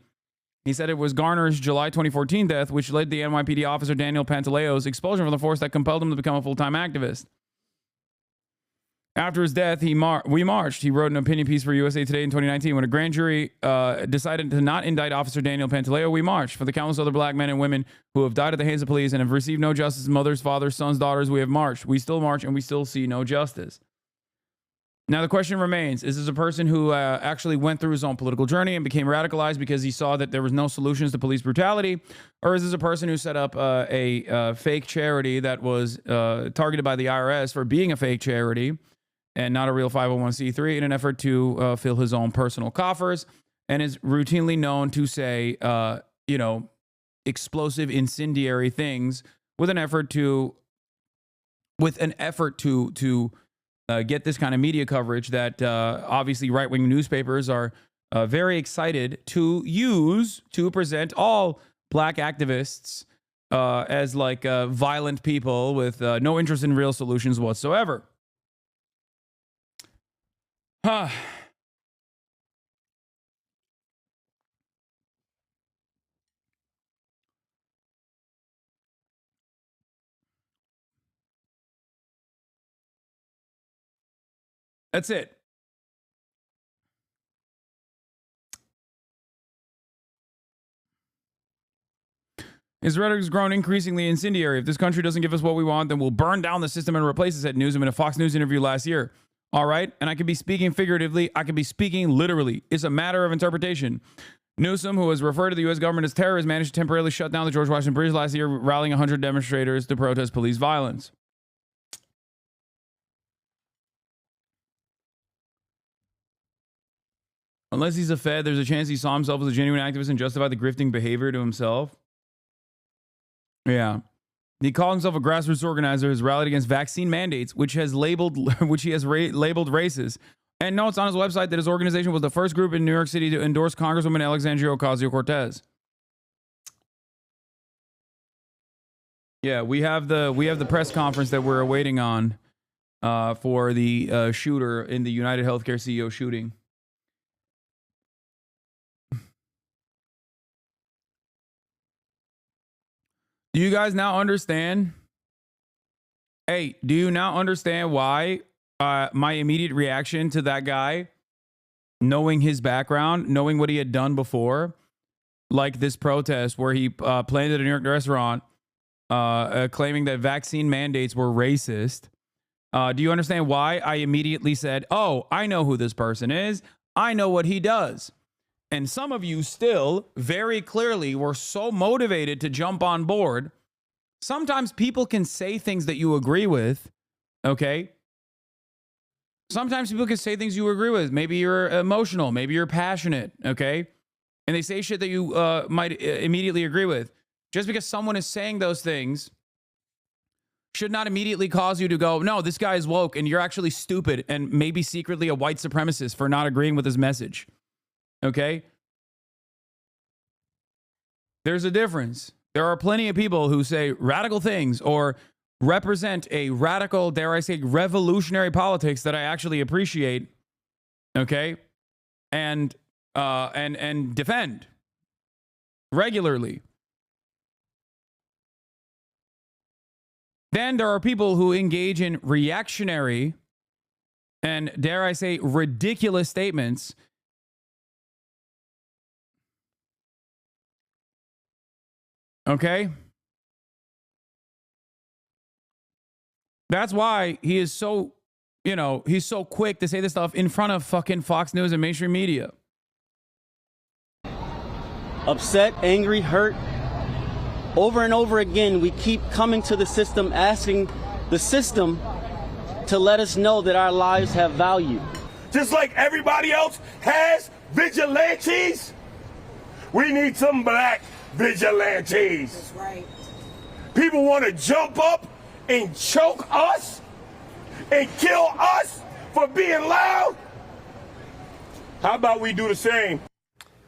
He said it was Garner's July 2014 death, which led the NYPD officer Daniel Pantaleo's expulsion from the force that compelled him to become a full-time activist. After his death, we marched. He wrote an opinion piece for USA Today in 2019. When a grand jury decided to not indict Officer Daniel Pantaleo, we marched. For the countless other black men and women who have died at the hands of police and have received no justice, mothers, fathers, sons, daughters, we have marched. We still march and we still see no justice. Now, the question remains, is this a person who actually went through his own political journey and became radicalized because he saw that there was no solutions to police brutality? Or is this a person who set up a fake charity that was targeted by the IRS for being a fake charity and not a real 501c3 in an effort to fill his own personal coffers, and is routinely known to say, explosive, incendiary things with an effort to get this kind of media coverage that obviously right-wing newspapers are very excited to use to present all black activists as like violent people with no interest in real solutions whatsoever. That's it. His rhetoric has grown increasingly incendiary. If this country doesn't give us what we want, then we'll burn down the system and replace it, said Newsom in a Fox News interview last year. All right, and I could be speaking figuratively, I could be speaking literally. It's a matter of interpretation. Newsom, who has referred to the U.S. government as terrorists, managed to temporarily shut down the George Washington Bridge last year, rallying 100 demonstrators to protest police violence. Unless he's a Fed, there's a chance he saw himself as a genuine activist and justified the grifting behavior to himself. Yeah. He called himself a grassroots organizer who's rallied against vaccine mandates, which he has labeled racist. And notes on his website that his organization was the first group in New York City to endorse Congresswoman Alexandria Ocasio-Cortez. Yeah, we have the press conference that we're awaiting on for the shooter in the United Healthcare CEO shooting. Do you guys now understand? Hey, do you now understand why my immediate reaction to that guy, knowing his background, knowing what he had done before, like this protest where he planted a New York restaurant claiming that vaccine mandates were racist? Do you understand why I immediately said, oh, I know who this person is. I know what he does. And some of you still very clearly were so motivated to jump on board. Sometimes people can say things that you agree with, okay? Sometimes people can say things you agree with. Maybe you're emotional. Maybe you're passionate, okay? And they say shit that you might immediately agree with. Just because someone is saying those things should not immediately cause you to go, no, this guy is woke and you're actually stupid and maybe secretly a white supremacist for not agreeing with his message. Okay? There's a difference. There are plenty of people who say radical things or represent a radical, dare I say, revolutionary politics that I actually appreciate. Okay? And defend regularly. Then there are people who engage in reactionary and, dare I say, ridiculous statements. Okay? That's why he is so, he's so quick to say this stuff in front of fucking Fox News and mainstream media. Upset, angry, hurt. Over and over again, we keep coming to the system, asking the system to let us know that our lives have value. Just like everybody else has vigilantes, we need some black vigilantes. That's right. People want to jump up and choke us and kill us for being loud. How about we do the same?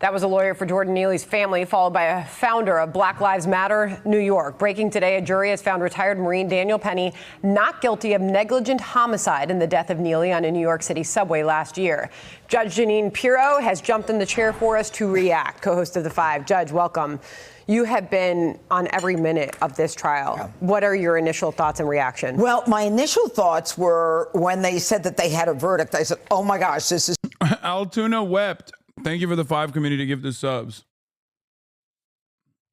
That was a lawyer for Jordan Neely's family, followed by a founder of Black Lives Matter New York. Breaking today, a jury has found retired Marine Daniel Penny not guilty of negligent homicide in the death of Neely on a New York City subway last year. Judge Janine Pirro has jumped in the chair for us to react. Co-host of The Five. Judge, welcome. You have been on every minute of this trial. Yeah. What are your initial thoughts and reaction? Well, my initial thoughts were when they said that they had a verdict, I said, oh my gosh, this is... Altoona wept. Thank you for the 5 community to give the subs.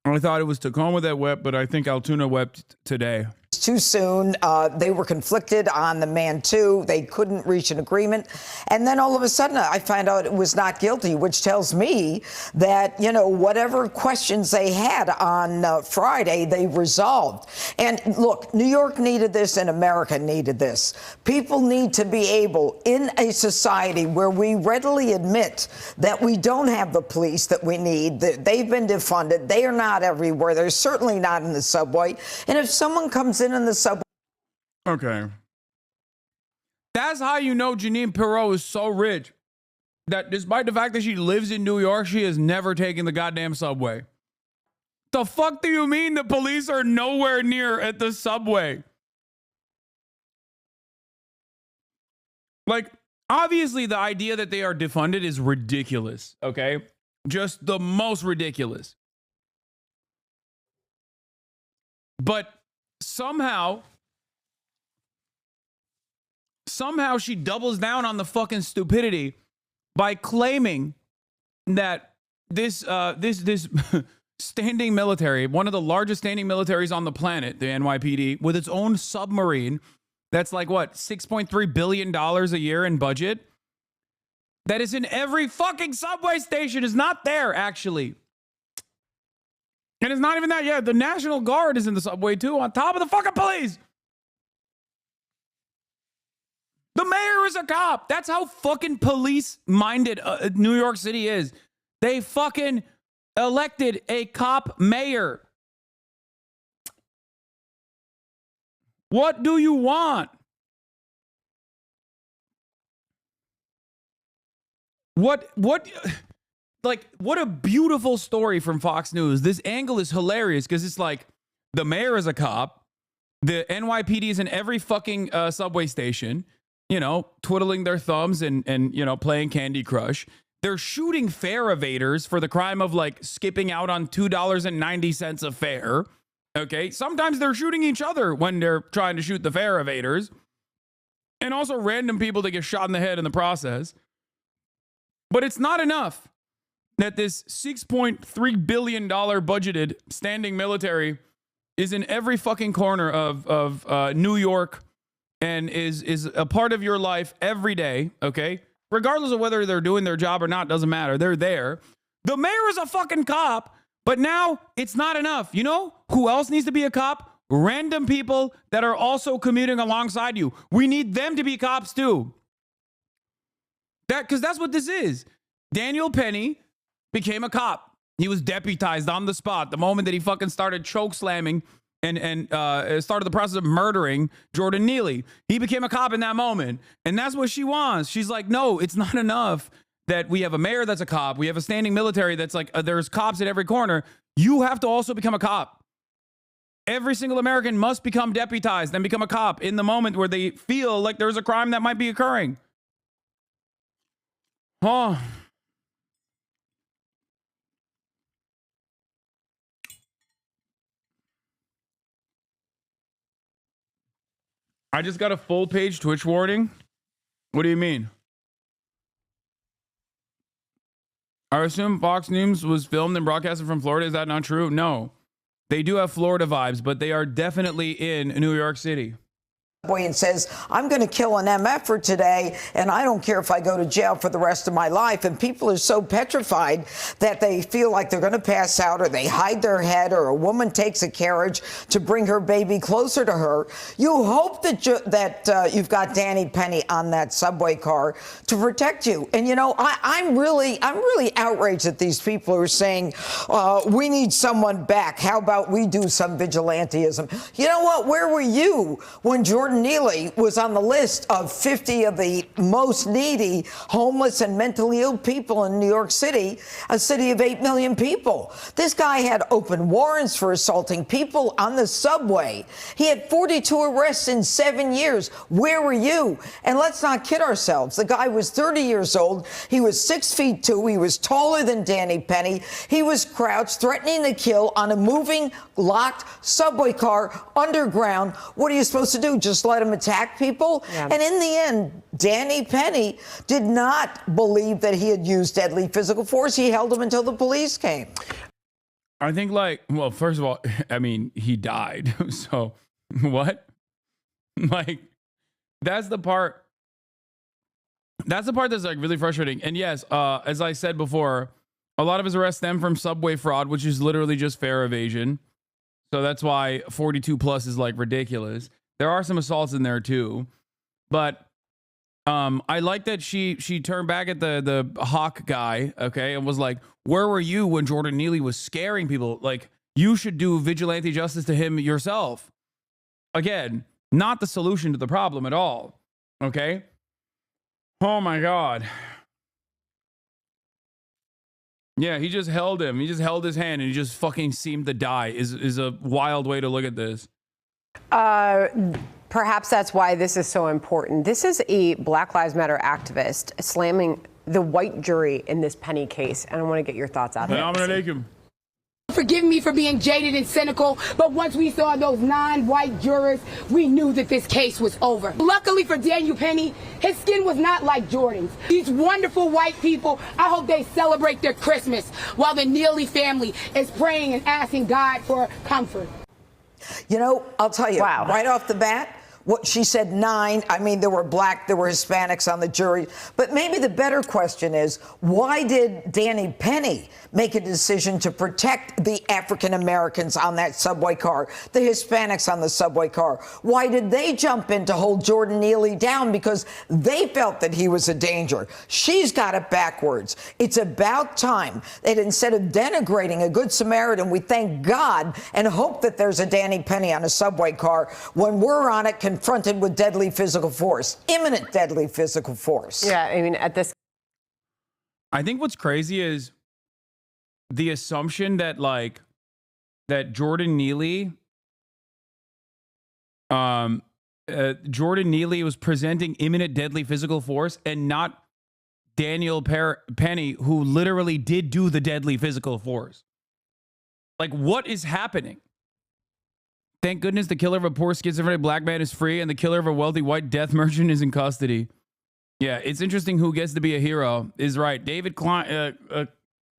I thought it was Tacoma that wept, but I think Altoona wept today. Too soon. They were conflicted on the man, too. They couldn't reach an agreement. And then all of a sudden, I find out it was not guilty, which tells me that, whatever questions they had on Friday, they resolved. And look, New York needed this and America needed this. People need to be able, in a society where we readily admit that we don't have the police that we need, that they've been defunded, they are not everywhere, they're certainly not in the subway. And if someone comes in the subway. Okay. That's how you know Janine Pirro is so rich that despite the fact that she lives in New York, she has never taken the goddamn subway. The fuck do you mean the police are nowhere near at the subway? Like, obviously the idea that they are defunded is ridiculous, okay? Just the most ridiculous. But somehow she doubles down on the fucking stupidity by claiming that this standing military, one of the largest standing militaries on the planet, the NYPD, with its own submarine, that's like what, $6.3 billion a year in budget, that is in every fucking subway station, is not there actually. And it's not even that yet. The National Guard is in the subway, too, on top of the fucking police. The mayor is a cop. That's how fucking police-minded New York City is. They fucking elected a cop mayor. What do you want? What a beautiful story from Fox News. This angle is hilarious because it's like the mayor is a cop. The NYPD is in every fucking subway station, you know, twiddling their thumbs and you know, playing Candy Crush. They're shooting fare evaders for the crime of like skipping out on $2.90 of fare. Okay. Sometimes they're shooting each other when they're trying to shoot the fare evaders. And also random people that get shot in the head in the process. But it's not enough that this $6.3 billion budgeted standing military is in every fucking corner of New York and is a part of your life every day, okay? Regardless of whether they're doing their job or not, doesn't matter. They're there. The mayor is a fucking cop, but now it's not enough. You know who else needs to be a cop? Random people that are also commuting alongside you. We need them to be cops too. Because that's what this is. Daniel Penny became a cop. He was deputized on the spot the moment that he fucking started choke slamming and started the process of murdering Jordan Neely. He became a cop in that moment. And that's what she wants. She's like, no, it's not enough that we have a mayor that's a cop. We have a standing military that's like, there's cops at every corner. You have to also become a cop. Every single American must become deputized and become a cop in the moment where they feel like there's a crime that might be occurring. Oh. I just got a full page Twitch warning. What do you mean? I assume Fox News was filmed and broadcasted from Florida. Is that not true? No. They do have Florida vibes, but they are definitely in New York City. And says, I'm going to kill an MF for today, and I don't care if I go to jail for the rest of my life. And people are so petrified that they feel like they're going to pass out, or they hide their head, or a woman takes a carriage to bring her baby closer to her. You hope that you've got Danny Penny on that subway car to protect you. And, you know, I'm really outraged at these people who are saying, we need someone back. How about we do some vigilantism? You know what? Where were you when Jordan Neely was on the list of 50 of the most needy, homeless, and mentally ill people in New York City, a city of 8 million people? This guy had open warrants for assaulting people on the subway. He had 42 arrests in 7 years. Where were you? And let's not kid ourselves. The guy was 30 years old. He was 6'2". He was taller than Danny Penny. He was crouched, threatening to kill on a moving, locked subway car underground. What are you supposed to do? Just let him attack people? Yeah. And in the end, Danny Penny did not believe that he had used deadly physical force. He held him until the police came. I think, like, well, first of all, I mean, he died. So what? Like, that's the part that's like really frustrating. And yes, as I said before, a lot of his arrests stem from subway fraud, which is literally just fare evasion. So that's why 42 plus is like ridiculous. There are some assaults in there too, but I like that she turned back at the Hawk guy, okay, and was like, where were you when Jordan Neely was scaring people? Like, you should do vigilante justice to him yourself. Again, not the solution to the problem at all, okay? Oh my God. Yeah, he just held him. He just held his hand and he just fucking seemed to die is a wild way to look at this. Perhaps that's why this is so important. This is a Black Lives Matter activist slamming the white jury in this Penny case. And I want to get your thoughts on it. Forgive me for being jaded and cynical, but once we saw those non-white jurors, we knew that this case was over. Luckily for Daniel Penny, his skin was not like Jordan's. These wonderful white people, I hope they celebrate their Christmas while the Neely family is praying and asking God for comfort. You know, I'll tell you, right off the bat, What she said 9. I mean, there were Hispanics on the jury. But maybe the better question is, why did Danny Penny make a decision to protect the African Americans on that subway car, the Hispanics on the subway car? Why did they jump in to hold Jordan Neely down? Because they felt that he was a danger. She's got it backwards. It's about time that instead of denigrating a Good Samaritan, we thank God and hope that there's a Danny Penny on a subway car when we're on it confronted with deadly physical force, imminent deadly physical force. Yeah, I mean, at this. I think what's crazy is the assumption that that Jordan Neely, was presenting imminent deadly physical force and not Daniel Penny, who literally did do the deadly physical force. Like, what is happening? Thank goodness the killer of a poor schizophrenic black man is free and the killer of a wealthy white death merchant is in custody. Yeah, it's interesting who gets to be a hero is right. David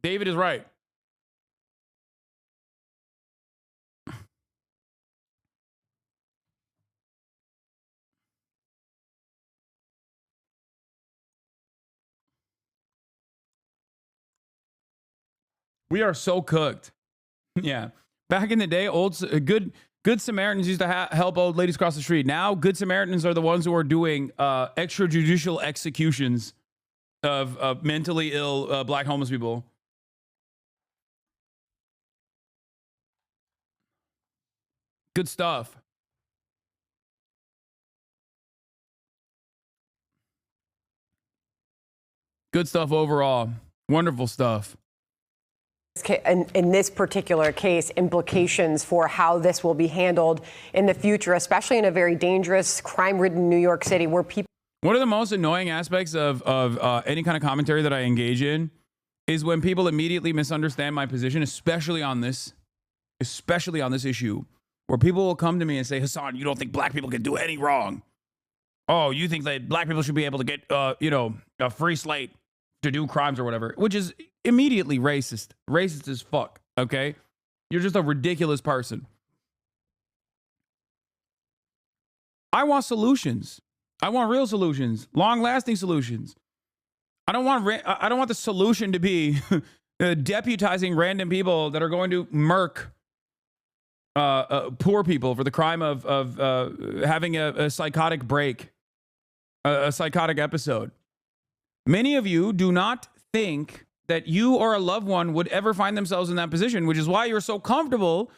is right. We are so cooked. Yeah. Back in the day, Good Samaritans used to help old ladies cross the street. Now, Good Samaritans are the ones who are doing extrajudicial executions of mentally ill black homeless people. Good stuff. Good stuff overall. Wonderful stuff. In this particular case, implications for how this will be handled in the future, especially in a very dangerous, crime-ridden New York City where people. One of the most annoying aspects of any kind of commentary that I engage in is when people immediately misunderstand my position, especially on this issue, where people will come to me and say, Hasan, you don't think black people can do any wrong? Oh, you think that black people should be able to get, a free slate to do crimes or whatever, which is immediately racist as fuck. Okay. You're just a ridiculous person. I want solutions. I want real solutions, long lasting solutions. I don't want the solution to be deputizing random people that are going to murk poor people for the crime of having a psychotic break, a psychotic episode. Many of you do not think that you or a loved one would ever find themselves in that position, which is why you're so comfortable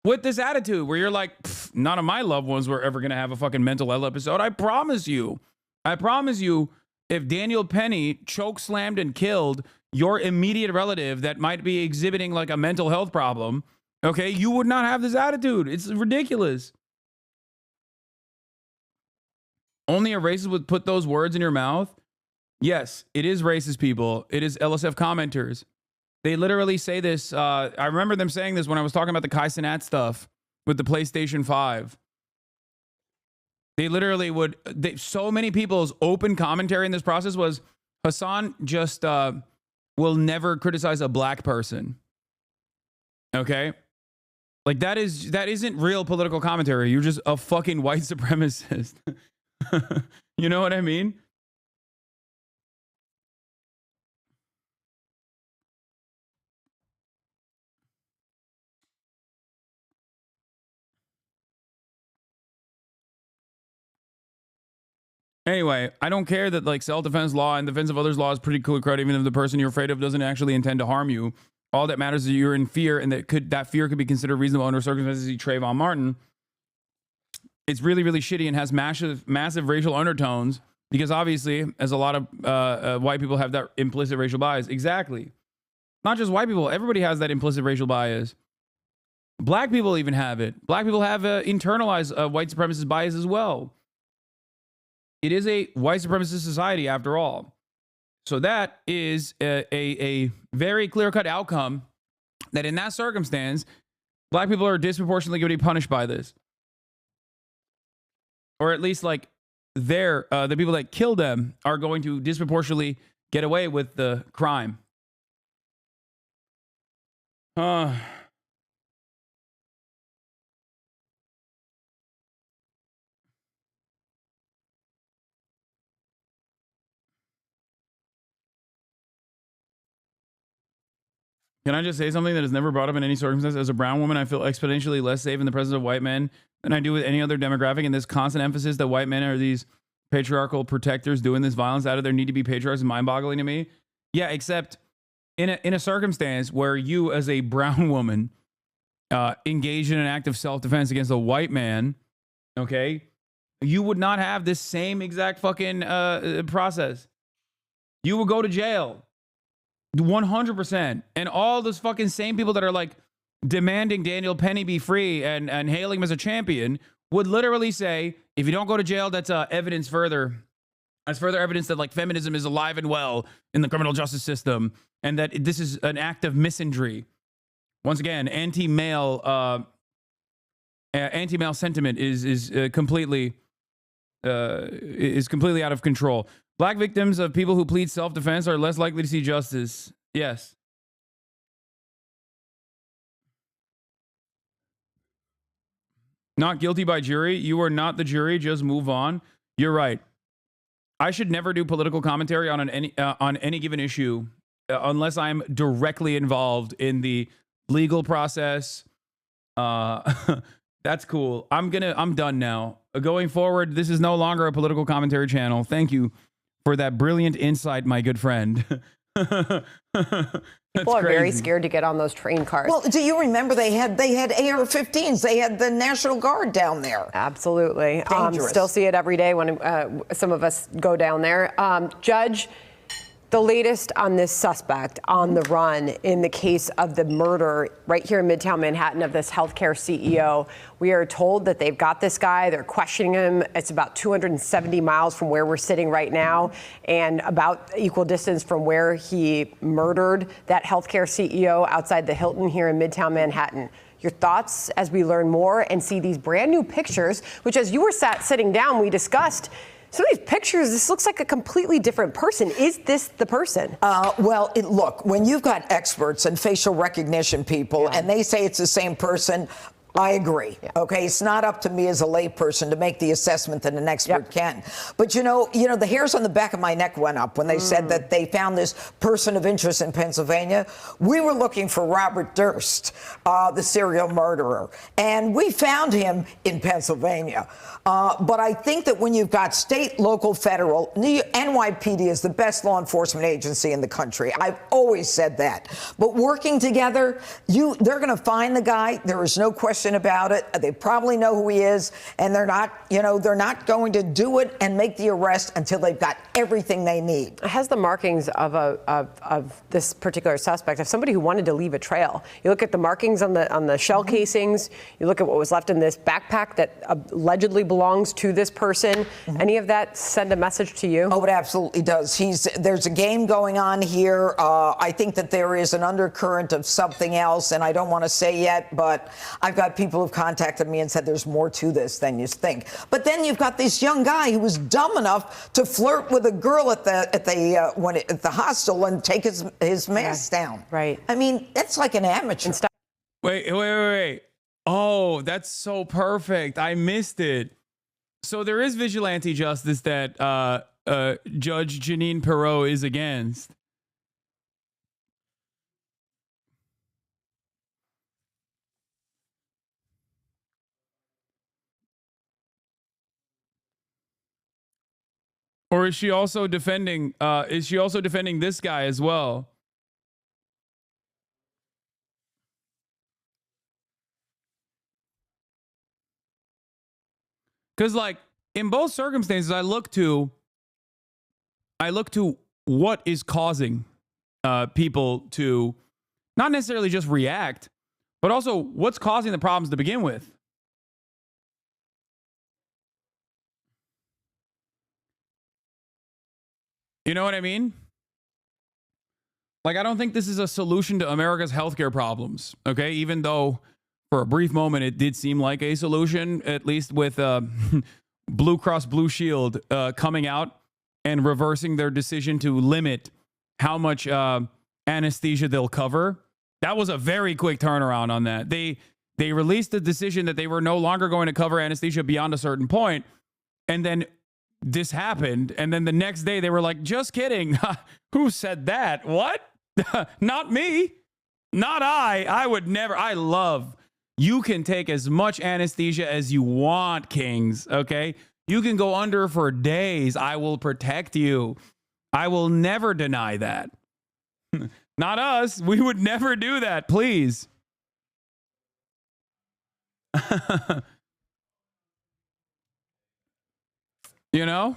with this attitude where you're like, none of my loved ones were ever going to have a fucking mental health episode. I promise you, if Daniel Penny choke slammed and killed your immediate relative that might be exhibiting like a mental health problem, okay, you would not have this attitude. It's ridiculous. Only a racist would put those words in your mouth. Yes, it is racist people. It is LSF commenters. They literally say this. I remember them saying this when I was talking about the Kai Cenat stuff with the PlayStation 5. They literally would. So many people's open commentary in this process was, Hasan just will never criticize a black person. Okay? Like that isn't real political commentary. You're just a fucking white supremacist. You know what I mean? Anyway, I don't care that like self-defense law and defense of others law is pretty clear cut, even if the person you're afraid of doesn't actually intend to harm you. All that matters is you're in fear, and that fear could be considered reasonable under circumstances. See Trayvon Martin. It's really, really shitty and has massive racial undertones because obviously, as a lot of white people have that implicit racial bias. Exactly. Not just white people. Everybody has that implicit racial bias. Black people even have it. Black people have internalized white supremacist bias as well. It is a white supremacist society after all. So that is a very clear-cut outcome that in that circumstance, black people are disproportionately going to be punished by this. Or at least like the people that kill them are going to disproportionately get away with the crime. Can I just say something that is never brought up in any circumstance? As a brown woman, I feel exponentially less safe in the presence of white men than I do with any other demographic. And this constant emphasis that white men are these patriarchal protectors doing this violence out of their need to be patriarchs is mind-boggling to me. Yeah, except in a circumstance where you, as a brown woman, engage in an act of self-defense against a white man, okay, you would not have this same exact fucking process. You would go to jail. 100%. And all those fucking same people that are like demanding Daniel Penny be free and hailing him as a champion would literally say, if you don't go to jail, that's evidence further. That's further evidence that like feminism is alive and well in the criminal justice system and that this is an act of misandry. Once again, anti-male sentiment is completely out of control. Black victims of people who plead self-defense are less likely to see justice. Yes. Not guilty by jury. You are not the jury. Just move on. You're right. I should never do political commentary on any given issue unless I'm directly involved in the legal process. That's cool. I'm done now. Going forward, this is no longer a political commentary channel. Thank you for that brilliant insight, my good friend. People are very scared to get on those train cars. Well, do you remember they had AR-15s? They had the National Guard down there. Absolutely. Still see it every day when some of us go down there. Judge, the latest on this suspect on the run in the case of the murder right here in Midtown Manhattan of this healthcare CEO. We are told that they've got this guy. They're questioning him. It's about 270 miles from where we're sitting right now and about equal distance from where he murdered that healthcare CEO outside the Hilton here in Midtown Manhattan. Your thoughts as we learn more and see these brand new pictures, which as you were sitting down, we discussed. Some of these pictures, this looks like a completely different person. Is this the person? Well, look, when you've got experts and facial recognition people and they say it's the same person, I agree. Yeah. Okay, it's not up to me as a layperson to make the assessment that an expert can. But you know, the hairs on the back of my neck went up when they said that they found this person of interest in Pennsylvania. We were looking for Robert Durst, the serial murderer, and we found him in Pennsylvania. But I think that when you've got state, local, federal, NYPD is the best law enforcement agency in the country. I've always said that. But working together, they're going to find the guy. There is no question about it. They probably know who he is, and they're not going to do it and make the arrest until they've got everything they need. It has the markings of this particular suspect, of somebody who wanted to leave a trail. You look at the markings on the shell casings. You look at what was left in this backpack that allegedly belongs to this person. Any of that send a message to you? Oh, it absolutely does. There's a game going on here. I think that there is an undercurrent of something else, and I don't want to say yet, but I've got people who've contacted me and said there's more to this than you think. But then you've got this young guy who was dumb enough to flirt with a girl at the hostel and take his mask down. Right. I mean, that's like an amateur. Wait. Oh, that's so perfect. I missed it. So there is vigilante justice that Judge Jeanine Perot is against. Or is she also defending this guy as well? Because like in both circumstances, I look to what is causing people to not necessarily just react, but also what's causing the problems to begin with. You know what I mean? Like, I don't think this is a solution to America's healthcare problems, okay? Even though for a brief moment it did seem like a solution, at least with Blue Cross Blue Shield coming out and reversing their decision to limit how much anesthesia they'll cover. That was a very quick turnaround on that. They released the decision that they were no longer going to cover anesthesia beyond a certain point, and then this happened, and then the next day they were like, just kidding. Who said that? What? Not me. Not I would never. You can take as much anesthesia as you want, Kings, okay? You can go under for days. I will protect you. I will never deny that. Not us. We would never do that, please. You know?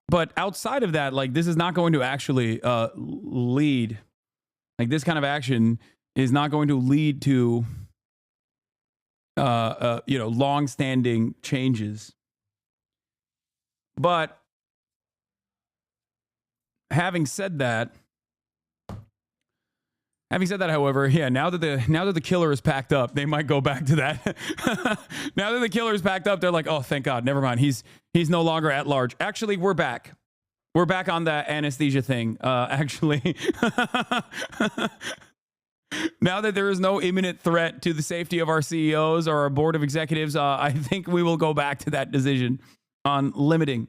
But outside of that, like, this is not going to actually lead, like, this kind of action is not going to lead to long-standing changes. But having said that, however, yeah, now that the killer is packed up, they might go back to that. Now that the killer is packed up, they're like, oh, thank God, never mind. He's no longer at large. Actually, we're back. We're back on that anesthesia thing. Actually, now that there is no imminent threat to the safety of our CEOs or our board of executives, I think we will go back to that decision on limiting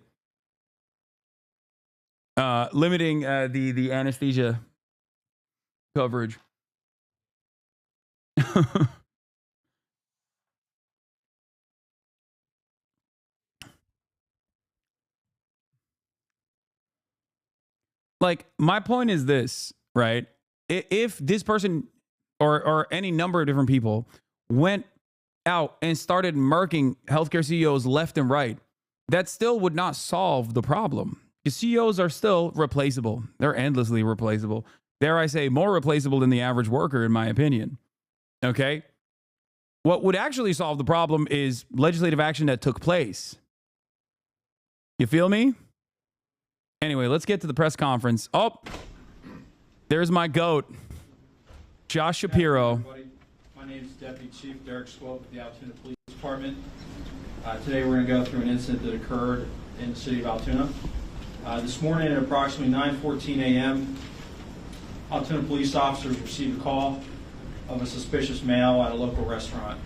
the anesthesia coverage. Like, my point is this, right? If this person or any number of different people went out and started murking healthcare CEOs left and right, that still would not solve the problem. Because CEOs are still replaceable. They're endlessly replaceable. Dare I say, more replaceable than the average worker, in my opinion. Okay? What would actually solve the problem is legislative action that took place. You feel me? Anyway, let's get to the press conference. Oh, there's my goat, Josh Shapiro. My name is Deputy Chief Derek Swope with the Altoona Police Department. Today we're going to go through an incident that occurred in the city of Altoona. This morning at approximately 9:14 a.m., Altoona police officers received a call of a suspicious male at a local restaurant.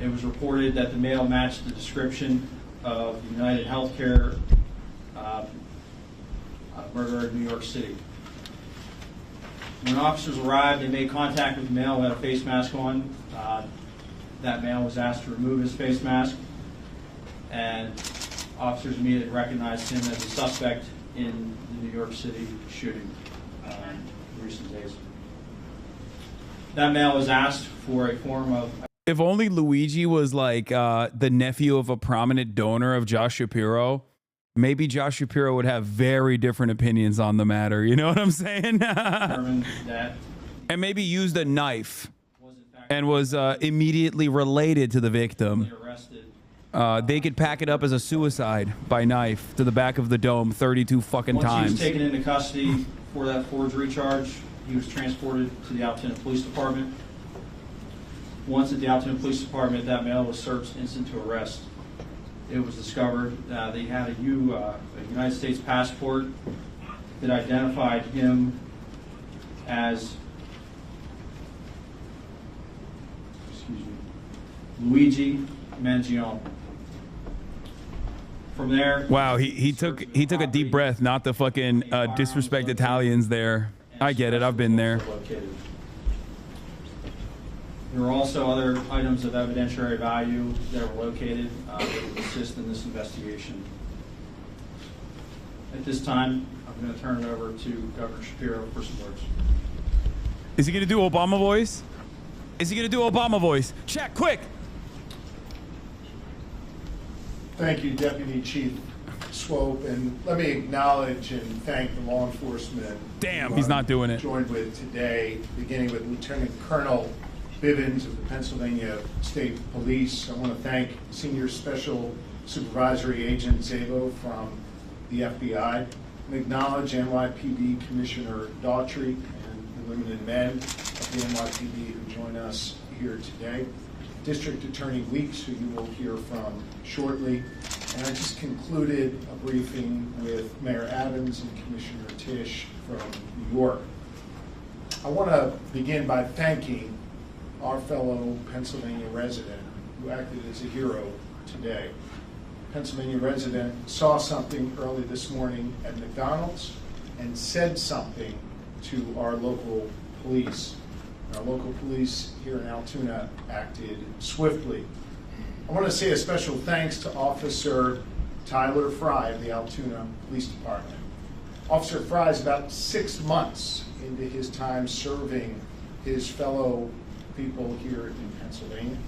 It was reported that the male matched the description of the United Healthcare murderer in New York City. When officers arrived, they made contact with the male who had a face mask on. That male was asked to remove his face mask, and officers immediately recognized him as a suspect in the New York City shooting in recent days. That male was asked for a form of... If only Luigi was like the nephew of a prominent donor of Josh Shapiro, maybe Josh Shapiro would have very different opinions on the matter. You know what I'm saying? And maybe used a knife and was immediately related to the victim. They could pack it up as a suicide by knife to the back of the dome 32 fucking times. Once he was taken into custody for that forgery charge, he was transported to the Altoona Police Department. Once at the Altoona Police Department, that male was searched instant to arrest. It was discovered they had a United States passport that identified him as Luigi Mangione. From there, wow, he took a deep breath, not the fucking disrespect Italians there. I get it. I've been there. There were also other items of evidentiary value that were located that would assist in this investigation. At this time, I'm going to turn it over to Governor Shapiro for some words. Is he going to do Obama voice? Is he going to do Obama voice? Check, quick. Thank you, Deputy Chief Swope, and let me acknowledge and thank the law enforcement. Damn, he's not doing it. Joined with today, beginning with Lieutenant Colonel Bivens of the Pennsylvania State Police. I want to thank Senior Special Supervisory Agent Zabo from the FBI, and acknowledge NYPD Commissioner Daughtry and the women and men of the NYPD who join us here today. District Attorney Weeks, who you will hear from shortly. And I just concluded a briefing with Mayor Adams and Commissioner Tisch from New York. I want to begin by thanking our fellow Pennsylvania resident who acted as a hero today. Pennsylvania resident saw something early this morning at McDonald's and said something to our local police. Our local police here in Altoona acted swiftly. I want to say a special thanks to Officer Tyler Fry of the Altoona Police Department. Officer Fry is about 6 months into his time serving his fellow people here in Pennsylvania,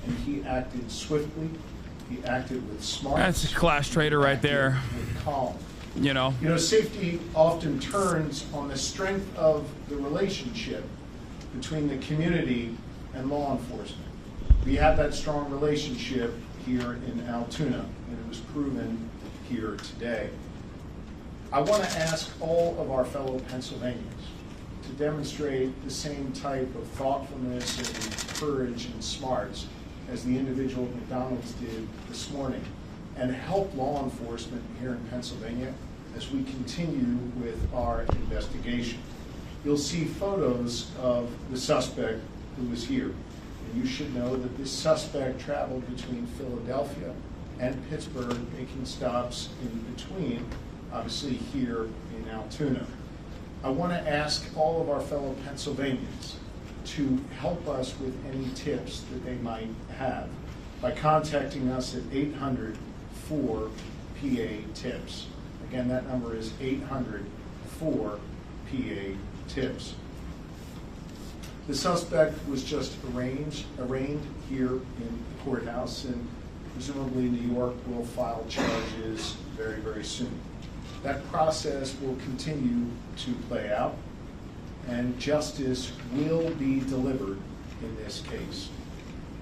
and he acted swiftly. He acted with smarts. That's a class traitor right there. With calm. You know, safety often turns on the strength of the relationship between the community and law enforcement. We have that strong relationship here in Altoona, and it was proven here today. I want to ask all of our fellow Pennsylvanians to demonstrate the same type of thoughtfulness and courage and smarts as the individual at McDonald's did this morning, and help law enforcement here in Pennsylvania as we continue with our investigation. You'll see photos of the suspect who was here. And you should know that this suspect traveled between Philadelphia and Pittsburgh, making stops in between, obviously here in Altoona. I want to ask all of our fellow Pennsylvanians to help us with any tips that they might have by contacting us at 800-4PA-TIPS. Again, that number is 800-4PA-TIPS. The suspect was just arraigned here in the courthouse, and presumably New York will file charges very, very soon. That process will continue to play out, and justice will be delivered in this case.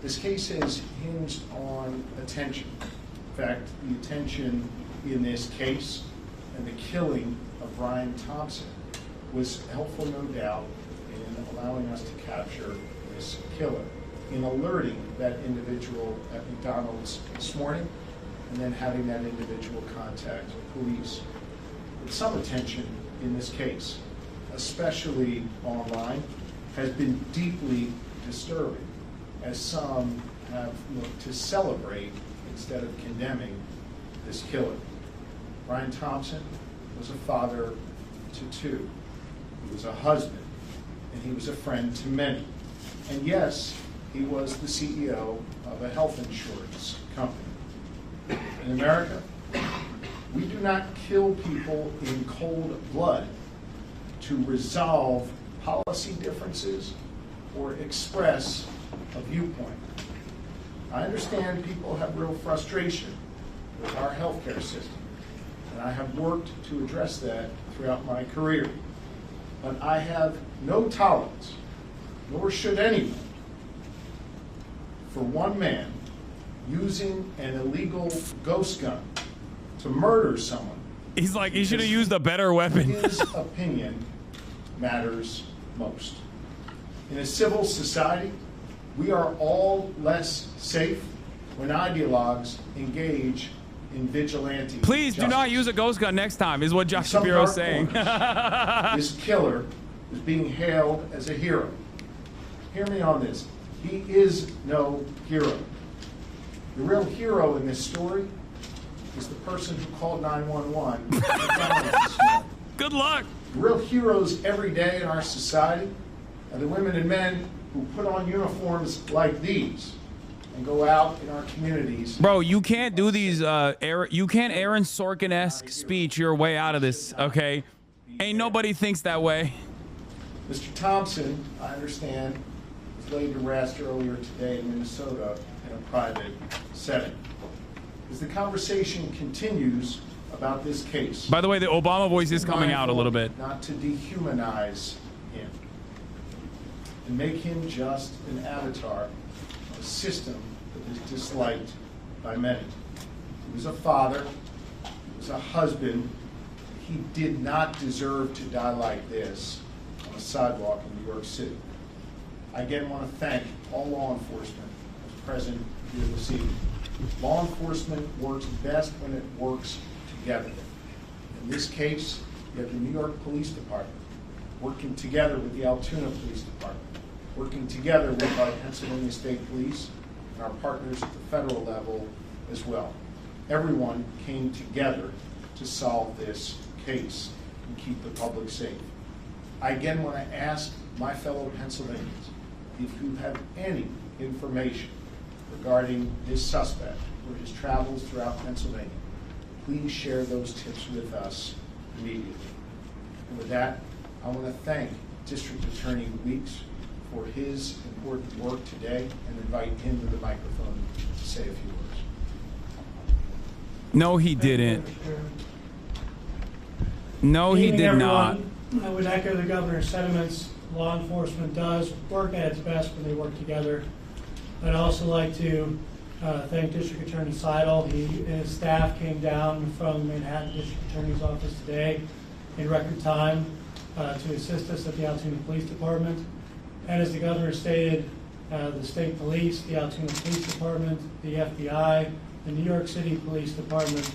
This case is hinged on attention. In fact, the attention in this case and the killing of Brian Thompson was helpful, no doubt, in allowing us to capture this killer, in alerting that individual at McDonald's this morning, and then having that individual contact police. But some attention in this case, especially online, has been deeply disturbing, as some have looked to celebrate instead of condemning this killer. Brian Thompson was a father to two. He was a husband, and he was a friend to many. And yes, he was the CEO of a health insurance company. In America, we do not kill people in cold blood to resolve policy differences or express a viewpoint. I understand people have real frustration with our healthcare system, and I have worked to address that throughout my career. But I have no tolerance, nor should anyone, for one man using an illegal ghost gun to murder someone. He's like, he should have used a better weapon. His opinion matters most. In a civil society, we are all less safe when ideologues engage in vigilante Please do not use a ghost gun next time, is what Josh Shapiro is saying. This killer is being hailed as a hero. Hear me on this. He is no hero. The real hero in this story is the person who called 911. Good luck. The real heroes every day in our society are the women and men who put on uniforms like these and go out in our communities. Bro, you can't do these, you can't Aaron Sorkin-esque speech your way out of this, okay? Ain't nobody thinks that way. Mr. Thompson, I understand, was laid to rest earlier today in Minnesota in a private setting. As the conversation continues about this case. By the way, the Obama voice is coming out a little bit. Not to dehumanize him and make him just an avatar of a system that is disliked by many. He was a father, he was a husband. He did not deserve to die like this on a sidewalk in New York City. I again want to thank all law enforcement who's present here this evening. Law enforcement works best when it works together. In this case, you have the New York Police Department working together with the Altoona Police Department, working together with our Pennsylvania State Police and our partners at the federal level as well. everyone came together to solve this case and keep the public safe. I again want to ask my fellow Pennsylvanians, if you have any information regarding this suspect or his travels throughout Pennsylvania, please share those tips with us immediately. And with that, I want to thank District Attorney Weeks for his important work today and invite him to the microphone to say a few words. No, he didn't. No, he did not. I would echo the governor's sentiments. Law enforcement does work at its best when they work together. I'd also like to thank District Attorney Seidel. He and his staff came down from the Manhattan District Attorney's office today in record time to assist us at the Altoona Police Department. And as the governor stated, the state police, the Altoona Police Department, the FBI, the New York City Police Department,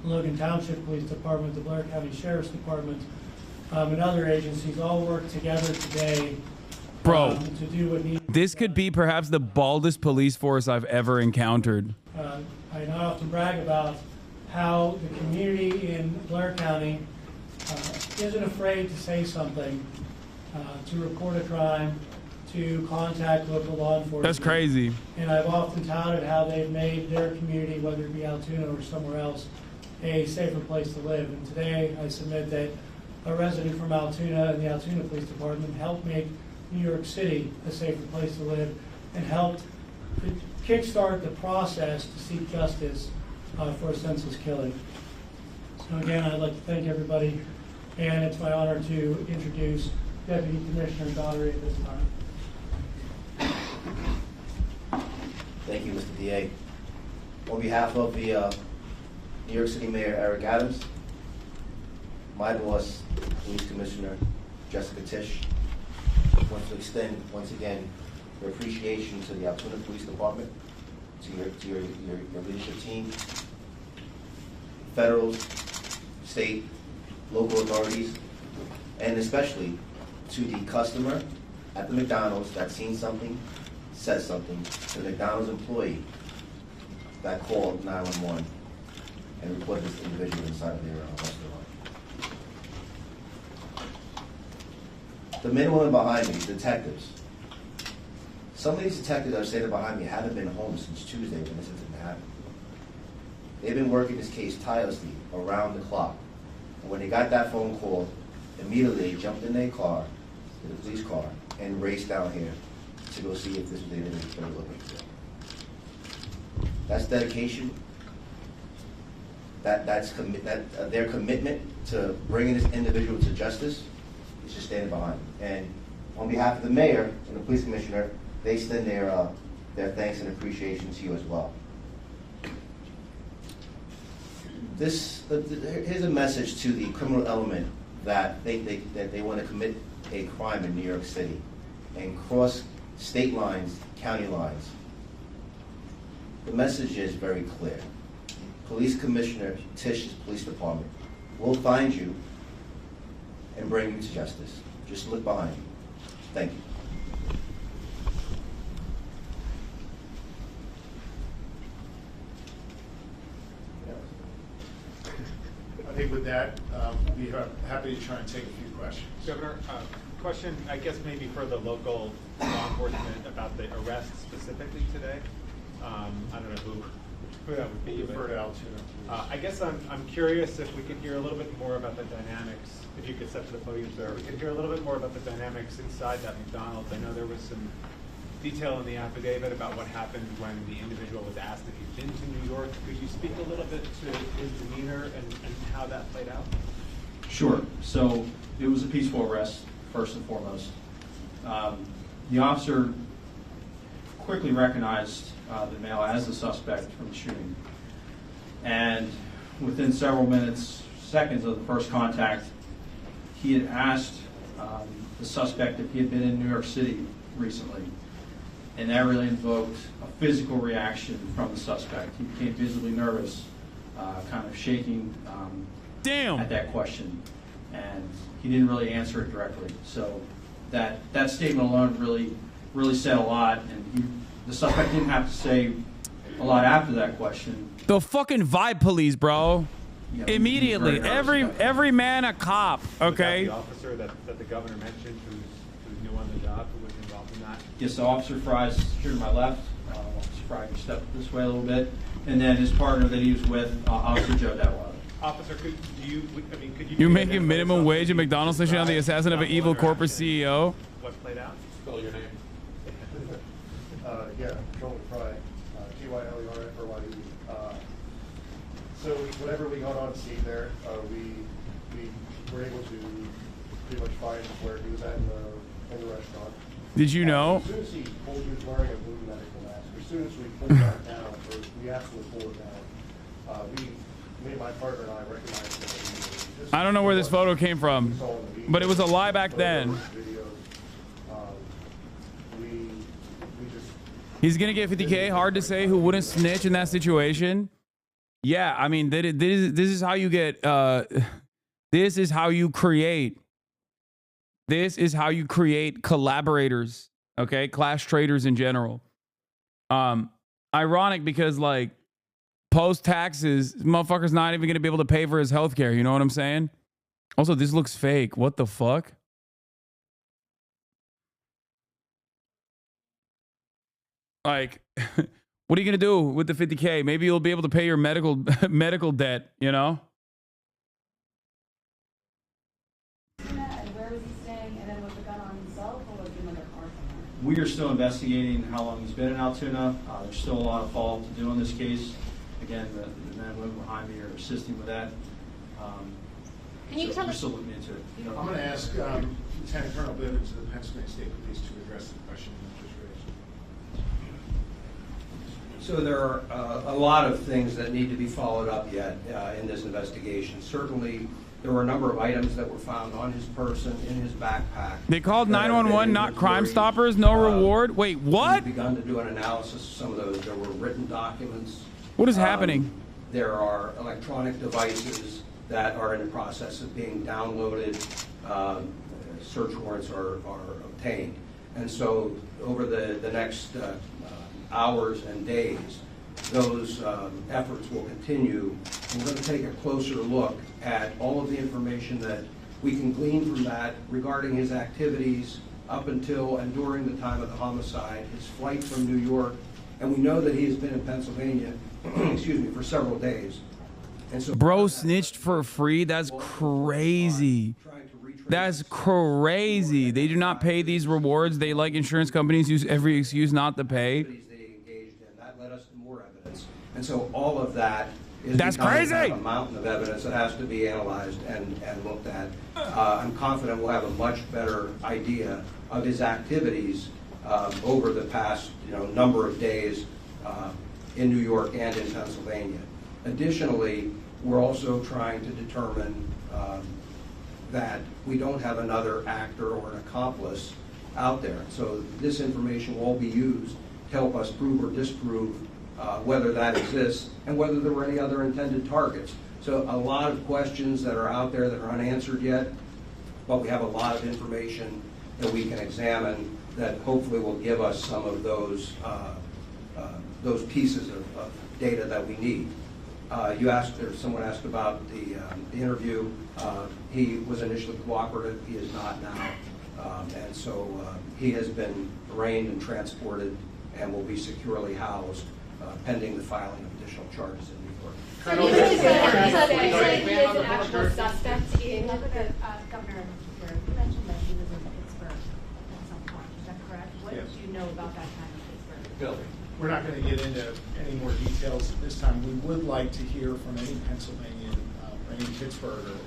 Logan Township Police Department, the Blair County Sheriff's Department, and other agencies all work together today Bro, to do what needs. This could be perhaps the baldest police force I've ever encountered. I not often brag about how the community in Blair County isn't afraid to say something, to report a crime, to contact local law enforcement. That's crazy. And I've often touted how they've made their community, whether it be Altoona or somewhere else, a safer place to live. And today I submit that a resident from Altoona and the Altoona Police Department helped make New York City a safer place to live and helped kickstart the process to seek justice for a senseless killing. So again, I'd like to thank everybody, and it's my honor to introduce Deputy Commissioner Daugherty at this time. Thank you, Mr. DA. On behalf of the New York City Mayor Eric Adams, my boss, Police Commissioner Jessica Tisch, wants to extend once again your appreciation to the Altoona Police Department, to your leadership team, federal, state, local authorities, and especially to the customer at the McDonald's that seen something, said something, to the McDonald's employee that called 911 and reported this individual inside of their restaurant. The men and women behind me, detectives. Some of these detectives that are standing behind me haven't been home since Tuesday when this incident happened. They've been working this case tirelessly around the clock. And when they got that phone call, immediately they jumped in their car, to the police car, and raced down here to go see if this was the individual they were looking for. That's dedication. That's their commitment to bringing this individual to justice. Is just standing behind them. And on behalf of the mayor and the police commissioner, they extend their thanks and appreciation to you as well. Here's a message to the criminal element that they want to commit a crime in New York City and cross state lines, county lines. The message is very clear. Police Commissioner Tisch's police department will find you and bring you to justice. Just look behind you. Thank you. I think with that, we are happy to try and take a few questions. Governor, question, I guess maybe for the local law enforcement about the arrest specifically today. I don't know who that would be. I guess I'm curious if we could hear a little bit more about the dynamics. If you could step to the podium, sir. We could hear a little bit more about the dynamics inside that McDonald's. I know there was some detail in the affidavit about what happened when the individual was asked if he'd been to New York. Could you speak a little bit to his demeanor and how that played out? Sure. So it was a peaceful arrest, first and foremost. The officer quickly recognized the male as the suspect from the shooting. And within several minutes, seconds of the first contact, he had asked the suspect if he had been in New York City recently. And that really invoked a physical reaction from the suspect. He became visibly nervous, kind of shaking at that question. And he didn't really answer it directly. So that statement alone really said a lot. And the suspect didn't have to say a lot after that question. The fucking vibe police, bro. Yeah, Immediately, every man a cop. Okay. Was that the officer that the governor mentioned, who's new on the job, who was involved in that? Yes, so Officer Fry's here to my left. Officer Fry can step this way a little bit, and then his partner that he was with, Officer Joe Detweiler. Officer, could you? You're making minimum wage at McDonald's station on the assassin of an evil corporate CEO. What played out? Spell your name. Yeah, Joel Fry, Tylerfrye. So whenever we got on scene there, we were able to pretty much find where he was at in the restaurant. Did you know? As soon as he was wearing a blue medical mask, as soon as we pulled that down, or we absolutely pulled it down, me and my partner and I recognized that. I don't know where this photo came from, but it was a lie back then. He's gonna get 50K. Hard to say who wouldn't snitch in that situation. Yeah, I mean, this is how you get. This is how you create. This is how you create collaborators. Okay, class traders in general. Ironic because like post taxes, motherfucker's not even gonna be able to pay for his healthcare. You know what I'm saying? Also, this looks fake. What the fuck? Like, what are you gonna do with the 50K? Maybe you'll be able to pay your medical debt. You know. Where was he staying? And then was the gun on himself, or was he in another car somewhere? We are still investigating how long he's been in Altoona. There's still a lot of follow-up to do on this case. Again, the men and women behind me are assisting with that. Can you tell we're us? still looking into it. I'm going to ask Lieutenant Colonel Bivens of the Pennsylvania State Police to address the question you just raised. So there are a lot of things that need to be followed up yet in this investigation. Certainly, there were a number of items that were found on his person, in his backpack. They called 911, not Crime Stoppers, no reward. Wait, what? We've begun to do an analysis of some of those. There were written documents. What is happening? There are electronic devices that are in the process of being downloaded. Search warrants are obtained. And so over the next hours and days, those efforts will continue. We're going to take a closer look at all of the information that we can glean from that regarding his activities up until and during the time of the homicide, his flight from New York, and we know that he has been in Pennsylvania, excuse me, for several days. And so, bro snitched for free. That's crazy. That's crazy. They do not pay these rewards. They, like insurance companies, use every excuse not to pay. That led us to more evidence. And so all of that is That's crazy. Kind of a mountain of evidence that has to be analyzed and looked at. I'm confident we'll have a much better idea of his activities over the past number of days in New York and in Pennsylvania. Additionally, we're also trying to determine that we don't have another actor or an accomplice out there. So this information will all be used to help us prove or disprove whether that exists and whether there were any other intended targets. So a lot of questions that are out there that are unanswered yet, but we have a lot of information that we can examine that hopefully will give us some of those pieces of data that we need. You asked, or someone asked about the interview. He was initially cooperative. He is not now. And so he has been arraigned and transported and will be securely housed pending the filing of additional charges in New York. So he is an actual suspect in the governor. You mentioned that he was in Pittsburgh at some point. Is that correct? What Yes. do you know about that time in Pittsburgh? Bill, we're not going to get into any more details at this time. We would like to hear from any Pennsylvanian, any Pittsburgher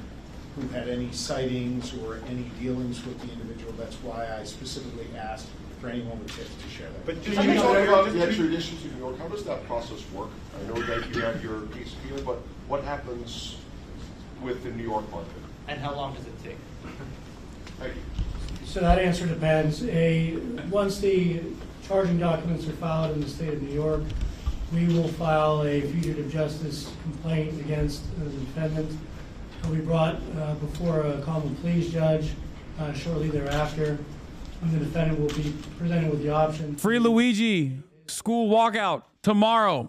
who had any sightings or any dealings with the individual. That's why I specifically asked for anyone with tips to share that. But do you know about the extradition to New York? How does that process work? I know that you have your case here, but what happens with the New York market? And how long does it take? Thank you. So that answer depends. Once the charging documents are filed in the state of New York, we will file a fugitive justice complaint against the defendant. It'll be brought before a common pleas judge shortly thereafter, and the defendant will be presented with the option. Free Luigi. School walkout tomorrow.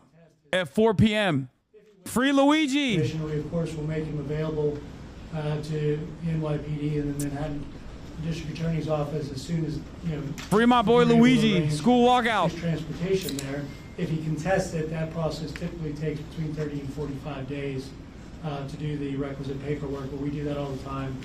at 4 p.m. Free Luigi. Additionally, of course, we'll make him available to NYPD and the Manhattan District Attorney's Office as soon as, Free my boy Luigi. School walkout. his transportation there. If he contests it, that process typically takes between 30 and 45 days to do the requisite paperwork, but we do that all the time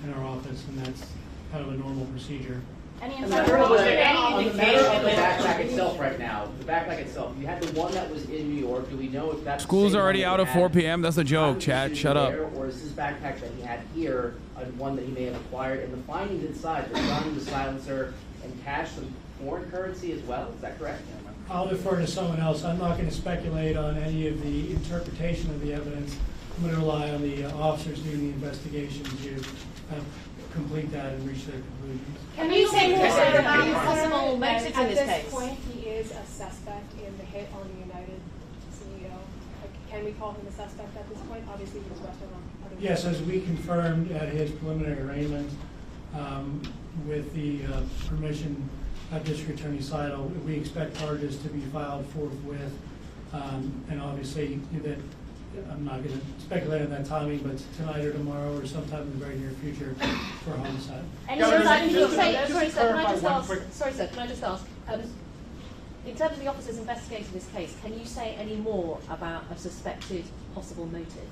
in our office, and that's kind of a normal procedure. Was there any indication of the backpack itself right now? The backpack itself. You had the one that was in New York. Do we know if that's School's already out at 4 p.m. That's a joke, Chad. Shut up. Or is this backpack that he had here one that he may have acquired? And the findings inside, the gun, the silencer, and cash, some foreign currency as well. Is that correct? I'll defer to someone else. I'm not going to speculate on any of the interpretation of the evidence. I'm going to rely on the officers doing the investigation to complete that and reach their conclusions. Can you say more about the possible motives in this case? At this point, he is a suspect in the hit on the United CEO. Can we call him a suspect at this point? Obviously, he was arrested on other. Yes, as we confirmed at his preliminary arraignment, with the permission of District Attorney Seidel, we expect charges to be filed forthwith, and obviously that. I'm not going to speculate on that timing, but tonight or tomorrow or sometime in the very near future for homicide. Sorry, sir, can I just ask, in terms of the officers investigating this case, can you say any more about a suspected possible motive?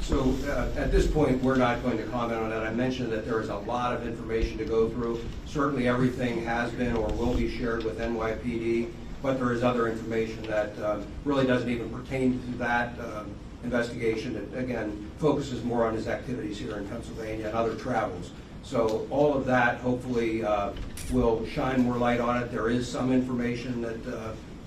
So at this point, we're not going to comment on that. I mentioned that there is a lot of information to go through. Certainly everything has been or will be shared with NYPD. But there is other information that really doesn't even pertain to that investigation. It, again, focuses more on his activities here in Pennsylvania and other travels. So all of that hopefully will shine more light on it. There is some information that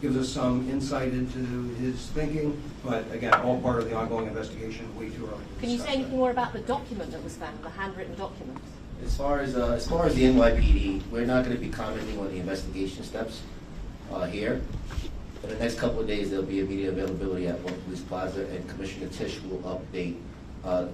gives us some insight into his thinking, but again, all part of the ongoing investigation. Way too early. Can you say anything more about the document that was found, the handwritten document? As far as the NYPD, we're not going to be commenting on the investigation steps here. For the next couple of days, there'll be immediate availability at One Police Plaza, and Commissioner Tisch will update.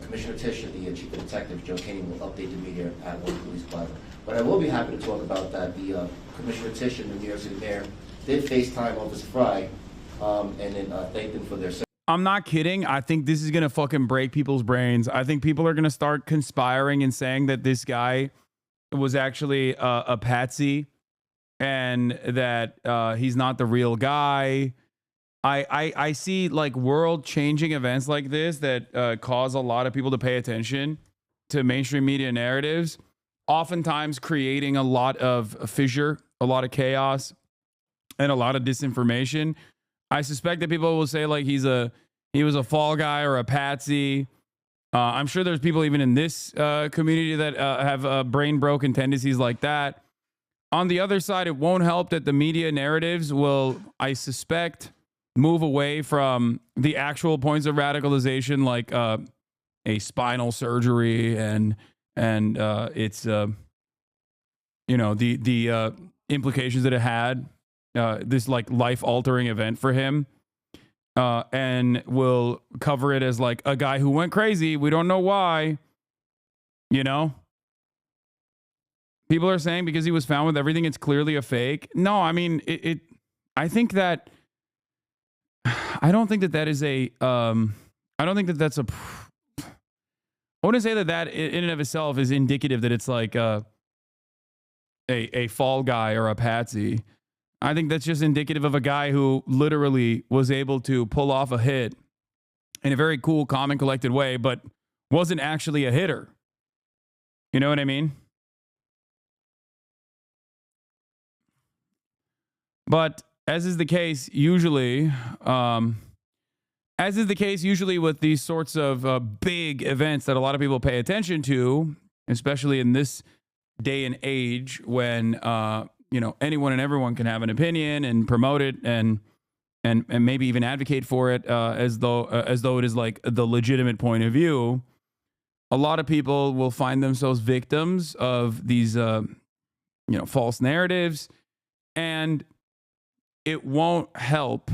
Commissioner Tisch and the Chief of Detectives, Joe Kinney, will update the media at One Police Plaza. But I will be happy to talk about that. The Commissioner Tisch and the New York City Mayor did FaceTime Officer Fry, and then thanked them for their service. I'm not kidding. I think this is going to fucking break people's brains. I think people are going to start conspiring and saying that this guy was actually a patsy and that he's not the real guy. I see like world-changing events like this that cause a lot of people to pay attention to mainstream media narratives, oftentimes creating a lot of fissure, a lot of chaos, and a lot of disinformation. I suspect that people will say like he was a fall guy or a patsy. I'm sure there's people even in this community that have brain broken tendencies like that. On the other side, it won't help that the media narratives will, I suspect, move away from the actual points of radicalization, like a spinal surgery and its the implications that it had, this like life-altering event for him, and will cover it as like a guy who went crazy. We don't know why, People are saying because he was found with everything, it's clearly a fake. No, I mean, I think that, I don't think that that is a, I don't think that that's a, I wouldn't say that that in and of itself is indicative that it's like a fall guy or a patsy. I think that's just indicative of a guy who literally was able to pull off a hit in a very cool, calm, and collected way, but wasn't actually a hitter. You know what I mean? But as is the case usually, with these sorts of big events that a lot of people pay attention to, especially in this day and age when anyone and everyone can have an opinion and promote it and maybe even advocate for it as though it is like the legitimate point of view. A lot of people will find themselves victims of these false narratives, and it won't help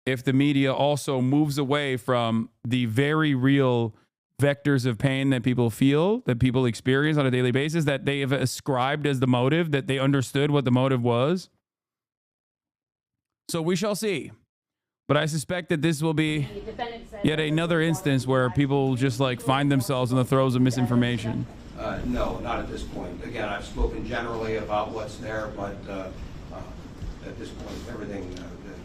if the media also moves away from the very real vectors of pain that people feel, that people experience on a daily basis, that they have ascribed as the motive, that they understood what the motive was. So we shall see. But I suspect that this will be yet another instance where people just like find themselves in the throes of misinformation. No, not at this point. Again, I've spoken generally about what's there, but at this point, everything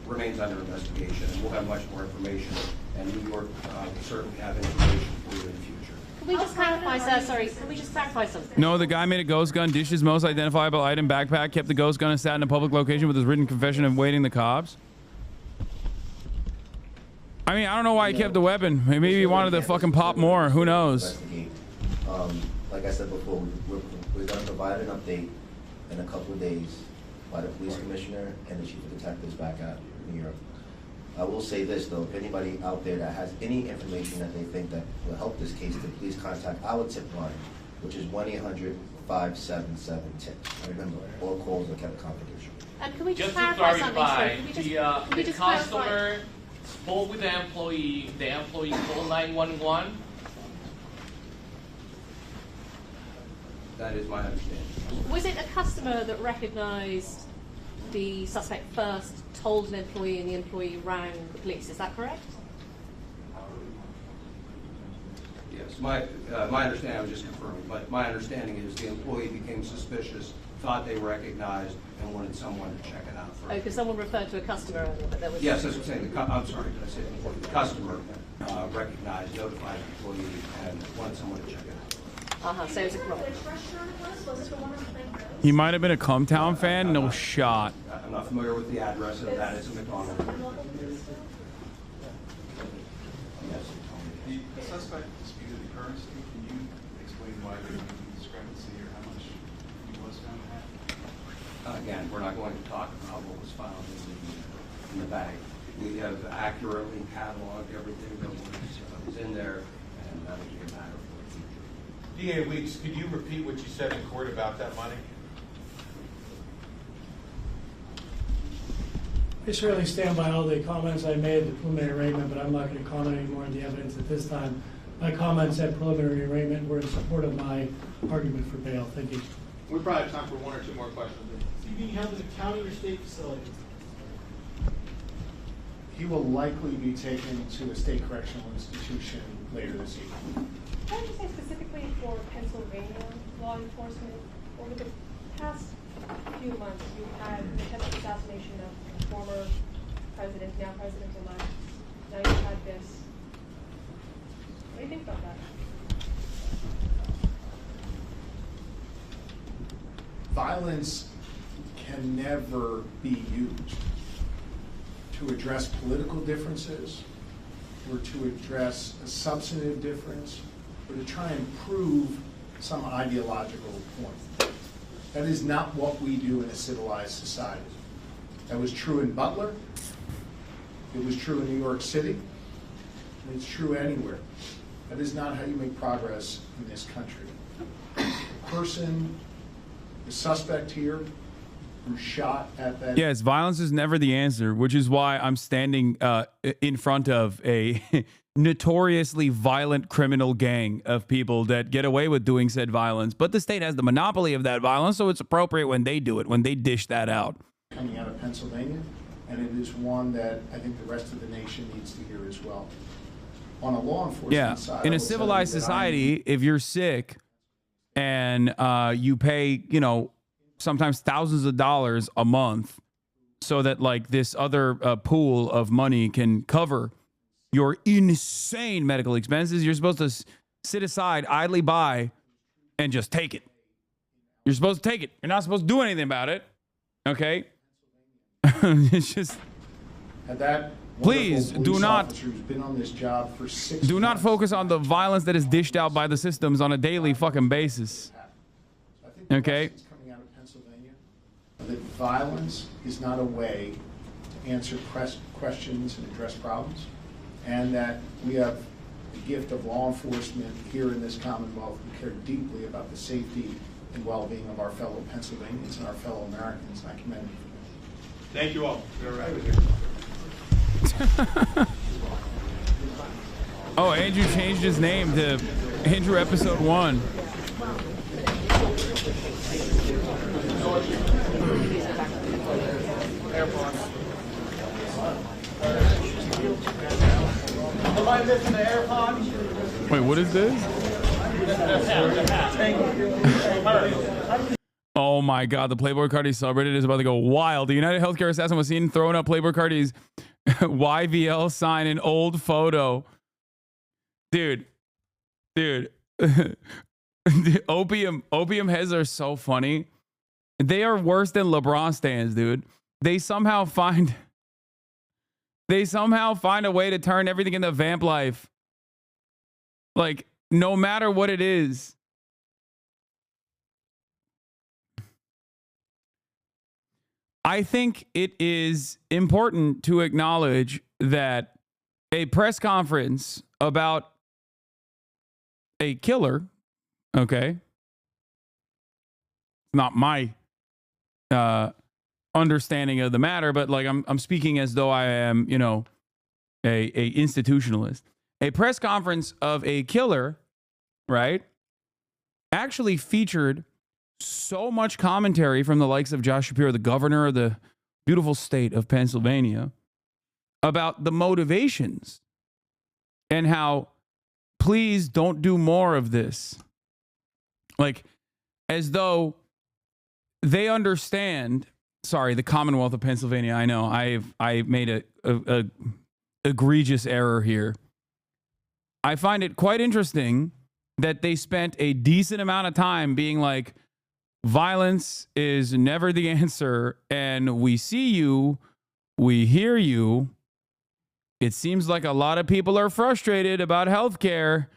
remains under investigation, and we'll have much more information, and New York will certainly have information for you in the future. Can we just clarify, sir? Sorry, can we just clarify something? No, the guy made a ghost gun, dished his most identifiable item backpack, kept the ghost gun, and sat in a public location with his written confession of waiting the cops. I mean, I don't know why he kept the weapon. Maybe he wanted to fucking pop more. Who knows? Like I said before, we're going to provide an update in a couple of days by the police commissioner and the chief of detectives back at New York. I will say this though, if anybody out there that has any information that they think that will help this case, to please contact our tip line, which is 1-800-577-TIPS. Remember, all calls are kept confidential. And can we just to clarify something? clarify, Sorry, the customer spoke with the employee called 911. That is my understanding. Was it a customer that recognised the suspect first, told an employee, and the employee rang the police? Is that correct? Yes, my understanding, I was just confirming, but my understanding is the employee became suspicious, thought they recognized, and wanted someone to check it out first. Oh, because someone referred to a customer earlier, but there was... Yes, that's what I'm saying. I'm sorry, did I say the employee? The customer recognized, notified the employee, and wanted someone to check it out. So it was a problem. He might have been a Cumtown fan. No shot. I'm not familiar with the address of that. It's a McDonald's. The suspect disputed the currency. Can you explain why there was a discrepancy or how much he was found to have? Again, we're not going to talk about what was found in the bag. We have accurately cataloged everything that was in there, and that will be a matter of DA Weeks, could you repeat what you said in court about that money? I certainly stand by all the comments I made at the preliminary arraignment, but I'm not going to comment any more on the evidence at this time. My comments at preliminary arraignment were in support of my argument for bail. Thank you. We probably have time for one or two more questions. Is he being held in a county or state facility? He will likely be taken to a state correctional institution later this evening. Can I just say specifically for Pennsylvania law enforcement, over the past few months, you've had an attempted assassination of former president, now president-elect. Now you've had this. What do you think about that? Violence can never be used to address political differences or to address a substantive difference or to try and prove some ideological point. That is not what we do in a civilized society. That was true in Butler, it was true in New York City, and it's true anywhere. That is not how you make progress in this country. The suspect here who shot at that... Yes, violence is never the answer, which is why I'm standing in front of a notoriously violent criminal gang of people that get away with doing said violence. But the state has the monopoly of that violence, so it's appropriate when they do it, when they dish that out. Coming out of Pennsylvania, and it is one that I think the rest of the nation needs to hear as well. On a law enforcement side... In a civilized society, if you're sick and you pay, you know, sometimes thousands of dollars a month so that like this other pool of money can cover your insane medical expenses, you're supposed to sit aside, idly by, and just take it. You're supposed to take it. You're not supposed to do anything about it. Okay? It's just... Please do not focus on the violence that is dished out by the systems on a daily fucking basis. Okay? That violence is not a way to answer questions and address problems, and that we have the gift of law enforcement here in this Commonwealth who care deeply about the safety and well-being of our fellow Pennsylvanians and our fellow Americans, and I commend you for that. Thank you all. Oh, Andrew changed his name to Andrew Episode 1. find this in the AirPod? Wait, what is this? Oh my God, the Playboy Cardi subreddit is about to go wild. The United Healthcare assassin was seen throwing up Playboy Cardi's YVL sign in old photo. Dude. The opium heads are so funny. They are worse than LeBron stands, dude. They somehow find a way to turn everything into vamp life. Like, no matter what it is. I think it is important to acknowledge that a press conference about a killer, okay, not my understanding of the matter, but like I'm speaking as though I am, you know, a institutionalist. A press conference of a killer, right, actually featured so much commentary from the likes of Josh Shapiro, the governor of the beautiful state of Pennsylvania, about the motivations and how, please don't do more of this. Like, as though they understand. Sorry, the Commonwealth of Pennsylvania. I know I've made a egregious error here. I find it quite interesting that they spent a decent amount of time being like, violence is never the answer, and we see you, we hear you. It seems like a lot of people are frustrated about healthcare.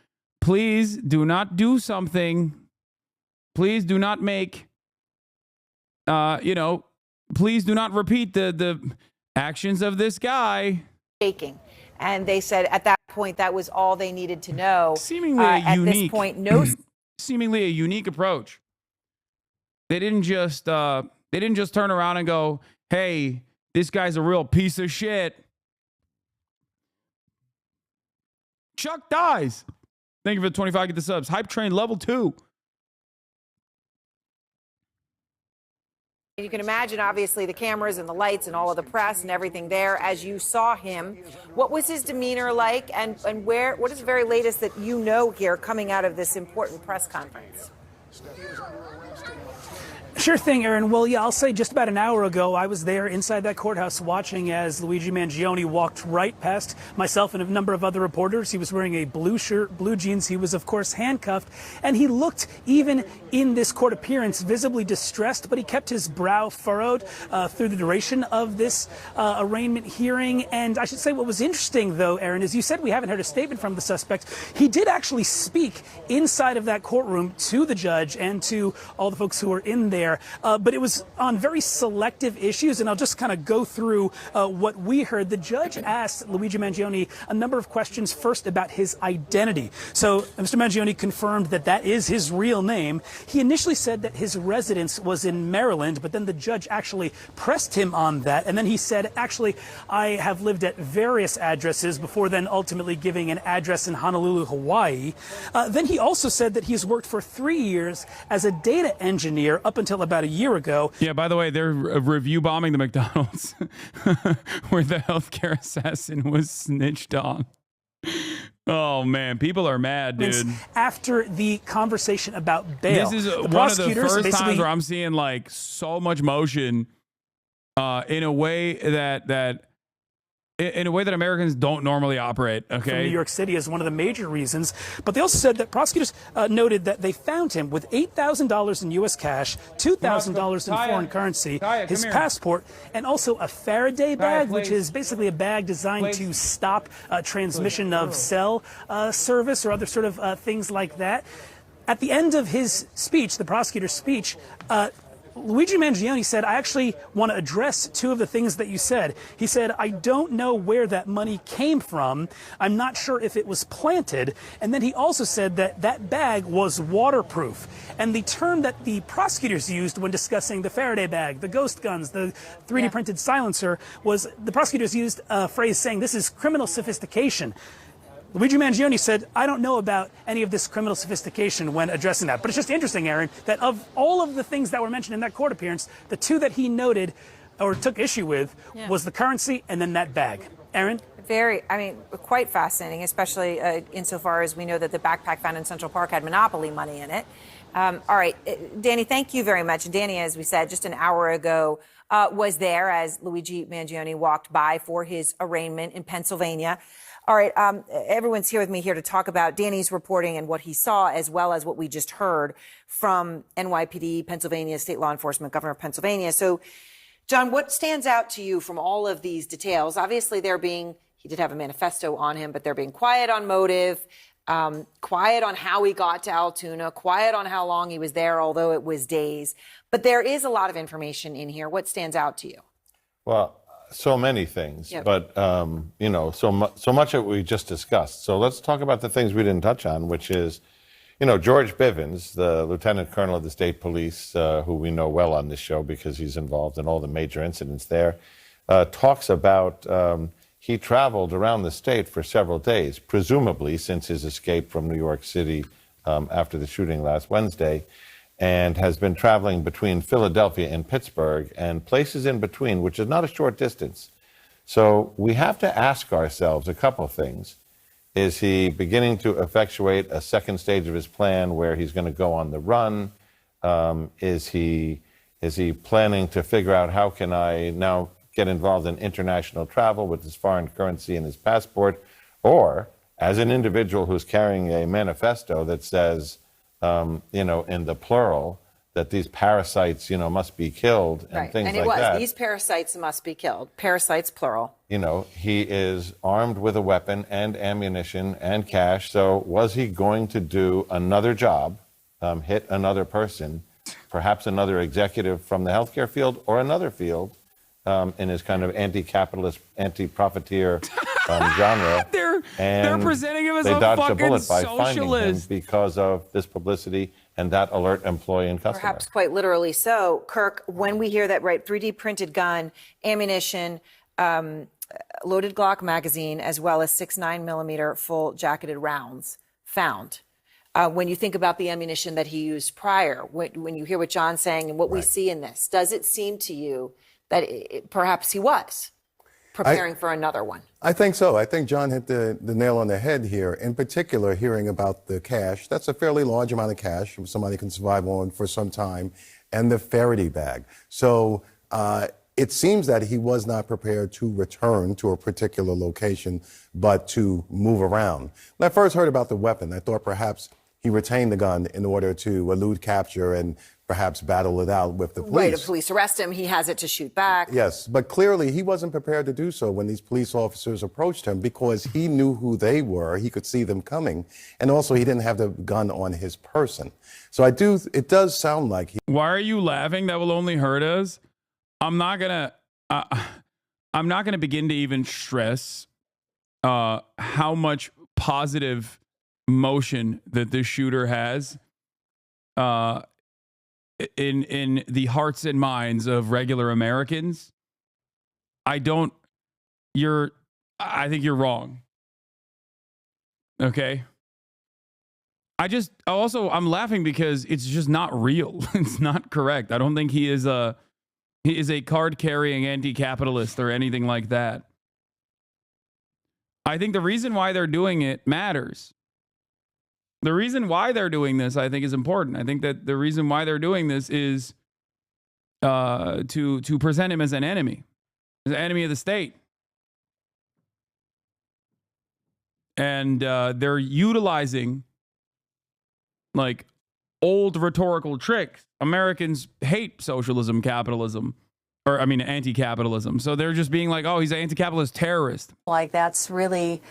Please do not do something. Please do not make, please do not repeat the actions of this guy. And they said at that point that was all they needed to know. Seemingly at unique, this point, no. Seemingly a unique approach. They didn't just turn around and go, "Hey, this guy's a real piece of shit." Chuck dies. Thank you for the 25. Get the subs. Hype train level 2. You can imagine, obviously, the cameras and the lights and all of the press and everything there as you saw him. What was his demeanor like, and what is the very latest that you know here coming out of this important press conference? Sure thing, Aaron. Well, yeah, I'll say just about an hour ago, I was there inside that courthouse watching as Luigi Mangione walked right past myself and a number of other reporters. He was wearing a blue shirt, blue jeans. He was, of course, handcuffed, and he looked, even in this court appearance, visibly distressed, but he kept his brow furrowed through the duration of this arraignment hearing. And I should say what was interesting, though, Aaron, is you said we haven't heard a statement from the suspect. He did actually speak inside of that courtroom to the judge and to all the folks who were in there. But it was on very selective issues, and I'll just kind of go through what we heard. The judge asked Luigi Mangione a number of questions, first about his identity. So Mr. Mangione confirmed that that is his real name. He initially said that his residence was in Maryland, but then the judge actually pressed him on that. And then he said, actually, I have lived at various addresses before then ultimately giving an address in Honolulu, Hawaii. Then he also said that he's worked for 3 years as a data engineer up until about a year ago. Yeah, by the way, they're review bombing the McDonald's where the healthcare assassin was snitched on. Oh, man, people are mad, dude. After the conversation about bail. This is one of the first times where I'm seeing like so much motion in a way that Americans don't normally operate, okay? From New York City is one of the major reasons. But they also said that prosecutors noted that they found him with $8,000 in U.S. cash, $2,000 in foreign currency, his passport, and also a Faraday bag, which is basically a bag designed to stop transmission of cell service or other sort of things like that. At the end of his speech, the prosecutor's speech, Luigi Mangione said, I actually want to address two of the things that you said. He said, I don't know where that money came from. I'm not sure if it was planted. And then he also said that that bag was waterproof. And the term that the prosecutors used when discussing the Faraday bag, the ghost guns, the 3D printed silencer, was the prosecutors used a phrase saying this is criminal sophistication. Luigi Mangione said, I don't know about any of this criminal sophistication when addressing that. But it's just interesting, Aaron, that of all of the things that were mentioned in that court appearance, the two that he noted or took issue with was the currency and then that bag. Aaron? Quite fascinating, especially insofar as we know that the backpack found in Central Park had Monopoly money in it. All right, Danny, thank you very much. Danny, as we said just an hour ago, was there as Luigi Mangione walked by for his arraignment in Pennsylvania. All right, everyone's here with me here to talk about Danny's reporting and what he saw, as well as what we just heard from NYPD, Pennsylvania, state law enforcement, governor of Pennsylvania. So, John, what stands out to you from all of these details? Obviously, he did have a manifesto on him, but they're being quiet on motive, quiet on how he got to Altoona, quiet on how long he was there, although it was days. But there is a lot of information in here. What stands out to you? Well, so many things, Yep. but so much that we just discussed. So let's talk about the things we didn't touch on, which is, George Bivens, the lieutenant colonel of the state police, who we know well on this show because he's involved in all the major incidents there, talks about he traveled around the state for several days, presumably since his escape from New York City after the shooting last Wednesday, and has been traveling between Philadelphia and Pittsburgh and places in between, which is not a short distance. So we have to ask ourselves a couple of things. Is he beginning to effectuate a second stage of his plan where he's going to go on the run? Is he planning to figure out how can I now get involved in international travel with his foreign currency and his passport? Or as an individual who's carrying a manifesto that says, in the plural, that these parasites, must be killed and things like that. These parasites must be killed. Parasites, plural. He is armed with a weapon and ammunition and cash. So was he going to do another job, hit another person, perhaps another executive from the healthcare field or another field in his kind of anti-capitalist, anti-profiteer genre? They're presenting him as they a dodged fucking a bullet by finding him socialist. because of this publicity and that alert employee and customer. Perhaps quite literally so. Kirk, when we hear that, 3D printed gun, ammunition, loaded Glock magazine, as well as 6.9 millimeter full jacketed rounds found. When you think about the ammunition that he used prior, when you hear what John's saying and what we see in this, does it seem to you that perhaps he was preparing for another one? I think so. I think John hit the nail on the head here. In particular, hearing about the cash, that's a fairly large amount of cash somebody can survive on for some time, and the Faraday bag. So it seems that he was not prepared to return to a particular location, but to move around. When I first heard about the weapon, I thought perhaps he retained the gun in order to elude capture and perhaps battle it out with the police. Right, if police arrest him, he has it to shoot back. Yes, but clearly he wasn't prepared to do so when these police officers approached him because he knew who they were. He could see them coming. And also he didn't have the gun on his person. So it does sound like he... Why are you laughing? That will only hurt us. I'm not gonna begin to even stress how much positive motion that this shooter has in the hearts and minds of regular Americans. I think you're wrong. Okay. I'm laughing because it's just not real. It's not correct. I don't think he is a card carrying anti-capitalist or anything like that. I think the reason why they're doing it matters. The reason why they're doing this, I think, is important. I think that the reason why they're doing this is to present him as an enemy of the state. And they're utilizing like old rhetorical tricks. Americans hate socialism, capitalism, anti-capitalism. So they're just being like, oh, he's an anti-capitalist terrorist. Like that's really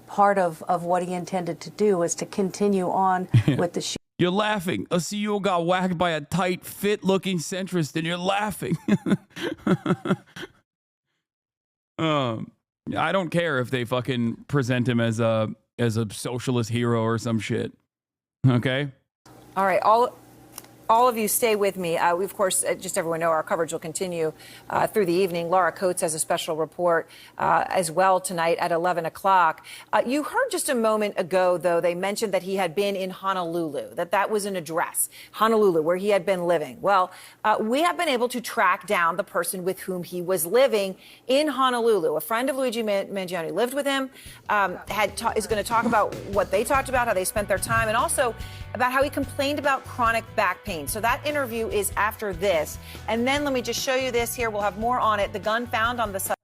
part of what he intended to do, was to continue on with the shoot. You're laughing. A CEO got whacked by a tight, fit-looking centrist, and you're laughing. I don't care if they fucking present him as a socialist hero or some shit. Okay? All right. All of you stay with me. We, of course, just everyone know our coverage will continue through the evening. Laura Coates has a special report as well tonight at 11 o'clock. You heard just a moment ago, though, they mentioned that he had been in Honolulu, that was an address, Honolulu, where he had been living. Well, we have been able to track down the person with whom he was living in Honolulu. A friend of Luigi Mangione lived with him, is going to talk about what they talked about, how they spent their time, and also about how he complained about chronic back pain. So that interview is after this. And then let me just show you this here. We'll have more on it. The gun found on the site.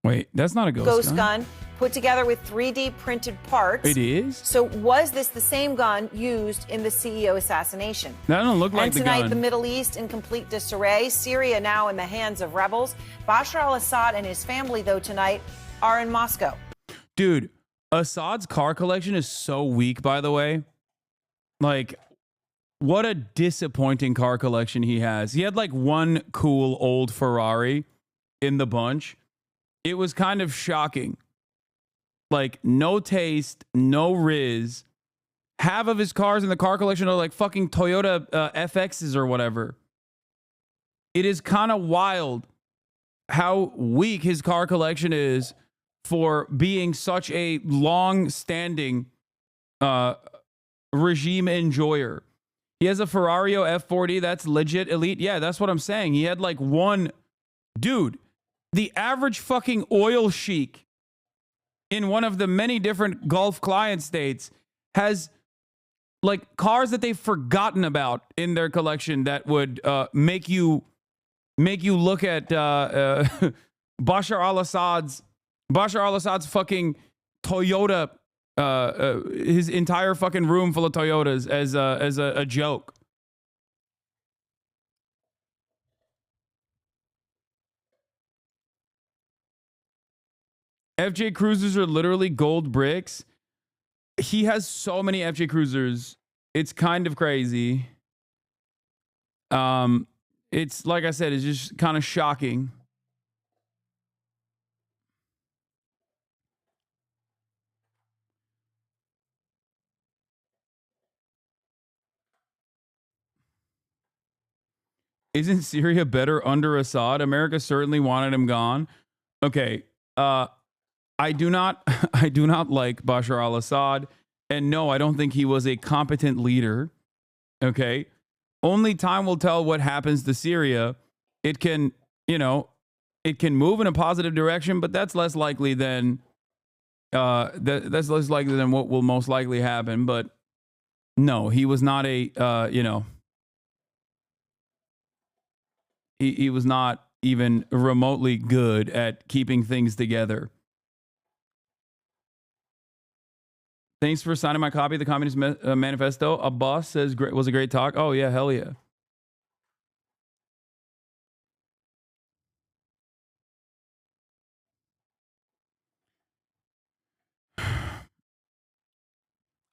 Wait, that's not a ghost gun. Put together with 3D printed parts. It is? So was this the same gun used in the CEO assassination? That don't look like the gun. And tonight, the Middle East in complete disarray. Syria now in the hands of rebels. Bashar al-Assad and his family, though, tonight are in Moscow. Dude, Assad's car collection is so weak, by the way. Like, what a disappointing car collection he has. He had like one cool old Ferrari in the bunch. It was kind of shocking. Like, no taste, no riz. Half of his cars in the car collection are like fucking Toyota FXs or whatever. It is kind of wild how weak his car collection is for being such a long-standing regime enjoyer. He has a Ferrari F40 that's legit elite. Yeah, that's what I'm saying. He had like one dude. The average fucking oil sheik in one of the many different Gulf client states has like cars that they've forgotten about in their collection that would make you look at Bashar al-Assad's fucking Toyota, his entire fucking room full of Toyotas as a joke. FJ Cruisers are literally gold bricks. He has so many FJ Cruisers. It's kind of crazy. It's like I said, it's just kind of shocking. Isn't Syria better under Assad? America certainly wanted him gone. Okay, I do not like Bashar al-Assad, and no, I don't think he was a competent leader. Okay, only time will tell what happens to Syria. It can, it can move in a positive direction, but that's less likely than that's less likely than what will most likely happen. But no, he was not a he was not even remotely good at keeping things together. Thanks for signing my copy of the Communist Manifesto. A boss says was a great talk. Oh, yeah, hell yeah.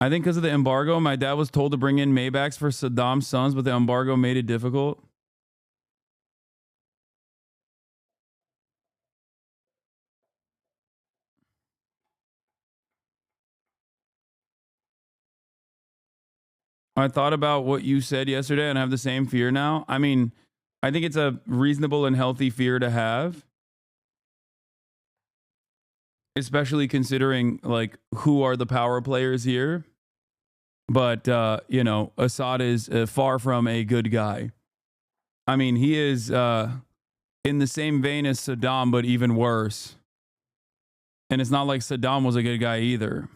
I think because of the embargo, my dad was told to bring in Maybachs for Saddam's sons, but the embargo made it difficult. I thought about what you said yesterday and I have the same fear now. I mean, I think it's a reasonable and healthy fear to have, especially considering like who are the power players here. But, Assad is far from a good guy. I mean, he is in the same vein as Saddam, but even worse. And it's not like Saddam was a good guy either.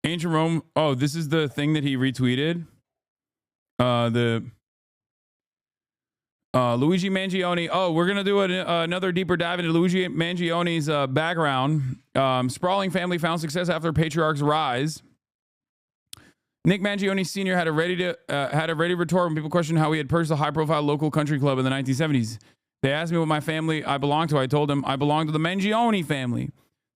Ancient Rome. Oh, this is the thing that he retweeted. Luigi Mangione. Oh, we're going to do another deeper dive into Luigi Mangione's background. Sprawling family found success after patriarch's rise. Nick Mangione Sr. had a ready retort when people questioned how he had purchased a high-profile local country club in the 1970s. They asked me what my family I belonged to. I told them I belonged to the Mangione family.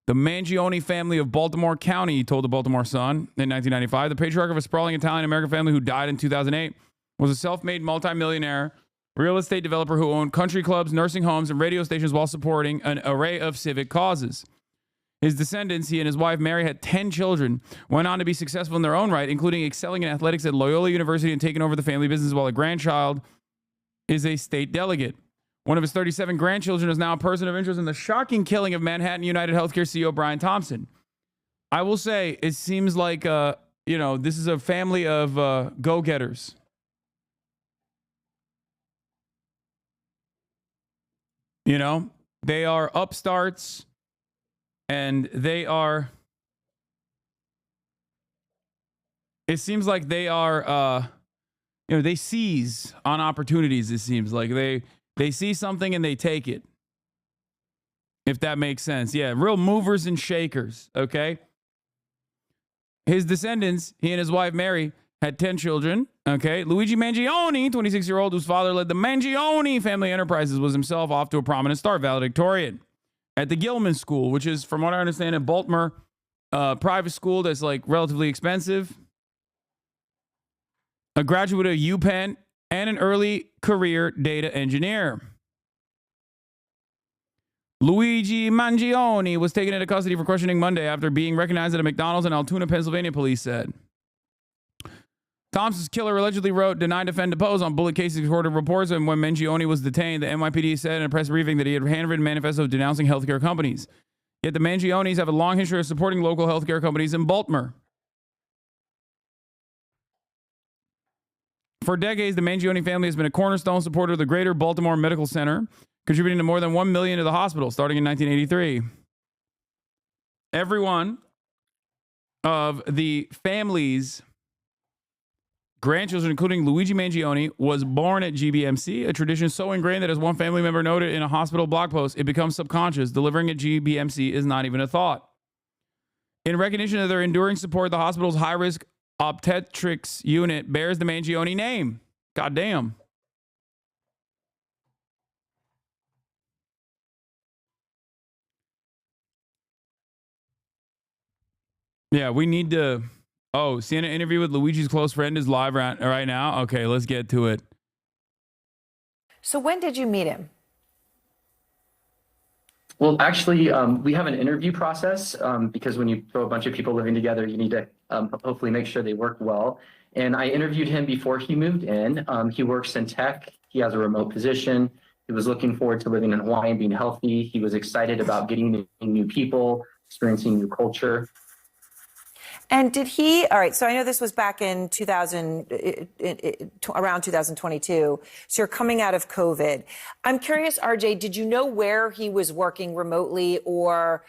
The Mangione family of Baltimore County, he told the Baltimore Sun in 1995. The patriarch of a sprawling Italian-American family who died in 2008 was a self-made multimillionaire real estate developer who owned country clubs, nursing homes, and radio stations while supporting an array of civic causes. His descendants, he and his wife Mary, had 10 children, went on to be successful in their own right, including excelling in athletics at Loyola University and taking over the family business, while a grandchild is a state delegate. One of his 37 grandchildren is now a person of interest in the shocking killing of Manhattan United Healthcare CEO Brian Thompson. I will say, it seems like, this is a family of go-getters. You know, they are upstarts, and they are, it seems like they are, they seize on opportunities. It seems like they see something and they take it. If that makes sense. Yeah, real movers and shakers, okay? His descendants, he and his wife Mary, had 10 children, okay? Luigi Mangione, 26-year-old, whose father led the Mangione family enterprises, was himself off to a prominent start, valedictorian at the Gilman School, which is, from what I understand, in Baltimore, private school that's like relatively expensive. A graduate of UPenn and an early career data engineer. Luigi Mangione was taken into custody for questioning Monday after being recognized at a McDonald's in Altoona, Pennsylvania, police said. Thompson's killer allegedly wrote, "Deny, defend, depose" on bullet cases recorded reports, and when Mangione was detained, the NYPD said in a press briefing that he had handwritten manifesto denouncing healthcare companies. Yet the Mangiones have a long history of supporting local healthcare companies in Baltimore. For decades, the Mangione family has been a cornerstone supporter of the Greater Baltimore Medical Center, contributing to more than $1 million to the hospital starting in 1983. Every one of the family's grandchildren, including Luigi Mangione, was born at GBMC, a tradition so ingrained that, as one family member noted in a hospital blog post, it becomes subconscious. Delivering at GBMC is not even a thought. In recognition of their enduring support, the hospital's high-risk obstetrics unit bears the Mangione name. Goddamn. Yeah, we need to... Oh, seeing an interview with Luigi's close friend is live right now. Okay, let's get to it. So when did you meet him? Well, actually, we have an interview process because when you throw a bunch of people living together, you need to hopefully make sure they work well. And I interviewed him before he moved in. He works in tech. He has a remote position. He was looking forward to living in Hawaii and being healthy. He was excited about getting new people, experiencing new culture. And did he, all right, so I know this was back in around 2022, so you're coming out of COVID. I'm curious, RJ, did you know where he was working remotely or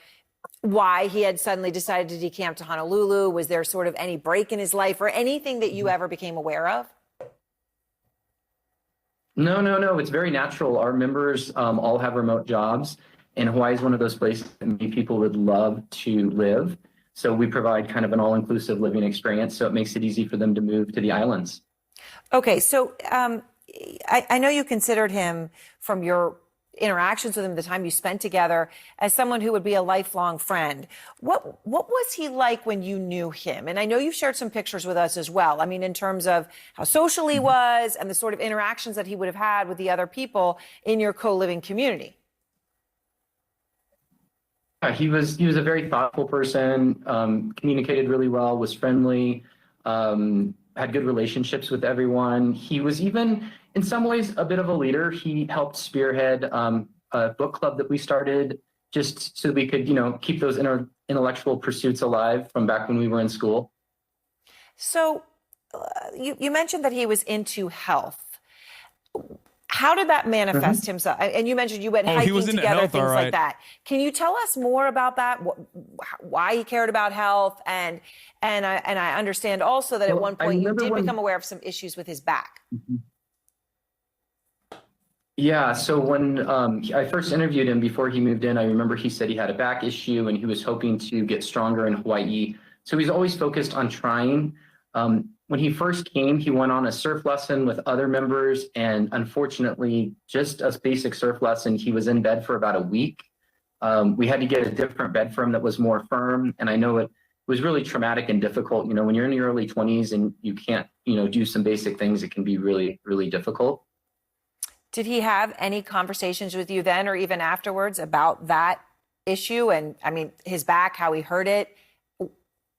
why he had suddenly decided to decamp to Honolulu? Was there sort of any break in his life or anything that you ever became aware of? No. It's very natural. Our members all have remote jobs, and Hawaii is one of those places that many people would love to live. So we provide kind of an all-inclusive living experience, so it makes it easy for them to move to the islands. Okay, so I know you considered him, from your interactions with him, the time you spent together, as someone who would be a lifelong friend. What was he like when you knew him? And I know you've shared some pictures with us as well. I mean, in terms of how social he was and the sort of interactions that he would have had with the other people in your co-living community. He was a very thoughtful person, communicated really well, was friendly, had good relationships with everyone. He was even, in some ways, a bit of a leader. He helped spearhead a book club that we started just so we could, keep those intellectual pursuits alive from back when we were in school. So you mentioned that he was into health. How did that manifest himself? And you mentioned you went hiking together, things like that. Can you tell us more about that? Why he cared about health? And I understand also that at one point you did become aware of some issues with his back. Yeah, so when I first interviewed him before he moved in, I remember he said he had a back issue and he was hoping to get stronger in Hawaii. So he's always focused on trying. When he first came, he went on a surf lesson with other members, and unfortunately, just a basic surf lesson, he was in bed for about a week. We had to get a different bed for him that was more firm, and I know was really traumatic and difficult. You know, when you're in your early 20s and you can't, you know, do some basic things, it can be really, really difficult. Did he have any conversations with you then or even afterwards about that issue? And I mean, his back, how he hurt it?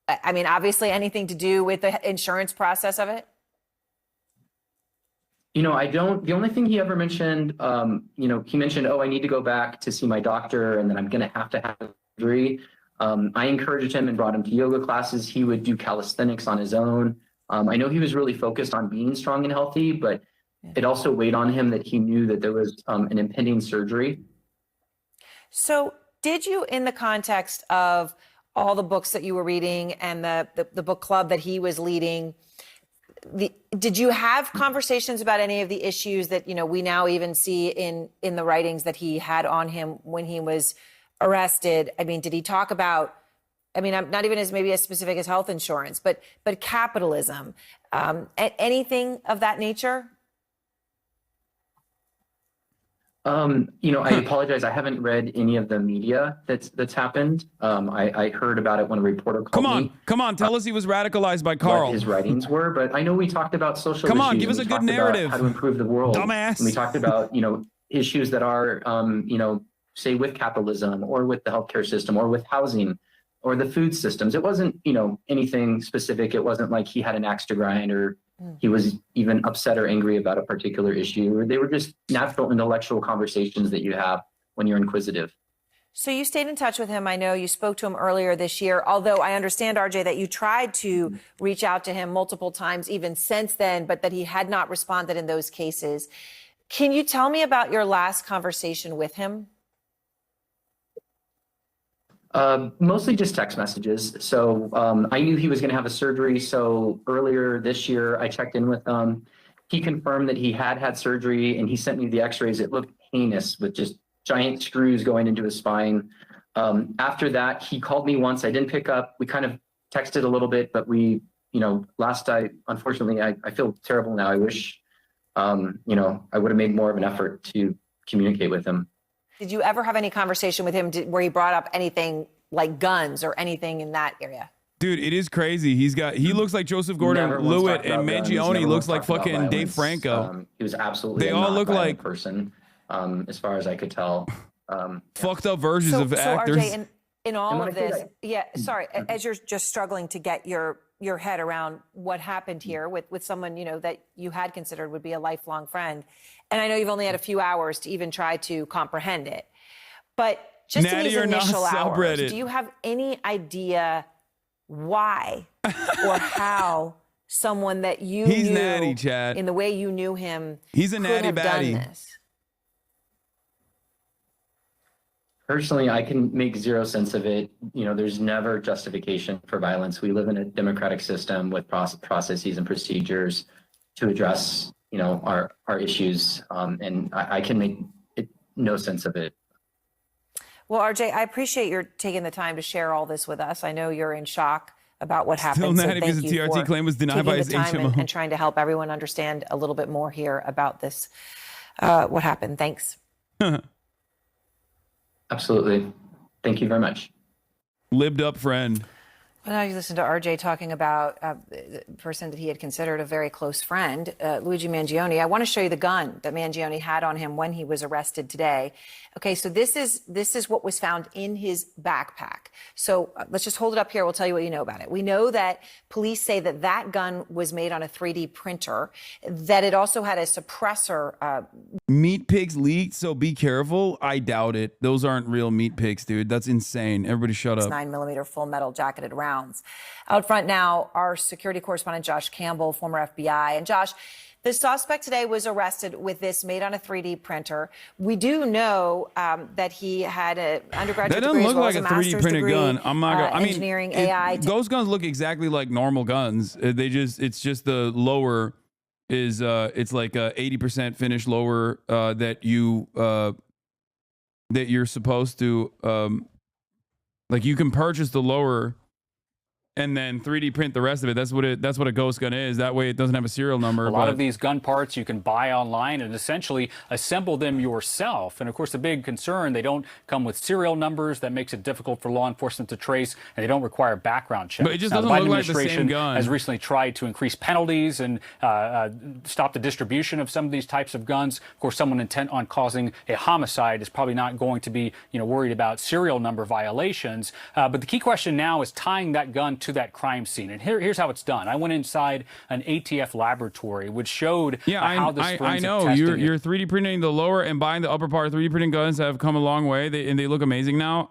I mean, obviously anything to do with the insurance process of it? You know, the only thing he ever mentioned, you know, he mentioned, oh, I need to go back to see my doctor and then I'm going to have surgery. I encouraged him and brought him to yoga classes. He would do calisthenics on his own. I know he was really focused on being strong and healthy, but it also weighed on him that he knew that there was an impending surgery. So did you, in the context of all the books that you were reading and the book club that he was leading, did you have conversations about any of the issues that, you know, we now even see in the writings that he had on him when he was arrested? I mean, did he talk about, I mean, not even as maybe as specific as health insurance, but capitalism, anything of that nature? You know, I apologize. I haven't read any of the media that's happened. I heard about it when a reporter called me. Come on, tell us he was radicalized by Carl. What his writings were, but I know we talked about social Come issues. on, give us a good narrative. How to improve the world. Dumbass. And we talked about, you know, issues that are, you know, say with capitalism or with the healthcare system or with housing or the food systems. It wasn't, you know, anything specific. It wasn't like he had an axe to grind or he was even upset or angry about a particular issue. They were just natural intellectual conversations that you have when you're inquisitive. So you stayed in touch with him. I know you spoke to him earlier this year, although I understand, RJ, that you tried to reach out to him multiple times even since then, but that he had not responded in those cases. Can you tell me about your last conversation with him? Mostly just text messages. So I knew he was going to have a surgery. So earlier this year, I checked in with him. He confirmed that he had surgery and he sent me the x-rays. It looked heinous with just giant screws going into his spine. After that, he called me once. I didn't pick up. We kind of texted a little bit, but we, you know, unfortunately, I feel terrible now. I wish, you know, I would have made more of an effort to communicate with him. Did you ever have any conversation with him where he brought up anything like guns or anything in that area? Dude, it is crazy. He looks like Joseph Gordon-Levitt, and Mangione looks like fucking Dave Franco. He was absolutely they all look like person, as far as I could tell. Fucked up versions of actors. RJ, in all of this, sorry, as you're just struggling to get your head around what happened here with someone, you know, that you had considered would be a lifelong friend. And I know you've only had a few hours to even try to comprehend it. But just in these initial hours, do you have any idea why or how someone that you knew natty, Chad. in the way you knew him He's a natty baddie. Done this? Personally, I can make zero sense of it. You know, there's never justification for violence. We live in a democratic system with processes and procedures to address, you know, our issues. And I can make no sense of it. Well, RJ, I appreciate your taking the time to share all this with us. I know you're in shock about what happened. Still natty because the TRT claim was denied by his HMO. And trying to help everyone understand a little bit more here about this, what happened. Thanks. Absolutely. Thank you very much. Lived up friend. Well, now you listen to RJ talking about the person that he had considered a very close friend, Luigi Mangione. I want to show you the gun that Mangione had on him when he was arrested today. Okay, so this is what was found in his backpack. So let's just hold it up here. We'll tell you what you know about it. We know that police say that that gun was made on a 3D printer, that it also had a suppressor. Meat pigs leaked, so be careful. I doubt it. Those aren't real meat pigs, dude. That's insane. Everybody shut up. 9mm full metal jacketed rounds. Out front now, our security correspondent, Josh Campbell, former FBI. And Josh, the suspect today was arrested with this made on a 3D printer. We do know that he had an undergraduate degree as well as a master's degree. That doesn't look like a 3D printed gun. I'm not gonna, I mean, engineering, AI. Those guns look exactly like normal guns. It's just the lower is it's like a 80% finish lower that you're supposed to like you can purchase the lower and then 3D print the rest of it. That's what a ghost gun is. That way it doesn't have a serial number. A lot of these gun parts you can buy online and essentially assemble them yourself. And of course, the big concern, they don't come with serial numbers. That makes it difficult for law enforcement to trace, and they don't require background checks. But it just now, doesn't the Biden look like the administration same gun. has recently tried to increase penalties and stop the distribution of some of these types of guns. Of course, someone intent on causing a homicide is probably not going to be, worried about serial number violations. But the key question now is tying that gun to that crime scene. And here's how it's done. I went inside an ATF laboratory, which showed how this I forensic know testing you're 3D printing the lower and buying the upper part. 3D printing guns have come a long way, and they look amazing now.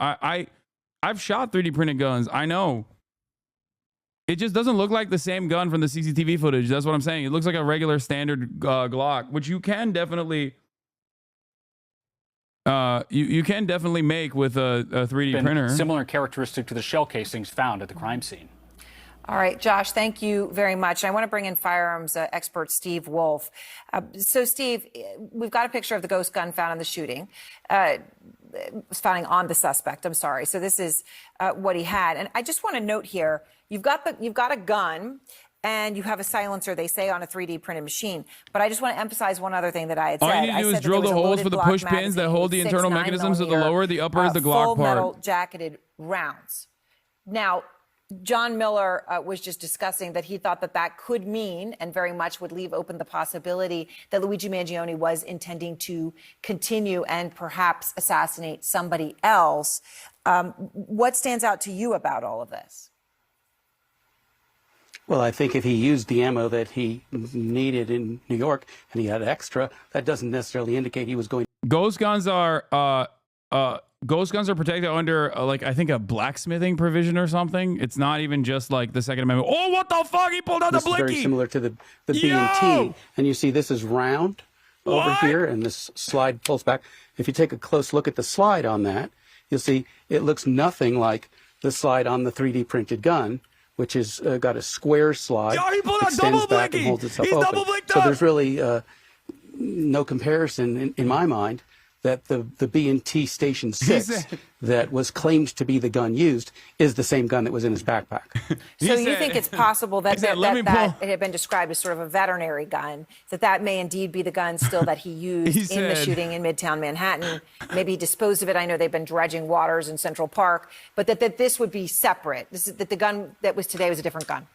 I've shot 3D printed guns. I know. It just doesn't look like the same gun from the CCTV footage. That's what I'm saying. It looks like a regular standard Glock, which you can definitely you can definitely make with a 3D printer. Similar characteristic to the shell casings found at the crime scene. All right, Josh, thank you very much. I want to bring in firearms expert Steve Wolf. So, Steve, we've got a picture of the ghost gun found in the shooting. Found on the suspect. I'm sorry. So this is what he had, and I just want to note here: you've got a gun. And you have a silencer, they say, on a 3D printed machine. But I just want to emphasize one other thing that I had said. All you need to do is drill the holes for the push pins that hold the internal mechanisms of the lower. The upper is the Glock full part. metal jacketed rounds. Now, John Miller was just discussing that he thought that could mean, and very much would leave open the possibility, that Luigi Mangione was intending to continue and perhaps assassinate somebody else. What stands out to you about all of this? Well, I think if he used the ammo that he needed in New York and he had extra, that doesn't necessarily indicate he was going. Ghost guns are protected under I think a blacksmithing provision or something. It's not even just like the Second Amendment. Oh, what the fuck? He pulled out the blicky. This is very similar to the B&T, and you see this is round over here, and this slide pulls back. If you take a close look at the slide on that, you'll see it looks nothing like the slide on the 3D printed gun, which is got a square slide, extends back and holds itself open. So there's really no comparison in my mind that the B&T Station 6 that was claimed to be the gun used is the same gun that was in his backpack. So you think it's possible that it had been described as sort of a veterinary gun, that may indeed be the gun still that he used in the shooting in Midtown Manhattan. Maybe he disposed of it. I know they've been dredging waters in Central Park, but that this would be separate. That the gun that was today was a different gun.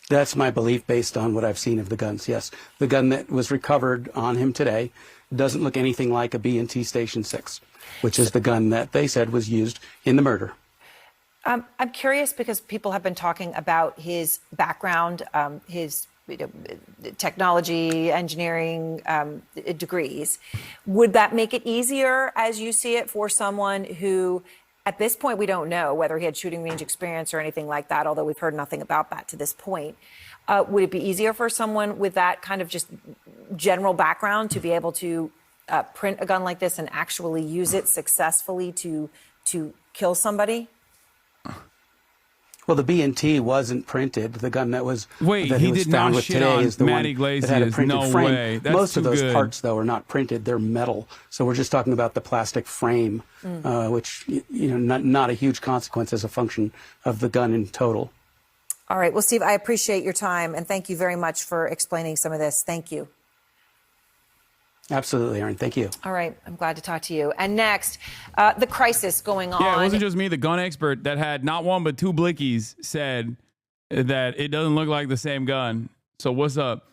That's my belief based on what I've seen of the guns, yes. The gun that was recovered on him today doesn't look anything like a B&T Station 6, which is the gun that they said was used in the murder. I'm curious because people have been talking about his background, his technology, engineering degrees. Would that make it easier, as you see it, for someone who, at this point, we don't know whether he had shooting range experience or anything like that, although we've heard nothing about that to this point. Would it be easier for someone with that kind of just general background to be able to print a gun like this and actually use it successfully to kill somebody? Well, the B&T wasn't printed. The gun that was that he was found with today is the one that had a printed frame. Way. That's Most of those good. parts, though, are not printed. They're metal. So we're just talking about the plastic frame, which not a huge consequence as a function of the gun in total. All right. Well, Steve, I appreciate your time, and thank you very much for explaining some of this. Thank you. Absolutely, Aaron. Thank you. All right. I'm glad to talk to you. And next, the crisis going on. Yeah, it wasn't just me. The gun expert that had not one but two blickies said that it doesn't look like the same gun. So what's up?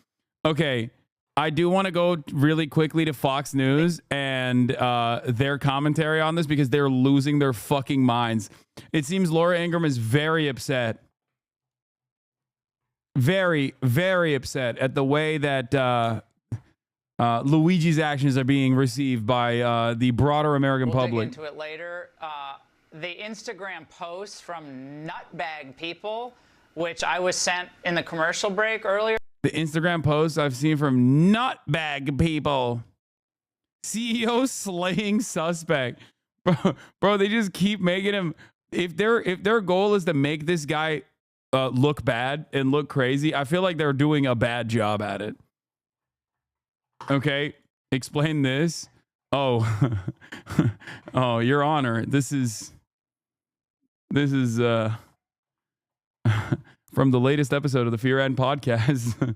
Okay. I do want to go really quickly to Fox News and their commentary on this because they're losing their fucking minds. It seems Laura Ingraham is very upset. Very, very upset at the way that Luigi's actions are being received by the broader American public. We'll dig into it later. The Instagram posts from nutbag people, which I was sent in the commercial break earlier. The Instagram posts I've seen from nutbag people. CEO slaying suspect. Bro, they just keep making him. If their goal is to make this guy look bad and look crazy, I feel like they're doing a bad job at it. Okay, explain this. Oh, oh, Your Honor, this is from the latest episode of the Fear End podcast.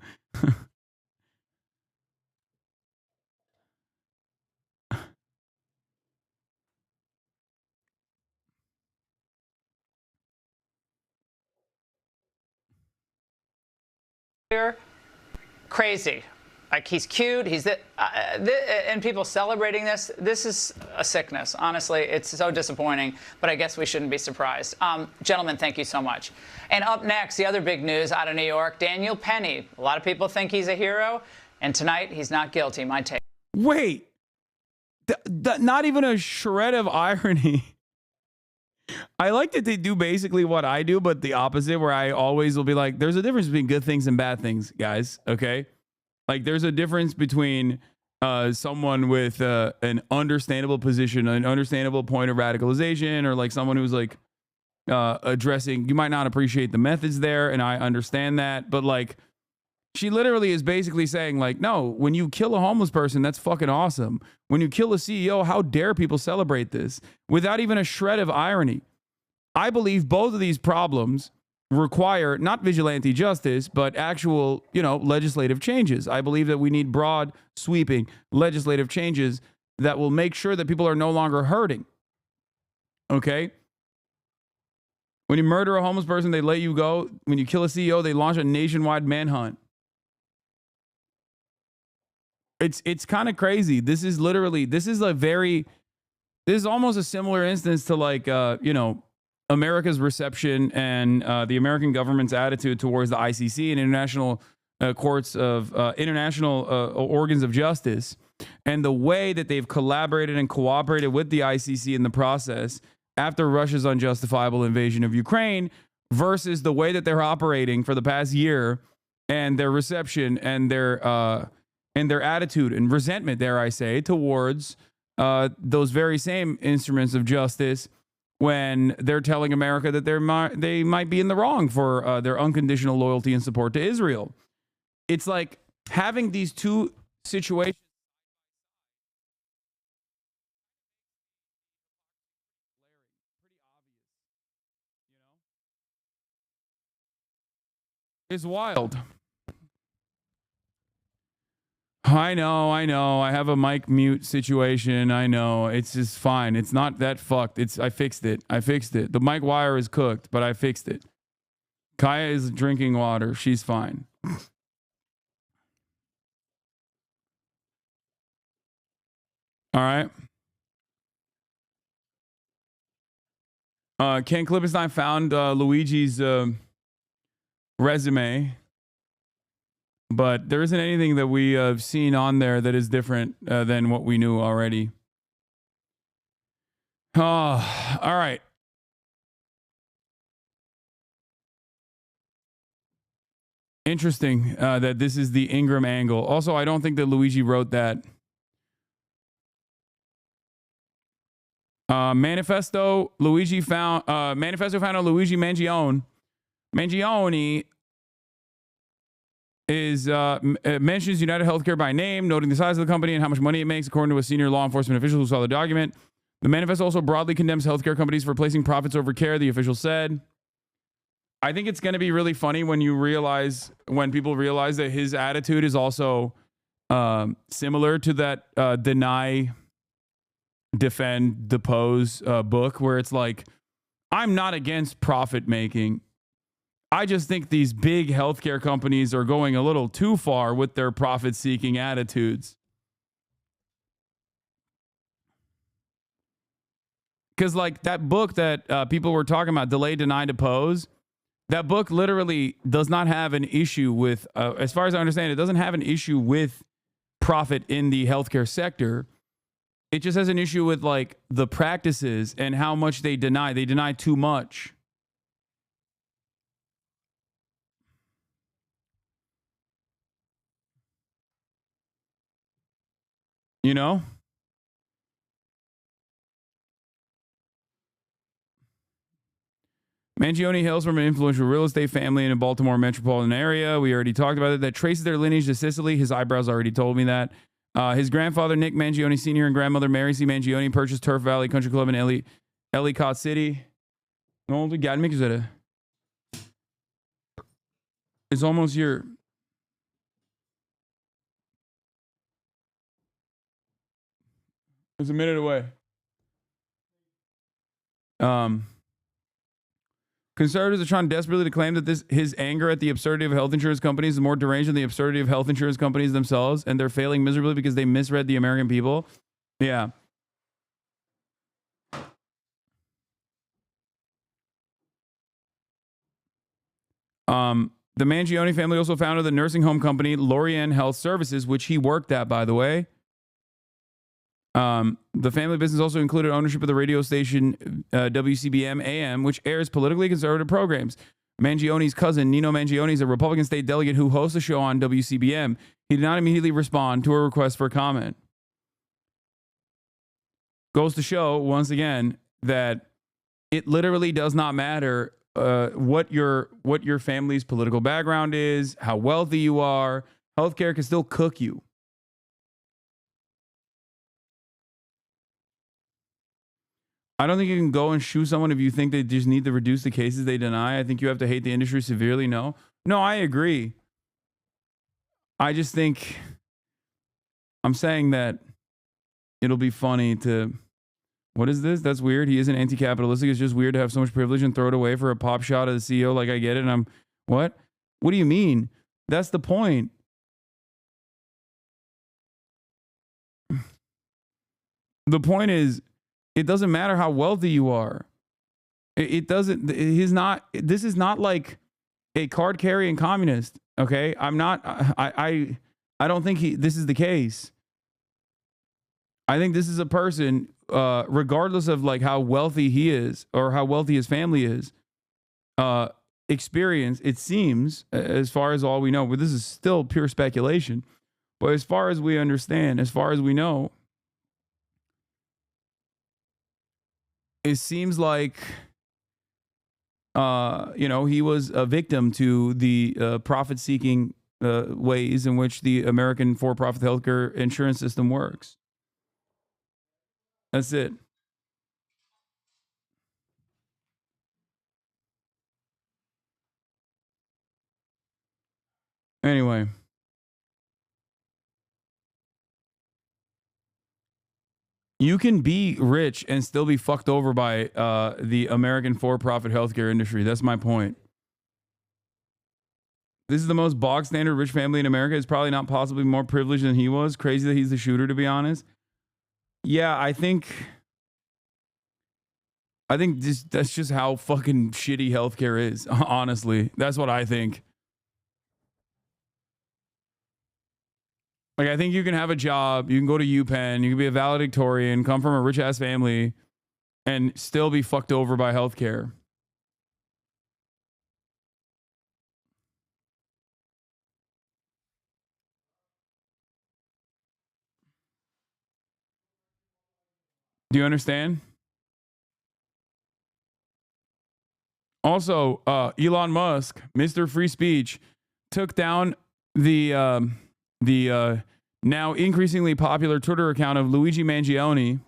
Crazy. Like, he's cute. He's and people celebrating this. This is a sickness. Honestly, it's so disappointing, but I guess we shouldn't be surprised. Gentlemen, thank you so much. And up next, the other big news out of New York, Daniel Penny. A lot of people think he's a hero, and tonight he's not guilty. My take. Wait, not even a shred of irony. I like that they do basically what I do, but the opposite, where I always will be like, there's a difference between good things and bad things, guys. Okay. Like, there's a difference between someone with an understandable position, an understandable point of radicalization, or like someone who's like addressing, you might not appreciate the methods there, and I understand that, but like, she literally is basically saying like, no, when you kill a homeless person, that's fucking awesome. When you kill a CEO, how dare people celebrate this? Without even a shred of irony. I believe both of these problems require not vigilante justice, but actual, legislative changes. I believe that we need broad, sweeping legislative changes that will make sure that people are no longer hurting. Okay? When you murder a homeless person, they let you go. When you kill a CEO, they launch a nationwide manhunt. It's kind of crazy. This is almost a similar instance to like, America's reception and the American government's attitude towards the ICC and international courts of international organs of justice, and the way that they've collaborated and cooperated with the ICC in the process after Russia's unjustifiable invasion of Ukraine, versus the way that they're operating for the past year, and their reception and their attitude and resentment, dare I say, towards those very same instruments of justice, when they're telling America that they might be in the wrong for their unconditional loyalty and support to Israel. It's like having these two situations. It's wild. I know. I have a mic mute situation. I know. It's just fine. It's not that fucked. I fixed it. The mic wire is cooked, but I fixed it. Kaya is drinking water. She's fine. All right. Ken Klippenstein found Luigi's resume, but there isn't anything that we have seen on there that is different than what we knew already. Oh, all right. Interesting that this is the Ingram angle. Also, I don't think that Luigi wrote that. Manifesto found on Luigi Mangione. Mangione mentions United Healthcare by name, noting the size of the company and how much money it makes, according to a senior law enforcement official who saw the document. The manifesto also broadly condemns healthcare companies for placing profits over care, the official said. I think it's going to be really funny when people realize that his attitude is also similar to that deny, defend, depose book, where it's like, I'm not against profit making. I just think these big healthcare companies are going a little too far with their profit-seeking attitudes. Because like that book that people were talking about, Delay, Deny, Depose, that book literally does not have an issue with, as far as I understand, it doesn't have an issue with profit in the healthcare sector. It just has an issue with like the practices and how much they deny. They deny too much. You know? Mangione hails from an influential real estate family in a Baltimore metropolitan area. We already talked about it. That traces their lineage to Sicily. His eyebrows already told me that. His grandfather, Nick Mangione Sr., and grandmother, Mary C. Mangione, purchased Turf Valley Country Club in Ellicott City. Gelmek üzere. It's almost here. It's a minute away. Conservatives are trying desperately to claim that his anger at the absurdity of health insurance companies is more deranged than the absurdity of health insurance companies themselves, and they're failing miserably because they misread the American people. Yeah. The Mangione family also founded the nursing home company Lorian Health Services, which he worked at, by the way. The family business also included ownership of the radio station WCBM AM, which airs politically conservative programs. Mangione's cousin, Nino Mangione, is a Republican state delegate who hosts a show on WCBM. He did not immediately respond to a request for comment. Goes to show, once again, that it literally does not matter what your family's political background is, how wealthy you are. Healthcare can still cook you. I don't think you can go and shoot someone if you think they just need to reduce the cases they deny. I think you have to hate the industry severely. No, I agree. I just think I'm saying that it'll be funny to, what is this? That's weird. He isn't anti-capitalistic. It's just weird to have so much privilege and throw it away for a pop shot of the CEO. Like, I get it. And I'm, what? What do you mean? That's the point. The point is, it doesn't matter how wealthy you are. It doesn't, this is not like a card carrying communist. Okay. I don't think this is the case. I think this is a person, regardless of like how wealthy he is or how wealthy his family is, experience, it seems, as far as all we know, but this is still pure speculation. But as far as we understand, as far as we know, it seems like, he was a victim to the profit-seeking ways in which the American for-profit healthcare insurance system works. That's it. Anyway. You can be rich and still be fucked over by the American for-profit healthcare industry. That's my point. This is the most bog standard rich family in America. It's probably not possibly more privileged than he was. Crazy that he's the shooter, to be honest. Yeah, I think that's just how fucking shitty healthcare is. Honestly, that's what I think. Like, I think you can have a job, you can go to UPenn, you can be a valedictorian, come from a rich ass family, and still be fucked over by healthcare. Do you understand? Also, Elon Musk, Mr. Free Speech, took down the now increasingly popular Twitter account of Luigi Mangione,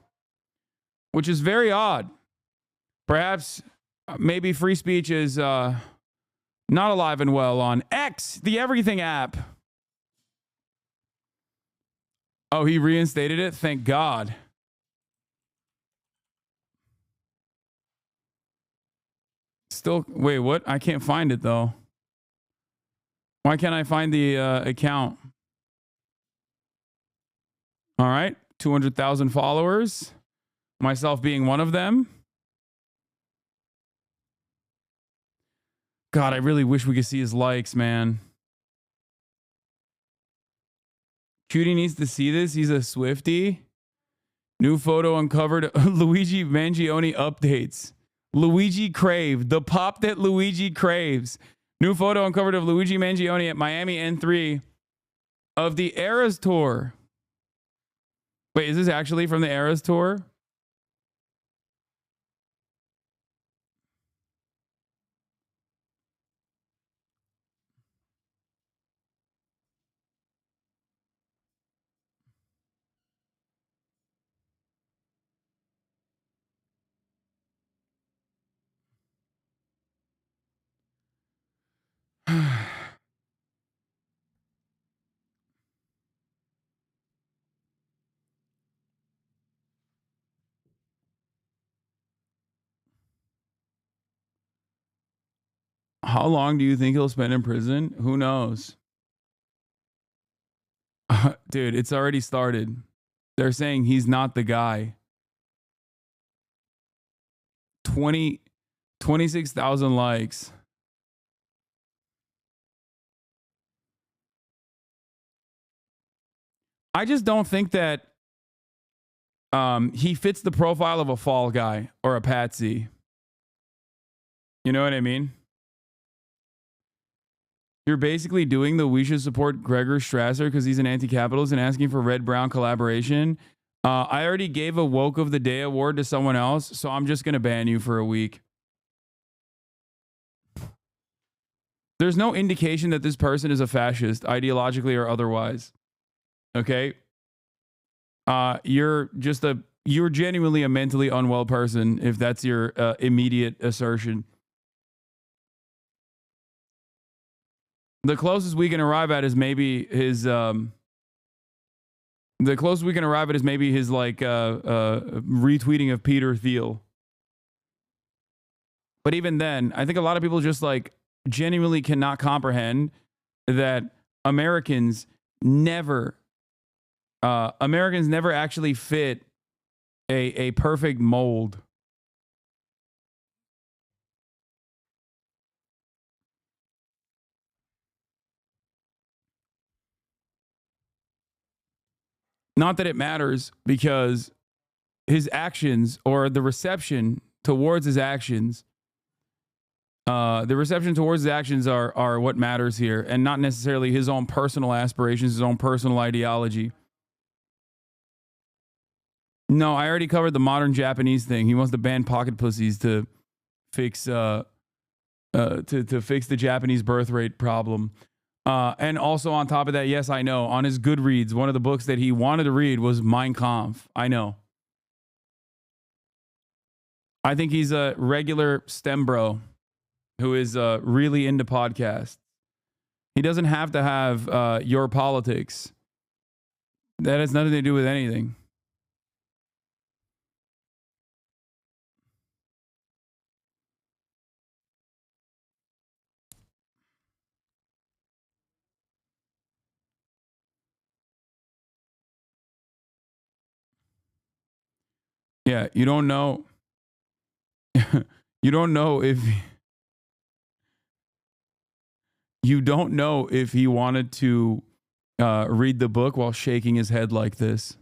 which is very odd. Perhaps, maybe free speech is not alive and well on X, the everything app. Oh, he reinstated it? Thank God. Still, wait, what? I can't find it, though. Why can't I find the account? All right, 200,000 followers. Myself being one of them. God, I really wish we could see his likes, man. Cutie needs to see this. He's a Swiftie. New photo uncovered. Luigi Mangione updates. Luigi craved. The pop that Luigi craves. New photo uncovered of Luigi Mangione at Miami N3 of the Eras Tour. Wait, is this actually from the Eras Tour? How long do you think he'll spend in prison? Who knows? Dude, it's already started. They're saying he's not the guy. 26,000 likes. I just don't think that he fits the profile of a fall guy or a patsy. You know what I mean? You're basically doing the we should support Gregor Strasser because he's an anti-capitalist and asking for red-brown collaboration. I already gave a Woke of the Day award to someone else, so I'm just going to ban you for a week. There's no indication that this person is a fascist, ideologically or otherwise. Okay? You're genuinely a mentally unwell person if that's your immediate assertion. The closest we can arrive at is maybe his retweeting of Peter Thiel. But even then, I think a lot of people just like genuinely cannot comprehend that Americans never actually fit a perfect mold. Not that it matters, because his actions or the reception towards his actions, are what matters here, and not necessarily his own personal aspirations, his own personal ideology. No, I already covered the modern Japanese thing. He wants to ban pocket pussies to fix to fix the Japanese birth rate problem. And also on top of that, yes, I know, on his Goodreads, one of the books that he wanted to read was Mein Kampf. I know. I think he's a regular STEM bro who is really into podcasts. He doesn't have to have your politics. That has nothing to do with anything. Yeah, you don't know. You don't know if he wanted to read the book while shaking his head like this.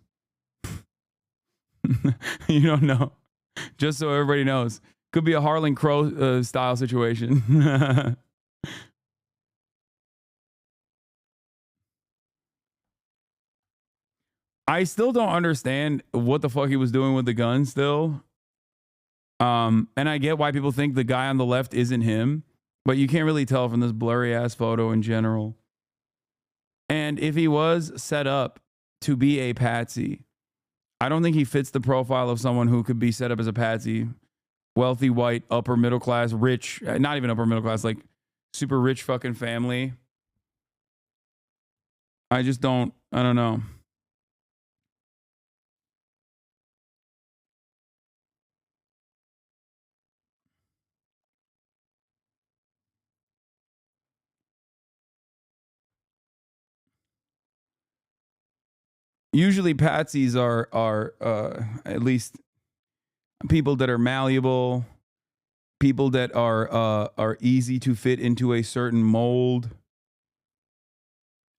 You don't know. Just so everybody knows. Could be a Harlan Crow style situation. I still don't understand what the fuck he was doing with the gun still. And I get why people think the guy on the left isn't him, but you can't really tell from this blurry ass photo in general. And if he was set up to be a patsy, I don't think he fits the profile of someone who could be set up as a patsy. Wealthy, white, upper middle class, rich, not even upper middle class, like super rich fucking family. I don't know. Usually patsies are at least people that are malleable, people that are easy to fit into a certain mold.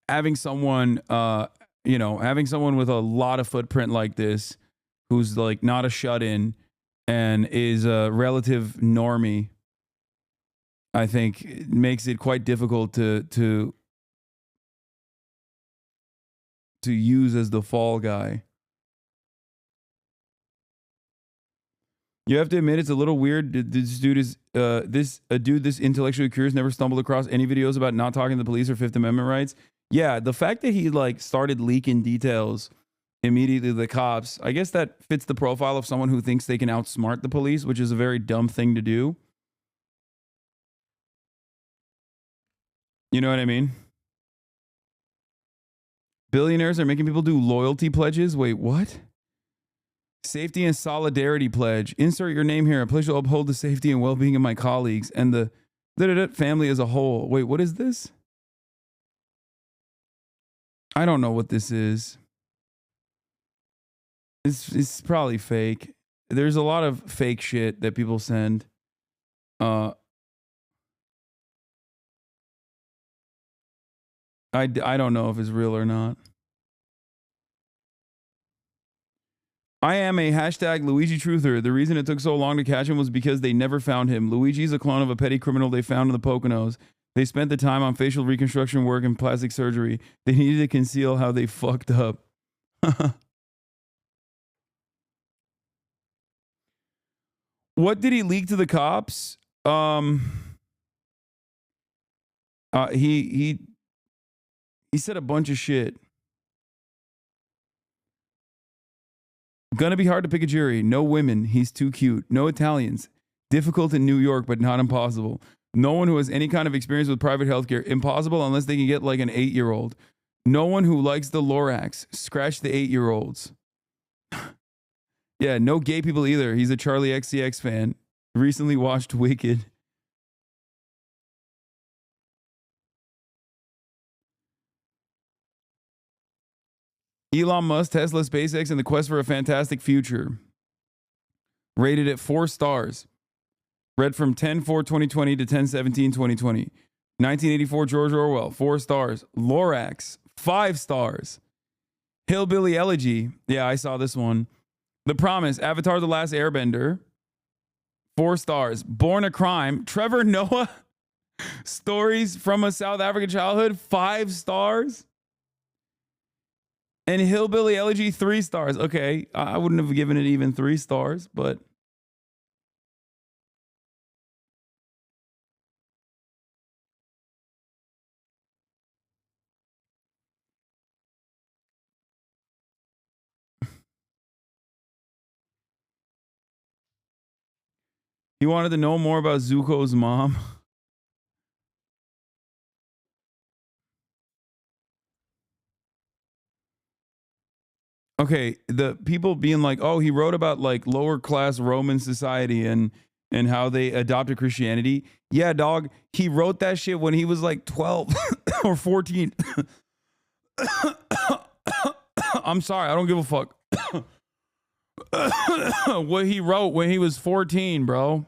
Having someone with a lot of footprint like this, who's like not a shut-in and is a relative normie, I think it makes it quite difficult to use as the fall guy. You have to admit it's a little weird. This dude is this intellectually curious never stumbled across any videos about not talking to the police or Fifth Amendment rights. Yeah, the fact that he like started leaking details immediately to the cops, I guess that fits the profile of someone who thinks they can outsmart the police, which is a very dumb thing to do. You know what I mean? Billionaires are making people do loyalty pledges. Wait, what? Safety and solidarity pledge. Insert your name here. I pledge to uphold the safety and well-being of my colleagues and the Family as a whole. Wait, what is this? I don't know what this is. It's probably fake. There's a lot of fake shit that people send. I don't know if it's real or not. I am a hashtag Luigi truther. The reason it took so long to catch him was because they never found him. Luigi's a clone of a petty criminal they found in the Poconos. They spent the time on facial reconstruction work and plastic surgery. They needed to conceal how they fucked up. What did he leak to the cops? He said a bunch of shit. Gonna be hard to pick a jury. No women. He's too cute. No Italians. Difficult in New York, but not impossible. No one who has any kind of experience with private healthcare. Impossible unless they can get like an 8-year-old. No one who likes the Lorax. Scratch the 8-year-olds. Yeah, no gay people either. He's a Charlie XCX fan. Recently watched Wicked. Elon Musk, Tesla, SpaceX, and the quest for a fantastic future. Rated at 4 stars. Read from 10/4/2020 to 10/17/2020. 1984 George Orwell, 4 stars. Lorax, 5 stars. Hillbilly Elegy, yeah, I saw this one. The Promise, Avatar The Last Airbender, 4 stars. Born a Crime, Trevor Noah, Stories from a South African Childhood, 5 stars. And Hillbilly Elegy, 3 stars. Okay, I wouldn't have given it even 3 stars, but... He wanted to know more about Zuko's mom. Okay, the people being like, oh, he wrote about like lower class Roman society and how they adopted Christianity. Yeah, dog, he wrote that shit when he was like 12 or 14. I'm sorry, I don't give a fuck. What he wrote when he was 14, bro.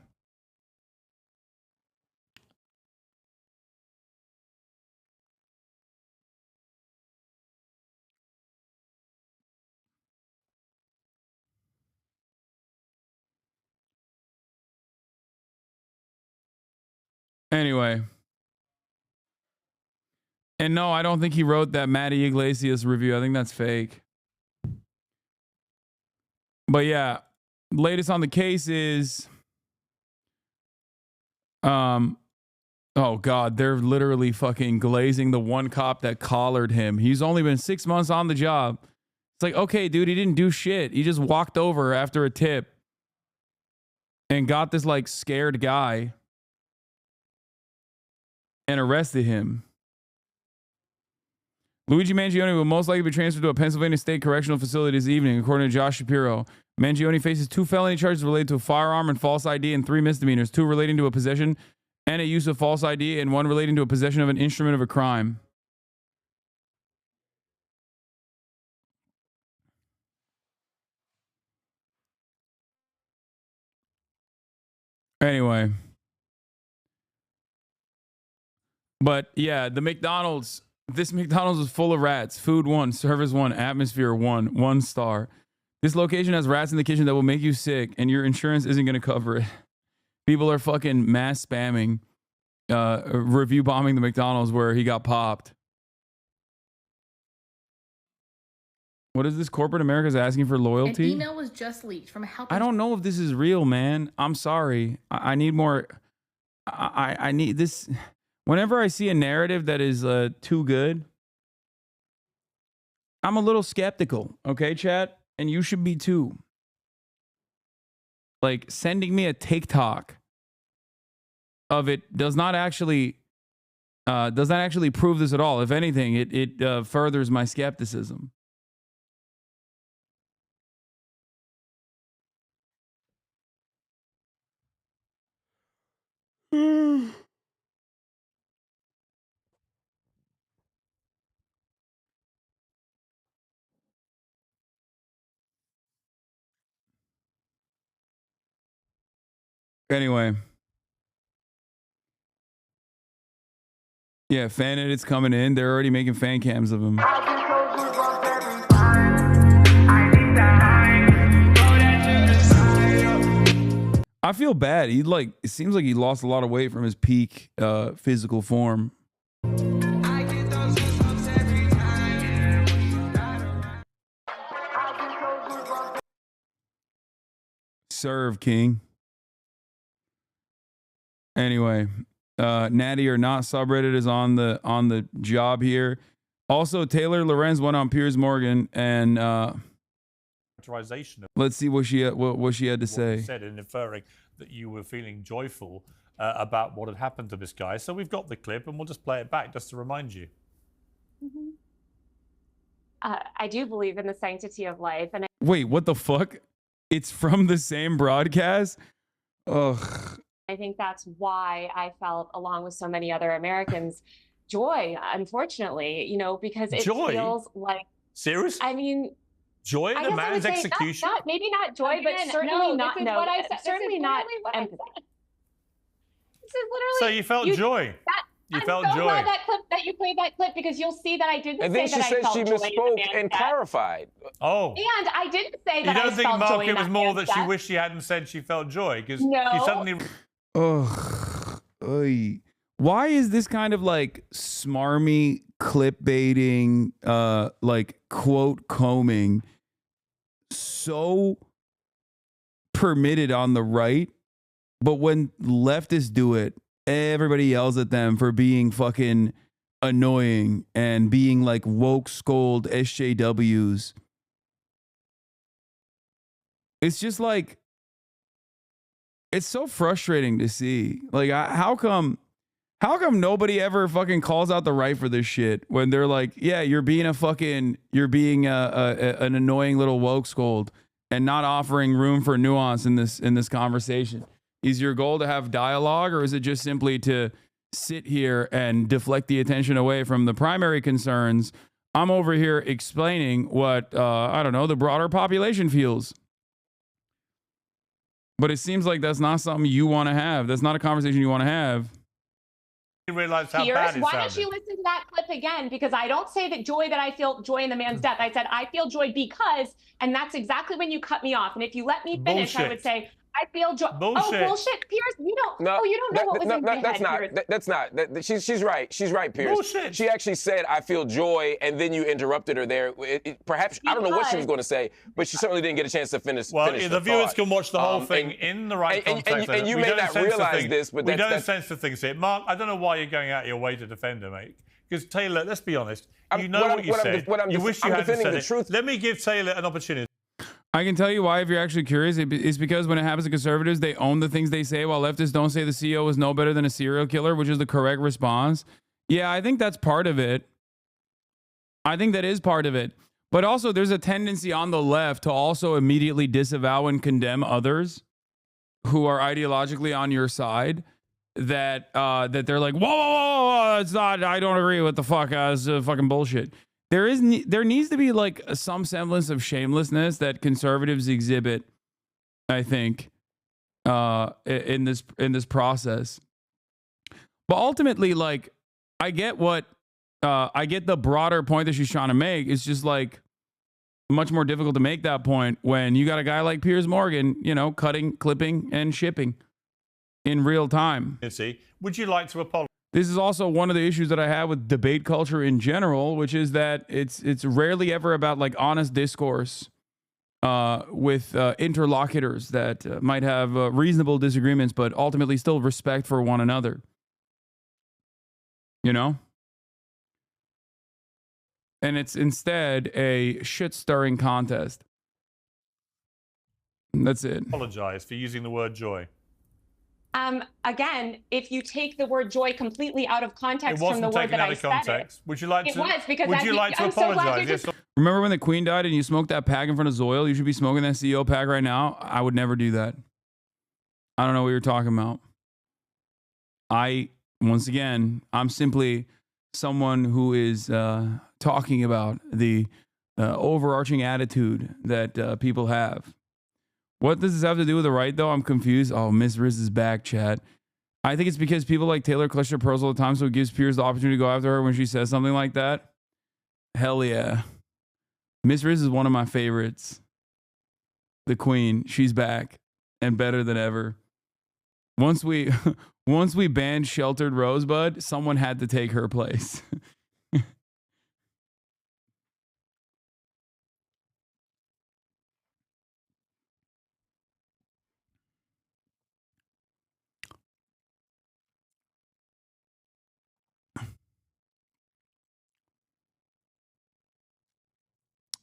Anyway. And no, I don't think he wrote that Matty Iglesias review. I think that's fake. But yeah, latest on the case is, oh God, they're literally fucking glazing the one cop that collared him. He's only been 6 months on the job. It's like, okay, dude, he didn't do shit. He just walked over after a tip and got this like scared guy and arrested him. Luigi Mangione will most likely be transferred to a Pennsylvania State Correctional Facility this evening, according to Josh Shapiro. Mangione faces 2 felony charges related to a firearm and false ID and 3 misdemeanors, 2 relating to a possession and a use of false ID and 1 relating to a possession of an instrument of a crime. Anyway. But yeah, the McDonald's, this McDonald's is full of rats. Food 1, service 1, atmosphere 1, 1 star. This location has rats in the kitchen that will make you sick, and your insurance isn't going to cover it. People are fucking mass spamming, review bombing the McDonald's where he got popped. What is this? Corporate America's asking for loyalty? An email was just leaked from a help. I don't know if this is real, man. I'm sorry. I need more. I need this. Whenever I see a narrative that is too good, I'm a little skeptical. Okay, chat? And you should be too. Like, sending me a TikTok of it does not actually prove this at all. If anything, it furthers my skepticism. Anyway. Yeah, fan edits coming in. They're already making fan cams of him. I feel bad. It seems like he lost a lot of weight from his peak physical form. Serve, King. Anyway, Natty or Not subreddit is on the job here. Also, Taylor Lorenz went on Piers Morgan and let's see what she had to say. You said in inferring that you were feeling joyful about what had happened to this guy. So we've got the clip and we'll just play it back just to remind you. Mm-hmm. I do believe in the sanctity of life, and Wait, what the fuck? It's from the same broadcast? Ugh. I think that's why I felt, along with so many other Americans, joy, unfortunately, because it feels like... Serious? I mean... Joy at I a guess I would man's say execution? maybe not joy, but certainly not... This is what I said. Certainly not empathy. This is literally... So you felt joy? You felt I'm so joy? glad that you played that clip, because you'll see that I didn't And say then she that I said felt she joy in the misspoke man's and death. clarified. Oh. And I didn't say You that I don't think, felt Mark, joy in it was more that she death. wished she hadn't said she felt joy? Because No. she suddenly... Ugh. Oy. Why is this kind of like smarmy clip baiting, like quote combing so permitted on the right, but when leftists do it, everybody yells at them for being fucking annoying and being like woke scold SJWs. It's just like, it's so frustrating to see. Like, how come nobody ever fucking calls out the right for this shit when they're like, yeah, you're being an annoying little woke scold and not offering room for nuance in this conversation. Is your goal to have dialogue, or is it just simply to sit here and deflect the attention away from the primary concerns? I'm over here explaining what, I don't know, the broader population feels. But it seems like that's not something you want to have. That's not a conversation you want to have. You realize how Piers, bad it why sounded. don't you listen to that clip again? Because I don't say that I feel joy in the man's death. I said I feel joy because, and that's exactly when you cut me off. And if you let me finish, I would say I feel joy. Bullshit. Oh, bullshit, Piers. You don't know what was in your head, Piers. That's not. She's right. She's right, Piers. Bullshit. She actually said, "I feel joy," and then you interrupted her there. Perhaps I don't know what she was going to say, but she certainly didn't get a chance to finish. Well, finish the the viewers thought. can watch the whole thing And- in the right context. and you We may don't not censor realize things. this, but we don't that's censor things here. Mark, I don't know why you're going out of your way to defend her, mate. Because Taylor, let's be honest, you know what you said. You wish you hadn't said it. Let me give Taylor an opportunity. I can tell you why, if you're actually curious. It's because when it happens to conservatives, they own the things they say, while leftists don't say the CEO is no better than a serial killer, which is the correct response. Yeah, I think that's part of it. I think that is part of it. But also, there's a tendency on the left to also immediately disavow and condemn others who are ideologically on your side. That they're like, whoa, it's not. I don't agree with the fuck. It's fucking bullshit. There needs to be like some semblance of shamelessness that conservatives exhibit, I think, in this process. But ultimately, like, I get the broader point that she's trying to make. It's just like much more difficult to make that point when you got a guy like Piers Morgan, cutting, clipping, and shipping in real time. Would you like to apologize? This is also one of the issues that I have with debate culture in general, which is that it's rarely ever about like honest discourse with interlocutors that might have reasonable disagreements, but ultimately still respect for one another. And it's instead a shit-stirring contest. That's it. Apologize for using the word joy. Again, if you take the word joy completely out of context It from the wasn't word taken that out I of said context. Would you like it to? was because Would you like to I'm so glad apologize? you just- Yes. Remember when the Queen died and you smoked that pack in front of Zoil? You should be smoking that CEO pack right now. I would never do that. I don't know what you're talking about. Once again, I'm simply someone who is talking about the overarching attitude that people have What does this have to do with the right, though? I'm confused. Oh, Miss Riz is back, chat. I think it's because people like Taylor clutch their pearls all the time, so it gives Piers the opportunity to go after her when she says something like that. Hell yeah. Miss Riz is one of my favorites. The queen. She's back and better than ever. Once we banned Sheltered Rosebud, someone had to take her place.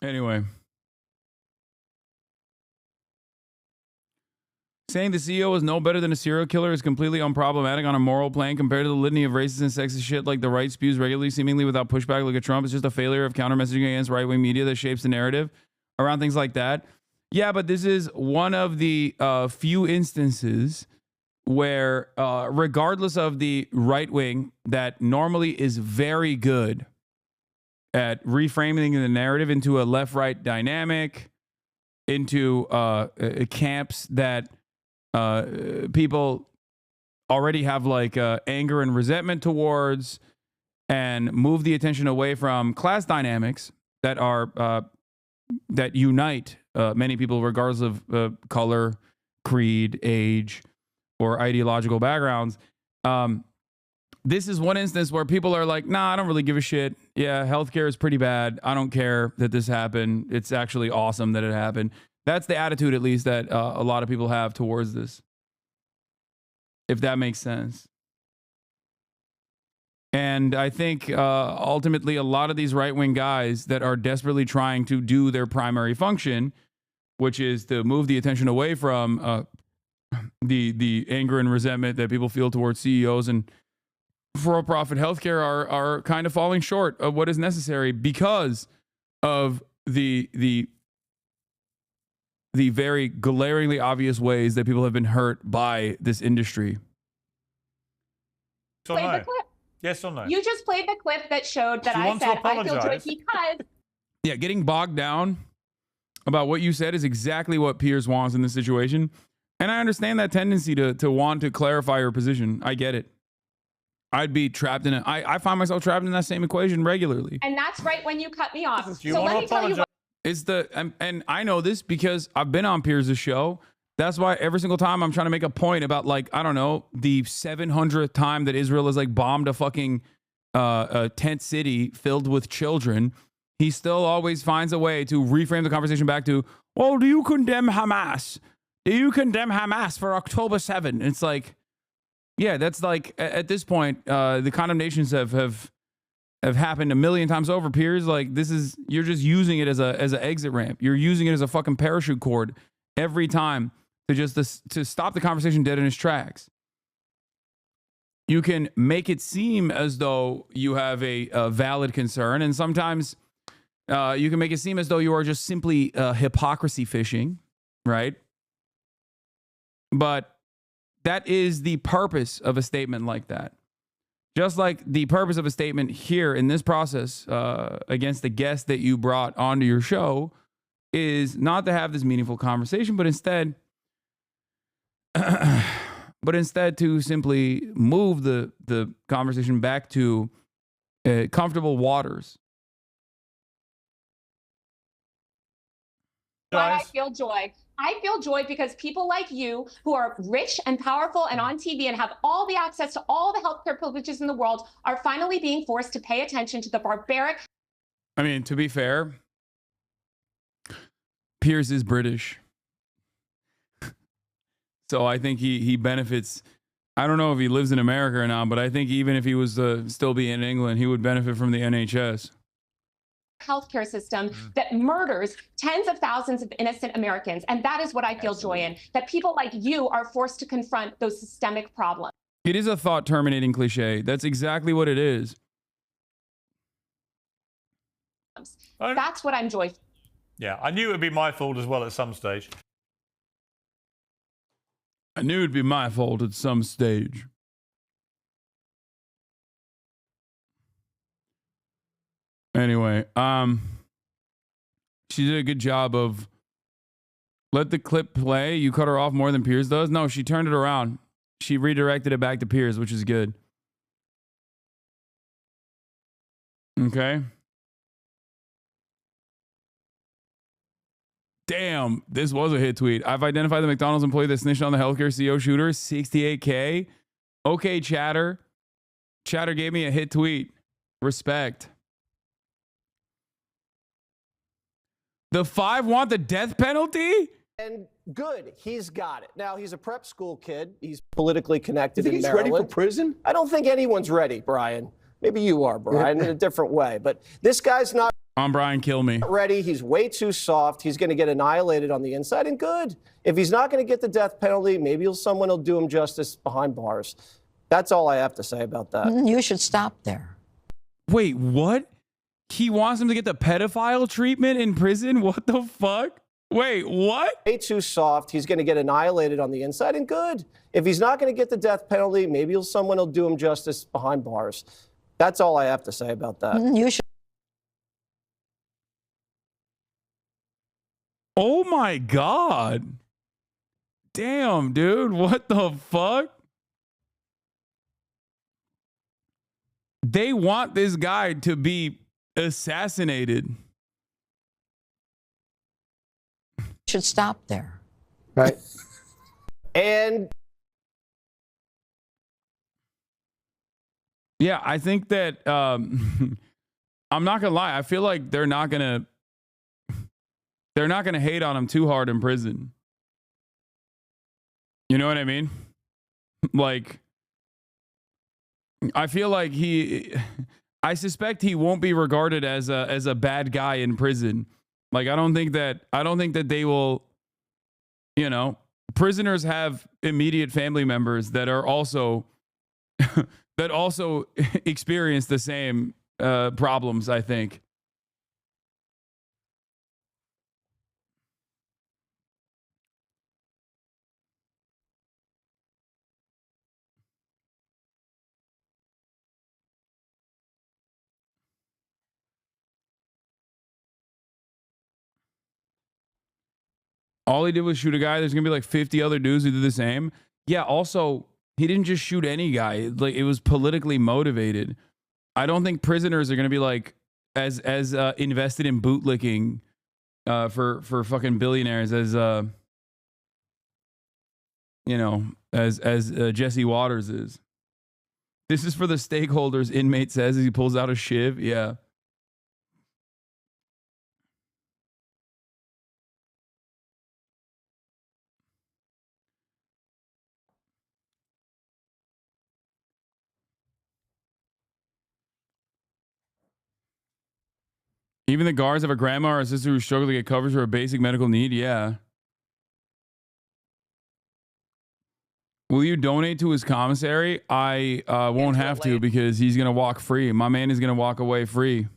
Anyway. Saying the CEO is no better than a serial killer is completely unproblematic on a moral plane compared to the litany of racist and sexist shit like the right spews regularly, seemingly without pushback. Look at Trump. It's just a failure of counter-messaging against right-wing media that shapes the narrative around things like that. Yeah, but this is one of the few instances where, regardless of the right wing that normally is very good at reframing the narrative into a left-right dynamic, into camps that people already have like anger and resentment towards, and move the attention away from class dynamics that are that unite many people regardless of color, creed, age, or ideological backgrounds. This is one instance where people are like, nah, I don't really give a shit. Yeah, healthcare is pretty bad. I don't care that this happened. It's actually awesome that it happened. That's the attitude, at least, that a lot of people have towards this, if that makes sense. And I think ultimately a lot of these right-wing guys that are desperately trying to do their primary function, which is to move the attention away from the anger and resentment that people feel towards CEOs and for-profit healthcare, are kind of falling short of what is necessary because of the very glaringly obvious ways that people have been hurt by this industry. So Play no. the clip. Yes or no? You just played the clip that showed that Do you I want to said I feel joy apologize? because Yeah, getting bogged down about what you said is exactly what Piers wants in this situation. And I understand that tendency to want to clarify your position. I get it. I'd be trapped in it. I find myself trapped in that same equation regularly. and that's right when you cut me off. You So want let to me tell you apologize? what. It's and I know this because I've been on Piers' show. That's why every single time I'm trying to make a point about, like, I don't know, the 700th time that Israel has like bombed a fucking a tent city filled with children, he still always finds a way to reframe the conversation back to, well, do you condemn Hamas? Do you condemn Hamas for October 7? It's like, yeah, that's like, at this point, the condemnations have happened a million times over, Piers. Like, this is, you're just using it as an exit ramp. You're using it as a fucking parachute cord every time to stop the conversation dead in its tracks. You can make it seem as though you have a valid concern, and sometimes you can make it seem as though you are just simply hypocrisy fishing, right? But that is the purpose of a statement like that. Just like the purpose of a statement here in this process against the guest that you brought onto your show is not to have this meaningful conversation, but instead to simply move the conversation back to comfortable waters. Why I feel joy. I feel joy because people like you, who are rich and powerful and on TV and have all the access to all the healthcare privileges in the world, are finally being forced to pay attention to the barbaric. I mean, to be fair, Piers is British. So I think he benefits. I don't know if he lives in America or not, but I think even if he was to still be in England, he would benefit from the NHS. Healthcare system that murders tens of thousands of innocent Americans. And that is what I feel joy in, that people like you are forced to confront those systemic problems. It is a thought terminating cliche. That's exactly what it is. That's what I'm joyful. Yeah, I knew it would be my fault as well at some stage. I knew it'd be my fault at some stage. Anyway, she did a good job of Let the clip play. You cut her off more than Piers does. No, she turned it around. She redirected it back to Piers, which is good. Okay. Damn, this was a hit tweet. I've identified the McDonald's employee that snitched on the healthcare CEO shooter. 68K. Okay, chatter. Chatter gave me a hit tweet. Respect. The 5 want the death penalty? And good, he's got it. Now, he's a prep school kid. He's politically connected You think in he's Maryland. ready for prison? I don't think anyone's ready, Brian. Maybe you are, Brian, in a different way. But this guy's not I'm Brian, kill me. ready. He's way too soft. He's going to get annihilated on the inside. And good. If he's not going to get the death penalty, maybe someone will do him justice behind bars. That's all I have to say about that. You should stop there. Wait, what? He wants him to get the pedophile treatment in prison? What the fuck? Wait, what? Way too soft. He's going to get annihilated on the inside. And good. If he's not going to get the death penalty, maybe someone will do him justice behind bars. That's all I have to say about that. You should. Oh my God. Damn, dude. What the fuck? They want this guy to be assassinated. Should stop there. Right. And yeah, I think that I'm not gonna lie. I feel like they're not gonna hate on him too hard in prison. You know what I mean? Like, I feel like I suspect he won't be regarded as a bad guy in prison. Like, I don't think that they will, you know, prisoners have immediate family members that are also that also experience the same problems, I think. All he did was shoot a guy. There's going to be like 50 other dudes who did the same. Yeah, also, he didn't just shoot any guy. Like, it was politically motivated. I don't think prisoners are going to be like as invested in bootlicking for fucking billionaires as you know, as Jesse Waters is. This is for the stakeholders, inmate says as he pulls out a shiv. Yeah. Even the guards have a grandma or a sister who struggle to get coverage for a basic medical need. Yeah. Will you donate to his commissary? I won't have to because he's going to walk free. My man is going to walk away free.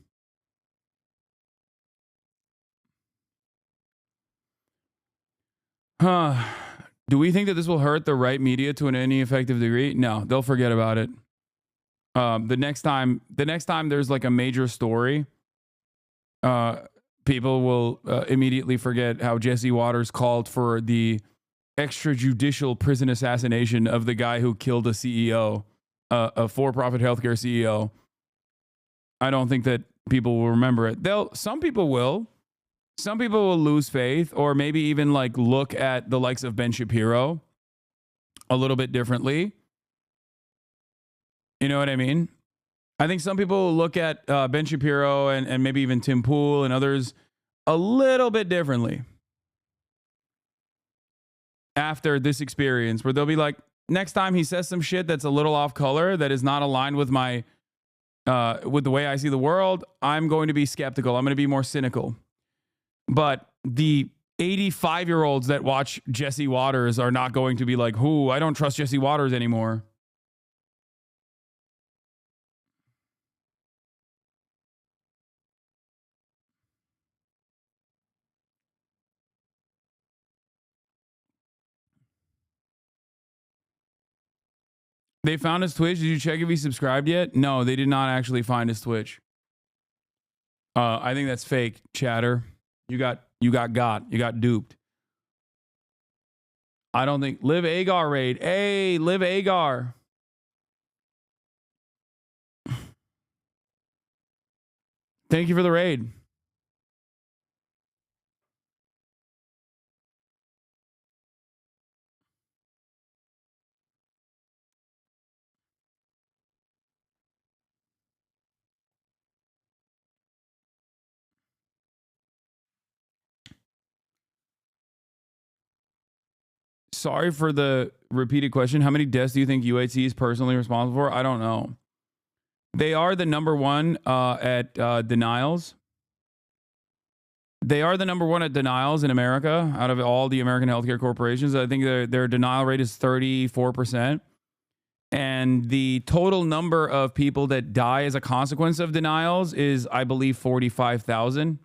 Huh. Do we think that this will hurt the right media to any effective degree? No, they'll forget about it. The next time there's like a major story, people will immediate forget how Jesse Waters called for the extrajudicial prison assassination of the guy who killed a CEO, a for-profit healthcare CEO. I don't think that people will remember it. Some people will. Some people will lose faith or maybe even like look at the likes of Ben Shapiro a little bit differently. You know what I mean? I think some people will look at Ben Shapiro and maybe even Tim Pool and others a little bit differently after this experience, where they'll be like, next time he says some shit that's a little off color, that is not aligned with my with the way I see the world, I'm going to be skeptical. I'm going to be more cynical. But the 85-year-olds that watch Jesse Waters are not going to be like, "Who? I don't trust Jesse Waters anymore." They found his Twitch. Did you check if he subscribed yet? No, they did not actually find his Twitch. I think that's fake, chatter. You got duped. I don't think Live Agar raid. Hey, Live Agar. Thank you for the raid. Sorry for the repeated question. How many deaths do you think UHC is personally responsible for? I don't know. They are the number one at denials. They are the number one at denials in America out of all the American healthcare corporations. I think their denial rate is 34%. And the total number of people that die as a consequence of denials is, I believe, 45,000.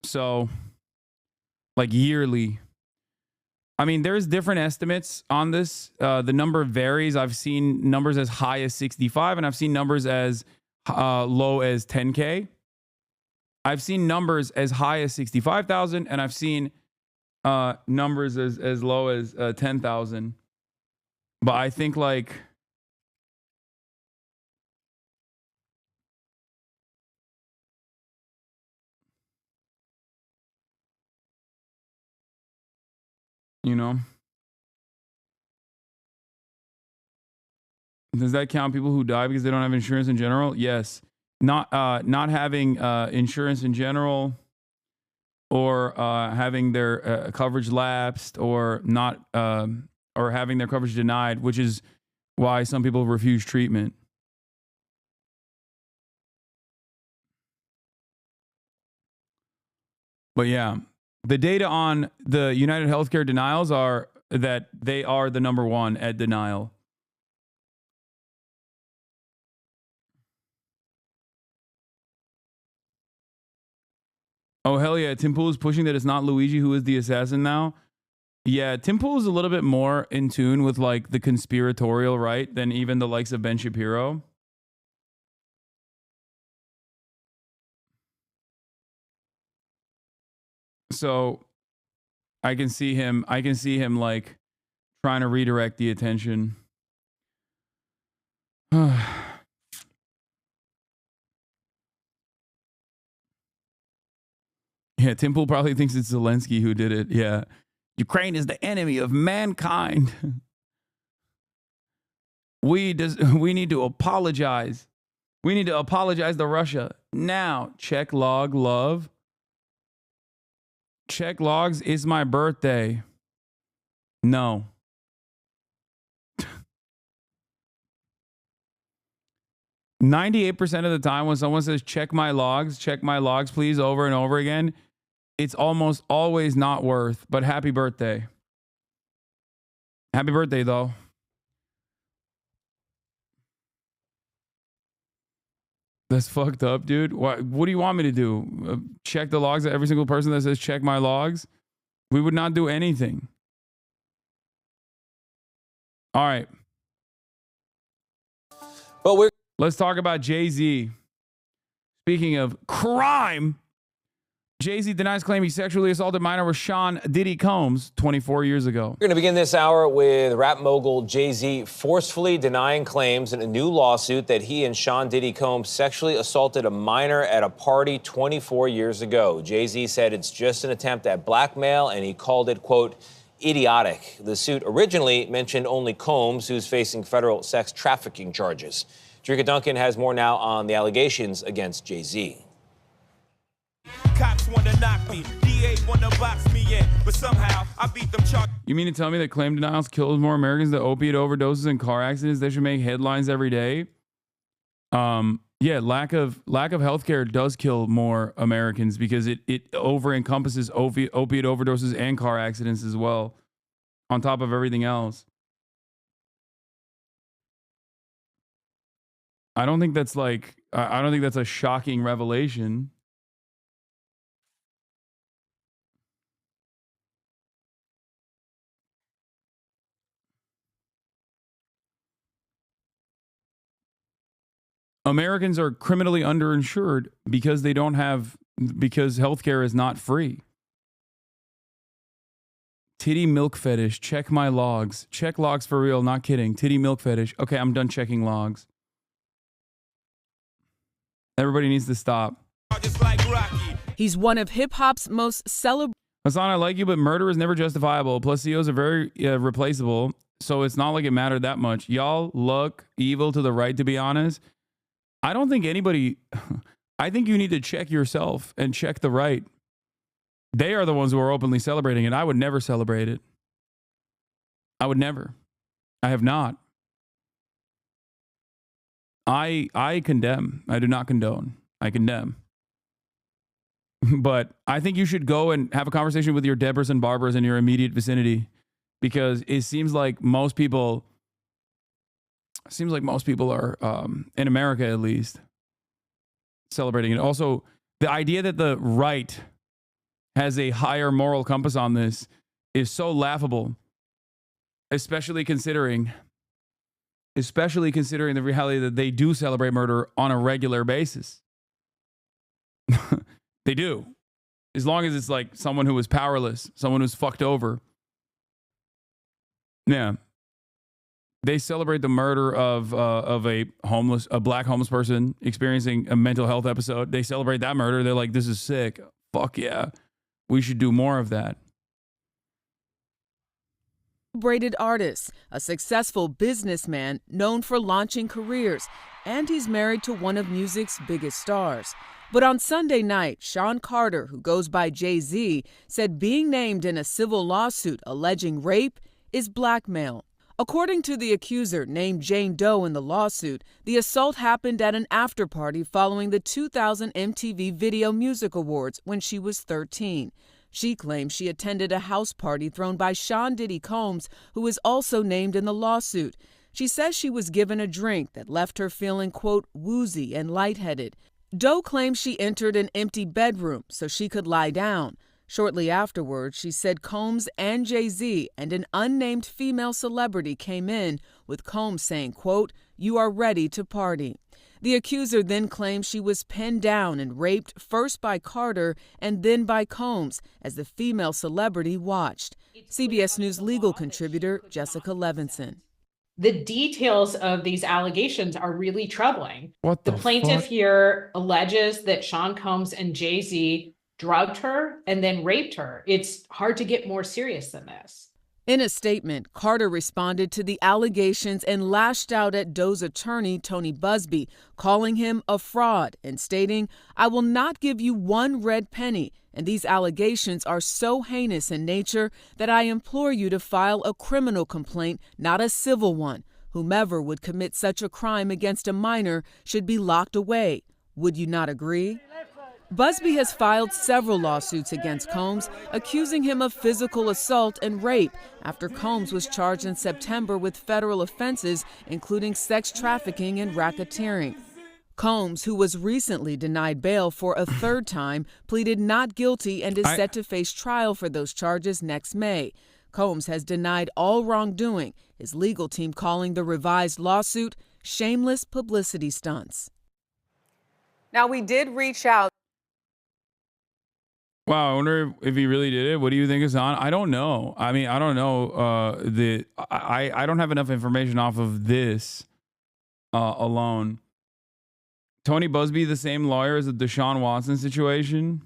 So, like yearly. I mean, there's different estimates on this. The number varies. I've seen numbers as high as 65, and I've seen numbers as low as 10K. I've seen numbers as high as 65,000, and I've seen numbers as low as 10,000. But I think like you know, does that count people who die because they don't have insurance in general? Yes. Not having insurance in general, or having their coverage lapsed, or not or having their coverage denied, which is why some people refuse treatment. But yeah, the data on the United Healthcare denials are that they are the number one at denial. Oh, hell yeah. Tim Pool is pushing that it's not Luigi who is the assassin now. Yeah, Tim Pool is a little bit more in tune with like the conspiratorial right than even the likes of Ben Shapiro. So I can see him like trying to redirect the attention. Yeah, Tim Pool probably thinks it's Zelensky who did it. Yeah. Ukraine is the enemy of mankind. We need to apologize. We need to apologize to Russia. Now, check log love. Check logs is my birthday. No. %98 of the time when someone says check my logs, please, over and over again, it's almost always not worth, but happy birthday. Happy birthday, though. That's fucked up, dude. What do you want me to do? Check the logs of every single person that says check my logs? We would not do anything. All right. But let's talk about JAYZ. Speaking of crime, JAYZ denies claim he sexually assaulted minor Rashawn Diddy Combs 24 years ago. We're going to begin this hour with rap mogul JAYZ forcefully denying claims in a new lawsuit that he and Sean Diddy Combs sexually assaulted a minor at a party 24 years ago. JAYZ said it's just an attempt at blackmail, and he called it, quote, idiotic. The suit originally mentioned only Combs, who's facing federal sex trafficking charges. Jerika Duncan has more now on the allegations against JAYZ. Cops wanna knock me, DA wanna box me in, but somehow I beat them charges. You mean to tell me that claim denials kills more Americans than opiate overdoses and car accidents? They should make headlines every day. Yeah, lack of healthcare does kill more Americans because it over encompasses opiate overdoses and car accidents as well, on top of everything else. I don't think that's a shocking revelation. Americans are criminally underinsured because healthcare is not free. Titty milk fetish. Check my logs. Check logs for real. Not kidding. Titty milk fetish. Okay, I'm done checking logs. Everybody needs to stop. He's one of hip-hop's most celebrated. Hasan, I like you, but murder is never justifiable. Plus, CEOs are very replaceable, so it's not like it mattered that much. Y'all look evil to the right, to be honest. I don't think anybody... I think you need to check yourself and check the right. They are the ones who are openly celebrating it. I would never celebrate it. I would never. I have not. I condemn. I do not condone. I condemn. But I think you should go and have a conversation with your Debras and Barbaras in your immediate vicinity, because it seems like most people are, in America at least, celebrating it. Also, the idea that the right has a higher moral compass on this is so laughable, especially considering the reality that they do celebrate murder on a regular basis. They do. As long as it's like someone who is powerless, someone who's fucked over. Yeah. They celebrate the murder of a black homeless person experiencing a mental health episode. They celebrate that murder. They're like, this is sick. Fuck yeah. We should do more of that. Celebrated artist, a successful businessman known for launching careers, and he's married to one of music's biggest stars. But on Sunday night, Sean Carter, who goes by JAYZ, said being named in a civil lawsuit alleging rape is blackmail. According to the accuser, named Jane Doe in the lawsuit, the assault happened at an after-party following the 2000 MTV Video Music Awards when she was 13. She claims she attended a house party thrown by Sean Diddy Combs, who is also named in the lawsuit. She says she was given a drink that left her feeling, quote, woozy and lightheaded. Doe claims she entered an empty bedroom so she could lie down. Shortly afterwards, she said Combs and JAYZ and an unnamed female celebrity came in, with Combs saying, quote, you are ready to party. The accuser then claims she was pinned down and raped first by Carter and then by Combs as the female celebrity watched. CBS News legal contributor Jessica Levinson. The details of these allegations are really troubling. What the plaintiff here alleges that Sean Combs and JAYZ drugged her and then raped her. It's hard to get more serious than this. In a statement, Carter responded to the allegations and lashed out at Doe's attorney, Tony Busby, calling him a fraud and stating, I will not give you one red penny, and these allegations are so heinous in nature that I implore you to file a criminal complaint, not a civil one. Whomever would commit such a crime against a minor should be locked away. Would you not agree? Busby has filed several lawsuits against Combs, accusing him of physical assault and rape after Combs was charged in September with federal offenses, including sex trafficking and racketeering. Combs, who was recently denied bail for a third time, pleaded not guilty and is set to face trial for those charges next May. Combs has denied all wrongdoing, his legal team calling the revised lawsuit shameless publicity stunts. Now, we did reach out. Wow, I wonder if he really did it. What do you think, Hasan? I don't know. I mean, I don't know. I don't have enough information off of this alone. Tony Busby, the same lawyer as the Deshaun Watson situation.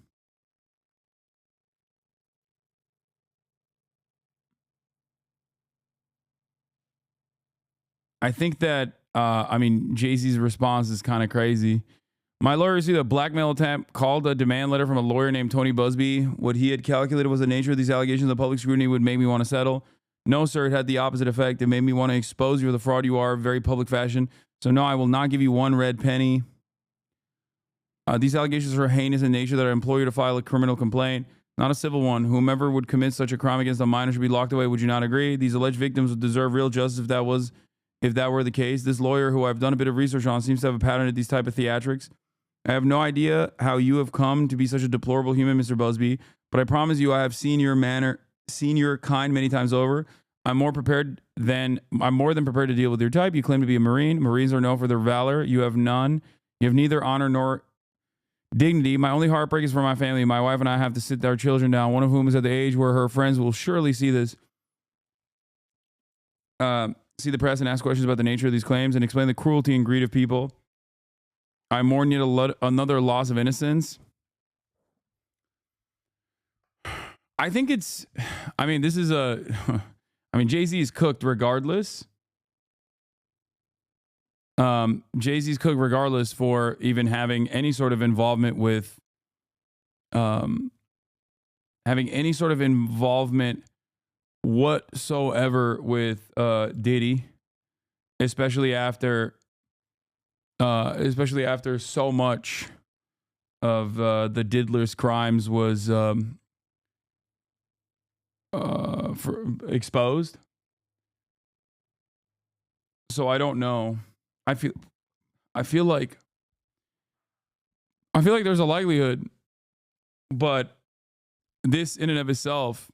I think that, JAYZ's response is kind of crazy. My lawyer received a blackmail attempt, called a demand letter from a lawyer named Tony Busby. What he had calculated was the nature of these allegations the public scrutiny would make me want to settle. No, sir, it had the opposite effect. It made me want to expose you for the fraud you are, very public fashion. So no, I will not give you one red penny. These allegations are heinous in nature that I implore you to file a criminal complaint, not a civil one. Whomever would commit such a crime against a minor should be locked away. Would you not agree? These alleged victims would deserve real justice if that were the case. This lawyer, who I've done a bit of research on, seems to have a pattern of these type of theatrics. I have no idea how you have come to be such a deplorable human, Mr. Busby, but I promise you I have seen your kind many times over. I'm more than prepared to deal with your type. You claim to be a Marine. Marines are known for their valor. You have none. You have neither honor nor Dignity. My only heartbreak is for my family. My wife and I have to sit our children down, one of whom is at the age where her friends will surely see this. See the press and ask questions about the nature of these claims and explain the cruelty and greed of people. I mourn yet another loss of innocence. I think it's, I mean, this is a, I mean, Jay-Z is cooked regardless. Jay-Z's cooked regardless for even having any sort of involvement with, whatsoever with Diddy, especially after so much of the Diddler's crimes was exposed. So I don't know. I feel like there's a likelihood, but this in and of itself,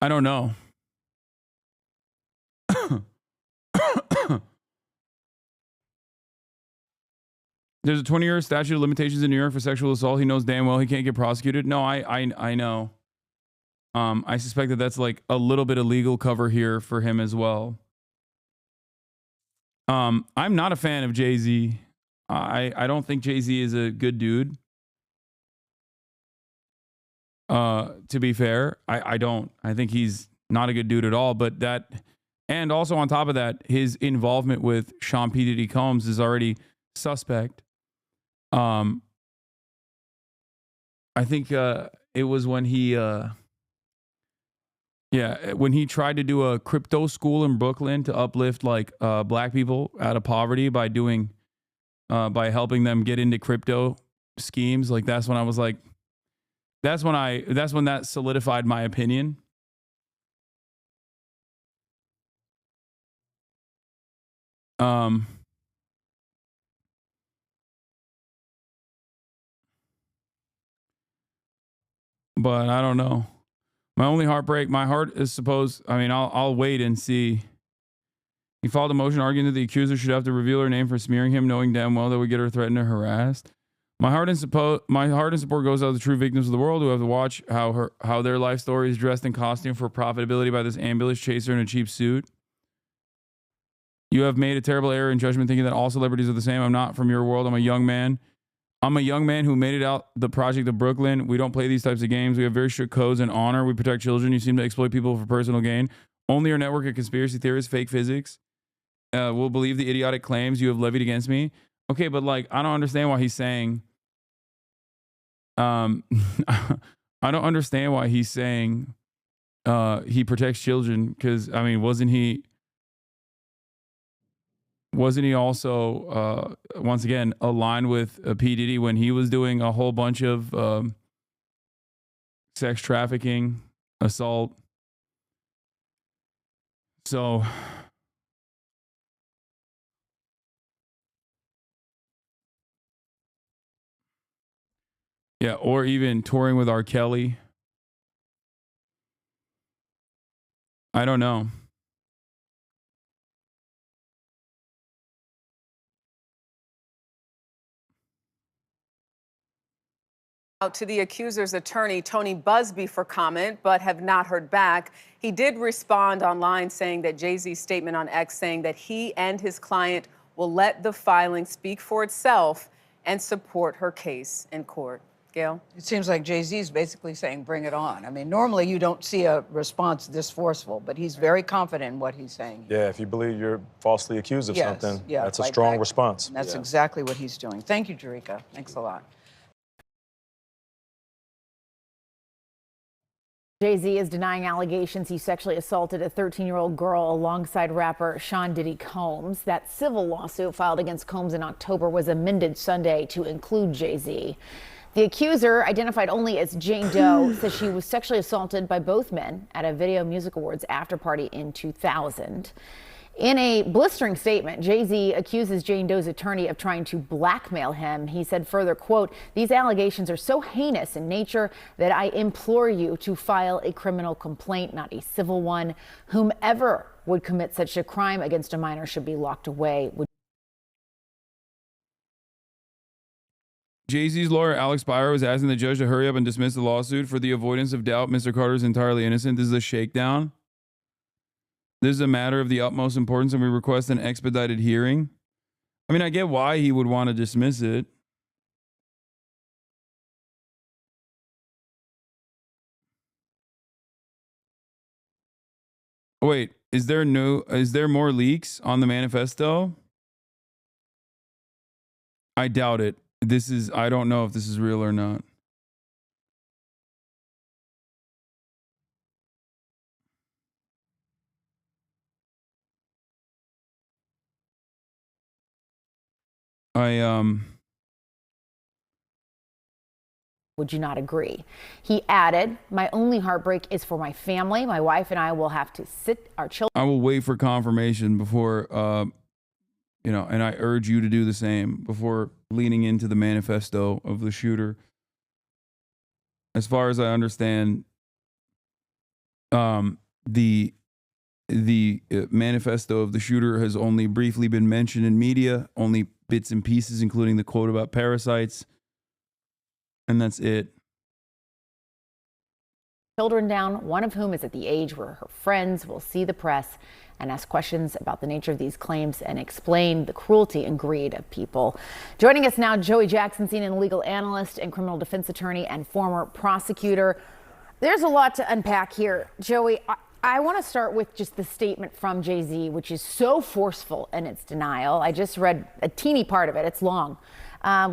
I don't know. There's a 20-year statute of limitations in New York for sexual assault. He knows damn well he can't get prosecuted. No, I know. I suspect that that's like a little bit of legal cover here for him as well. I'm not a fan of Jay-Z. I don't think Jay-Z is a good dude. To be fair, I don't. I think he's not a good dude at all. But that, and also on top of that, his involvement with Sean P. Diddy Combs is already suspect. I think it was when he, when he tried to do a crypto school in Brooklyn to uplift like black people out of poverty by doing, by helping them get into crypto schemes. Like that's when I was like, that's when that solidified my opinion. But I don't know. My only heartbreak, my heart is I'll wait and see. He filed a motion arguing that the accuser should have to reveal her name for smearing him, knowing damn well that would get her threatened or harassed. My heart and support goes out to the true victims of the world who have to watch how their life story is dressed in costume for profitability by this ambulance chaser in a cheap suit. You have made a terrible error in judgment thinking that all celebrities are the same. I'm not from your world. I'm a young man who made it out the project of Brooklyn. We don't play these types of games. We have very strict codes and honor. We protect children. You seem to exploit people for personal gain. Only your network of conspiracy theorists, fake physics, will believe the idiotic claims you have levied against me. Okay, but like, I don't understand why he's saying, I don't understand why he's saying he protects children, because I mean, wasn't he also once again aligned with P. Diddy when he was doing a whole bunch of sex trafficking, assault? So yeah, or even touring with R. Kelly. I don't know. To the accuser's attorney, Tony Busby, for comment, but have not heard back. He did respond online saying that Jay-Z's statement on X saying that he and his client will let the filing speak for itself and support her case in court. Gail? It seems like Jay-Z is basically saying, bring it on. I mean, normally you don't see a response this forceful, but he's very confident in what he's saying. Yeah, if you believe you're falsely accused of something, that's a fight strong back. response. That's exactly what he's doing. Thank you, Jerika. Thanks a lot. Jay-Z is denying allegations he sexually assaulted a 13-year-old girl alongside rapper Sean Diddy Combs. That civil lawsuit filed against Combs in October was amended Sunday to include Jay-Z. The accuser, identified only as Jane Doe, says she was sexually assaulted by both men at a Video Music Awards after party in 2000. In a blistering statement, Jay-Z accuses Jane Doe's attorney of trying to blackmail him. He said further, quote, "These allegations are so heinous in nature that I implore you to file a criminal complaint, not a civil one. Whomever would commit such a crime against a minor should be locked away." Jay-Z's lawyer, Alex Byer, was asking the judge to hurry up and dismiss the lawsuit for the avoidance of doubt. Mr. Carter is entirely innocent. This is a shakedown. This is a matter of the utmost importance, and we request an expedited hearing. I mean, I get why he would want to dismiss it. Oh, wait, is there more leaks on the manifesto? I doubt it. I don't know if this is real or not. Would you not agree? He added, my only heartbreak is for my family. My wife and I will have to sit our children. I will wait for confirmation before, and I urge you to do the same before leaning into the manifesto of the shooter. As far as I understand, the manifesto of the shooter has only briefly been mentioned in media, only bits and pieces, including the quote about parasites. And that's it. Children down, one of whom is at the age where her friends will see the press and ask questions about the nature of these claims and explain the cruelty and greed of people. Joining us now, Joey Jackson, CNN legal analyst and criminal defense attorney and former prosecutor. There's a lot to unpack here. Joey, I want to start with just the statement from Jay-Z, which is so forceful in its denial. I just read a teeny part of it. It's long.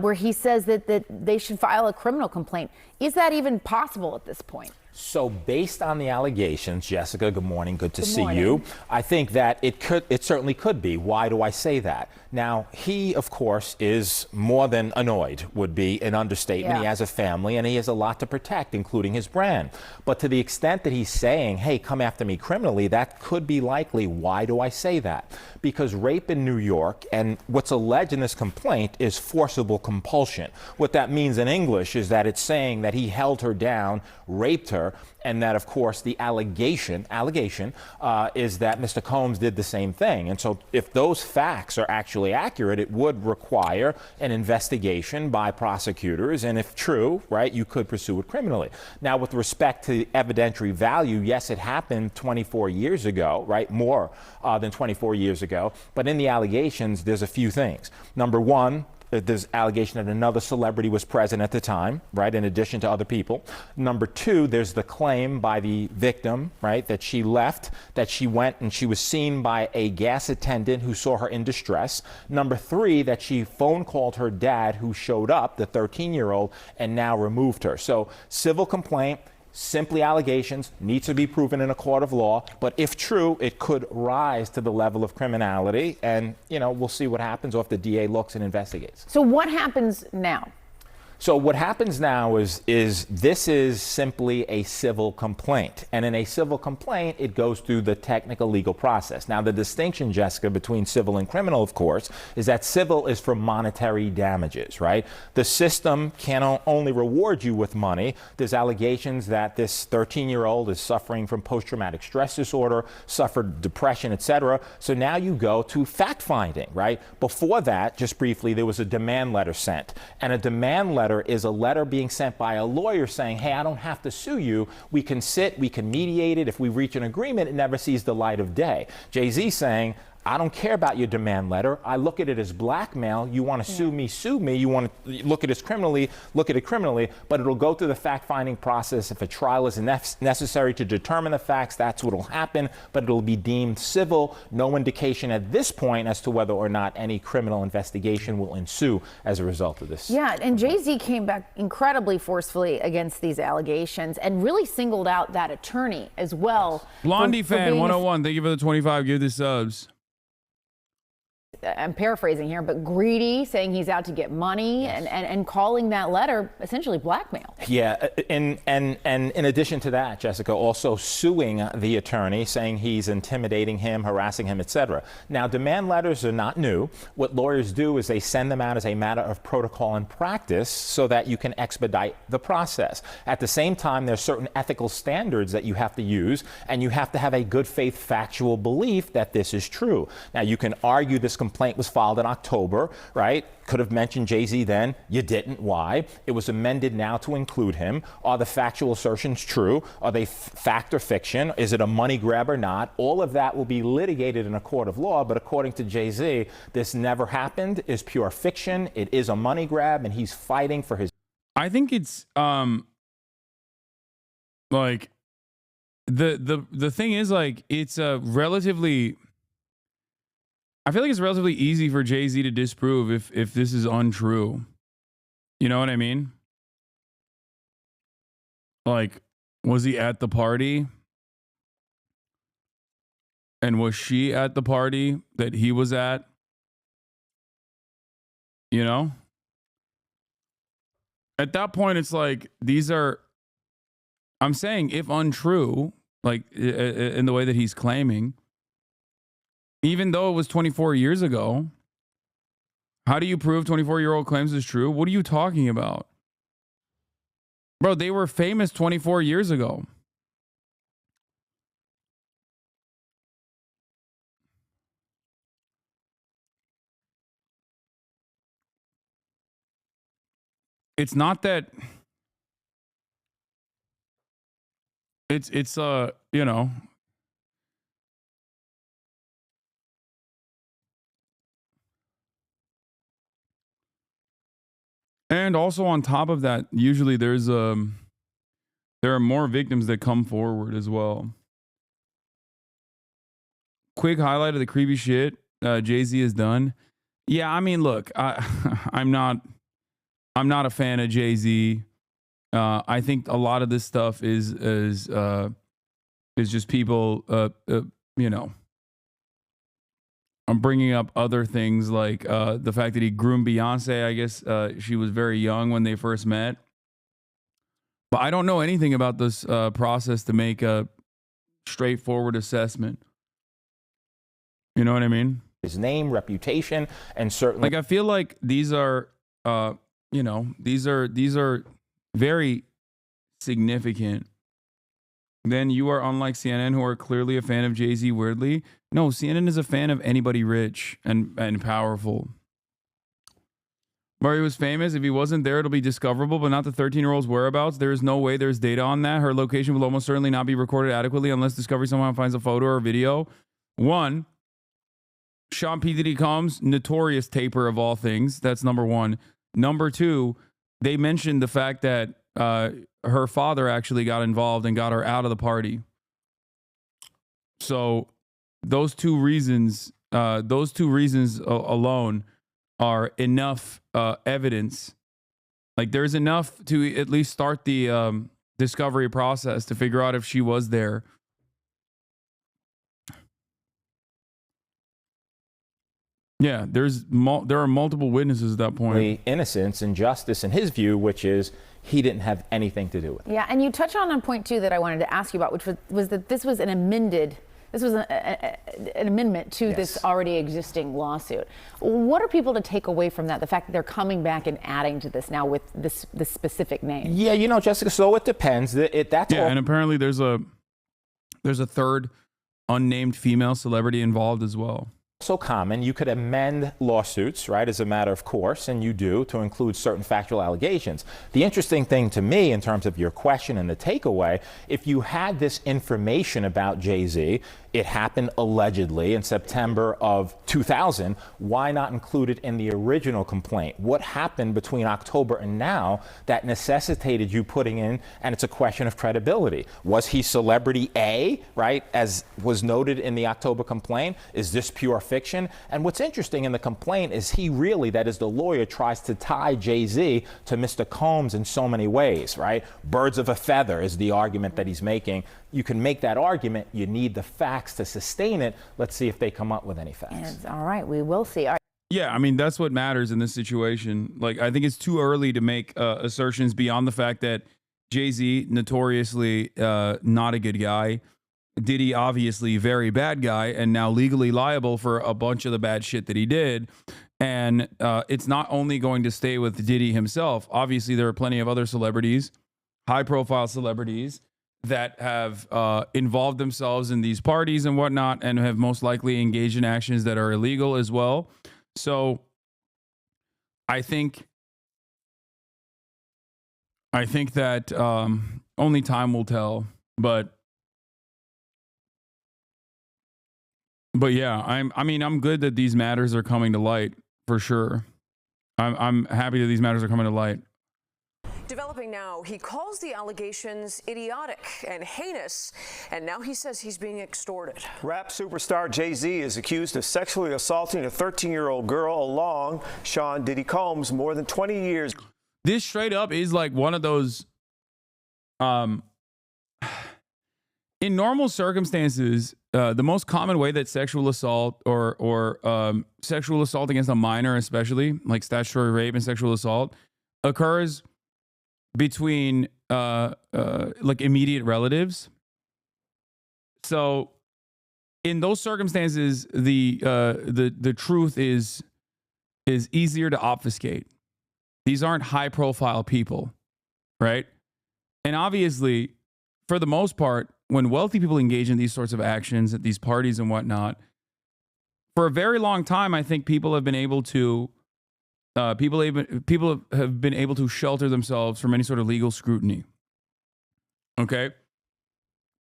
Where he says that they should file a criminal complaint. Is that even possible at this point? So based on the allegations, Jessica, good morning. Good to see you. I think that it certainly could be. Why do I say that? Now, he, of course, is more than annoyed, would be an understatement. Yeah. He has a family and he has a lot to protect, including his brand. But to the extent that he's saying, hey, come after me criminally, that could be likely. Why do I say that? Because rape in New York, and what's alleged in this complaint, is forcible compulsion. What that means in English is that it's saying that he held her down, raped her, and that, of course, the allegation is that Mr. Combs did the same thing. And so if those facts are actually accurate, it would require an investigation by prosecutors. And if true, right, you could pursue it criminally. Now, with respect to the evidentiary value, yes, it happened 24 years ago, right, more than 24 years ago. But in the allegations, there's a few things. Number one, there's allegation that another celebrity was present at the time, right, in addition to other people. Number two, there's the claim by the victim, right, that she left, that she went and she was seen by a gas attendant who saw her in distress. Number three, that she phone called her dad, who showed up, the 13-year-old, and now removed her. So civil complaint, simply allegations, needs to be proven in a court of law, but if true, it could rise to the level of criminality, and we'll see what happens, or if the DA looks and investigates. So what happens now? So what happens now is this is simply a civil complaint. And in a civil complaint, it goes through the technical legal process. Now, the distinction, Jessica, between civil and criminal, of course, is that civil is for monetary damages, right? The system can only reward you with money. There's allegations that this 13-year-old is suffering from post-traumatic stress disorder, suffered depression, etc. So now you go to fact-finding, right? Before that, just briefly, there was a demand letter sent. And a demand letter is a letter being sent by a lawyer saying, hey, I don't have to sue you. We can sit, we can mediate it. If we reach an agreement, it never sees the light of day. Jay-Z saying, I don't care about your demand letter. I look at it as blackmail. You want to sue me, sue me. You want to look at it criminally, look at it criminally, but it'll go through the fact-finding process. If a trial is necessary to determine the facts, that's what will happen, but it'll be deemed civil. No indication at this point as to whether or not any criminal investigation will ensue as a result of this. Yeah, and Jay-Z came back incredibly forcefully against these allegations and really singled out that attorney as well. Blondie fan 101, thank you for the 25, give the subs. I'm paraphrasing here, but greedy, saying he's out to get money, and calling that letter essentially blackmail. Yeah, and in addition to that, Jessica, also suing the attorney, saying he's intimidating him, harassing him, etc. Now, demand letters are not new. What lawyers do is they send them out as a matter of protocol and practice so that you can expedite the process. At the same time, there's certain ethical standards that you have to use, and you have to have a good faith factual belief that this is true. Now, you can argue this complaint complaint was filed in October, right? Could have mentioned Jay-Z then. You didn't. Why? It was amended now to include him. Are the factual assertions true? Are they fact or fiction? Is it a money grab or not? All of that will be litigated in a court of law, but according to Jay-Z, this never happened, is pure fiction. It is a money grab, and he's fighting for his... I think it's like the thing is, like, it's a relatively, I feel like it's relatively easy for Jay-Z to disprove if this is untrue. You know what I mean? Like, was he at the party? And was she at the party that he was at? You know? At that point, it's like, these are, I'm saying, if untrue, like in the way that he's claiming, even though it was 24 years ago, how do you prove 24-year-old claims is true? What are you talking about? Bro, they were famous 24 years ago. It's not that it's you know, and also on top of that, usually there are more victims that come forward as well. Quick highlight of the creepy shit Jay-Z has done. Yeah, I mean, look, I'm not a fan of Jay-Z. I think a lot of this stuff is just people, you know. I'm bringing up other things like the fact that he groomed Beyonce. I guess she was very young when they first met. But I don't know anything about this process to make a straightforward assessment. You know what I mean? His name, reputation, and certainly... Like, I feel like these are, you know, these are very significant. Then you are unlike CNN, who are clearly a fan of Jay-Z weirdly. No, CNN is a fan of anybody rich and powerful. Where he was famous, if he wasn't there, it'll be discoverable, but not the 13-year-old's whereabouts. There is no way there's data on that. Her location will almost certainly not be recorded adequately unless Discovery somehow finds a photo or video. One, Sean P. Diddy Combs, notorious taper of all things. That's number one. Number two, they mentioned the fact that her father actually got involved and got her out of the party. So those two reasons alone are enough evidence. Like, there's enough to at least start the discovery process to figure out if she was there. Yeah, there are multiple witnesses at that point. Innocence and justice in his view, which is he didn't have anything to do with it. Yeah, and you touch on point two that I wanted to ask you about, which was that this was an amendment to this already existing lawsuit. What are people to take away from that? The fact that they're coming back and adding to this now with this specific name. Yeah, you know, Jessica. So it depends. That's and apparently there's a third unnamed female celebrity involved as well. So common, you could amend lawsuits, right, as a matter of course, and you do, to include certain factual allegations. The interesting thing to me in terms of your question and the takeaway, if you had this information about Jay-Z, it happened allegedly in September of 2000, why not include it in the original complaint? What happened between October and now that necessitated you putting in, and it's a question of credibility. Was he celebrity A, right, as was noted in the October complaint? Is this pure fiction? And what's interesting in the complaint is he really, that is the lawyer, tries to tie Jay-Z to Mr. Combs in so many ways, right? Birds of a feather is the argument that he's making. You can make that argument. You need the facts to sustain it. Let's see if they come up with any facts. All right, we will see. All right. Yeah, I mean, that's what matters in this situation. Like, I think it's too early to make assertions beyond the fact that Jay-Z, notoriously not a good guy. Diddy, obviously very bad guy, and now legally liable for a bunch of the bad shit that he did. And it's not only going to stay with Diddy himself. Obviously, there are plenty of other celebrities, high-profile celebrities, that have involved themselves in these parties and whatnot, and have most likely engaged in actions that are illegal as well. So I think that only time will tell, but yeah, I'm good that these matters are coming to light for sure. I'm happy that these matters are coming to light. Developing now, he calls the allegations idiotic and heinous, and now he says he's being extorted. Rap superstar JAYZ is accused of sexually assaulting a 13-year-old girl along Sean Diddy Combs more than 20 years. This straight up is like one of those, in normal circumstances, the most common way that sexual assault or sexual assault against a minor, especially like statutory rape and sexual assault, occurs between like immediate relatives. So in those circumstances, the truth is easier to obfuscate. These aren't high profile people, right? And obviously, for the most part, when wealthy people engage in these sorts of actions at these parties and whatnot, for a very long time, I think people have been able to people have been able to shelter themselves from any sort of legal scrutiny. Okay?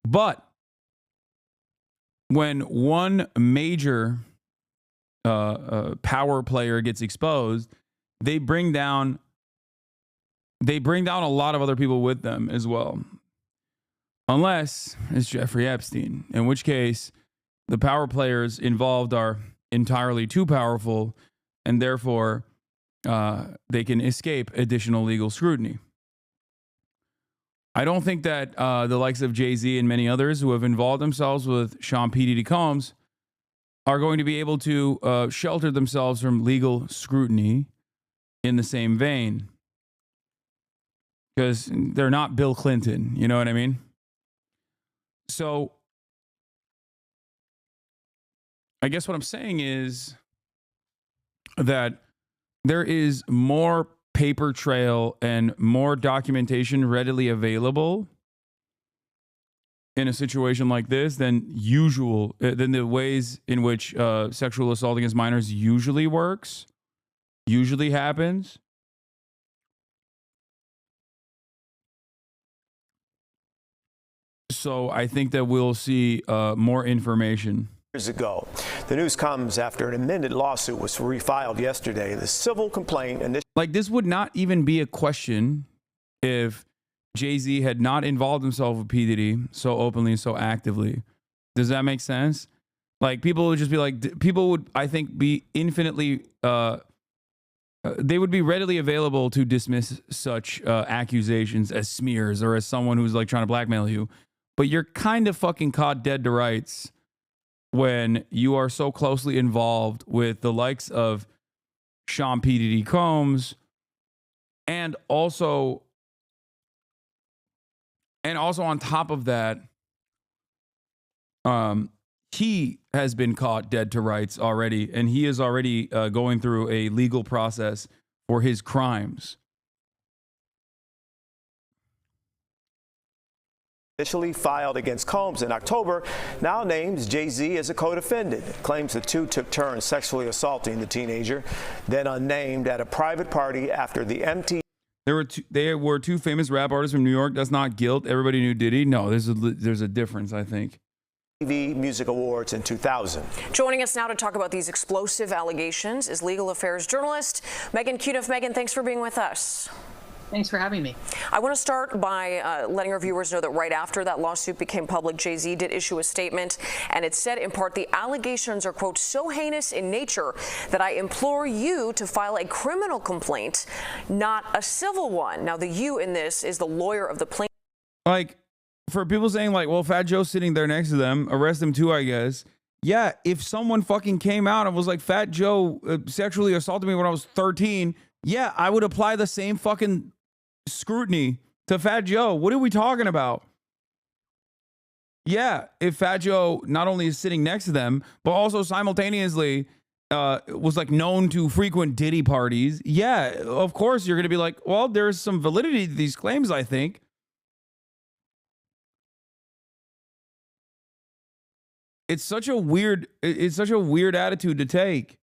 But when one major power player gets exposed, they bring down a lot of other people with them as well. Unless it's Jeffrey Epstein, in which case the power players involved are entirely too powerful, and therefore they can escape additional legal scrutiny. I don't think that the likes of JAYZ and many others who have involved themselves with Sean P. Diddy Combs are going to be able to shelter themselves from legal scrutiny in the same vein. Because they're not Bill Clinton, you know what I mean? So I guess what I'm saying is that there is more paper trail and more documentation readily available in a situation like this than the ways in which sexual assault against minors usually happens. So I think that we'll see more information. Years ago. The news comes after an amended lawsuit was refiled yesterday. The civil complaint like this would not even be a question if JAYZ had not involved himself with P. Diddy so openly and so actively. Does that make sense? Like people would just be like, people would, I think, be infinitely, they would be readily available to dismiss such accusations as smears or as someone who's like trying to blackmail you. But you're kind of fucking caught dead to rights when you are so closely involved with the likes of Sean P. Diddy Combs, and also on top of that, he has been caught dead to rights already, and he is already going through a legal process for his crimes. Initially filed against Combs in October, now names JAYZ as a co-defendant. Claims the two took turns sexually assaulting the teenager, then unnamed, at a private party after the MTV. There were two famous rap artists from New York. That's not guilt. Everybody knew Diddy. No, there's a difference, I think. TV Music Awards in 2000. Joining us now to talk about these explosive allegations is legal affairs journalist Megan Cuniff. Megan, thanks for being with us. Thanks for having me. I want to start by letting our viewers know that right after that lawsuit became public, JAYZ did issue a statement, and it said, in part, the allegations are, quote, so heinous in nature that I implore you to file a criminal complaint, not a civil one. Now, the you in this is the lawyer of the plaintiff. Like, for people saying, like, well, Fat Joe's sitting there next to them, arrest him too, I guess. Yeah, if someone fucking came out and was like, Fat Joe sexually assaulted me when I was 13, yeah, I would apply the same fucking scrutiny to Fat Joe. What are we talking about? Yeah, if Fat Joe not only is sitting next to them, but also simultaneously was like known to frequent Diddy parties, yeah, of course you're going to be like, well, there's some validity to these claims, I think. it's such a weird attitude to take.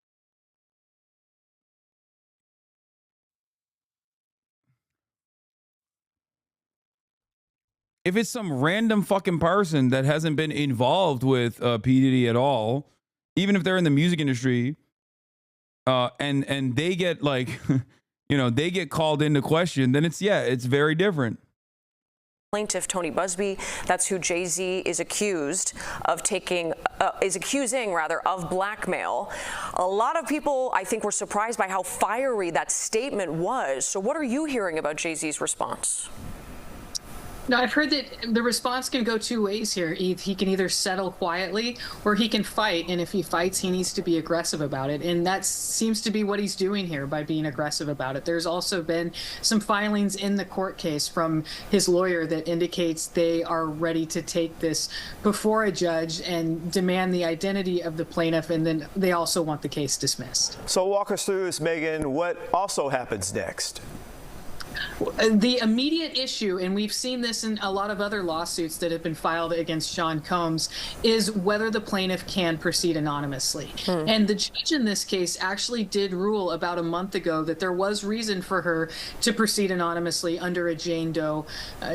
If it's some random fucking person that hasn't been involved with P. Diddy at all, even if they're in the music industry, and they get like, they get called into question, then it's very different. Plaintiff Tony Busby, that's who Jay-Z is accusing of blackmail. A lot of people, I think, were surprised by how fiery that statement was. So what are you hearing about Jay-Z's response? No, I've heard that the response can go two ways here. He can either settle quietly or he can fight. And if he fights, he needs to be aggressive about it. And that seems to be what he's doing here by being aggressive about it. There's also been some filings in the court case from his lawyer that indicates they are ready to take this before a judge and demand the identity of the plaintiff. And then they also want the case dismissed. So walk us through this, Megan. What also happens next? The immediate issue, and we've seen this in a lot of other lawsuits that have been filed against Sean Combs, is whether the plaintiff can proceed anonymously. And the judge in this case actually did rule about a month ago that there was reason for her to proceed anonymously under a Jane Doe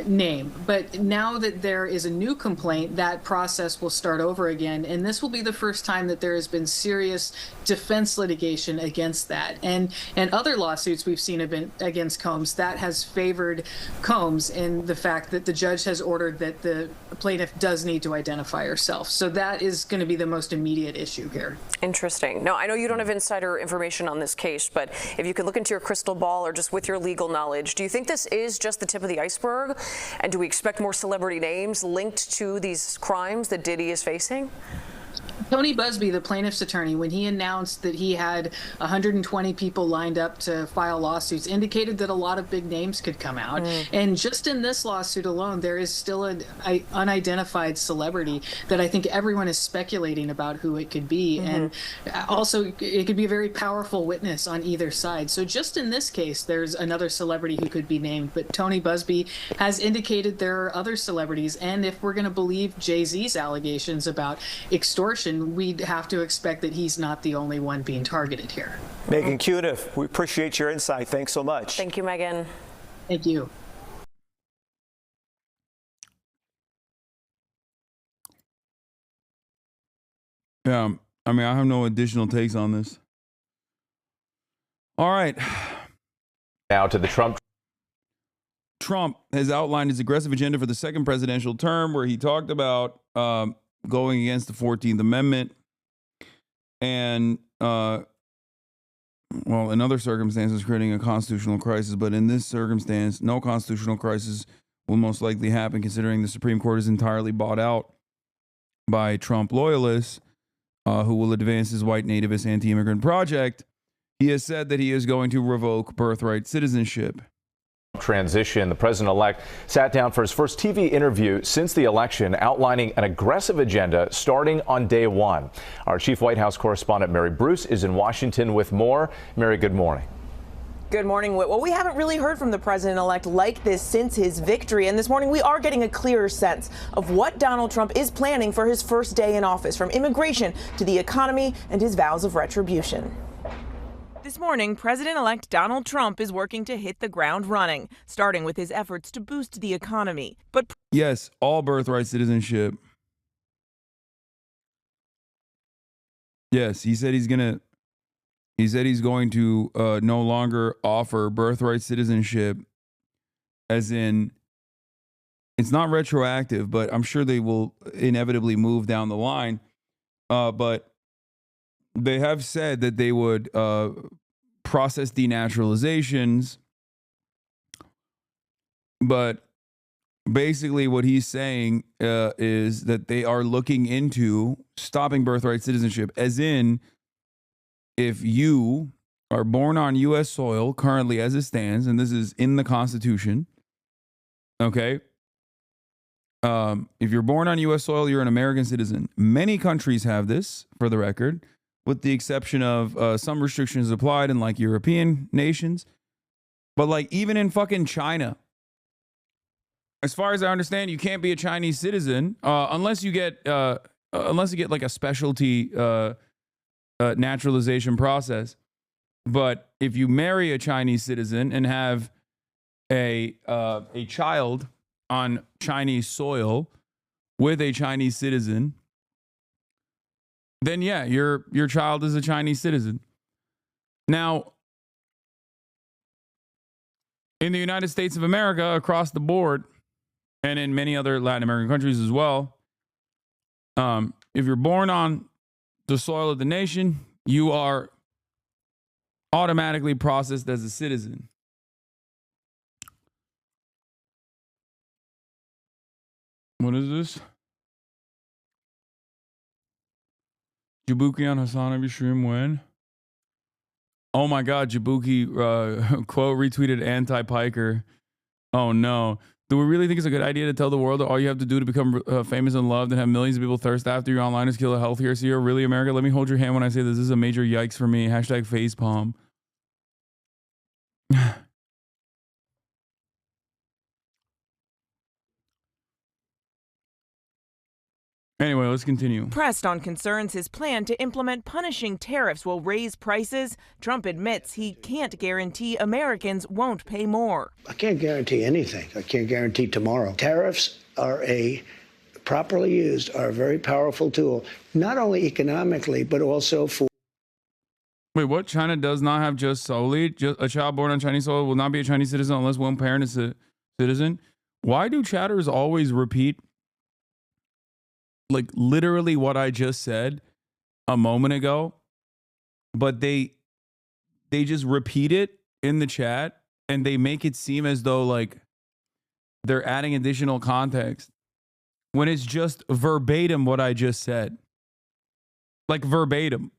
name. But now that there is a new complaint, that process will start over again. And this will be the first time that there has been serious defense litigation against that. And other lawsuits we've seen have been against Combs, that has favored Combs in the fact that the judge has ordered that the plaintiff does need to identify herself. So that is going to be the most immediate issue here. Interesting. Now, I know you don't have insider information on this case, but if you could look into your crystal ball or just with your legal knowledge, do you think this is just the tip of the iceberg? And do we expect more celebrity names linked to these crimes that Diddy is facing? Tony Busby, the plaintiff's attorney, when he announced that he had 120 people lined up to file lawsuits, indicated that a lot of big names could come out. And just in this lawsuit alone, there is still an unidentified celebrity that I think everyone is speculating about who it could be. And also, it could be a very powerful witness on either side. So just in this case, there's another celebrity who could be named. But Tony Busby has indicated there are other celebrities. And if we're going to believe Jay-Z's allegations about extortion, we'd have to expect that he's not the only one being targeted here. Megan Cuniff, we appreciate your insight. Thanks so much. Thank you, Megan. Thank you. Yeah, I mean, I have no additional takes on this. All right. Now to the Trump. Trump has outlined his aggressive agenda for the second presidential term, where he talked about going against the 14th Amendment and, well, in other circumstances, creating a constitutional crisis. But in this circumstance, no constitutional crisis will most likely happen, considering the Supreme Court is entirely bought out by Trump loyalists who will advance his white nativist anti-immigrant project. He has said that he is going to revoke birthright citizenship. Transition. The president-elect sat down for his first TV interview since the election, outlining an aggressive agenda starting on day one. Our chief White House correspondent, Mary Bruce, is in Washington with more. Mary, good morning. Good morning, Whit. Well, we haven't really heard from the president-elect like this since his victory. And this morning, we are getting a clearer sense of what Donald Trump is planning for his first day in office, from immigration to the economy and his vows of retribution. This morning, President-elect Donald Trump is working to hit the ground running, starting with his efforts to boost the economy. But yes, all birthright citizenship. Yes, he said he's going to no longer offer birthright citizenship, as in it's not retroactive, but I'm sure they will inevitably move down the line. But they have said that they would process denaturalizations, but basically what he's saying is that they are looking into stopping birthright citizenship, as in if you are born on U.S. soil currently as it stands, and this is in the Constitution, okay? If you're born on U.S. soil, you're an American citizen. Many countries have this, for the record, with the exception of some restrictions applied in like European nations. But like even in fucking China, as far as I understand, you can't be a Chinese citizen unless you get unless you get like a specialty naturalization process. But if you marry a Chinese citizen and have a child on Chinese soil with a Chinese citizen, then yeah, your child is a Chinese citizen. Now, in the United States of America, across the board, and in many other Latin American countries as well, if you're born on the soil of the nation, you are automatically processed as a citizen. What is this? Jabuki on HasanAbi stream when? Oh my God, Jabuki quote retweeted anti-piker. Oh no. Do we really think it's a good idea to tell the world that all you have to do to become famous and loved and have millions of people thirst after you online is kill a healthier CEO? Really, America? Let me hold your hand when I say this is a major yikes for me. Hashtag facepalm. Anyway, let's continue. Pressed on concerns his plan to implement punishing tariffs will raise prices, Trump admits he can't guarantee Americans won't pay more. I can't guarantee anything. I can't guarantee tomorrow. Tariffs are properly used, are a very powerful tool, not only economically, but also for... Wait, what? China does not have just a child born on Chinese soil will not be a Chinese citizen unless one parent is a citizen? Why do chatters always repeat like literally what I just said a moment ago, but they just repeat it in the chat and they make it seem as though like they're adding additional context when it's just verbatim what I just said. Like verbatim.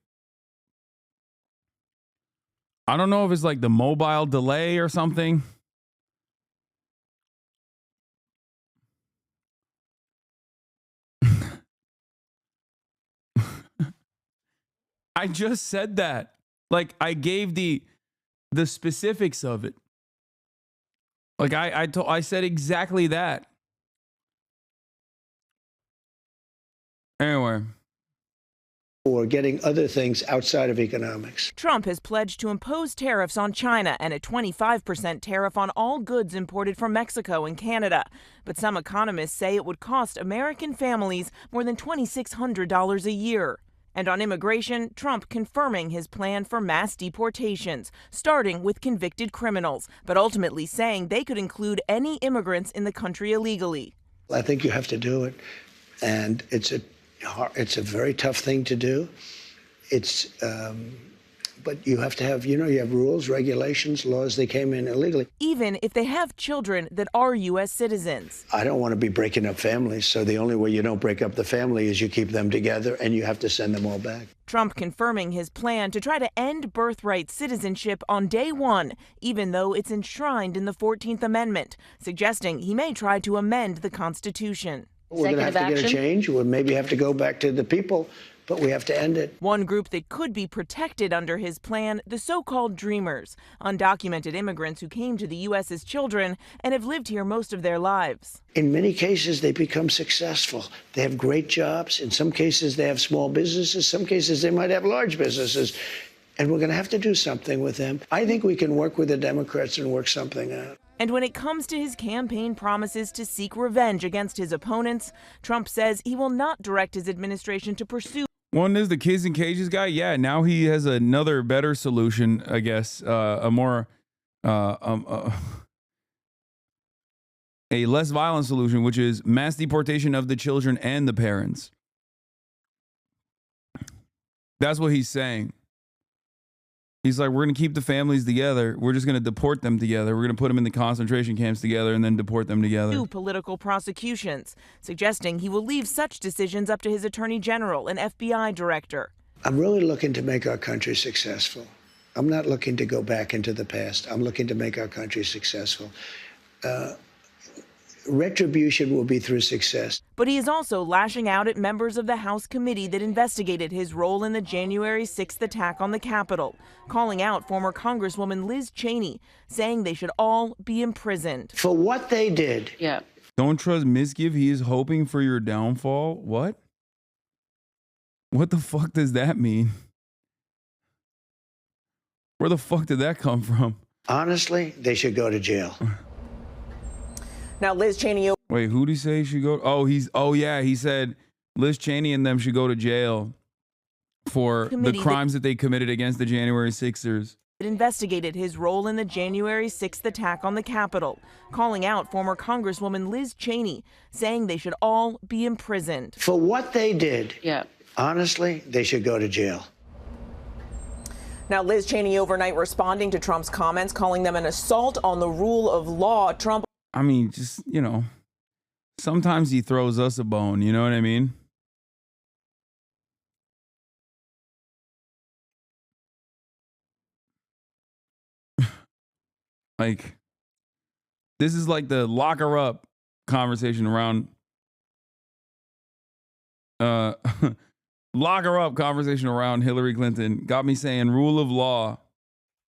I don't know if it's like the mobile delay or something. I just said that. Like I gave the specifics of it. Like I said exactly that. Anyway. Or getting other things outside of economics. Trump has pledged to impose tariffs on China and a 25% tariff on all goods imported from Mexico and Canada. But some economists say it would cost American families more than $2,600 a year. And on immigration, Trump confirming his plan for mass deportations, starting with convicted criminals, but ultimately saying they could include any immigrants in the country illegally. I think you have to do it, and it's a very tough thing to do. But you have to have, you have rules, regulations, laws. They came in illegally. Even if they have children that are U.S. citizens. I don't want to be breaking up families, so the only way you don't break up the family is you keep them together and you have to send them all back. Trump confirming his plan to try to end birthright citizenship on day one, even though it's enshrined in the 14th Amendment, suggesting he may try to amend the Constitution. We're going to have to get a change. We'll maybe have to go back to the people, but we have to end it. One group that could be protected under his plan, the so-called Dreamers, undocumented immigrants who came to the U.S. as children and have lived here most of their lives. In many cases, they become successful. They have great jobs. In some cases, they have small businesses. Some cases, they might have large businesses. And we're going to have to do something with them. I think we can work with the Democrats and work something out. And when it comes to his campaign promises to seek revenge against his opponents, Trump says he will not direct his administration to pursue. One is the kids in cages guy. Yeah, now he has another better solution, I guess, a less violent solution, which is mass deportation of the children and the parents. That's what he's saying. He's like, we're going to keep the families together. We're just going to deport them together. We're going to put them in the concentration camps together and then deport them together. Two political prosecutions, suggesting he will leave such decisions up to his attorney general and FBI director. I'm really looking to make our country successful. I'm not looking to go back into the past. I'm looking to make our country successful. Retribution will be through success. But he is also lashing out at members of the House committee that investigated his role in the January 6th attack on the Capitol, calling out former Congresswoman Liz Cheney, saying they should all be imprisoned. For what they did. Yeah. Don't trust Misgive. He is hoping for your downfall. What? What the fuck does that mean? Where the fuck did that come from? Honestly, they should go to jail. Now, Liz Cheney. Wait, who did he say should go? Oh, yeah. He said Liz Cheney and them should go to jail for the crimes that they committed against the January 6ers. It investigated his role in the January 6th attack on the Capitol, calling out former Congresswoman Liz Cheney, saying they should all be imprisoned. For what they did, honestly, they should go to jail. Now, Liz Cheney overnight responding to Trump's comments, calling them an assault on the rule of law. Trump. I mean, just, sometimes he throws us a bone. You know what I mean? Like, this is like the lock her up conversation around lock her up conversation around Hillary Clinton got me saying rule of law.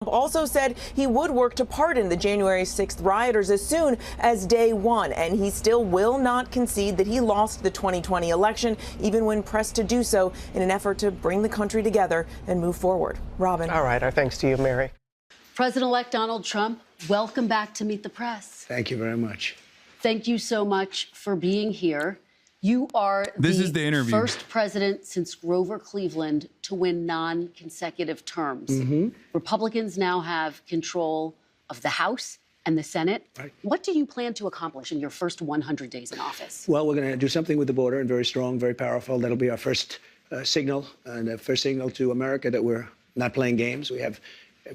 Trump also said he would work to pardon the January 6th rioters as soon as day one, and he still will not concede that he lost the 2020 election, even when pressed to do so in an effort to bring the country together and move forward. Robin. All right. Our thanks to you, Mary. President-elect Donald Trump, welcome back to Meet the Press. Thank you very much. Thank you so much for being here. You are the first president since Grover Cleveland to win non-consecutive terms. Republicans now have control of the House and the Senate. Right. What do you plan to accomplish in your first 100 days in office? Well, we're going to do something with the border, and very strong, very powerful. That'll be our first signal, and the first signal to America that we're not playing games. We have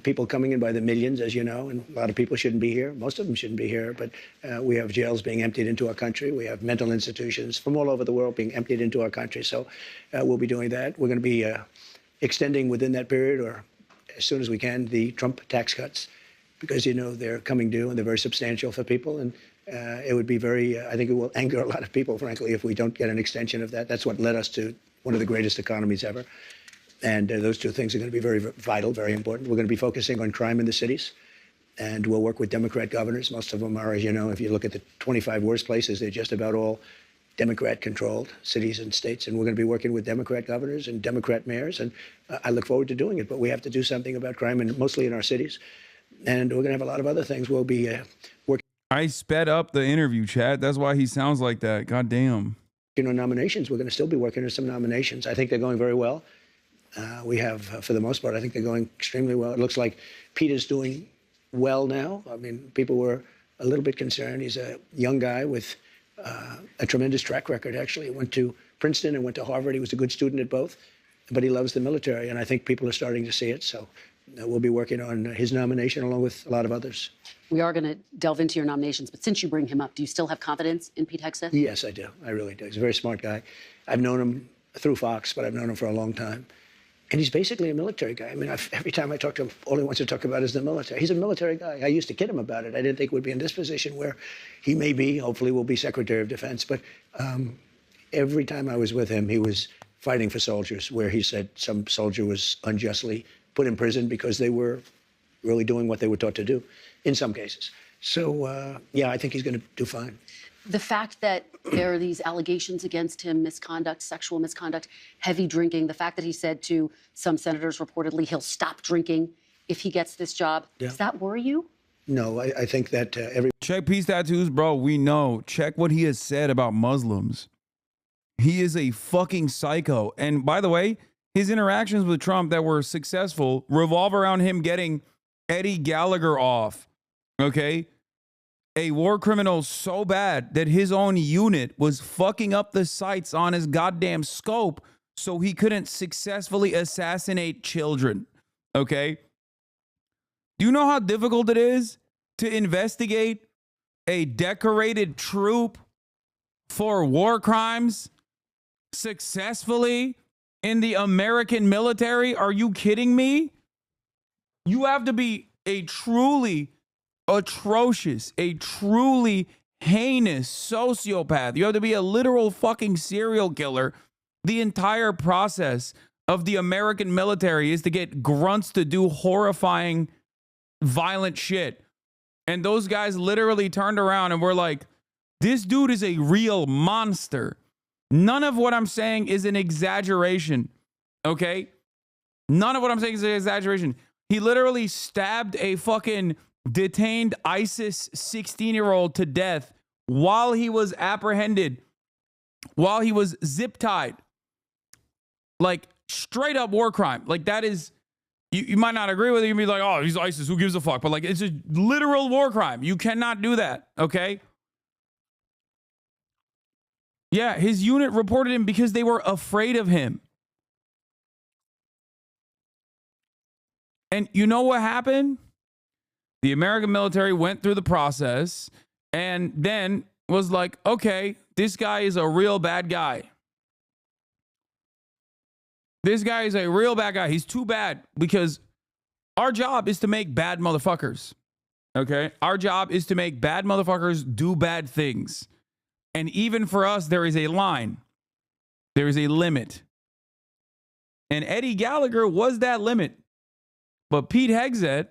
people coming in by the millions, as you know, and a lot of people shouldn't be here. Most of them shouldn't be here, but we have jails being emptied into our country. We have mental institutions from all over the world being emptied into our country. So we'll be doing that. We're going to be extending within that period, or as soon as we can, the Trump tax cuts, because, they're coming due and they're very substantial for people. And it would be I think it will anger a lot of people, frankly, if we don't get an extension of that. That's what led us to one of the greatest economies ever. And those two things are going to be very vital, very important. We're going to be focusing on crime in the cities, and we'll work with Democrat governors. Most of them are, as you know, if you look at the 25 worst places, they're just about all Democrat-controlled cities and states. And we're going to be working with Democrat governors and Democrat mayors, and I look forward to doing it. But we have to do something about crime, and mostly in our cities. And we're going to have a lot of other things. We'll be working. I sped up the interview, Chad. That's why he sounds like that. God damn. On nominations, we're going to still be working on some nominations. I think they're going very well. We have, for the most part, I think they're going extremely well. It looks like Peter's doing well now. I mean, people were a little bit concerned. He's a young guy with a tremendous track record, actually. He went to Princeton and went to Harvard. He was a good student at both, but he loves the military, and I think people are starting to see it. So we'll be working on his nomination along with a lot of others. We are going to delve into your nominations, but since you bring him up, do you still have confidence in Pete Hegseth? Yes, I do. I really do. He's a very smart guy. I've known him through Fox, but I've known him for a long time. And he's basically a military guy. I mean, every time I talk to him, all he wants to talk about is the military. He's a military guy. I used to kid him about it. I didn't think we'd be in this position where he may be, hopefully will be Secretary of Defense. But every time I was with him, he was fighting for soldiers, where he said some soldier was unjustly put in prison because they were really doing what they were taught to do, in some cases. So, yeah, I think he's going to do fine. The fact that there are these allegations against him, misconduct, sexual misconduct, heavy drinking, the fact that he said to some senators reportedly he'll stop drinking if he gets this job, does that worry you? No, I think that Check peace tattoos, bro. We know. Check what he has said about Muslims. He is a fucking psycho. And by the way, his interactions with Trump that were successful revolve around him getting Eddie Gallagher off. Okay? A war criminal so bad that his own unit was fucking up the sights on his goddamn scope so he couldn't successfully assassinate children. Okay? Do you know how difficult it is to investigate a decorated troop for war crimes successfully in the American military? Are you kidding me? You have to be a truly atrocious, a truly heinous sociopath. You have to be a literal fucking serial killer. The entire process of the American military is to get grunts to do horrifying, violent shit. And those guys literally turned around and were like, this dude is a real monster. None of what I'm saying is an exaggeration, okay? None of what I'm saying is an exaggeration. He literally stabbed a fucking detained ISIS 16-year-old to death while he was apprehended, while he was zip-tied. Like, straight up war crime. Like, that is, you might not agree with it. You can be like, oh, he's ISIS, who gives a fuck? But, like, it's a literal war crime. You cannot do that, okay? Yeah, his unit reported him because they were afraid of him. And you know what happened? The American military went through the process and then was like, okay, this guy is a real bad guy. This guy is a real bad guy. He's too bad because our job is to make bad motherfuckers. Okay? Our job is to make bad motherfuckers do bad things. And even for us, there is a line. There is a limit. And Eddie Gallagher was that limit. But Pete Hegseth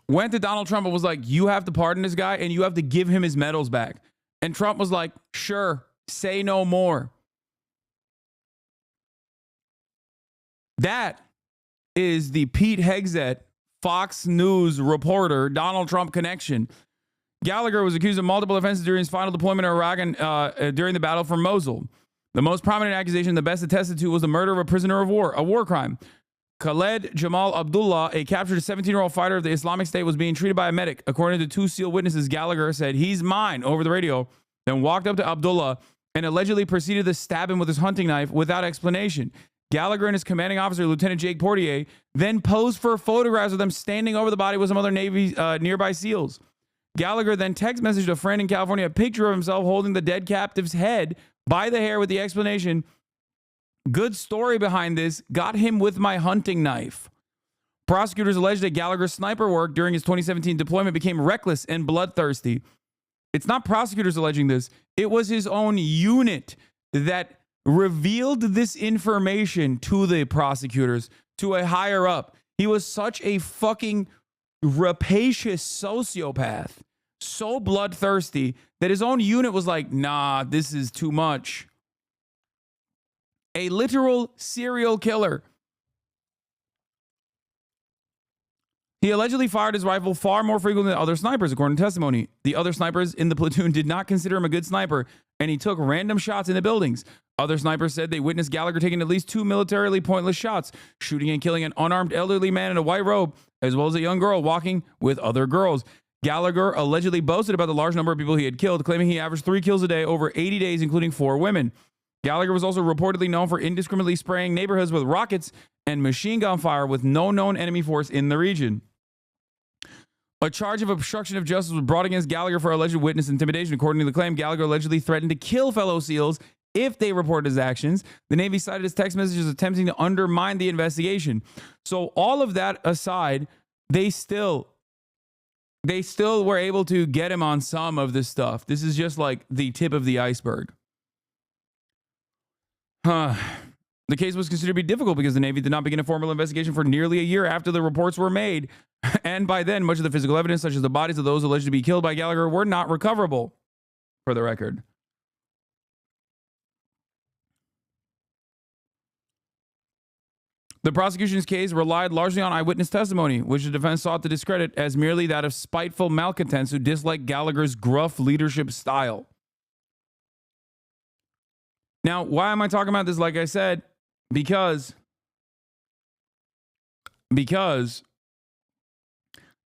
went to Donald Trump and was like, you have to pardon this guy and you have to give him his medals back. And Trump was like, sure, say no more. That is the Pete Hegseth, Fox News reporter, Donald Trump connection. Gallagher was accused of multiple offenses during his final deployment in Iraq and during the battle for Mosul. The most prominent accusation, the best attested to, was the murder of a prisoner of war, a war crime. Khaled Jamal Abdullah, a captured 17-year-old fighter of the Islamic State, was being treated by a medic. According to two SEAL witnesses, Gallagher said, he's mine, over the radio, then walked up to Abdullah and allegedly proceeded to stab him with his hunting knife without explanation. Gallagher and his commanding officer, Lieutenant Jake Portier, then posed for photographs of them standing over the body with some other Navy nearby SEALs. Gallagher then text messaged a friend in California a picture of himself holding the dead captive's head by the hair with the explanation, good story behind this, got him with my hunting knife. Prosecutors alleged that Gallagher's sniper work during his 2017 deployment became reckless and bloodthirsty. It's not prosecutors alleging this. It was his own unit that revealed this information to the prosecutors, to a higher up. He was such a fucking rapacious sociopath, so bloodthirsty, that his own unit was like, nah, this is too much. A literal serial killer. He allegedly fired his rifle far more frequently than other snipers, according to testimony. The other snipers in the platoon did not consider him a good sniper, and he took random shots in the buildings. Other snipers said they witnessed Gallagher taking at least 2 militarily pointless shots, shooting and killing an unarmed elderly man in a white robe, as well as a young girl walking with other girls. Gallagher allegedly boasted about the large number of people he had killed, claiming he averaged 3 kills a day over 80 days, including 4 women. Gallagher was also reportedly known for indiscriminately spraying neighborhoods with rockets and machine gun fire with no known enemy force in the region. A charge of obstruction of justice was brought against Gallagher for alleged witness intimidation. According to the claim, Gallagher allegedly threatened to kill fellow SEALs if they reported his actions. The Navy cited his text messages attempting to undermine the investigation. So all of that aside, they still were able to get him on some of this stuff. This is just like the tip of the iceberg. The case was considered to be difficult because the Navy did not begin a formal investigation for nearly a year after the reports were made. And by then, much of the physical evidence, such as the bodies of those alleged to be killed by Gallagher, were not recoverable, for the record. The prosecution's case relied largely on eyewitness testimony, which the defense sought to discredit as merely that of spiteful malcontents who disliked Gallagher's gruff leadership style. Now, why am I talking about this? Like I said, because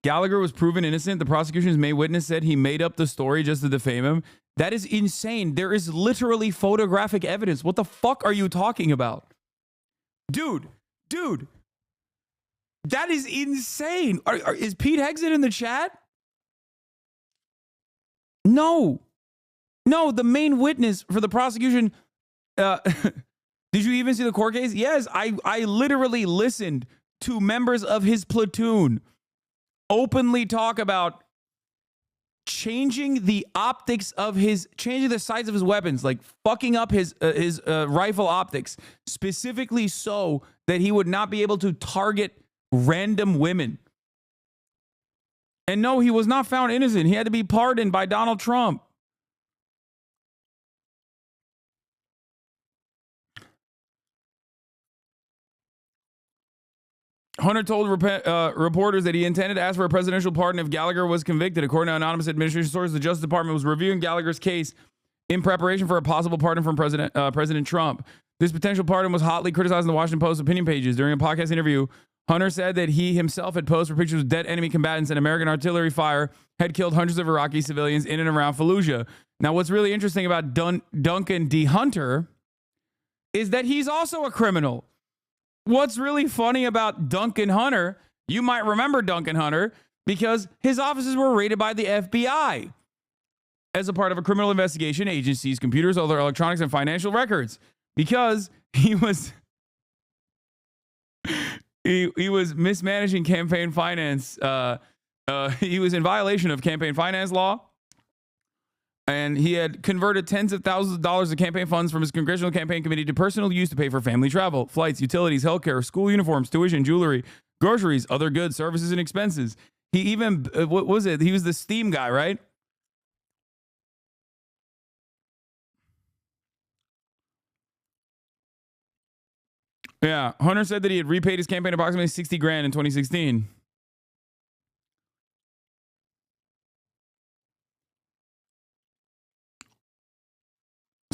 Gallagher was proven innocent. The prosecution's main witness said he made up the story just to defame him. That is insane. There is literally photographic evidence. What the fuck are you talking about? Dude, that is insane. Is Pete Hegseth in the chat? No, the main witness for the prosecution. Did you even see the court case? Yes, I literally listened to members of his platoon openly talk about changing the sights of his weapons, like fucking up his rifle optics, specifically so that he would not be able to target random women. And no, he was not found innocent. He had to be pardoned by Donald Trump. Hunter told reporters that he intended to ask for a presidential pardon if Gallagher was convicted. According to anonymous administration sources, the Justice Department was reviewing Gallagher's case in preparation for a possible pardon from President Trump. This potential pardon was hotly criticized in the Washington Post opinion pages. During a podcast interview, Hunter said that he himself had posed for pictures of dead enemy combatants and American artillery fire had killed hundreds of Iraqi civilians in and around Fallujah. Now, what's really interesting about Duncan D. Hunter is that he's also a criminal. What's really funny about Duncan Hunter, you might remember Duncan Hunter because his offices were raided by the FBI as a part of a criminal investigation agency's computers, other electronics, and financial records because he was he was mismanaging campaign finance. He was in violation of campaign finance law. And he had converted tens of thousands of dollars of campaign funds from his congressional campaign committee to personal use to pay for family travel, flights, utilities, healthcare, school uniforms, tuition, jewelry, groceries, other goods, services, and expenses. He even, what was it? He was the steam guy, right? Yeah. Hunter said that he had repaid his campaign approximately $60,000 in 2016.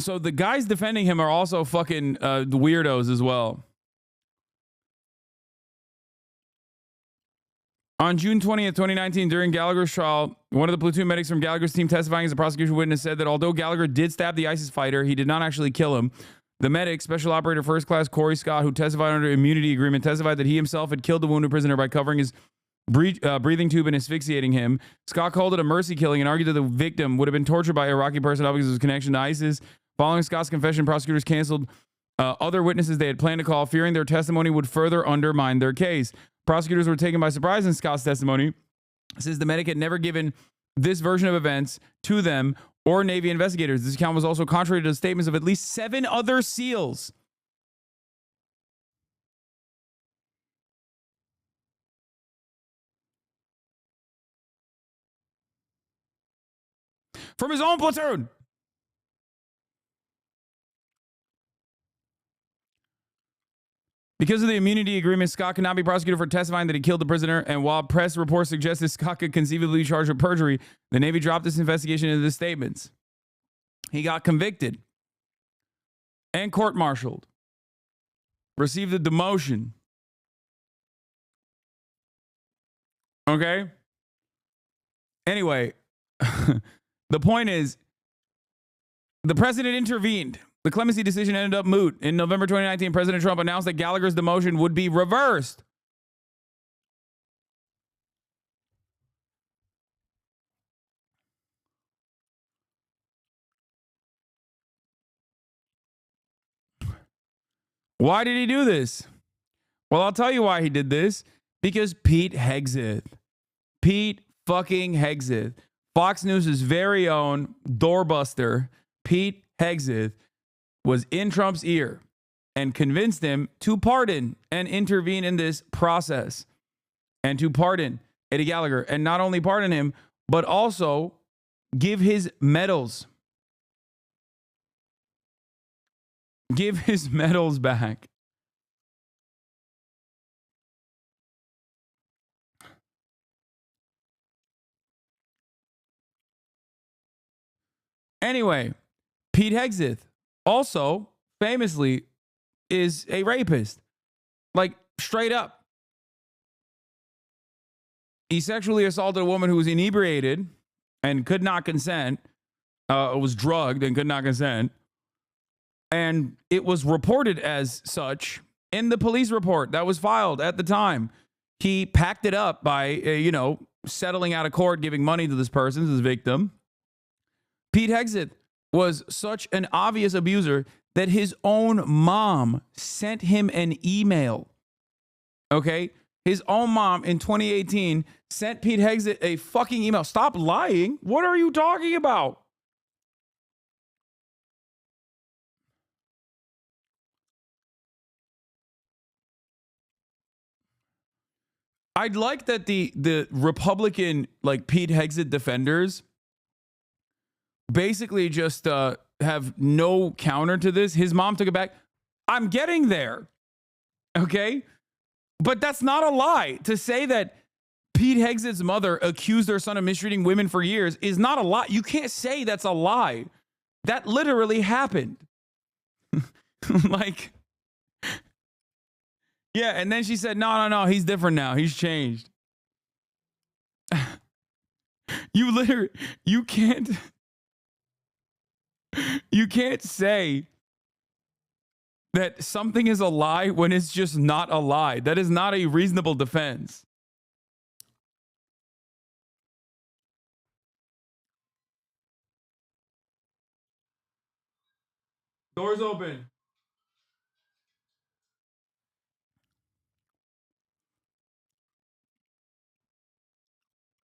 So the guys defending him are also fucking the weirdos as well. On June 20th, 2019, during Gallagher's trial, one of the platoon medics from Gallagher's team testifying as a prosecution witness said that although Gallagher did stab the ISIS fighter, he did not actually kill him. The medic, Special Operator First Class Corey Scott, who testified under immunity agreement, testified that he himself had killed the wounded prisoner by covering his breathing tube and asphyxiating him. Scott called it a mercy killing and argued that the victim would have been tortured by Iraqi personnel because of his connection to ISIS. Following Scott's confession, prosecutors canceled other witnesses they had planned to call, fearing their testimony would further undermine their case. Prosecutors were taken by surprise in Scott's testimony, since the medic had never given this version of events to them or Navy investigators. This account was also contrary to the statements of at least 7 other SEALs. From his own platoon. Because of the immunity agreement, Scott could not be prosecuted for testifying that he killed the prisoner, and while press reports suggested Scott could conceivably be charged with perjury, the Navy dropped this investigation into the statements. He got convicted and court-martialed, received a demotion. Okay? Anyway, the point is, the president intervened. The clemency decision ended up moot. In November 2019, President Trump announced that Gallagher's demotion would be reversed. Why did he do this? Well, I'll tell you why he did this. Because Pete Hegseth. Pete fucking Hegseth. Fox News' very own doorbuster, Pete Hegseth, was in Trump's ear and convinced him to pardon and intervene in this process and to pardon Eddie Gallagher, and not only pardon him, but also give his medals. Give his medals back. Anyway, Pete Hegseth also famously is a rapist. Like, straight up. He sexually assaulted a woman who was inebriated and could not consent, was drugged and could not consent. And it was reported as such in the police report that was filed at the time. He packed it up by, settling out of court, giving money to this person, this victim. Pete Hegseth was such an obvious abuser that his own mom sent him an email. Okay? His own mom in 2018 sent Pete Hegseth a fucking email. Stop lying. What are you talking about? I'd like that the Republican, like, Pete Hegseth defenders basically just have no counter to this. His mom took it back. I'm getting there. Okay? But that's not a lie. To say that Pete Hegseth's mother accused her son of mistreating women for years is not a lie. You can't say that's a lie. That literally happened. Like, yeah, and then she said, no, he's different now. He's changed. You can't say that something is a lie when it's just not a lie. That is not a reasonable defense. Doors open.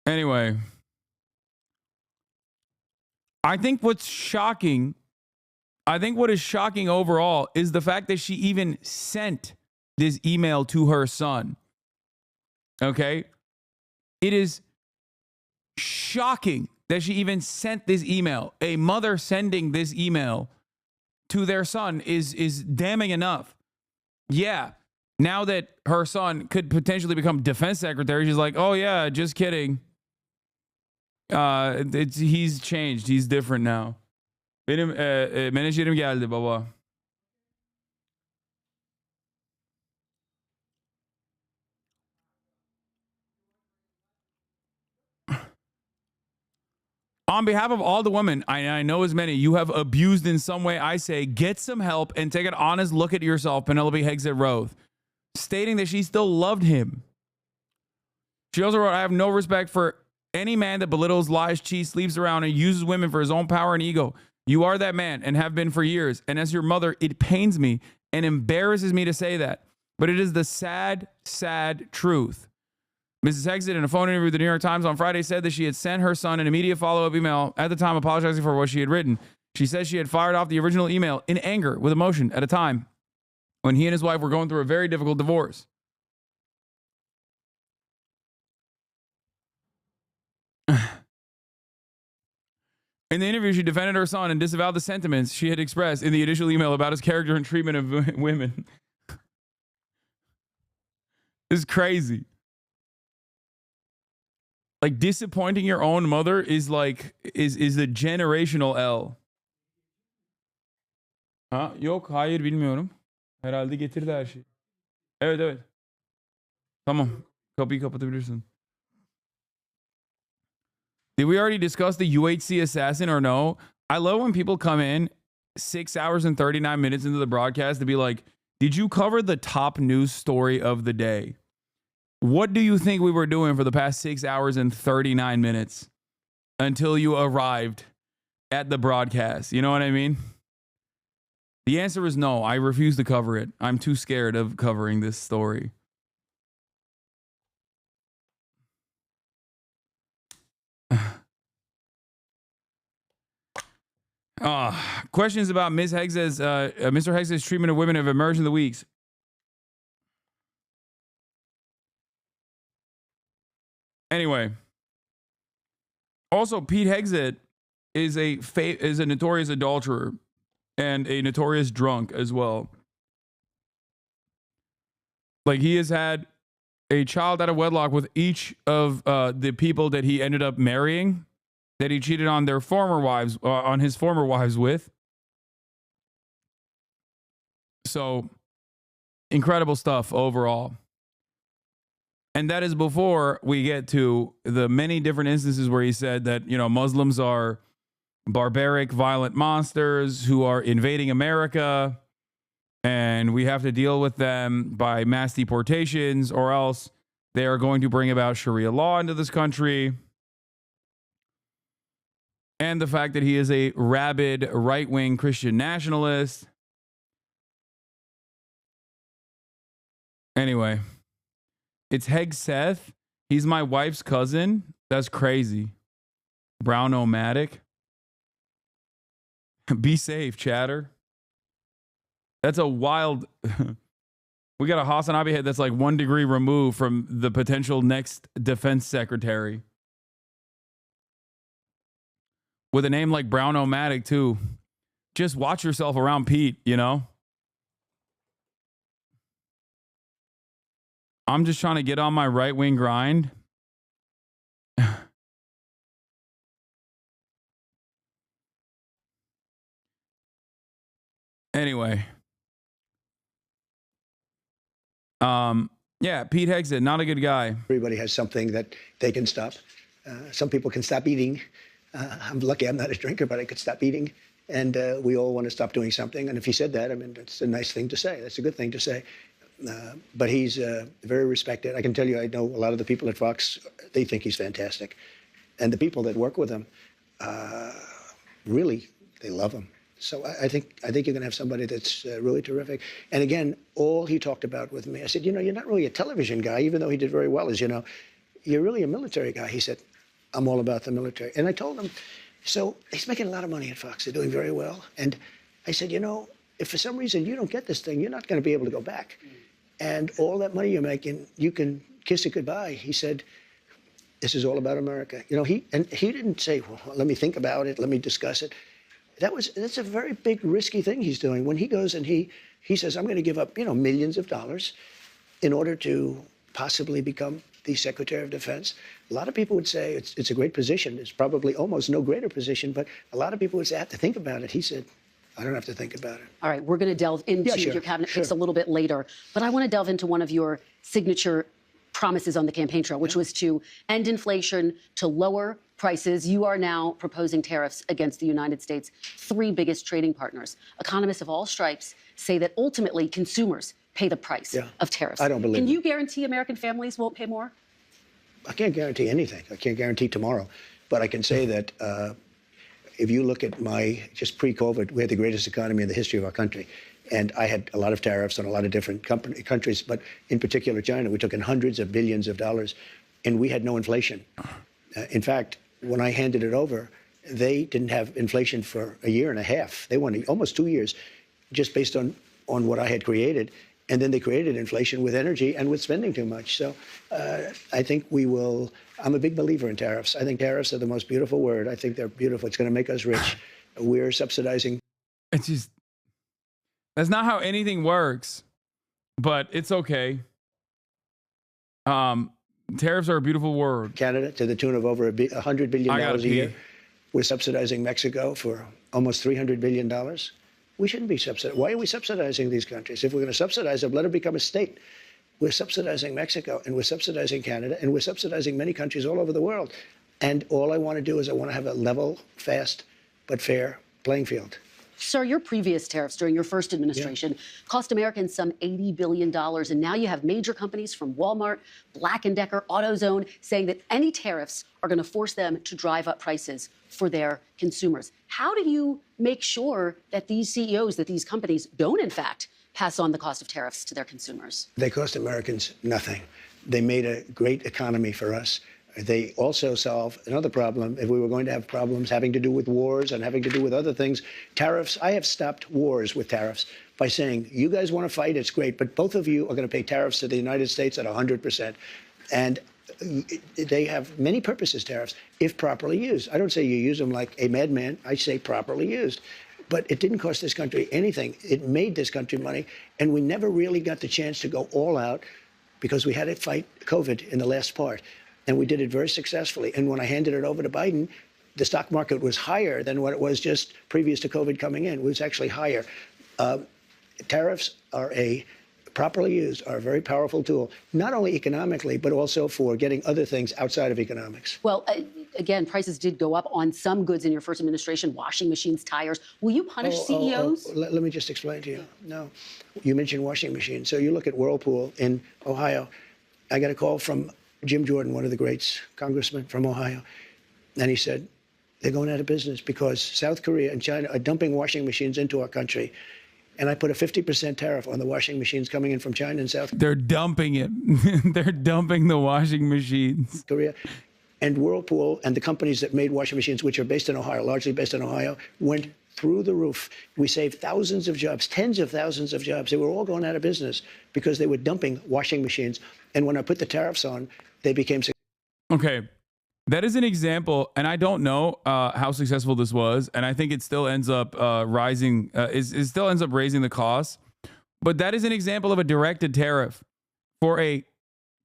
Anyway, I think what is shocking overall is the fact that she even sent this email to her son. Okay? It is shocking that she even sent this email. A mother sending this email to their son is damning enough. Yeah. Now that her son could potentially become defense secretary, she's like, oh yeah, just kidding. He's changed. He's different now. Benim menajerim geldi baba. On behalf of all the women, I know as many you have abused in some way, I say get some help and take an honest look at yourself, Penelope Hegseth Roth, stating that she still loved him. She also wrote, I have no respect for any man that belittles, lies, cheats, sleeps around, and uses women for his own power and ego. You are that man and have been for years. And as your mother, it pains me and embarrasses me to say that. But it is the sad, sad truth. Mrs. Hegseth, in a phone interview with the New York Times on Friday, said that she had sent her son an immediate follow-up email, at the time apologizing for what she had written. She says she had fired off the original email in anger with emotion at a time when he and his wife were going through a very difficult divorce. In the interview, she defended her son and disavowed the sentiments she had expressed in the initial email about his character and treatment of women. This is crazy. Like, disappointing your own mother is like is a generational L. Ha, yok, hayır bilmiyorum. Herhalde getirdi her şey. Evet. Tamam. Kapıyı kapatabilirsin. Did we already discuss the UHC assassin or no? I love when people come in 6 hours and 39 minutes into the broadcast to be like, did you cover the top news story of the day? What do you think we were doing for the past 6 hours and 39 minutes until you arrived at the broadcast? You know what I mean? The answer is no. I refuse to cover it. I'm too scared of covering this story. Questions about Mr. Hegseth's treatment of women have emerged in the weeks. Anyway, also Pete Hegseth is a notorious adulterer and a notorious drunk as well. Like, he has had a child out of wedlock with each of the people that he ended up marrying, that he cheated on their former wives, on his former wives with. So, incredible stuff overall. And that is before we get to the many different instances where he said that, you know, Muslims are barbaric, violent monsters who are invading America, and we have to deal with them by mass deportations, or else they are going to bring about Sharia law into this country. And the fact that he is a rabid right-wing Christian nationalist. Anyway, it's Hegseth. He's my wife's cousin. That's crazy. Brown-o-matic. Be safe, chatter. That's a wild... We got a HasanAbi head that's like 1 degree removed from the potential next defense secretary. With a name like Brown-o-matic, too. Just watch yourself around Pete, you know? I'm just trying to get on my right-wing grind. Anyway. Yeah, Pete Hegseth, not a good guy. Everybody has something that they can stop. Some people can stop eating. I'm lucky I'm not a drinker, but I could stop eating. And we all want to stop doing something. And if he said that, I mean, that's a nice thing to say. That's a good thing to say. But he's very respected. I can tell you, I know a lot of the people at Fox, they think he's fantastic. And the people that work with him, really, they love him. So I think you're going to have somebody that's really terrific. And again, all he talked about with me, I said, you know, you're not really a television guy, even though he did very well, as you know. You're really a military guy. He said, I'm all about the military. And I told him, so he's making a lot of money at Fox. They're doing very well. And I said, you know, if for some reason you don't get this thing, you're not going to be able to go back. And all that money you're making, you can kiss it goodbye. He said, this is all about America. You know, he didn't say, well, let me think about it. Let me discuss it. That's a very big, risky thing he's doing. When he goes and he says, I'm going to give up, you know, millions of dollars in order to possibly become the Secretary of Defense. A lot of people would say it's a great position. It's probably almost no greater position, but a lot of people would say, I have to think about it. He said, I don't have to think about it. All right, we're going to delve into your cabinet picks a little bit later, but I want to delve into one of your signature promises on the campaign trail, which was to end inflation, to lower prices. You are now proposing tariffs against the United States' three biggest trading partners. Economists of all stripes say that ultimately consumers pay the price of tariffs. I don't believe Can you guarantee American families won't pay more? I can't guarantee anything. I can't guarantee tomorrow. But I can say that if you look at just pre-COVID, we had the greatest economy in the history of our country. And I had a lot of tariffs on a lot of different countries, but in particular China. We took in hundreds of billions of dollars, and we had no inflation. In fact, when I handed it over, they didn't have inflation for a year and a half. They wanted almost 2 years, just based on what I had created. And then they created inflation with energy and with spending too much. So I think we will. I'm a big believer in tariffs. I think tariffs are the most beautiful word. I think they're beautiful. It's going to make us rich. We're subsidizing. It's just, that's not how anything works, but it's okay. Tariffs are a beautiful word. Canada to the tune of over $100 billion a year. We're subsidizing Mexico for almost $300 billion. We shouldn't be subsidizing. Why are we subsidizing these countries? If we're going to subsidize them, let them become a state. We're subsidizing Mexico, and we're subsidizing Canada, and we're subsidizing many countries all over the world. And all I want to do is I want to have a level, fast, but fair playing field. Sir, your previous tariffs during your first administration cost Americans some $80 billion. And now you have major companies from Walmart, Black & Decker, AutoZone saying that any tariffs are going to force them to drive up prices for their consumers. How do you make sure that these CEOs, that these companies don't, in fact, pass on the cost of tariffs to their consumers? They cost Americans nothing. They made a great economy for us. They also solve another problem. If we were going to have problems having to do with wars and having to do with other things, tariffs, I have stopped wars with tariffs by saying, you guys want to fight, it's great, but both of you are going to pay tariffs to the United States at 100%. And they have many purposes, tariffs, if properly used. I don't say you use them like a madman. I say properly used. But it didn't cost this country anything. It made this country money, and we never really got the chance to go all out because we had to fight COVID in the last part. And we did it very successfully. And when I handed it over to Biden, the stock market was higher than what it was just previous to COVID coming in. It was actually higher. Tariffs are properly used, are a very powerful tool, not only economically, but also for getting other things outside of economics. Well, again, prices did go up on some goods in your first administration, washing machines, tires. Will you punish CEOs? Let me just explain to you. No. You mentioned washing machines. So you look at Whirlpool in Ohio. I got a call from Jim Jordan, one of the greats, congressman from Ohio, and he said, they're going out of business because South Korea and China are dumping washing machines into our country. And I put a 50% tariff on the washing machines coming in from China and South Korea. They're dumping it. They're dumping the washing machines. Korea. And Whirlpool and the companies that made washing machines, which are based in Ohio, largely based in Ohio, went through the roof. We saved thousands of jobs, tens of thousands of jobs. They were all going out of business because they were dumping washing machines. And when I put the tariffs on, they became successful. Okay. That is an example, and I don't know how successful this was, and I think it still ends up rising. It still ends up raising the cost, but that is an example of a directed tariff for a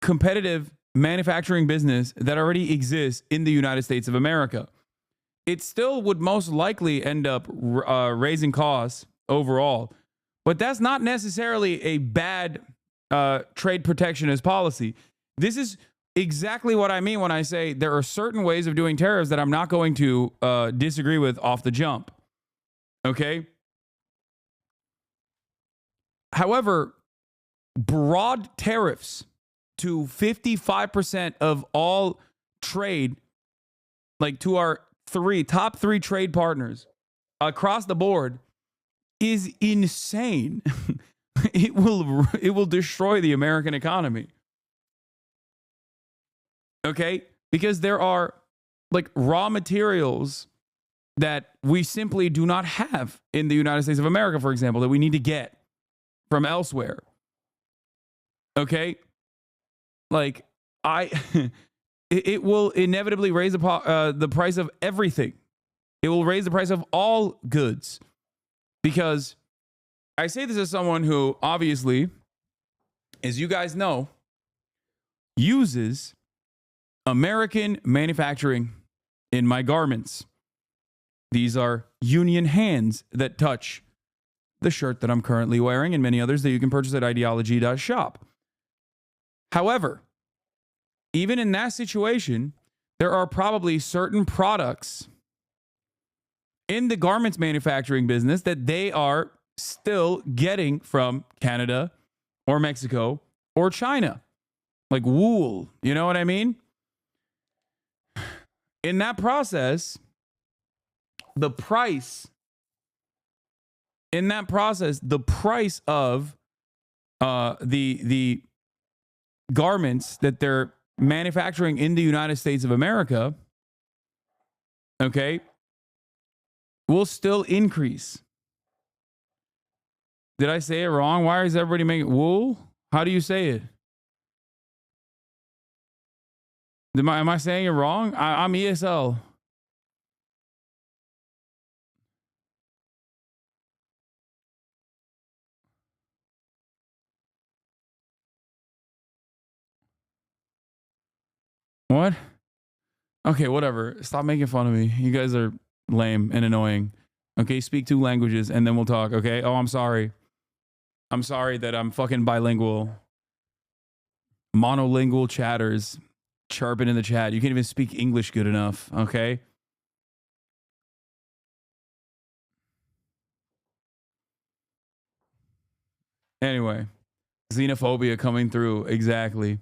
competitive manufacturing business that already exists in the United States of America. It still would most likely end up raising costs overall, but that's not necessarily a bad trade protectionist policy. This is exactly what I mean when I say there are certain ways of doing tariffs that I'm not going to disagree with off the jump. Okay? However, broad tariffs to 55% of all trade, like to our top three trade partners across the board, is insane. It will destroy the American economy. Okay? Because there are like raw materials that we simply do not have in the United States of America, for example, that we need to get from elsewhere. Okay? Like, it will inevitably raise the price of everything. It will raise the price of all goods. Because I say this as someone who, obviously, as you guys know, uses American manufacturing in my garments. These are union hands that touch the shirt that I'm currently wearing and many others that you can purchase at ideology.shop. However, even in that situation, there are probably certain products in the garments manufacturing business that they are still getting from Canada or Mexico or China, like wool. You know what I mean? In that process, the price of the garments that they're manufacturing in the United States of America, okay, will still increase. Did I say it wrong? Why is everybody making wool? How do you say it? Am I saying it wrong? I'm ESL. What? Okay, whatever. Stop making fun of me. You guys are lame and annoying. Okay, speak 2 languages and then we'll talk, okay? Oh, I'm sorry. I'm sorry that I'm fucking bilingual. Monolingual chatters chirping in the chat. You can't even speak English good enough, okay? Anyway, xenophobia coming through. Exactly.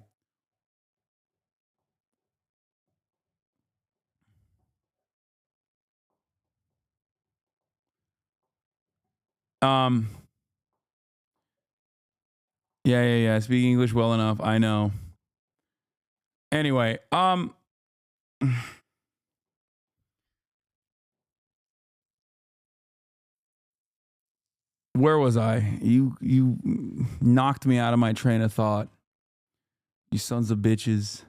Yeah. Speak English well enough. I know. Anyway, where was I? You knocked me out of my train of thought. You sons of bitches.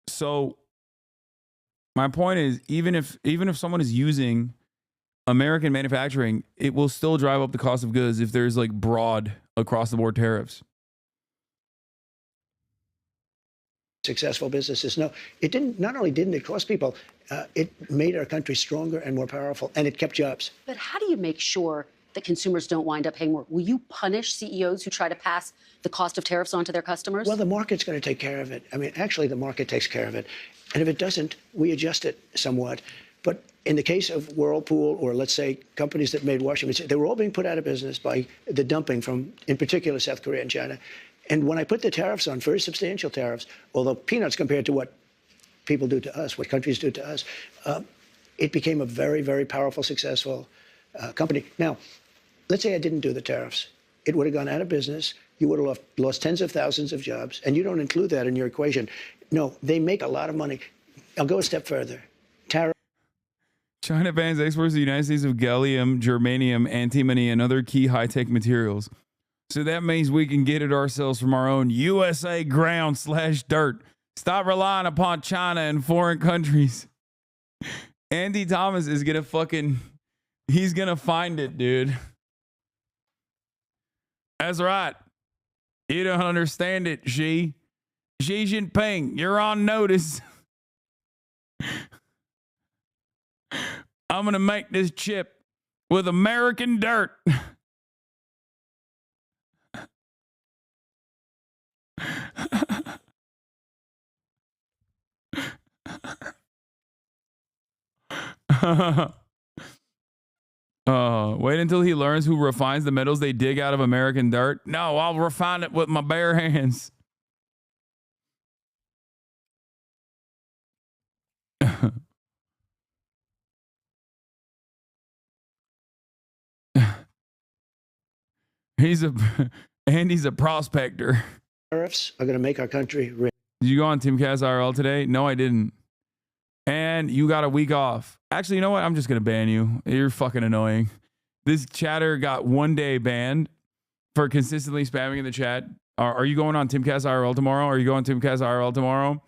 So my point is, even if someone is using American manufacturing, it will still drive up the cost of goods if there's like broad across the board tariffs. Successful businesses. No, it didn't. Not only didn't it cost people, it made our country stronger and more powerful, and it kept jobs. But how do you make sure that consumers don't wind up paying more? Will you punish CEOs who try to pass the cost of tariffs on to their customers? Well, the market's going to take care of it. I mean, actually, the market takes care of it. And if it doesn't, we adjust it somewhat. But in the case of Whirlpool, or let's say companies that made washing machines, they were all being put out of business by the dumping from, in particular, South Korea and China. And when I put the tariffs on, very substantial tariffs, although peanuts compared to what people do to us, what countries do to us, it became a very, very powerful, successful company. Now, let's say I didn't do the tariffs. It would have gone out of business. You would have lost tens of thousands of jobs, and you don't include that in your equation. No, they make a lot of money. I'll go a step further. China bans exports to the United States of gallium, germanium, antimony, and other key high-tech materials. So that means we can get it ourselves from our own USA ground/dirt. Stop relying upon China and foreign countries. Andy Thomas is going to he's going to find it, dude. That's right. You don't understand it, Xi. Xi Jinping, you're on notice. I'm going to make this chip with American dirt. Wait until he learns who refines the metals they dig out of American dirt. No, I'll refine it with my bare hands. He's a prospector. Tariffs are going to make our country rich. Did you go on Timcast IRL today? No, I didn't. And you got a week off. Actually, you know what? I'm just going to ban you. You're fucking annoying. This chatter got 1 day banned for consistently spamming in the chat. Are you going on Timcast IRL tomorrow? Are you going Timcast IRL tomorrow?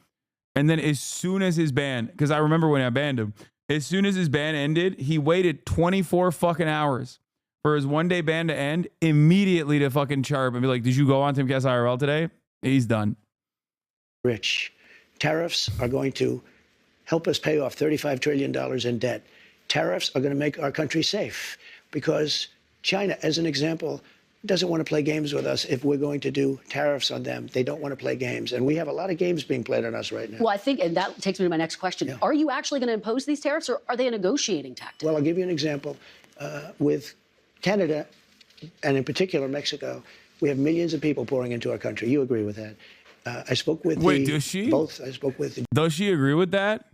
And then as soon as his ban, because I remember when I banned him, as soon as his ban ended, he waited 24 fucking hours for his 1 day ban to end, immediately to fucking chirp and be like, did you go on Timcast IRL today? He's done. Rich. Tariffs are going to help us pay off $35 trillion in debt. Tariffs are going to make our country safe because China, as an example, doesn't want to play games with us if we're going to do tariffs on them. They don't want to play games. And we have a lot of games being played on us right now. Well, I think, and that takes me to my next question. Yeah. Are you actually going to impose these tariffs, or are they a negotiating tactic? Well, I'll give you an example. With Canada, and in particular Mexico, we have millions of people pouring into our country. You agree with that? I spoke with does she? Both. I spoke with. Does she agree with that?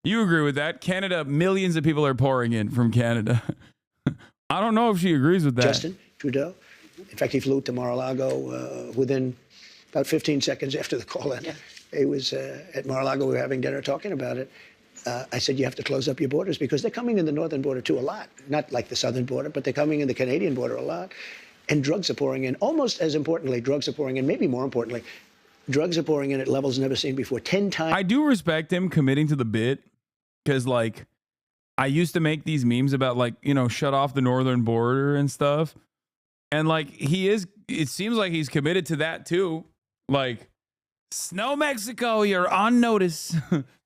You agree with that? Canada, millions of people are pouring in from Canada. I don't know if she agrees with that. Justin Trudeau. In fact, he flew to Mar-a-Lago within about 15 seconds after the call. And he was at Mar-a-Lago. We were having dinner talking about it. I said, you have to close up your borders because they're coming in the northern border too a lot. Not like the southern border, but they're coming in the Canadian border a lot. And drugs are pouring in. Almost as importantly, drugs are pouring in. Maybe more importantly, drugs are pouring in at levels never seen before. 10 times. I do respect him committing to the bit because, like, I used to make these memes about, like, you know, shut off the northern border and stuff. And, like, it seems like he's committed to that too. Like, Snow Mexico, you're on notice.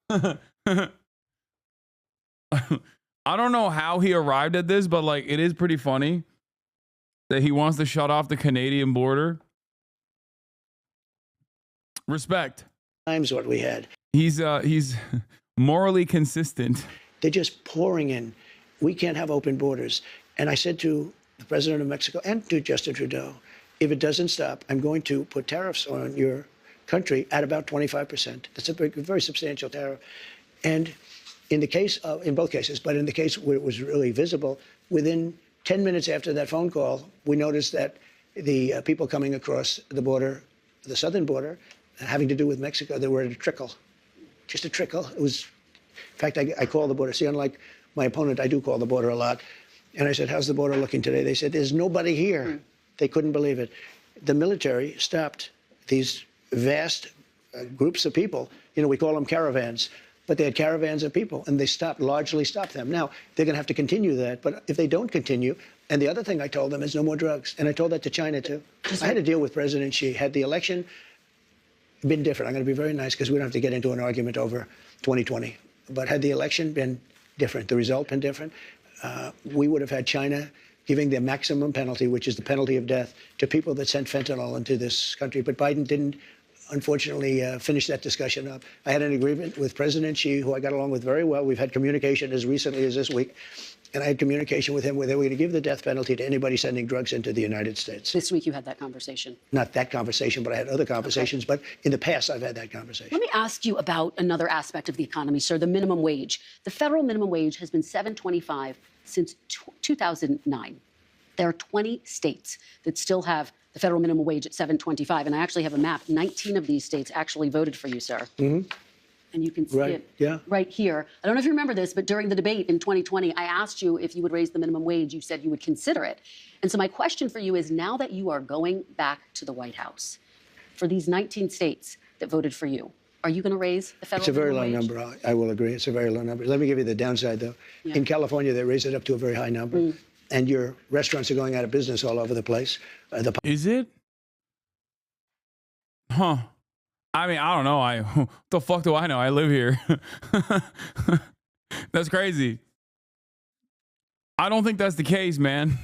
I don't know how he arrived at this, but, like, it is pretty funny that he wants to shut off the Canadian border. Respect. Times what we had. He's morally consistent. They're just pouring in. We can't have open borders. And I said to the president of Mexico and to Justin Trudeau, if it doesn't stop, I'm going to put tariffs on your country at about 25%. That's a very substantial tariff. And in both cases, but in the case where it was really visible, within 10 minutes after that phone call, we noticed that the people coming across the border, the southern border, having to do with Mexico, they were at a trickle, just a trickle. It was, in fact, I called the border. See, unlike my opponent, I do call the border a lot. And I said, how's the border looking today? They said, there's nobody here. They couldn't believe it. The military stopped these vast groups of people. You know, we call them caravans. But they had caravans of people, and they largely stopped them. Now, they're going to have to continue that. But if they don't continue, and the other thing I told them is no more drugs. And I told that to China, too. I had to deal with President Xi. Had the election been different, I'm going to be very nice because we don't have to get into an argument over 2020. But had the election been different, the result been different, we would have had China giving the maximum penalty, which is the penalty of death, to people that sent fentanyl into this country. But Biden didn't, unfortunately, finish that discussion up. I had an agreement with President Xi, who I got along with very well. We've had communication as recently as this week. And I had communication with him where they were going to give the death penalty to anybody sending drugs into the United States. This week you had that conversation. Not that conversation, but I had other conversations. Okay. But in the past, I've had that conversation. Let me ask you about another aspect of the economy, sir, the minimum wage. The federal minimum wage has been $7.25 since 2009. There are 20 states that still have the federal minimum wage at $7.25. And I actually have a map. 19 of these states actually voted for you, sir. Mm-hmm. And you can see it right here. I don't know if you remember this, but during the debate in 2020, I asked you if you would raise the minimum wage. You said you would consider it. And so my question for you is, now that you are going back to the White House, for these 19 states that voted for you, are you going to raise the federal minimum wage? It's a very low number. I will agree. It's a very low number. Let me give you the downside, though. Yeah. In California, they raised it up to a very high number. and your restaurants are going out of business all over the place. Is it? Huh. I mean, I don't know. What the fuck do I know? I live here. That's crazy. I don't think that's the case, man.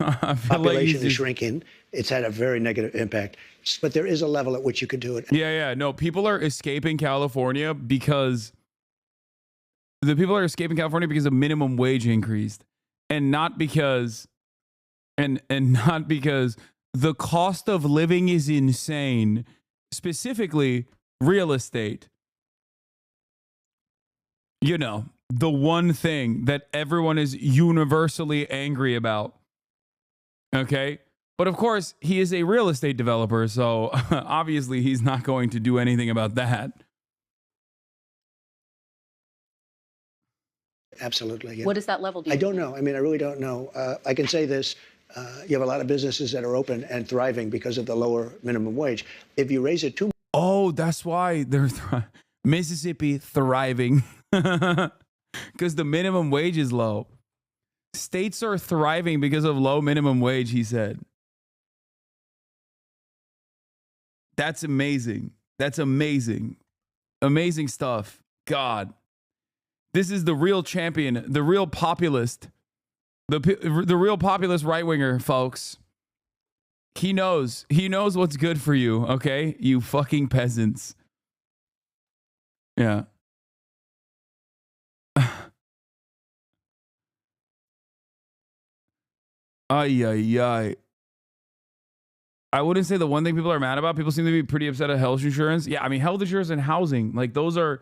Population is shrinking. It's had a very negative impact. But there is a level at which you could do it. Yeah. No, people are escaping California because the minimum wage increased, and not because the cost of living is insane. Specifically, real estate. You know, the one thing that everyone is universally angry about. Okay? But of course, he is a real estate developer, so obviously he's not going to do anything about that. Absolutely. Yeah. What is that level? I don't know. I mean, I really don't know. I can say this. You have a lot of businesses that are open and thriving because of the lower minimum wage. If you raise it too much. Oh, that's why they're Mississippi thriving. Because the minimum wage is low. States are thriving because of low minimum wage, he said. That's amazing. That's amazing. Amazing stuff. God. This is the real champion, the real populist. The real populist right-winger, folks. He knows what's good for you, okay? You fucking peasants. Yeah. Ay. I wouldn't say the one thing people are mad about. People seem to be pretty upset at health insurance. Yeah, I mean, health insurance and housing, like those are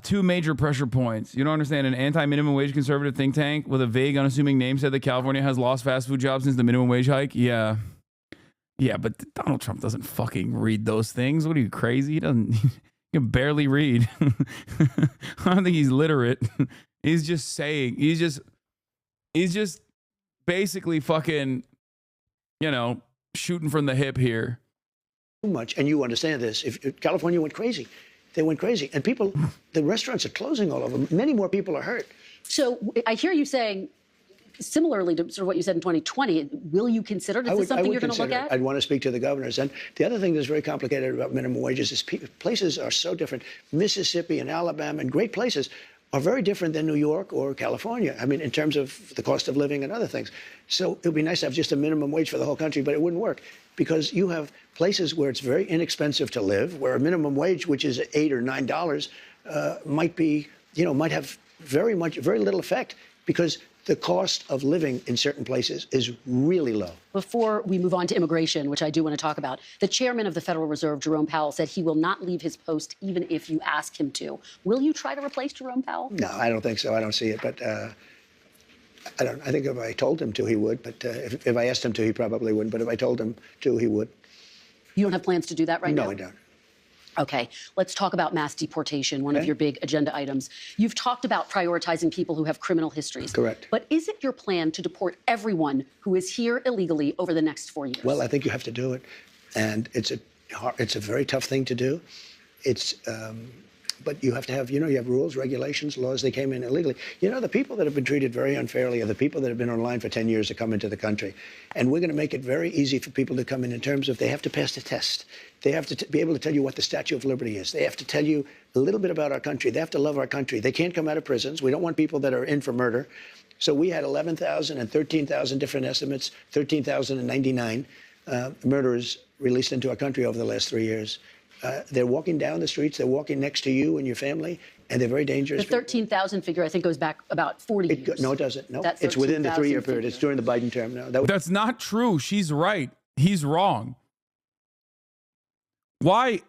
two major pressure points. You don't understand. An anti-minimum wage conservative think tank with a vague, unassuming name said that California has lost fast food jobs since the minimum wage hike. Yeah, but Donald Trump doesn't fucking read those things. What are you, crazy? He doesn't. He can barely read. I don't think he's literate. He's just saying. He's just basically fucking, shooting from the hip here. Too much, and you understand this. If California went crazy. They went crazy. And the restaurants are closing all over. Many more people are hurt. So I hear you saying, similarly to sort of what you said in 2020, will you consider? Is this something you're going to look at? I'd want to speak to the governors. And the other thing that's very complicated about minimum wages is places are so different. Mississippi and Alabama and great places are very different than New York or California. I mean, in terms of the cost of living and other things. So it would be nice to have just a minimum wage for the whole country, but it wouldn't work because you have places where it's very inexpensive to live, where a minimum wage, which is $8 or $9, might have very little effect because the cost of living in certain places is really low. Before we move on to immigration, which I do want to talk about, the chairman of the Federal Reserve, Jerome Powell, said he will not leave his post even if you ask him to. Will you try to replace Jerome Powell? No, I don't think so. I don't see it. But I think if I told him to, he would. But if I asked him to, he probably wouldn't. But if I told him to, he would. You don't have plans to do that right now? No, I don't. Okay, let's talk about mass deportation, one of your big agenda items. You've talked about prioritizing people who have criminal histories. Correct. But is it your plan to deport everyone who is here illegally over the next 4 years? Well, I think you have to do it. And it's a very tough thing to do. But you have to have, you have rules, regulations, laws. They came in illegally. The people that have been treated very unfairly are the people that have been online for 10 years to come into the country. And we're going to make it very easy for people to come in terms of they have to pass the test. They have to be able to tell you what the Statue of Liberty is. They have to tell you a little bit about our country. They have to love our country. They can't come out of prisons. We don't want people that are in for murder. So we had 11,000 and 13,000 different estimates, 13,099 murderers released into our country over the last 3 years. They're walking down the streets. They're walking next to you and your family, and they're very dangerous. The 13,000 figure, I think, goes back about 40 years. No, it doesn't. No, it's within the 3-year period. It's during the Biden term now. That's not true. She's right. He's wrong. Why?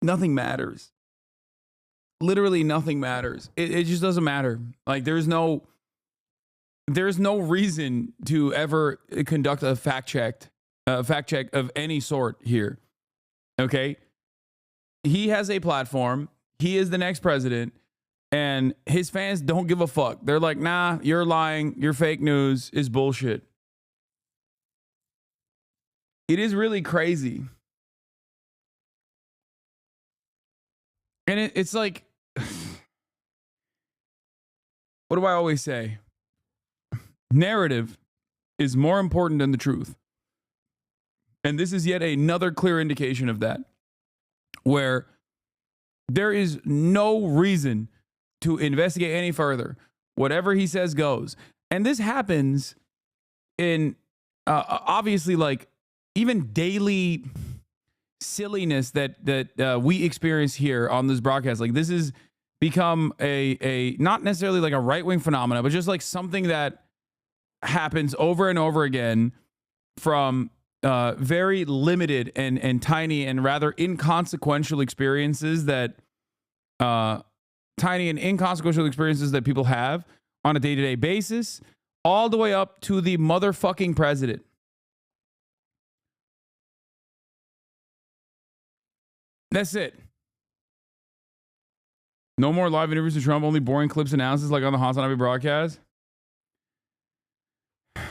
Nothing matters. Literally nothing matters. It just doesn't matter. Like there's no reason to ever conduct a fact check of any sort here. Okay? He has a platform. He is the next president. And his fans don't give a fuck. They're like, nah, you're lying. Your fake news is bullshit. It is really crazy. And it's like, what do I always say? Narrative is more important than the truth. And this is yet another clear indication of that, where there is no reason to investigate any further. Whatever he says goes. And this happens in, obviously, like, even daily silliness that we experience here on this broadcast. Like, this has become a not necessarily like a right-wing phenomena, but just like something that happens over and over again from very limited and tiny and rather inconsequential experiences that people have on a day-to-day basis, all the way up to the motherfucking president. That's it. No more live interviews with Trump, only boring clips and analysis like on the HasanAbi broadcast.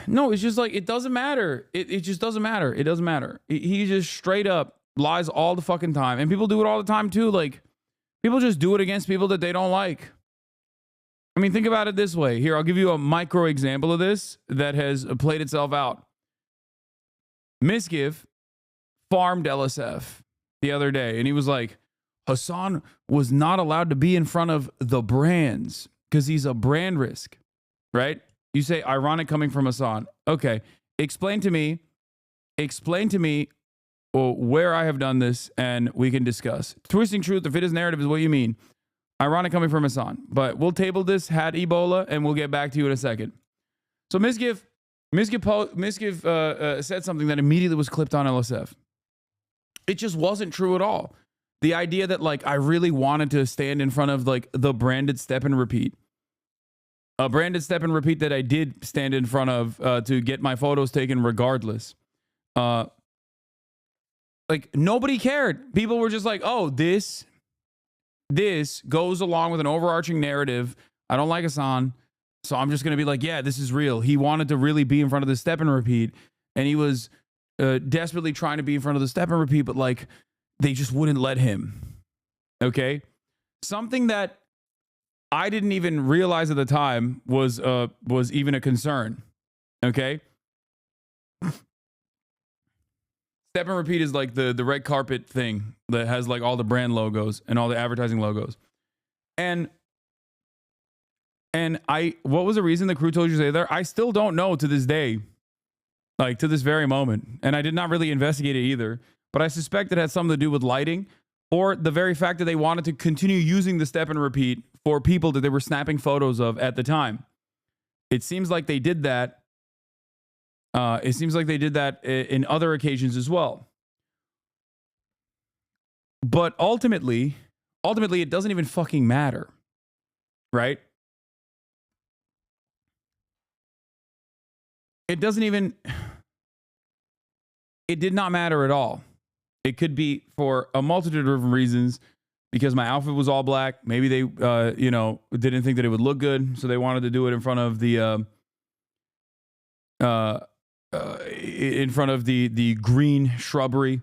No, it's just like, it doesn't matter. It just doesn't matter. It doesn't matter. He just straight up lies all the fucking time. And people do it all the time too. Like, people just do it against people that they don't like. I mean, think about it this way. Here, I'll give you a micro example of this that has played itself out. Misgiv farmed LSF the other day, and he was like, Hasan was not allowed to be in front of the brands because he's a brand risk, right? You say, ironic coming from Hasan. Okay, explain to me where I have done this, and we can discuss. Twisting truth, if it is narrative, is what you mean. Ironic coming from Hasan. But we'll table this, had Ebola, and we'll get back to you in a second. So Misgiv said something that immediately was clipped on LSF. It just wasn't true at all. The idea that, like, I really wanted to stand in front of, like, the branded step and repeat. A branded step and repeat that I did stand in front of to get my photos taken regardless. Like, nobody cared. People were just like, oh, this goes along with an overarching narrative. I don't like Hasan, so I'm just going to be like, yeah, this is real. He wanted to really be in front of the step and repeat, and he was desperately trying to be in front of the step and repeat, but, like, they just wouldn't let him. Okay? Something that I didn't even realize at the time was even a concern. Okay? Step and repeat is like the red carpet thing that has like all the brand logos and all the advertising logos. And what was the reason the crew told you to stay there? I still don't know to this day, like to this very moment. And I did not really investigate it either, but I suspect it had something to do with lighting or the very fact that they wanted to continue using the step and repeat for people that they were snapping photos of at the time. It seems like they did that. It seems like they did that in other occasions as well. But ultimately, it doesn't even fucking matter, right? It did not matter at all. It could be for a multitude of reasons, because my outfit was all black. Maybe they, didn't think that it would look good, so they wanted to do it in front of the green shrubbery.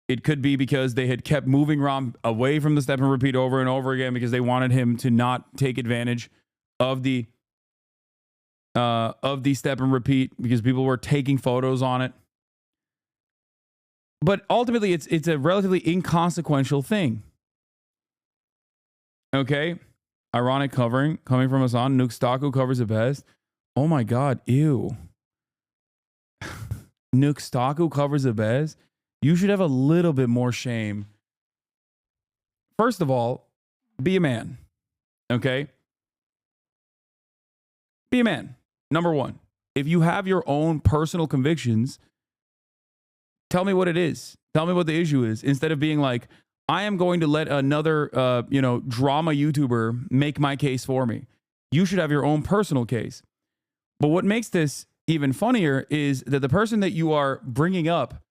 It could be because they had kept moving Rom away from the step and repeat over and over again because they wanted him to not take advantage of the step and repeat because people were taking photos on it. But ultimately, it's a relatively inconsequential thing. Okay, ironic coming from Hasan. Nuke Staku covers it best. Oh my God, ew. Nuke Staku covers it best. You should have a little bit more shame. First of all, be a man. Okay? Be a man. Number one, if you have your own personal convictions, tell me what it is. Tell me what the issue is. Instead of being like, I am going to let another, drama YouTuber make my case for me. You should have your own personal case. But what makes this even funnier is that the person that you are bringing up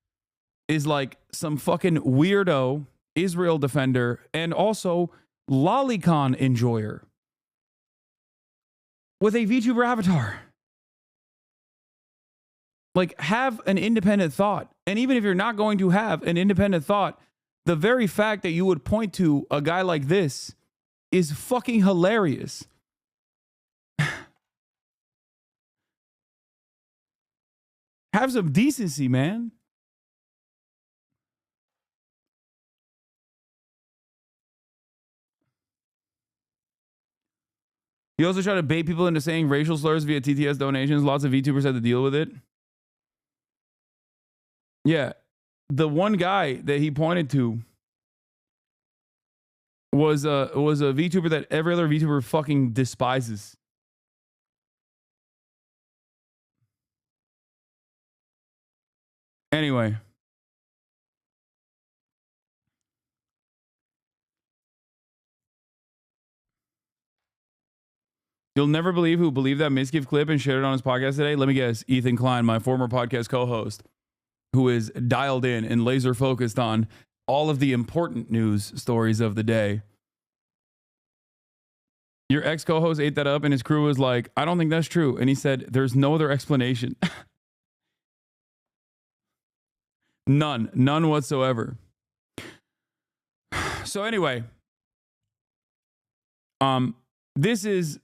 is like some fucking weirdo Israel defender and also lolicon enjoyer with a VTuber avatar. Like, have an independent thought. And even if you're not going to have an independent thought, the very fact that you would point to a guy like this is fucking hilarious. Have some decency, man. You also try to bait people into saying racial slurs via TTS donations. Lots of VTubers had to deal with it. Yeah. The one guy that he pointed to was a VTuber that every other VTuber fucking despises. Anyway. You'll never believe who believed that misgive clip and shared it on his podcast today. Let me guess, Ethan Klein, my former podcast co-host, who is dialed in and laser focused on all of the important news stories of the day. Your ex-co-host ate that up and his crew was like, I don't think that's true. And he said, there's no other explanation. None whatsoever. So anyway, this is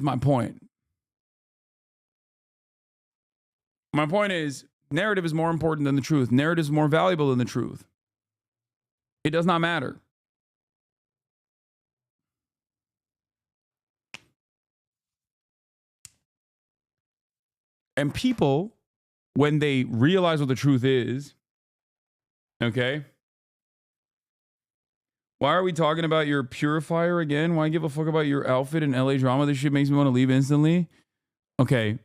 my point. My point is, narrative is more important than the truth. Narrative is more valuable than the truth. It does not matter. And people, when they realize what the truth is, okay? Why are we talking about your purifier again? Why give a fuck about your outfit in LA drama? This shit makes me want to leave instantly. Okay.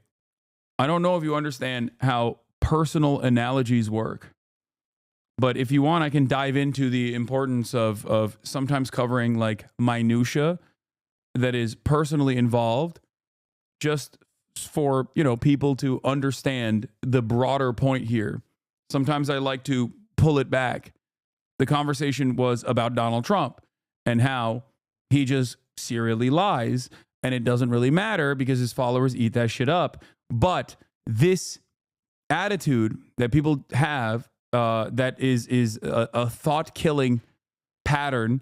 I don't know if you understand how personal analogies work. But if you want, I can dive into the importance of sometimes covering like minutia that is personally involved just for, you know, people to understand the broader point here. Sometimes I like to pull it back. The conversation was about Donald Trump and how he just serially lies and it doesn't really matter because his followers eat that shit up. But this attitude that people have that is a thought-killing pattern,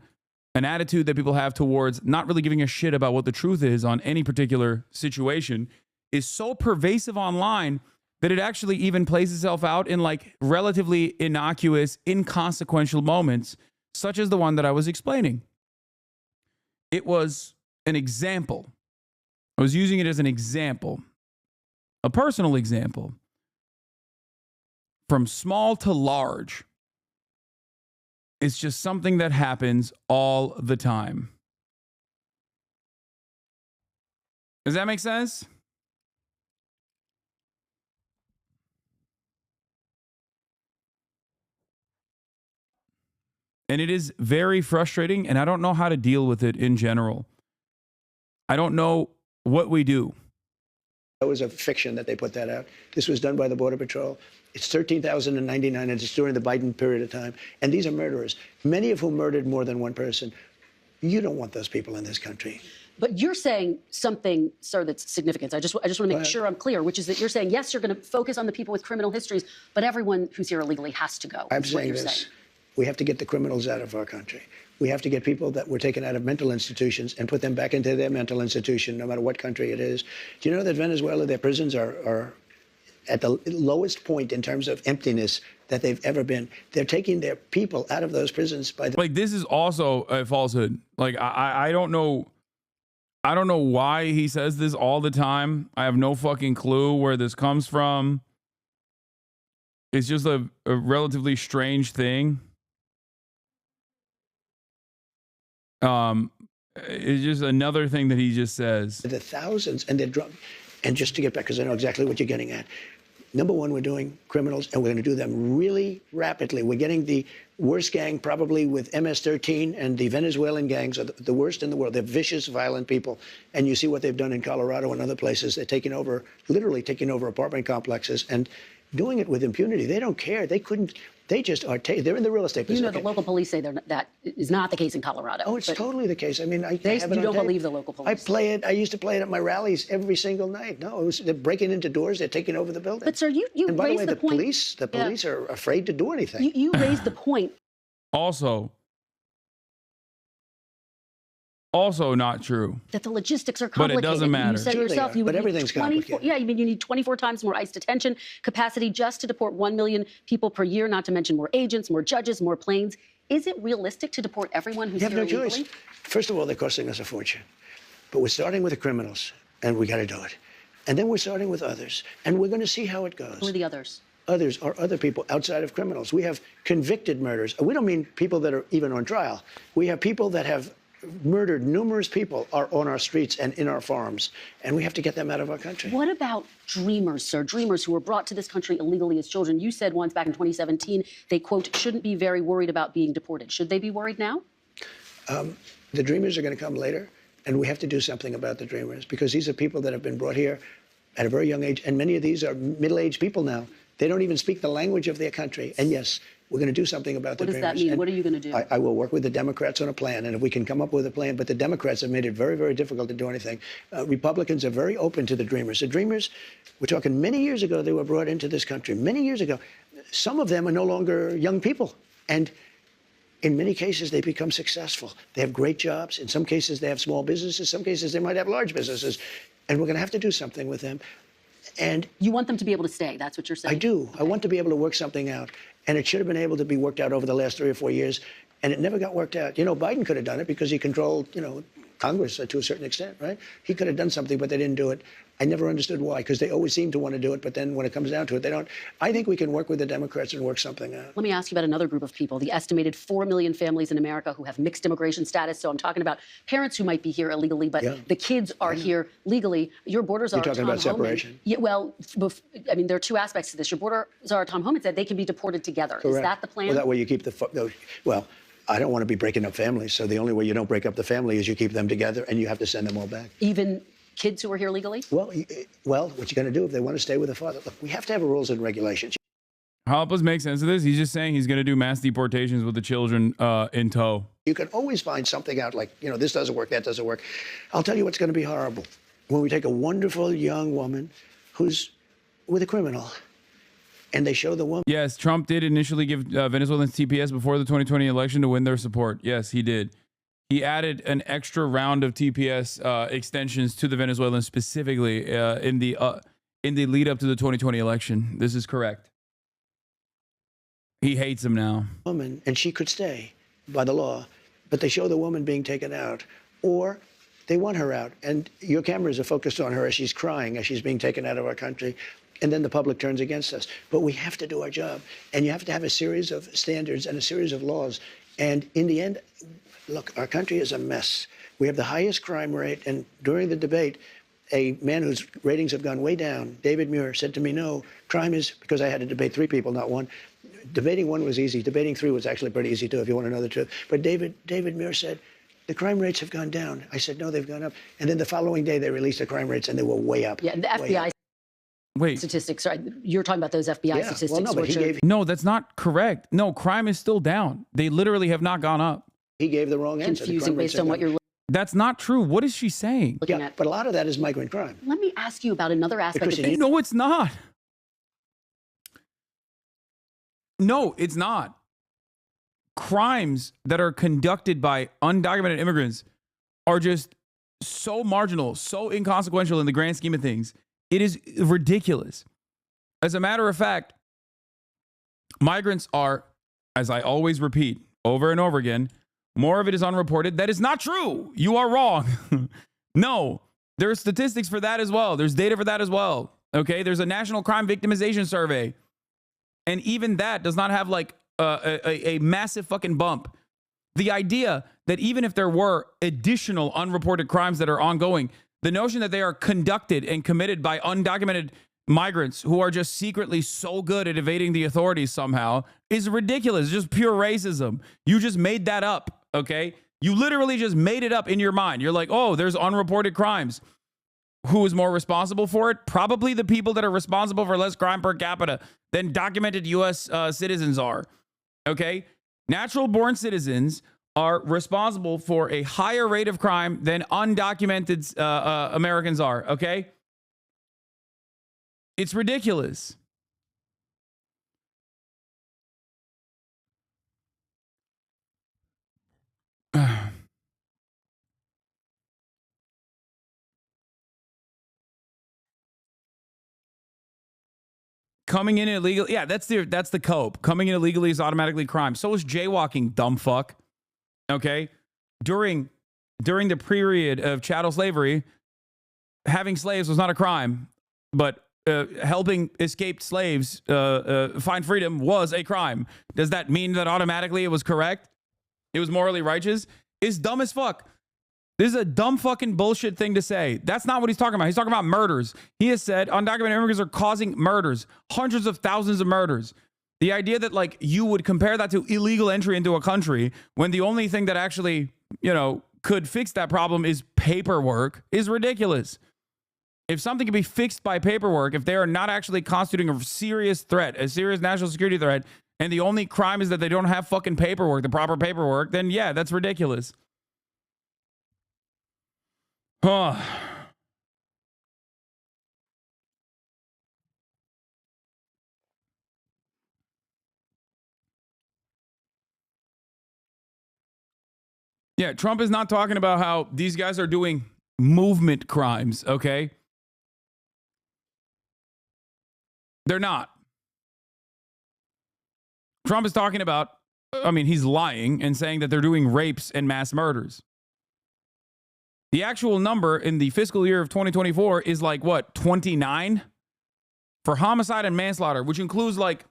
an attitude that people have towards not really giving a shit about what the truth is on any particular situation is so pervasive online that it actually even plays itself out in like relatively innocuous, inconsequential moments, such as the one that I was explaining. It was an example. I was using it as an example, a personal example. From small to large, it's just something that happens all the time. Does that make sense? And it is very frustrating, and I don't know how to deal with it in general. I don't know what we do. That was a fiction that they put that out. This was done by the Border Patrol. It's 13,099, and it's during the Biden period of time. And these are murderers, many of whom murdered more than one person. You don't want those people in this country. But you're saying something, sir, that's significant. I just want to make sure I'm clear, which is that you're saying, yes, you're going to focus on the people with criminal histories, but everyone who's here illegally has to go. I'm saying this. We have to get the criminals out of our country. We have to get people that were taken out of mental institutions and put them back into their mental institution, no matter what country it is. Do you know that Venezuela, their prisons are at the lowest point in terms of emptiness that they've ever been? They're taking their people out of those prisons by the... Like, this is also a falsehood. Like, I don't know. I don't know why he says this all the time. I have no fucking clue where this comes from. It's just a relatively strange thing. It's just another thing that he just says. The thousands, and they're drunk. And just to get back, because I know exactly what you're getting at. Number one, we're doing criminals, and we're going to do them really rapidly. We're getting the worst gang probably with MS-13, and the Venezuelan gangs are the worst in the world. They're vicious, violent people. And you see what they've done in Colorado and other places. They're taking over, literally taking over apartment complexes and doing it with impunity. They don't care. They couldn't. They just are, they're in the real estate business. You know, the local police say that is not the case in Colorado. Oh, it's totally the case. I mean, I you have it on don't tape. believe the local police. I play it. I used to play it at my rallies every single night. No, they're breaking into doors. They're taking over the building. But sir, you and by the raised way, the point. The police are afraid to do anything. You raised the point. Also not true. That the logistics are But complicated. it doesn't matter. You said Sure it yourself. they are, You would but need everything's 24. complicated. Yeah, you mean you need 24 times more ICE detention capacity just to deport 1 million people per year, not to mention more agents, more judges, more planes. Is it realistic to deport everyone who's You have here no illegally? choice. First of all, they're costing us a fortune. But we're starting with the criminals, and we got to do it. And then we're starting with others, and we're going to see how it goes. Who are the others? Others are other people outside of criminals. We have convicted murders. We don't mean people that are even on trial. We have people that have murdered numerous people are on our streets and in our farms, and we have to get them out of our country. What about dreamers, sir? Dreamers who were brought to this country illegally as children. You said once back in 2017, they, quote, shouldn't be very worried about being deported. Should they be worried now? The dreamers are going to come later, and we have to do something about the dreamers because these are people that have been brought here at a very young age, and many of these are middle-aged people now. They don't even speak the language of their country. And yes, we're going to do something about the dreamers. What does that mean? What are you going to do? I will work with the Democrats on a plan, and if we can come up with a plan, but the Democrats have made it very, very difficult to do anything. Republicans are very open to the dreamers. The dreamers, we're talking many years ago, they were brought into this country. Many years ago. Some of them are no longer young people. And in many cases, they become successful. They have great jobs. In some cases, they have small businesses. Some cases, they might have large businesses. And we're going to have to do something with them. And you want them to be able to stay. That's what you're saying. I do. Okay. I want to be able to work something out. And it should have been able to be worked out over the last 3 or 4 years. And it never got worked out. You know, Biden could have done it because he controlled, Congress to a certain extent, right? He could have done something, but they didn't do it. I never understood why, because they always seem to want to do it, but then when it comes down to it, they don't. I think we can work with the Democrats and work something out. Let me ask you about another group of people, the estimated 4 million families in America who have mixed immigration status. So I'm talking about parents who might be here illegally, but the kids are here legally. Your borders are. You're talking about separation? Yeah, well, I mean, there are two aspects to this. Your borders are, Tom Homan said, they can be deported together. Correct. Is that the plan? Well, that way you keep well, I don't want to be breaking up families, so the only way you don't break up the family is you keep them together and you have to send them all back. Even kids who are here legally? Well, what you're going to do if they want to stay with the father? Look, we have to have rules and regulations. How help us make sense of this? He's just saying he's going to do mass deportations with the children in tow. You can always find something out like, this doesn't work, that doesn't work. I'll tell you what's going to be horrible. When we take a wonderful young woman who's with a criminal, and they show the woman. Yes, Trump did initially give Venezuelans TPS before the 2020 election to win their support. Yes, he did. He added an extra round of TPS extensions to the Venezuelans specifically in the lead up to the 2020 election. This is correct. He hates them now. Woman, and she could stay by the law, but they show the woman being taken out, or they want her out, and your cameras are focused on her as she's crying, as she's being taken out of our country. And then the public turns against us. But we have to do our job. And you have to have a series of standards and a series of laws. And in the end, look, our country is a mess. We have the highest crime rate. And during the debate, a man whose ratings have gone way down, David Muir, said to me, no, crime is, because I had to debate 3 people, not one. Debating 1 was easy. Debating 3 was actually pretty easy, too, if you want to know the truth. But David Muir said, the crime rates have gone down. I said, no, they've gone up. And then the following day, they released the crime rates, and they were way up. Yeah, and the FBI statistics. Sorry, you're talking about those FBI statistics. Well, no, but he gave. No, that's not correct. No, crime is still down. They literally have not gone up. He gave the wrong answer. Confusing based on what you're. That's not true. What is she saying? Yeah, but a lot of that is migrant crime. Let me ask you about another aspect of this. No, it's not. No, it's not. Crimes that are conducted by undocumented immigrants are just so marginal, so inconsequential in the grand scheme of things. It is ridiculous. As a matter of fact, migrants are, as I always repeat over and over again, more of it is unreported. That is not true. You are wrong. No, there are statistics for that as well. There's data for that as well. Okay, there's a national crime victimization survey. And even that does not have like a massive fucking bump. The idea that even if there were additional unreported crimes that are ongoing, the notion that they are conducted and committed by undocumented migrants who are just secretly so good at evading the authorities somehow is ridiculous. Just pure racism. You just made that up, okay? You literally just made it up in your mind. You're like, oh, there's unreported crimes. who is more responsible for it? Probably the people that are responsible for less crime per capita than documented U.S. Citizens are. Okay? Natural born citizens are responsible for a higher rate of crime than undocumented Americans are. Okay? It's ridiculous. Coming in illegal, yeah, that's the cope. Coming in illegally is automatically crime. So is jaywalking, dumb fuck. Okay, during the period of chattel slavery, having slaves was not a crime, but helping escaped slaves find freedom was a crime. Does that mean that automatically it was correct? It was morally righteous? It's dumb as fuck. This is a dumb fucking bullshit thing to say. That's not what he's talking about. He's talking about murders. He has said undocumented immigrants are causing murders, hundreds of thousands of murders. The idea that like you would compare that to illegal entry into a country when the only thing that actually, could fix that problem is paperwork is ridiculous. If something can be fixed by paperwork, if they are not actually constituting a serious threat, a serious national security threat, and the only crime is that they don't have fucking paperwork, the proper paperwork, then yeah, that's ridiculous. Huh. Yeah, Trump is not talking about how these guys are doing movement crimes, okay? They're not. Trump is talking about, he's lying and saying that they're doing rapes and mass murders. The actual number in the fiscal year of 2024 is like, what, 29? For homicide and manslaughter, which includes like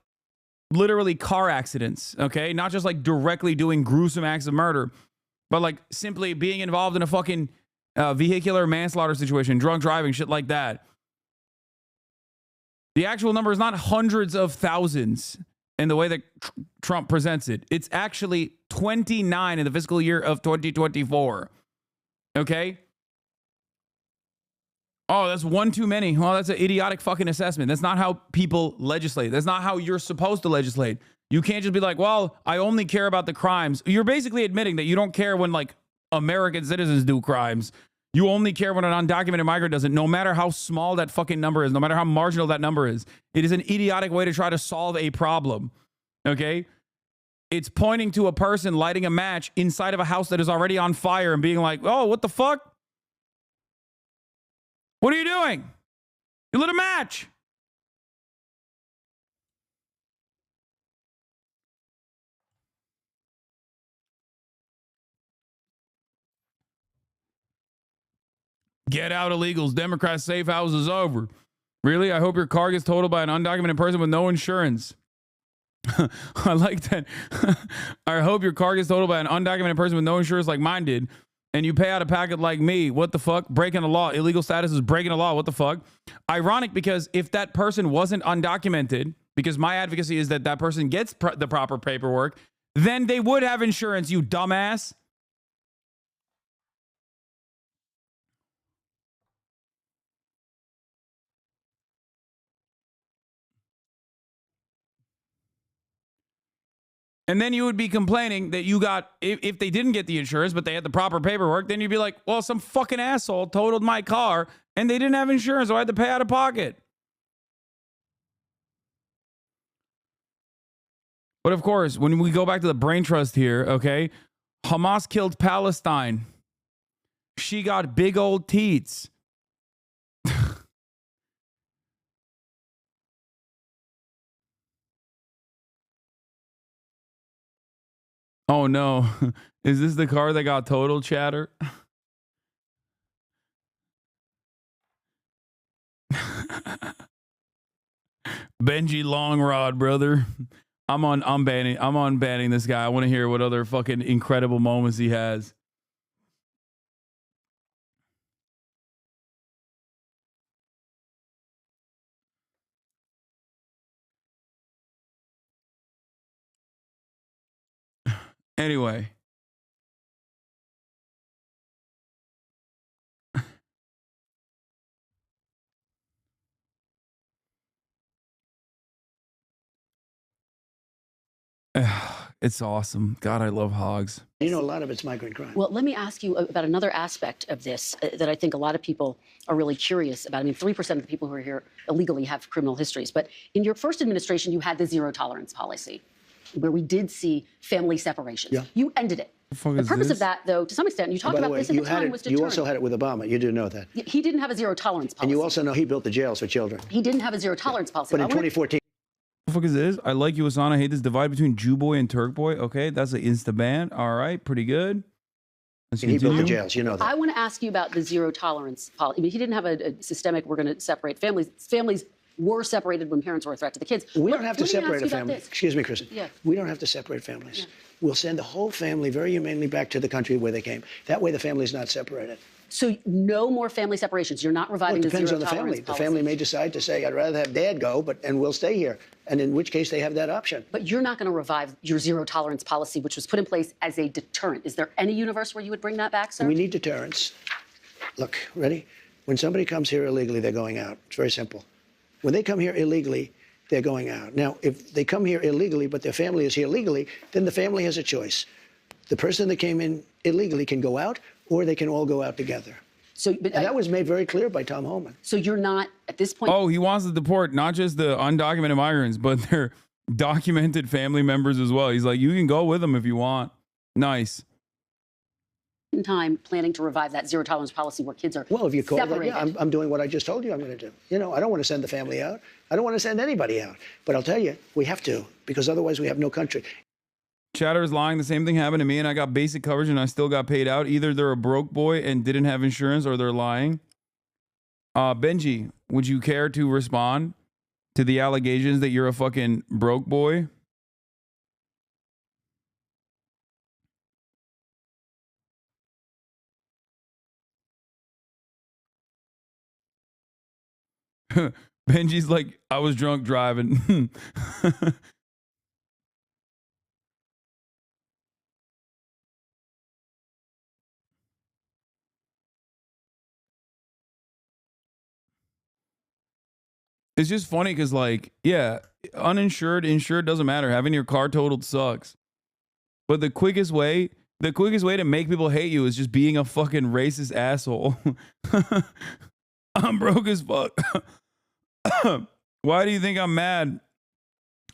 literally car accidents, okay? Not just like directly doing gruesome acts of murder, but like simply being involved in a fucking vehicular manslaughter situation, drunk driving, shit like that. The actual number is not hundreds of thousands in the way that Trump presents it. It's actually 29 in the fiscal year of 2024. Okay? Oh, that's one too many. Well, that's an idiotic fucking assessment. That's not how people legislate. That's not how you're supposed to legislate. You can't just be like, well, I only care about the crimes. You're basically admitting that you don't care when like American citizens do crimes. You only care when an undocumented migrant does it, no matter how small that fucking number is, no matter how marginal that number is. It is an idiotic way to try to solve a problem. Okay? It's pointing to a person lighting a match inside of a house that is already on fire and being like, oh, what the fuck? What are you doing? You lit a match. Get out illegals. Democrats' safe house is over. Really? I hope your car gets totaled by an undocumented person with no insurance. I like that. I hope your car gets totaled by an undocumented person with no insurance like mine did. And you pay out of pocket like me. What the fuck? Breaking the law. Illegal status is breaking the law. What the fuck? Ironic, because if that person wasn't undocumented, because my advocacy is that that person gets the proper paperwork, then they would have insurance, you dumbass. And then you would be complaining that you got, if they didn't get the insurance, but they had the proper paperwork, then you'd be like, well, some fucking asshole totaled my car and they didn't have insurance, so I had to pay out of pocket. But of course, when we go back to the brain trust here, okay, Hamas killed Palestine. She got big old teats. Oh no. Is this the car that got total, chatter? Benji Longrod, brother. I'm on banning this guy. I want to hear what other fucking incredible moments he has. Anyway. It's awesome. God, I love hogs. You know, a lot of it's migrant crime. Well, let me ask you about another aspect of this that I think a lot of people are really curious about. I mean, 3% of the people who are here illegally have criminal histories. But in your first administration, you had the zero tolerance policy, where we did see family separations. Yeah. You ended it. The purpose of that, though, to some extent, you talked about this at the time, was deterrent. You also had it with Obama. You do know that. He didn't have a zero tolerance policy. And you also know he built the jails for children. He didn't have a zero tolerance policy. But in 2014. What the fuck is this? I like you, Hasan. I hate this divide between Jew boy and Turk boy. Okay, that's an insta ban. All right, pretty good. He built the jails, you know that. I want to ask you about the zero tolerance policy. I mean, he didn't have a systemic, we're going to separate families. Families were separated when parents were a threat to the kids. We don't have to separate a family. Excuse me, Kristen. Yeah. We don't have to separate families. Yeah. We'll send the whole family very humanely back to the country where they came. That way the family's not separated. So no more family separations. You're not reviving the zero tolerance policy. It depends on the family. The family may decide to say, I'd rather have dad go, and we'll stay here. And in which case they have that option. But you're not going to revive your zero tolerance policy, which was put in place as a deterrent. Is there any universe where you would bring that back, sir? We need deterrence. Look, ready? When somebody comes here illegally, they're going out. It's very simple. When they come here illegally, they're going out. Now, if they come here illegally, but their family is here legally, then the family has a choice. The person that came in illegally can go out, or they can all go out together. And that was made very clear by Tom Homan. So you're not, at this point... Oh, he wants to deport not just the undocumented migrants, but their documented family members as well. He's like, you can go with them if you want. Nice. Time planning to revive that zero tolerance policy where kids are Well, if you call it, separated. yeah, I'm doing what I just told you I'm going to do. You know, I don't want to send the family out. I don't want to send anybody out. But I'll tell you, we have to, because otherwise we have no country. Chatter is lying. The same thing happened to me, and I got basic coverage, and I still got paid out. Either they're a broke boy and didn't have insurance, or they're lying. Benji, would you care to respond to the allegations that you're a fucking broke boy? Benji's like, I was drunk driving. It's just funny because, like, yeah, uninsured, insured doesn't matter. Having your car totaled sucks. But the quickest way to make people hate you is just being a fucking racist asshole. I'm broke as fuck. Why do you think I'm mad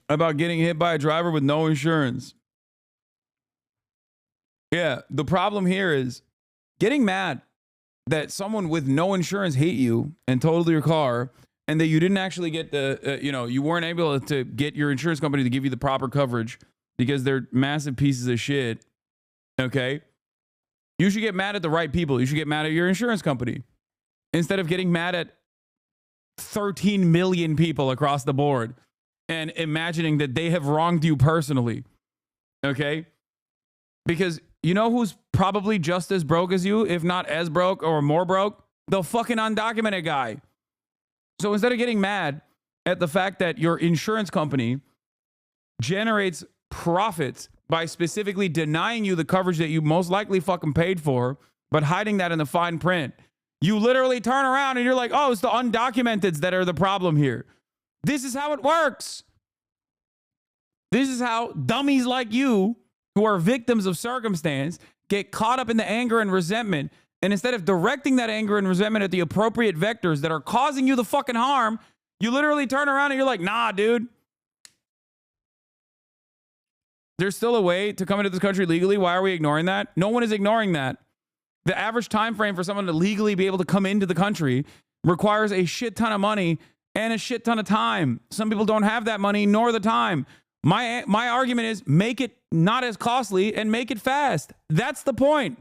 about getting hit by a driver with no insurance? Yeah, the problem here is getting mad that someone with no insurance hit you and totaled your car, and that you didn't actually get the, you weren't able to get your insurance company to give you the proper coverage because they're massive pieces of shit. Okay? You should get mad at the right people. You should get mad at your insurance company instead of getting mad at 13 million people across the board and imagining that they have wronged you personally. Okay? Because you know who's probably just as broke as you, if not as broke or more broke? The fucking undocumented guy. So instead of getting mad at the fact that your insurance company generates profits by specifically denying you the coverage that you most likely fucking paid for, but hiding that in the fine print, you literally turn around and you're like, oh, it's the undocumenteds that are the problem here. This is how it works. This is how dummies like you, who are victims of circumstance, get caught up in the anger and resentment. And instead of directing that anger and resentment at the appropriate vectors that are causing you the fucking harm, you literally turn around and you're like, nah, dude. There's still a way to come into this country legally. Why are we ignoring that? No one is ignoring that. The average time frame for someone to legally be able to come into the country requires a shit ton of money and a shit ton of time. Some people don't have that money nor the time. My argument is make it not as costly and make it fast. That's the point.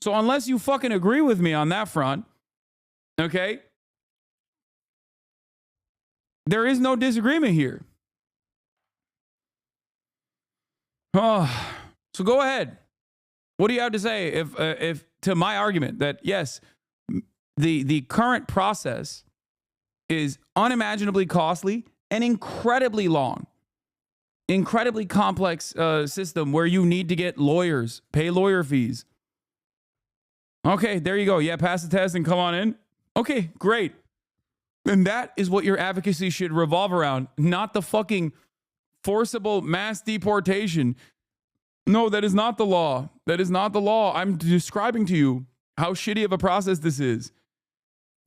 So unless you fucking agree with me on that front, okay, there is no disagreement here. Oh, so go ahead. What do you have to say if to my argument that yes, the current process is unimaginably costly and incredibly long, incredibly complex system where you need to get lawyers, pay lawyer fees. Okay, there you go. Yeah, pass the test and come on in. Okay, great. And that is what your advocacy should revolve around, not the fucking forcible mass deportation. No, that is not the law. That is not the law. I'm describing to you how shitty of a process this is.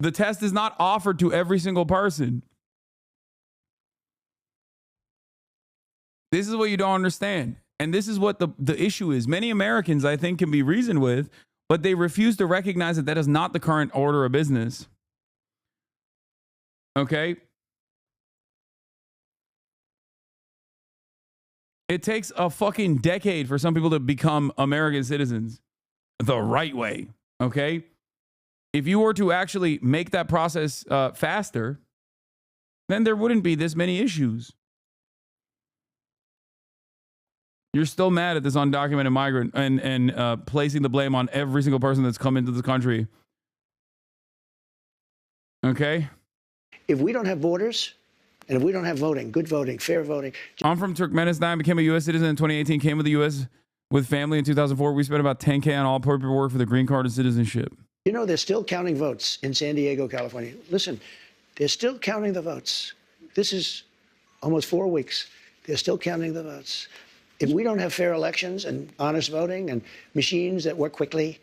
The test is not offered to every single person. This is what you don't understand. And this is what the issue is. Many Americans, I think, can be reasoned with, but they refuse to recognize that that is not the current order of business. Okay? It takes a fucking decade for some people to become American citizens the right way. Okay? If you were to actually make that process faster, then there wouldn't be this many issues. You're still mad at this undocumented migrant and placing the blame on every single person that's come into the country. Okay? If we don't have borders, and if we don't have voting, good voting, fair voting. I'm from Turkmenistan, became a U.S. citizen in 2018, came to the U.S. with family in 2004. We spent about $10K on all paperwork for the green card and citizenship. You know, they're still counting votes in San Diego, California. Listen, they're still counting the votes. This is almost 4 weeks. They're still counting the votes. If we don't have fair elections and honest voting and machines that work quickly,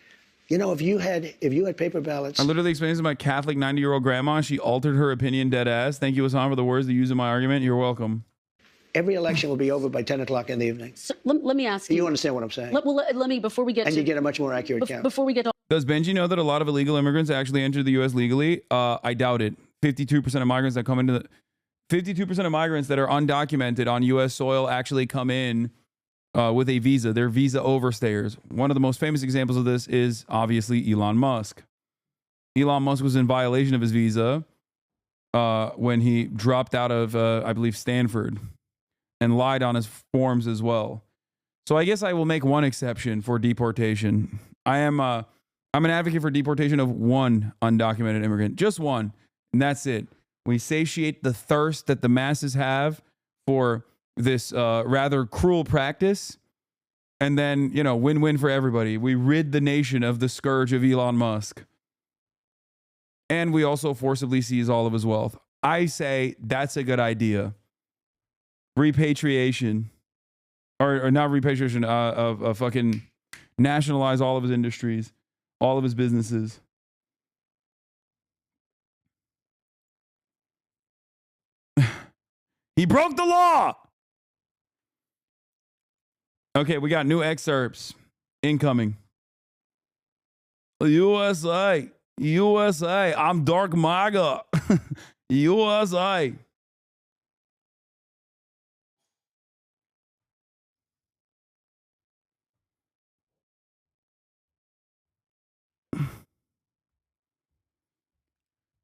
you know, if you had paper ballots. I literally explained this to my Catholic 90-year-old grandma. She altered her opinion dead ass. Thank you, Hasan, for the words to use in my argument. You're welcome. Every election will be over by 10 o'clock in the evening. So, let me ask you. You understand what I'm saying? Let me, before we get and to... you get a much more accurate count. Before we get to... Does Benji know that a lot of illegal immigrants actually enter the U.S. legally? I doubt it. 52% of migrants that come into the... 52% of migrants that are undocumented on U.S. soil actually come in with a visa. They're visa overstayers. One of the most famous examples of this is obviously Elon Musk. Elon Musk was in violation of his visa when he dropped out of, I believe, Stanford and lied on his forms as well. So I guess I will make one exception for deportation. I'm an advocate for deportation of one undocumented immigrant, just one, and that's it. We satiate the thirst that the masses have for this rather cruel practice, and then, you know, win-win for everybody. We rid the nation of the scourge of Elon Musk, and we also forcibly seize all of his wealth. I say that's a good idea. Repatriation, or not repatriation, of fucking nationalize all of his industries, all of his businesses. He broke the law. Okay, we got new excerpts incoming. USA, USA. I'm Dark MAGA. USA.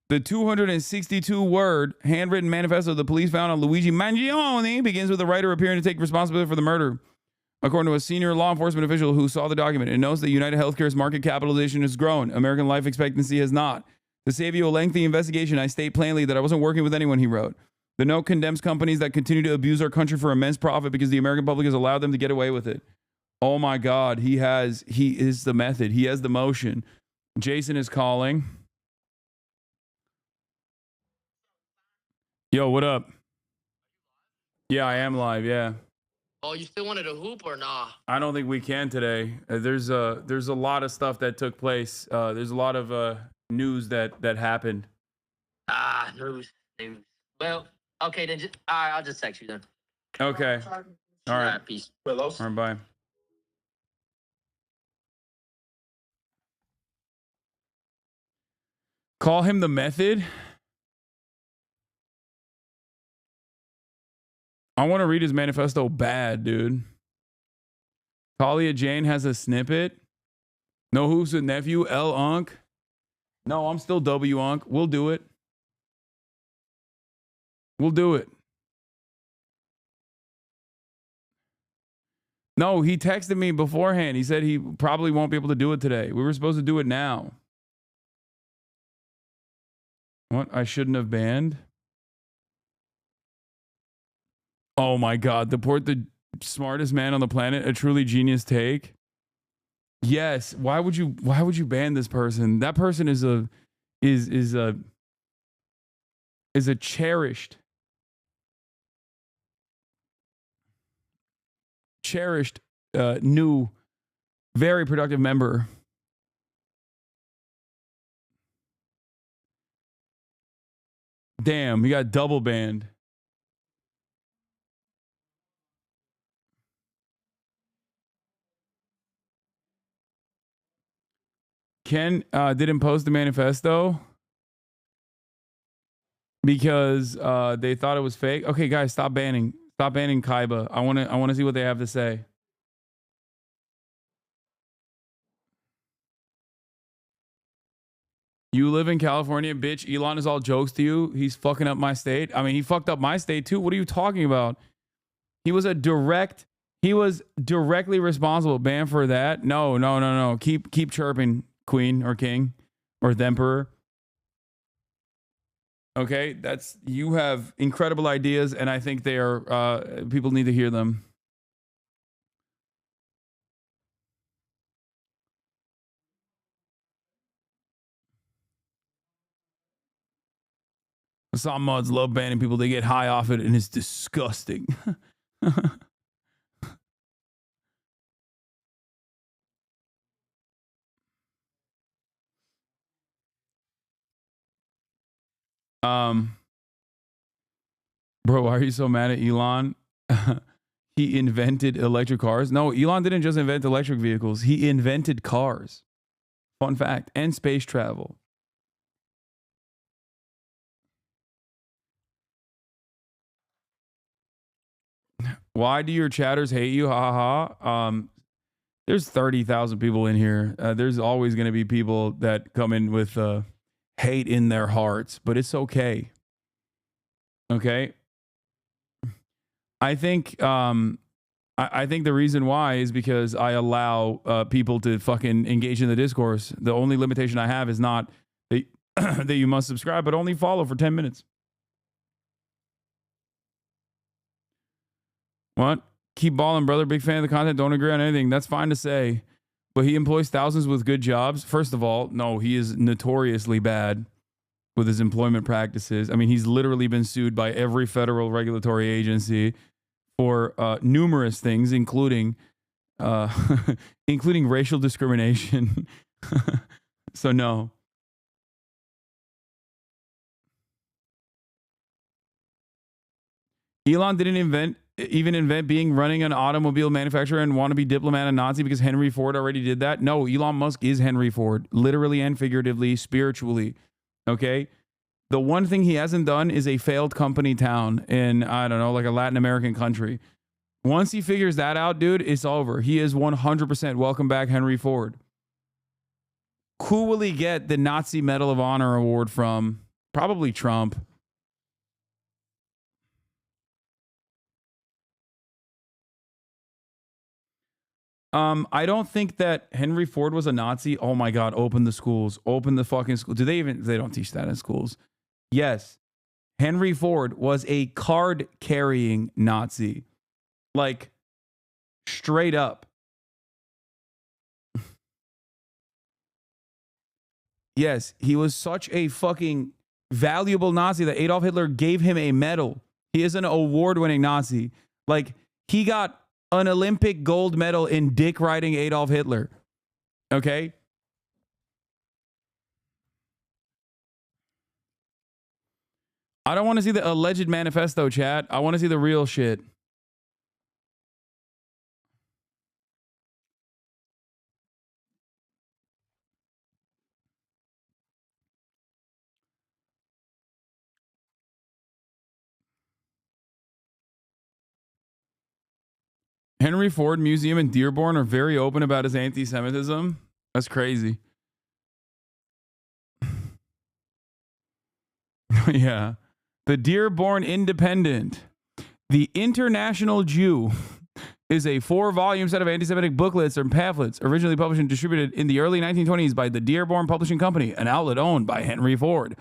The 262-word handwritten manifesto the police found on Luigi Mangione begins with the writer appearing to take responsibility for the murder. According to a senior law enforcement official who saw the document, it notes that United Healthcare's market capitalization has grown. American life expectancy has not. To save you a lengthy investigation, I state plainly that I wasn't working with anyone, he wrote. The note condemns companies that continue to abuse our country for immense profit because the American public has allowed them to get away with it. Oh my God, he is the method. He has the motion. Jason is calling. Yo, what up? Yeah, I am live, yeah. Oh, you still wanted to hoop or nah? I don't think we can today. There's a lot of stuff that took place. There's a lot of news that happened. News. Well, okay, then all right, I'll just text you then. Okay. All right. Peace. All right, bye. Call him the method? I want to read his manifesto bad, dude. Talia Jane has a snippet. No, who's the nephew? L Unk. No, I'm still W Unk. We'll do it. We'll do it. No, he texted me beforehand. He said he probably won't be able to do it today. We were supposed to do it now. What? I shouldn't have banned? Oh my God, deport the smartest man on the planet, a truly genius take. Yes, why would you ban this person? That person is a cherished cherished new, very productive member. Damn, he got double banned. Ken didn't post the manifesto because they thought it was fake. Okay, guys, stop banning Kaiba. I want to see what they have to say. You live in California, bitch. Elon is all jokes to you. He's fucking up my state. I mean, he fucked up my state too. What are you talking about? He was directly responsible. Ban for that? No. Keep chirping, queen or king or the emperor. Okay, you have incredible ideas, and I think they are people need to hear them. Some mods love banning people. They get high off it, and it's disgusting. Bro, why are you so mad at Elon? He invented electric cars. No, Elon didn't just invent electric vehicles. He invented cars. Fun fact. And space travel. Why do your chatters hate you? Ha ha ha. There's 30,000 people in here. There's always going to be people that come in with hate in their hearts, but it's okay. Okay. I think I think the reason why is because I allow people to fucking engage in the discourse. The only limitation I have is not that, that you must subscribe, but only follow for 10 minutes. What? Keep balling, brother. Big fan of the content. Don't agree on anything. That's fine to say. But he employs thousands with good jobs. First of all, no, he is notoriously bad with his employment practices. I mean, he's literally been sued by every federal regulatory agency for numerous things, including including racial discrimination. So no. Elon didn't even invent running an automobile manufacturer and want to be diplomat and Nazi because Henry Ford already did that. No, Elon Musk is Henry Ford, literally and figuratively, spiritually. Okay. The one thing he hasn't done is a failed company town in, I don't know, like a Latin American country. Once he figures that out, dude, it's over. He is 100% welcome back Henry Ford. Who will he get the Nazi Medal of Honor award from? Probably Trump. I don't think that Henry Ford was a Nazi. Oh my God, open the schools. Open the fucking school. They don't teach that in schools. Yes. Henry Ford was a card carrying Nazi. Like, straight up. Yes, he was such a fucking valuable Nazi that Adolf Hitler gave him a medal. He is an award-winning Nazi. Like, he got an Olympic gold medal in dick riding Adolf Hitler. Okay? I don't want to see the alleged manifesto, chat. I want to see the real shit. Henry Ford Museum in Dearborn are very open about his anti-Semitism. That's crazy. Yeah. The Dearborn Independent. The International Jew is a 4-volume set of anti-Semitic booklets or pamphlets originally published and distributed in the early 1920s by the Dearborn Publishing Company, an outlet owned by Henry Ford,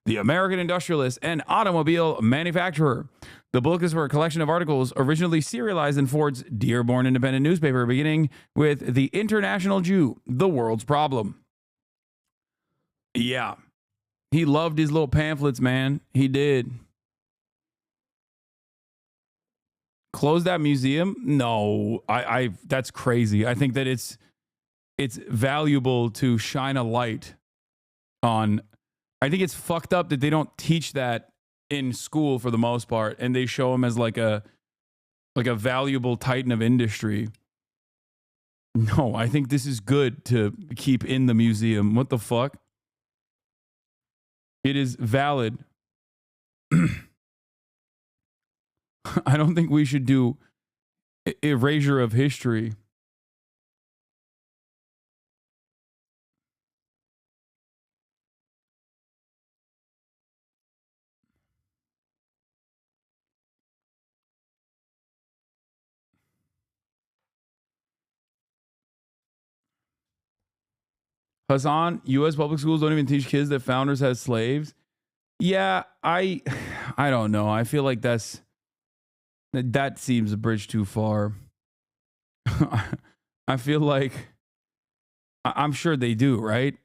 the American industrialist and automobile manufacturer. The book is for a collection of articles originally serialized in Ford's Dearborn Independent newspaper, beginning with The International Jew, the World's Problem. Yeah. He loved his little pamphlets, man. He did. Close that museum? No, I that's crazy. I think that it's valuable to shine a light on. I think it's fucked up that they don't teach that in school for the most part, and they show him as like a valuable titan of industry. No, I think this is good to keep in the museum. What the fuck? It is valid. I don't think we should do erasure of history. Hasan, U.S. public schools don't even teach kids that founders had slaves. Yeah, I don't know. I feel like that seems a bridge too far. I feel like I'm sure they do, right?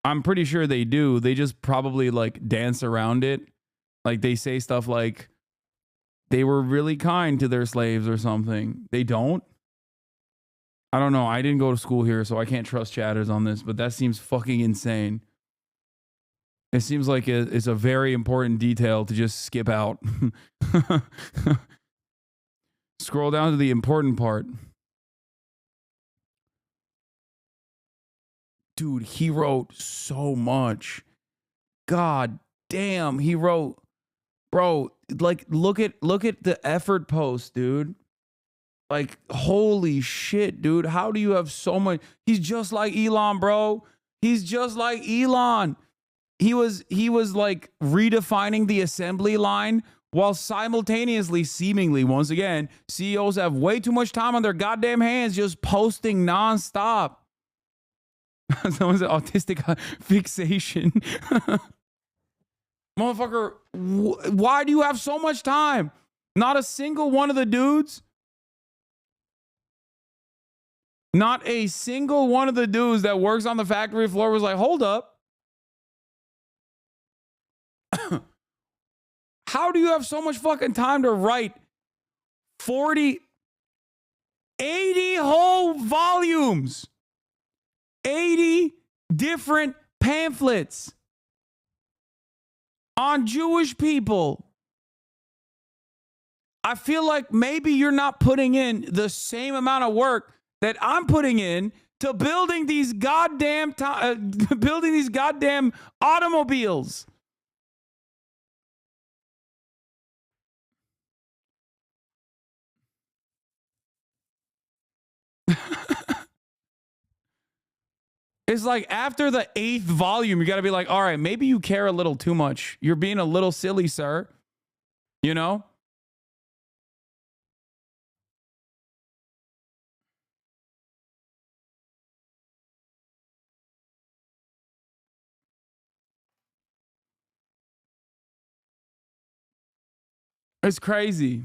I'm pretty sure they do. They just probably like dance around it. Like they say stuff like they were really kind to their slaves or something. They don't. I don't know. I didn't go to school here, so I can't trust chatters on this, but that seems fucking insane. It seems like it's a very important detail to just skip out. Scroll down to the important part. Dude, he wrote so much. God damn, he wrote, bro, like look at the effort post, dude. Like, holy shit, dude. How do you have so much? He's just like Elon, bro. He's just like Elon. He was like redefining the assembly line while simultaneously, seemingly, once again, CEOs have way too much time on their goddamn hands just posting nonstop. Someone said autistic fixation. Motherfucker, why do you have so much time? Not a single one of the dudes. Not a single one of the dudes that works on the factory floor was like, hold up. How do you have so much fucking time to write 80 whole volumes? 80 different pamphlets on Jewish people. I feel like maybe you're not putting in the same amount of work that I'm putting in to building these goddamn automobiles. It's like after the 8th volume, you got to be like, all right, maybe you care a little too much. You're being a little silly, sir. You know? It's crazy.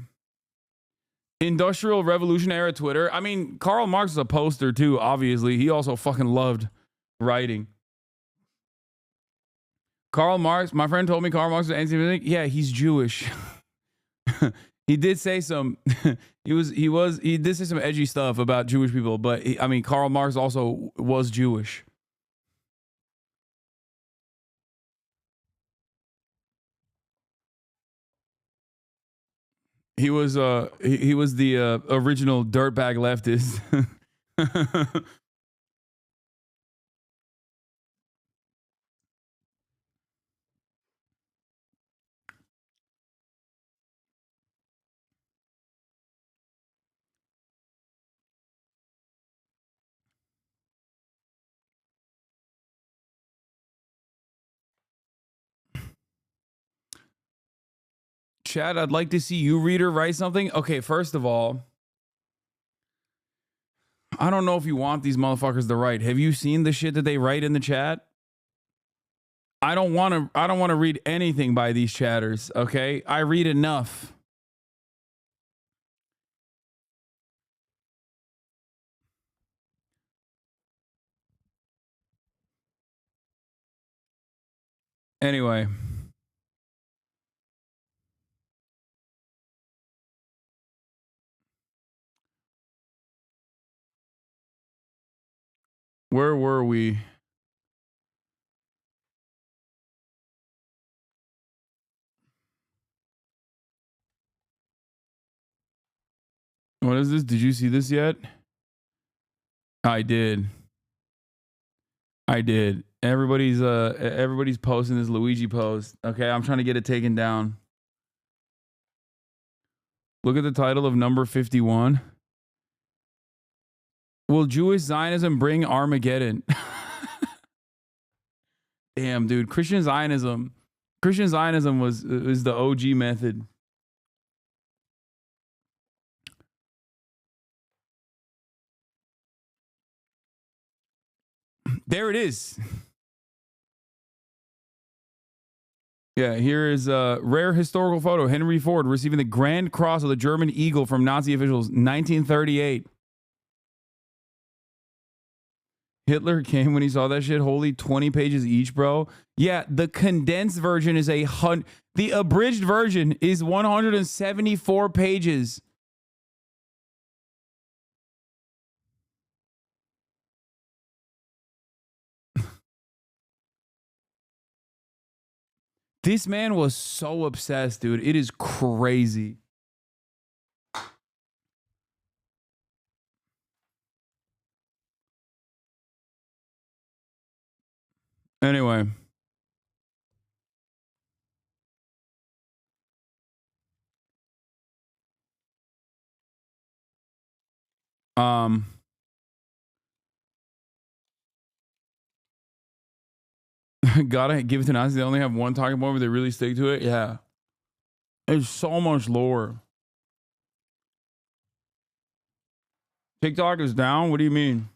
Industrial Revolution era Twitter. I mean, Karl Marx is a poster too, obviously. He also fucking loved writing. Karl Marx, my friend told me Karl Marx was anti-Semitic. Yeah, he's Jewish. He did say some he did say some edgy stuff about Jewish people, but Karl Marx also was Jewish. He was the original dirtbag leftist. Chad, I'd like to see you reader write something. Okay, first of all, I don't know if you want these motherfuckers to write. Have you seen the shit that they write in the chat? I don't want to read anything by these chatters, okay? I read enough. Anyway, Where were we? What is this? Did you see this yet? I did. Everybody's posting this Luigi post. Okay, I'm trying to get it taken down. Look at the title of number 51. Will Jewish Zionism bring Armageddon? Damn, dude. Christian Zionism is the OG method. There it is. Yeah, here is a rare historical photo. Henry Ford receiving the Grand Cross of the German Eagle from Nazi officials, 1938. Hitler came when he saw that shit. Holy 20 pages each, bro. Yeah, the condensed version is the abridged version is 174 pages. This man was so obsessed, dude. It is crazy. Anyway. Gotta give it to Nazi. They only have one talking point, but they really stick to it. Yeah. There's so much lore. TikTok is down? What do you mean?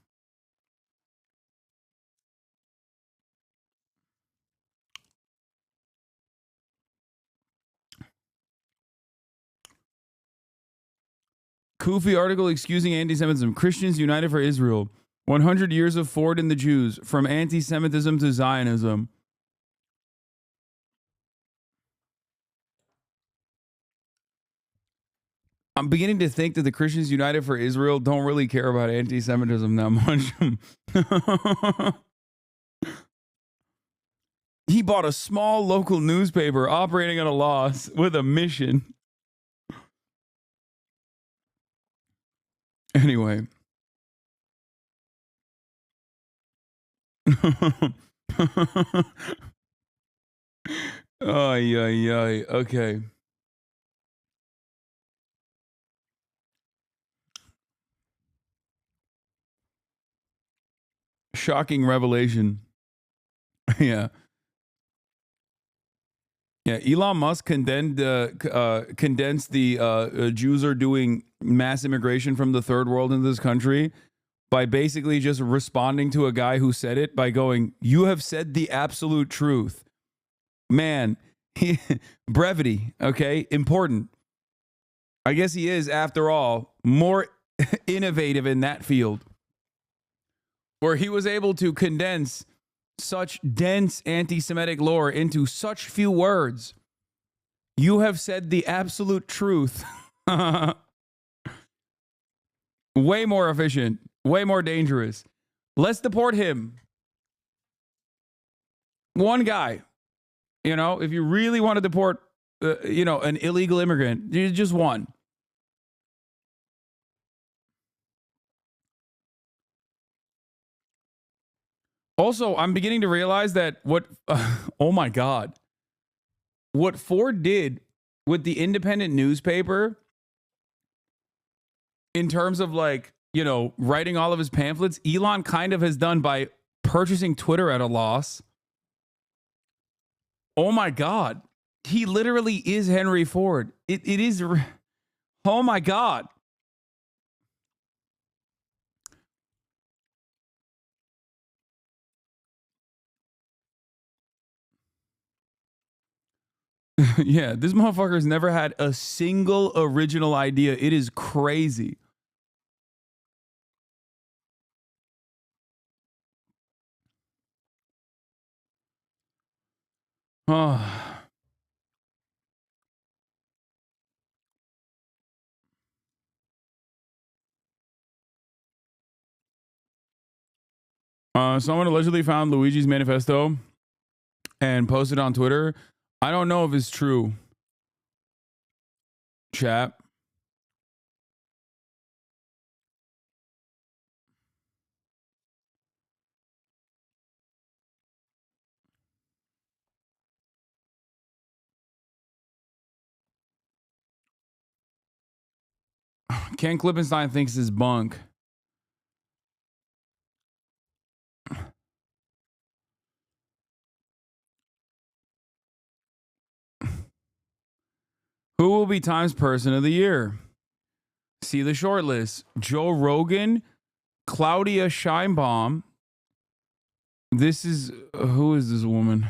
Kufi article excusing anti-Semitism. Christians united for Israel. 100 years of Ford and the Jews. From anti-Semitism to Zionism. I'm beginning to think that the Christians United for Israel don't really care about anti-Semitism that much. He bought a small local newspaper operating at a loss with a mission. Anyway. Okay. Shocking revelation. Yeah. Yeah, Elon Musk condensed the Jews are doing mass immigration from the third world into this country by basically just responding to a guy who said it by going, "You have said the absolute truth." Man, brevity, okay? Important. I guess he is, after all, more innovative in that field, where he was able to condense such dense anti-Semitic lore into such few words. You have said the absolute truth. Way more efficient, way more dangerous. Let's deport him. One guy. You know, if you really want to deport, an illegal immigrant, just one. Also, I'm beginning to realize that oh my God, what Ford did with the independent newspaper in terms of writing all of his pamphlets, Elon kind of has done by purchasing Twitter at a loss. Oh my God. He literally is Henry Ford. It is. Oh my God. Yeah, this motherfucker's never had a single original idea. It is crazy. Oh. Someone allegedly found Luigi's manifesto and posted on Twitter. I don't know if it's true. Chat. Ken Klippenstein thinks it's bunk. Who will be Times Person of the Year? See the short list. Joe Rogan, Claudia Scheinbaum. This is, who is this woman?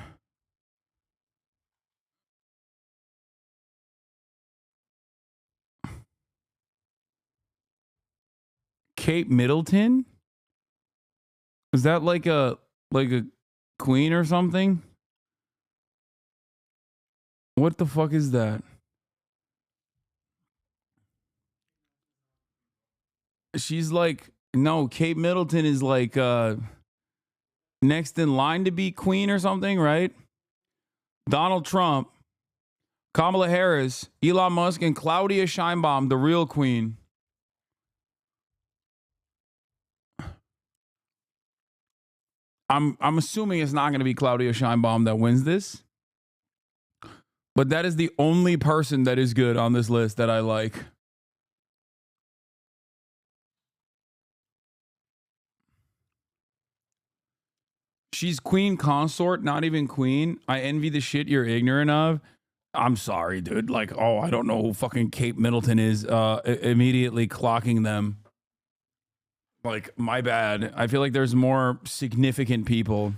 Kate Middleton? Is that like a queen or something? What the fuck is that? She's like, no, Kate Middleton is like next in line to be queen or something, right? Donald Trump, Kamala Harris, Elon Musk, and Claudia Scheinbaum, the real queen. I'm assuming it's not going to be Claudia Scheinbaum that wins this. But that is the only person that is good on this list that I like. She's queen consort, not even queen. I envy the shit you're ignorant of. I'm sorry, dude. Like, oh, I don't know who fucking Kate Middleton is. Immediately clocking them. Like, my bad. I feel like there's more significant people.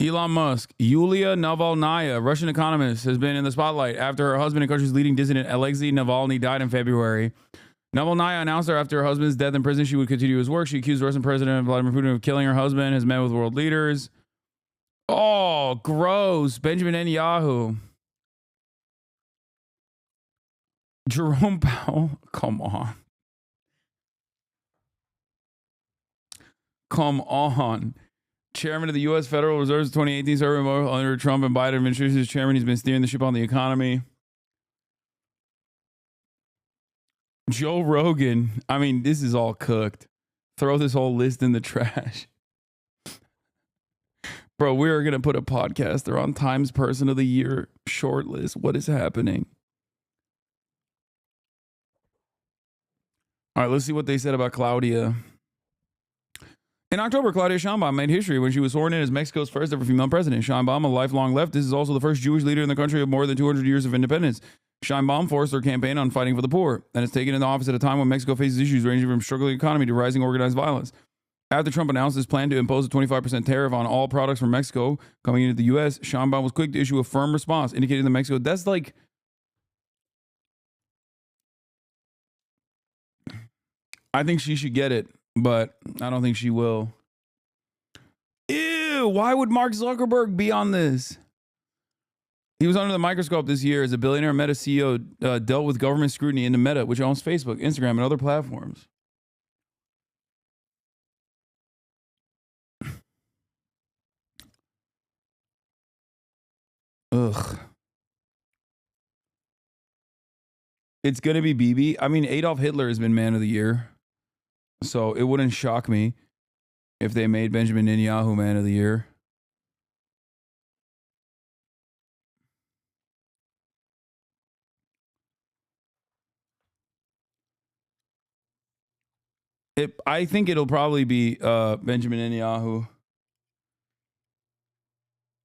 Elon Musk. Yulia Navalnaya, Russian economist, has been in the spotlight after her husband and country's leading dissident Alexei Navalny died in February. Navalnaya announced that after her husband's death in prison, she would continue his work. She accused Russian President Vladimir Putin of killing her husband, has met with world leaders. Oh, gross. Benjamin Netanyahu. Jerome Powell. Come on. Come on. Chairman of the U.S. Federal Reserve's 2018 serving under Trump and Biden administration as chairman. He's been steering the ship on the economy. Joe Rogan. I mean, this is all cooked. Throw this whole list in the trash. Bro, we are going to put a podcaster on Times Person of the Year short list. What is happening? All right, let's see what they said about Claudia. In October, Claudia Scheinbaum made history when she was sworn in as Mexico's first ever female president. Scheinbaum, a lifelong leftist, is also the first Jewish leader in the country of more than 200 years of independence. Scheinbaum forced her campaign on fighting for the poor and is taken into office at a time when Mexico faces issues ranging from struggling economy to rising organized violence. After Trump announced his plan to impose a 25% tariff on all products from Mexico coming into the U.S., Scheinbaum was quick to issue a firm response, indicating that Mexico, that's like... I think she should get it, but I don't think she will. Ew, why would Mark Zuckerberg be on this? He was under the microscope this year as a billionaire Meta CEO dealt with government scrutiny into Meta, which owns Facebook, Instagram, and other platforms. Ugh. It's going to be Bibi. I mean, Adolf Hitler has been man of the year. So it wouldn't shock me if they made Benjamin Netanyahu man of the year. I think it'll probably be Benjamin Netanyahu.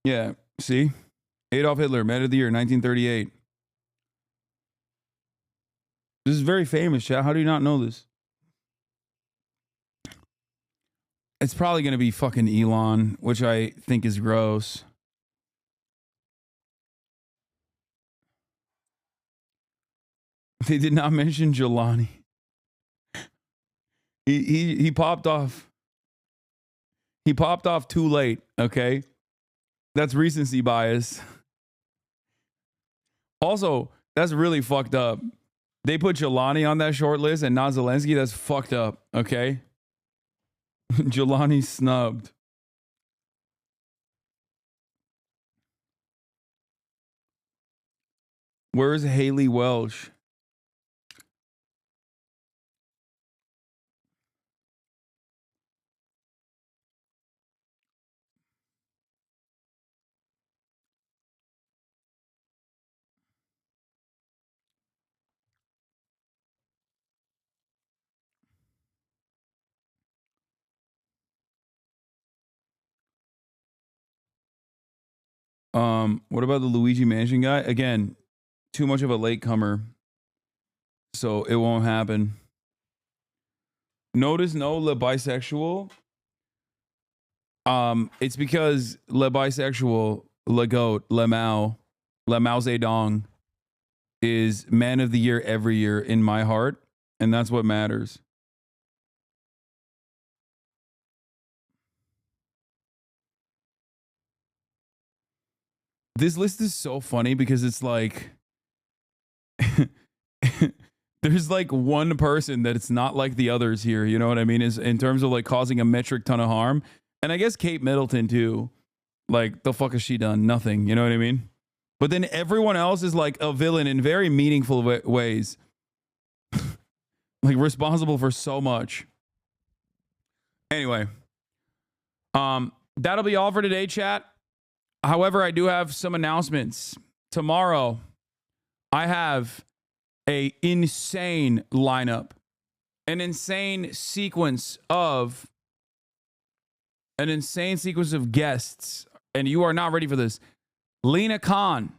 Yeah, see? Adolf Hitler, man of the year, 1938. This is very famous, chat. How do you not know this? It's probably going to be fucking Elon, which I think is gross. They did not mention Jelani. He popped off. He popped off too late, okay? That's recency bias. Also, that's really fucked up. They put Jelani on that short list and not Zelensky. That's fucked up, okay? Jelani snubbed. Where's Haley Welsh? What about the Luigi Mansion guy? Again, too much of a latecomer, so it won't happen. Notice no le bisexual. It's because le bisexual, le goat, le Mao Zedong is man of the year every year in my heart, and that's what matters. This list is so funny because it's like there's like one person that it's not like the others here, you know what I mean? Is in terms of like causing a metric ton of harm. And I guess Kate Middleton too. Like, the fuck has she done? Nothing, you know what I mean? But then everyone else is like a villain in very meaningful ways. Like responsible for so much. Anyway, that'll be all for today, chat. However, I do have some announcements. Tomorrow, I have an insane lineup, an insane sequence of guests, and you are not ready for this. Lena Khan,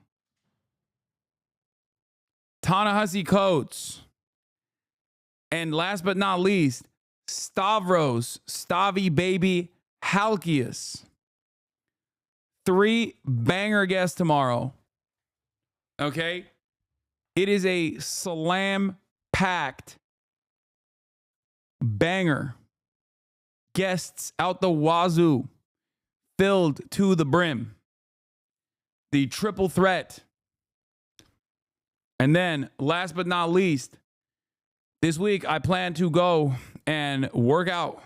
Ta-Nehisi Coates, and last but not least, Stavy Baby Halkias. 3 banger guests tomorrow. Okay? It is a slam-packed banger. Guests out the wazoo. Filled to the brim. The triple threat. And then, last but not least, this week I plan to go and work out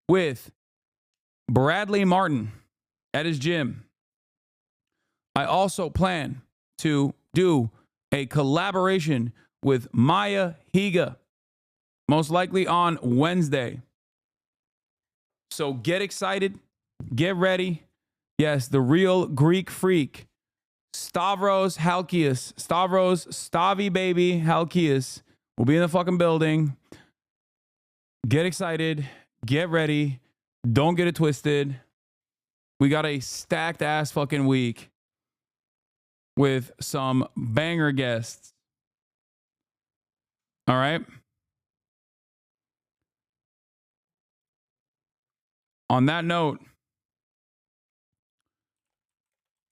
with Bradley Martin at his gym. I also plan to do a collaboration with Maya Higa, most likely on Wednesday. So get excited, get ready. Yes, the real Greek freak, Stavy Baby Halkias will be in the fucking building. Get excited, get ready. Don't get it twisted. We got a stacked ass fucking week with some banger guests. All right. On that note,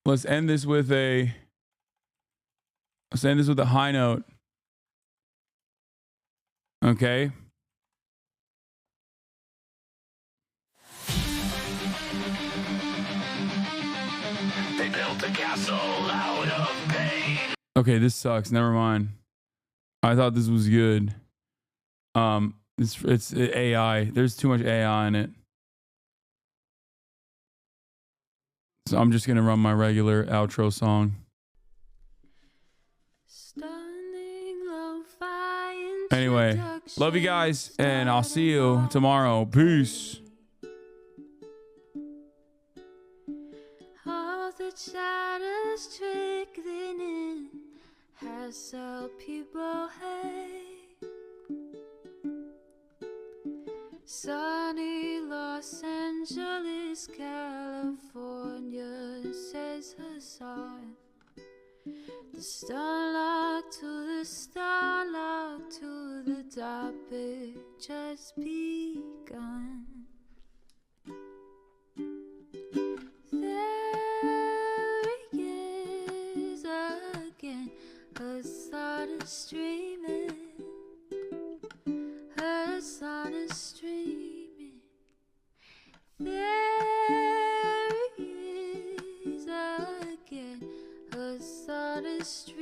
let's end this with a high note. Okay. They built a castle out of pain. Okay, this sucks. Never mind. I thought this was good. It's AI. There's too much AI in it. So I'm just gonna run my regular outro song. Anyway, love you guys, and I'll see you tomorrow. Peace. All the shadows trickling in has helped people hate. Sunny Los Angeles, California, says Hasan. The starlight to the starlight to the topic just begun. There he is again, Hasan is streaming. Hasan is streaming. There he is again, Hasan is streaming.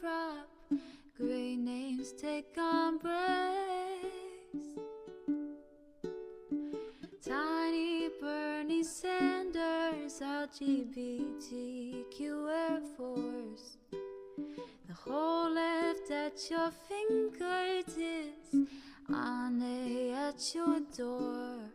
prop. Great names take embrace. Tiny Bernie Sanders, LGBTQ Air Force. The whole left at your fingertips, on at your door.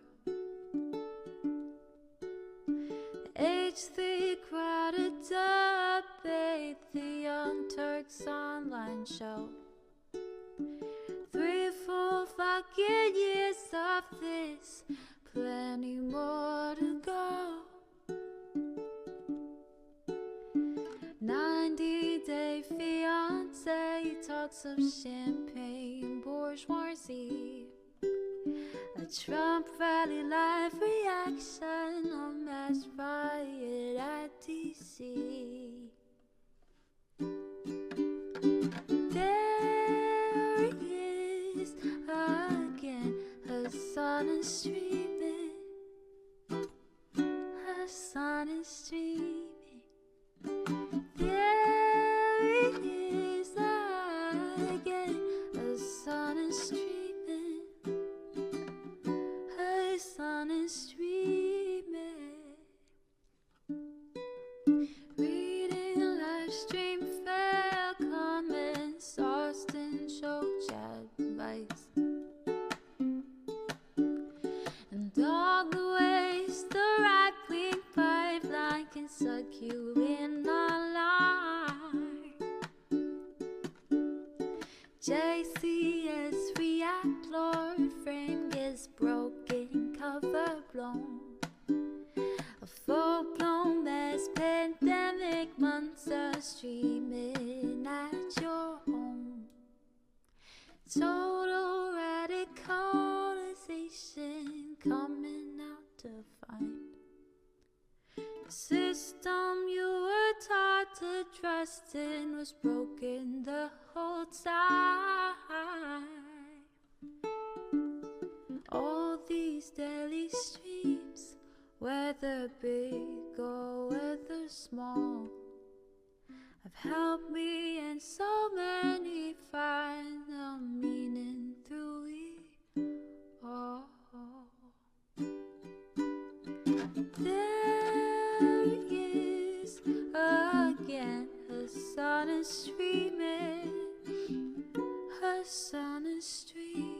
H3 crowded debate, the Young Turks online show. 3 full fucking years of this, plenty more to go. 90-day fiance talks of champagne bourgeoisie. A Trump rally live reaction, a mass riot at DC. There he is again, Hasan is streaming. Hasan is streaming. There he is again, Hasan is streaming. Hasan is streaming. Reading live stream fair comments, Austin show chat advice. And all the ways the right-wing pipeline can suck you in online. JCS react, Lord frame gets broken, cover blown. A full-blown mass pandemic, monster streaming at your home. Total radicalization coming out to find. The system you were taught to trust in was broken the whole time. All these daily streams, whether big or whether small, have helped me and so many find the meaning through it all. There he is again, Hasan is streaming. Hasan is streaming.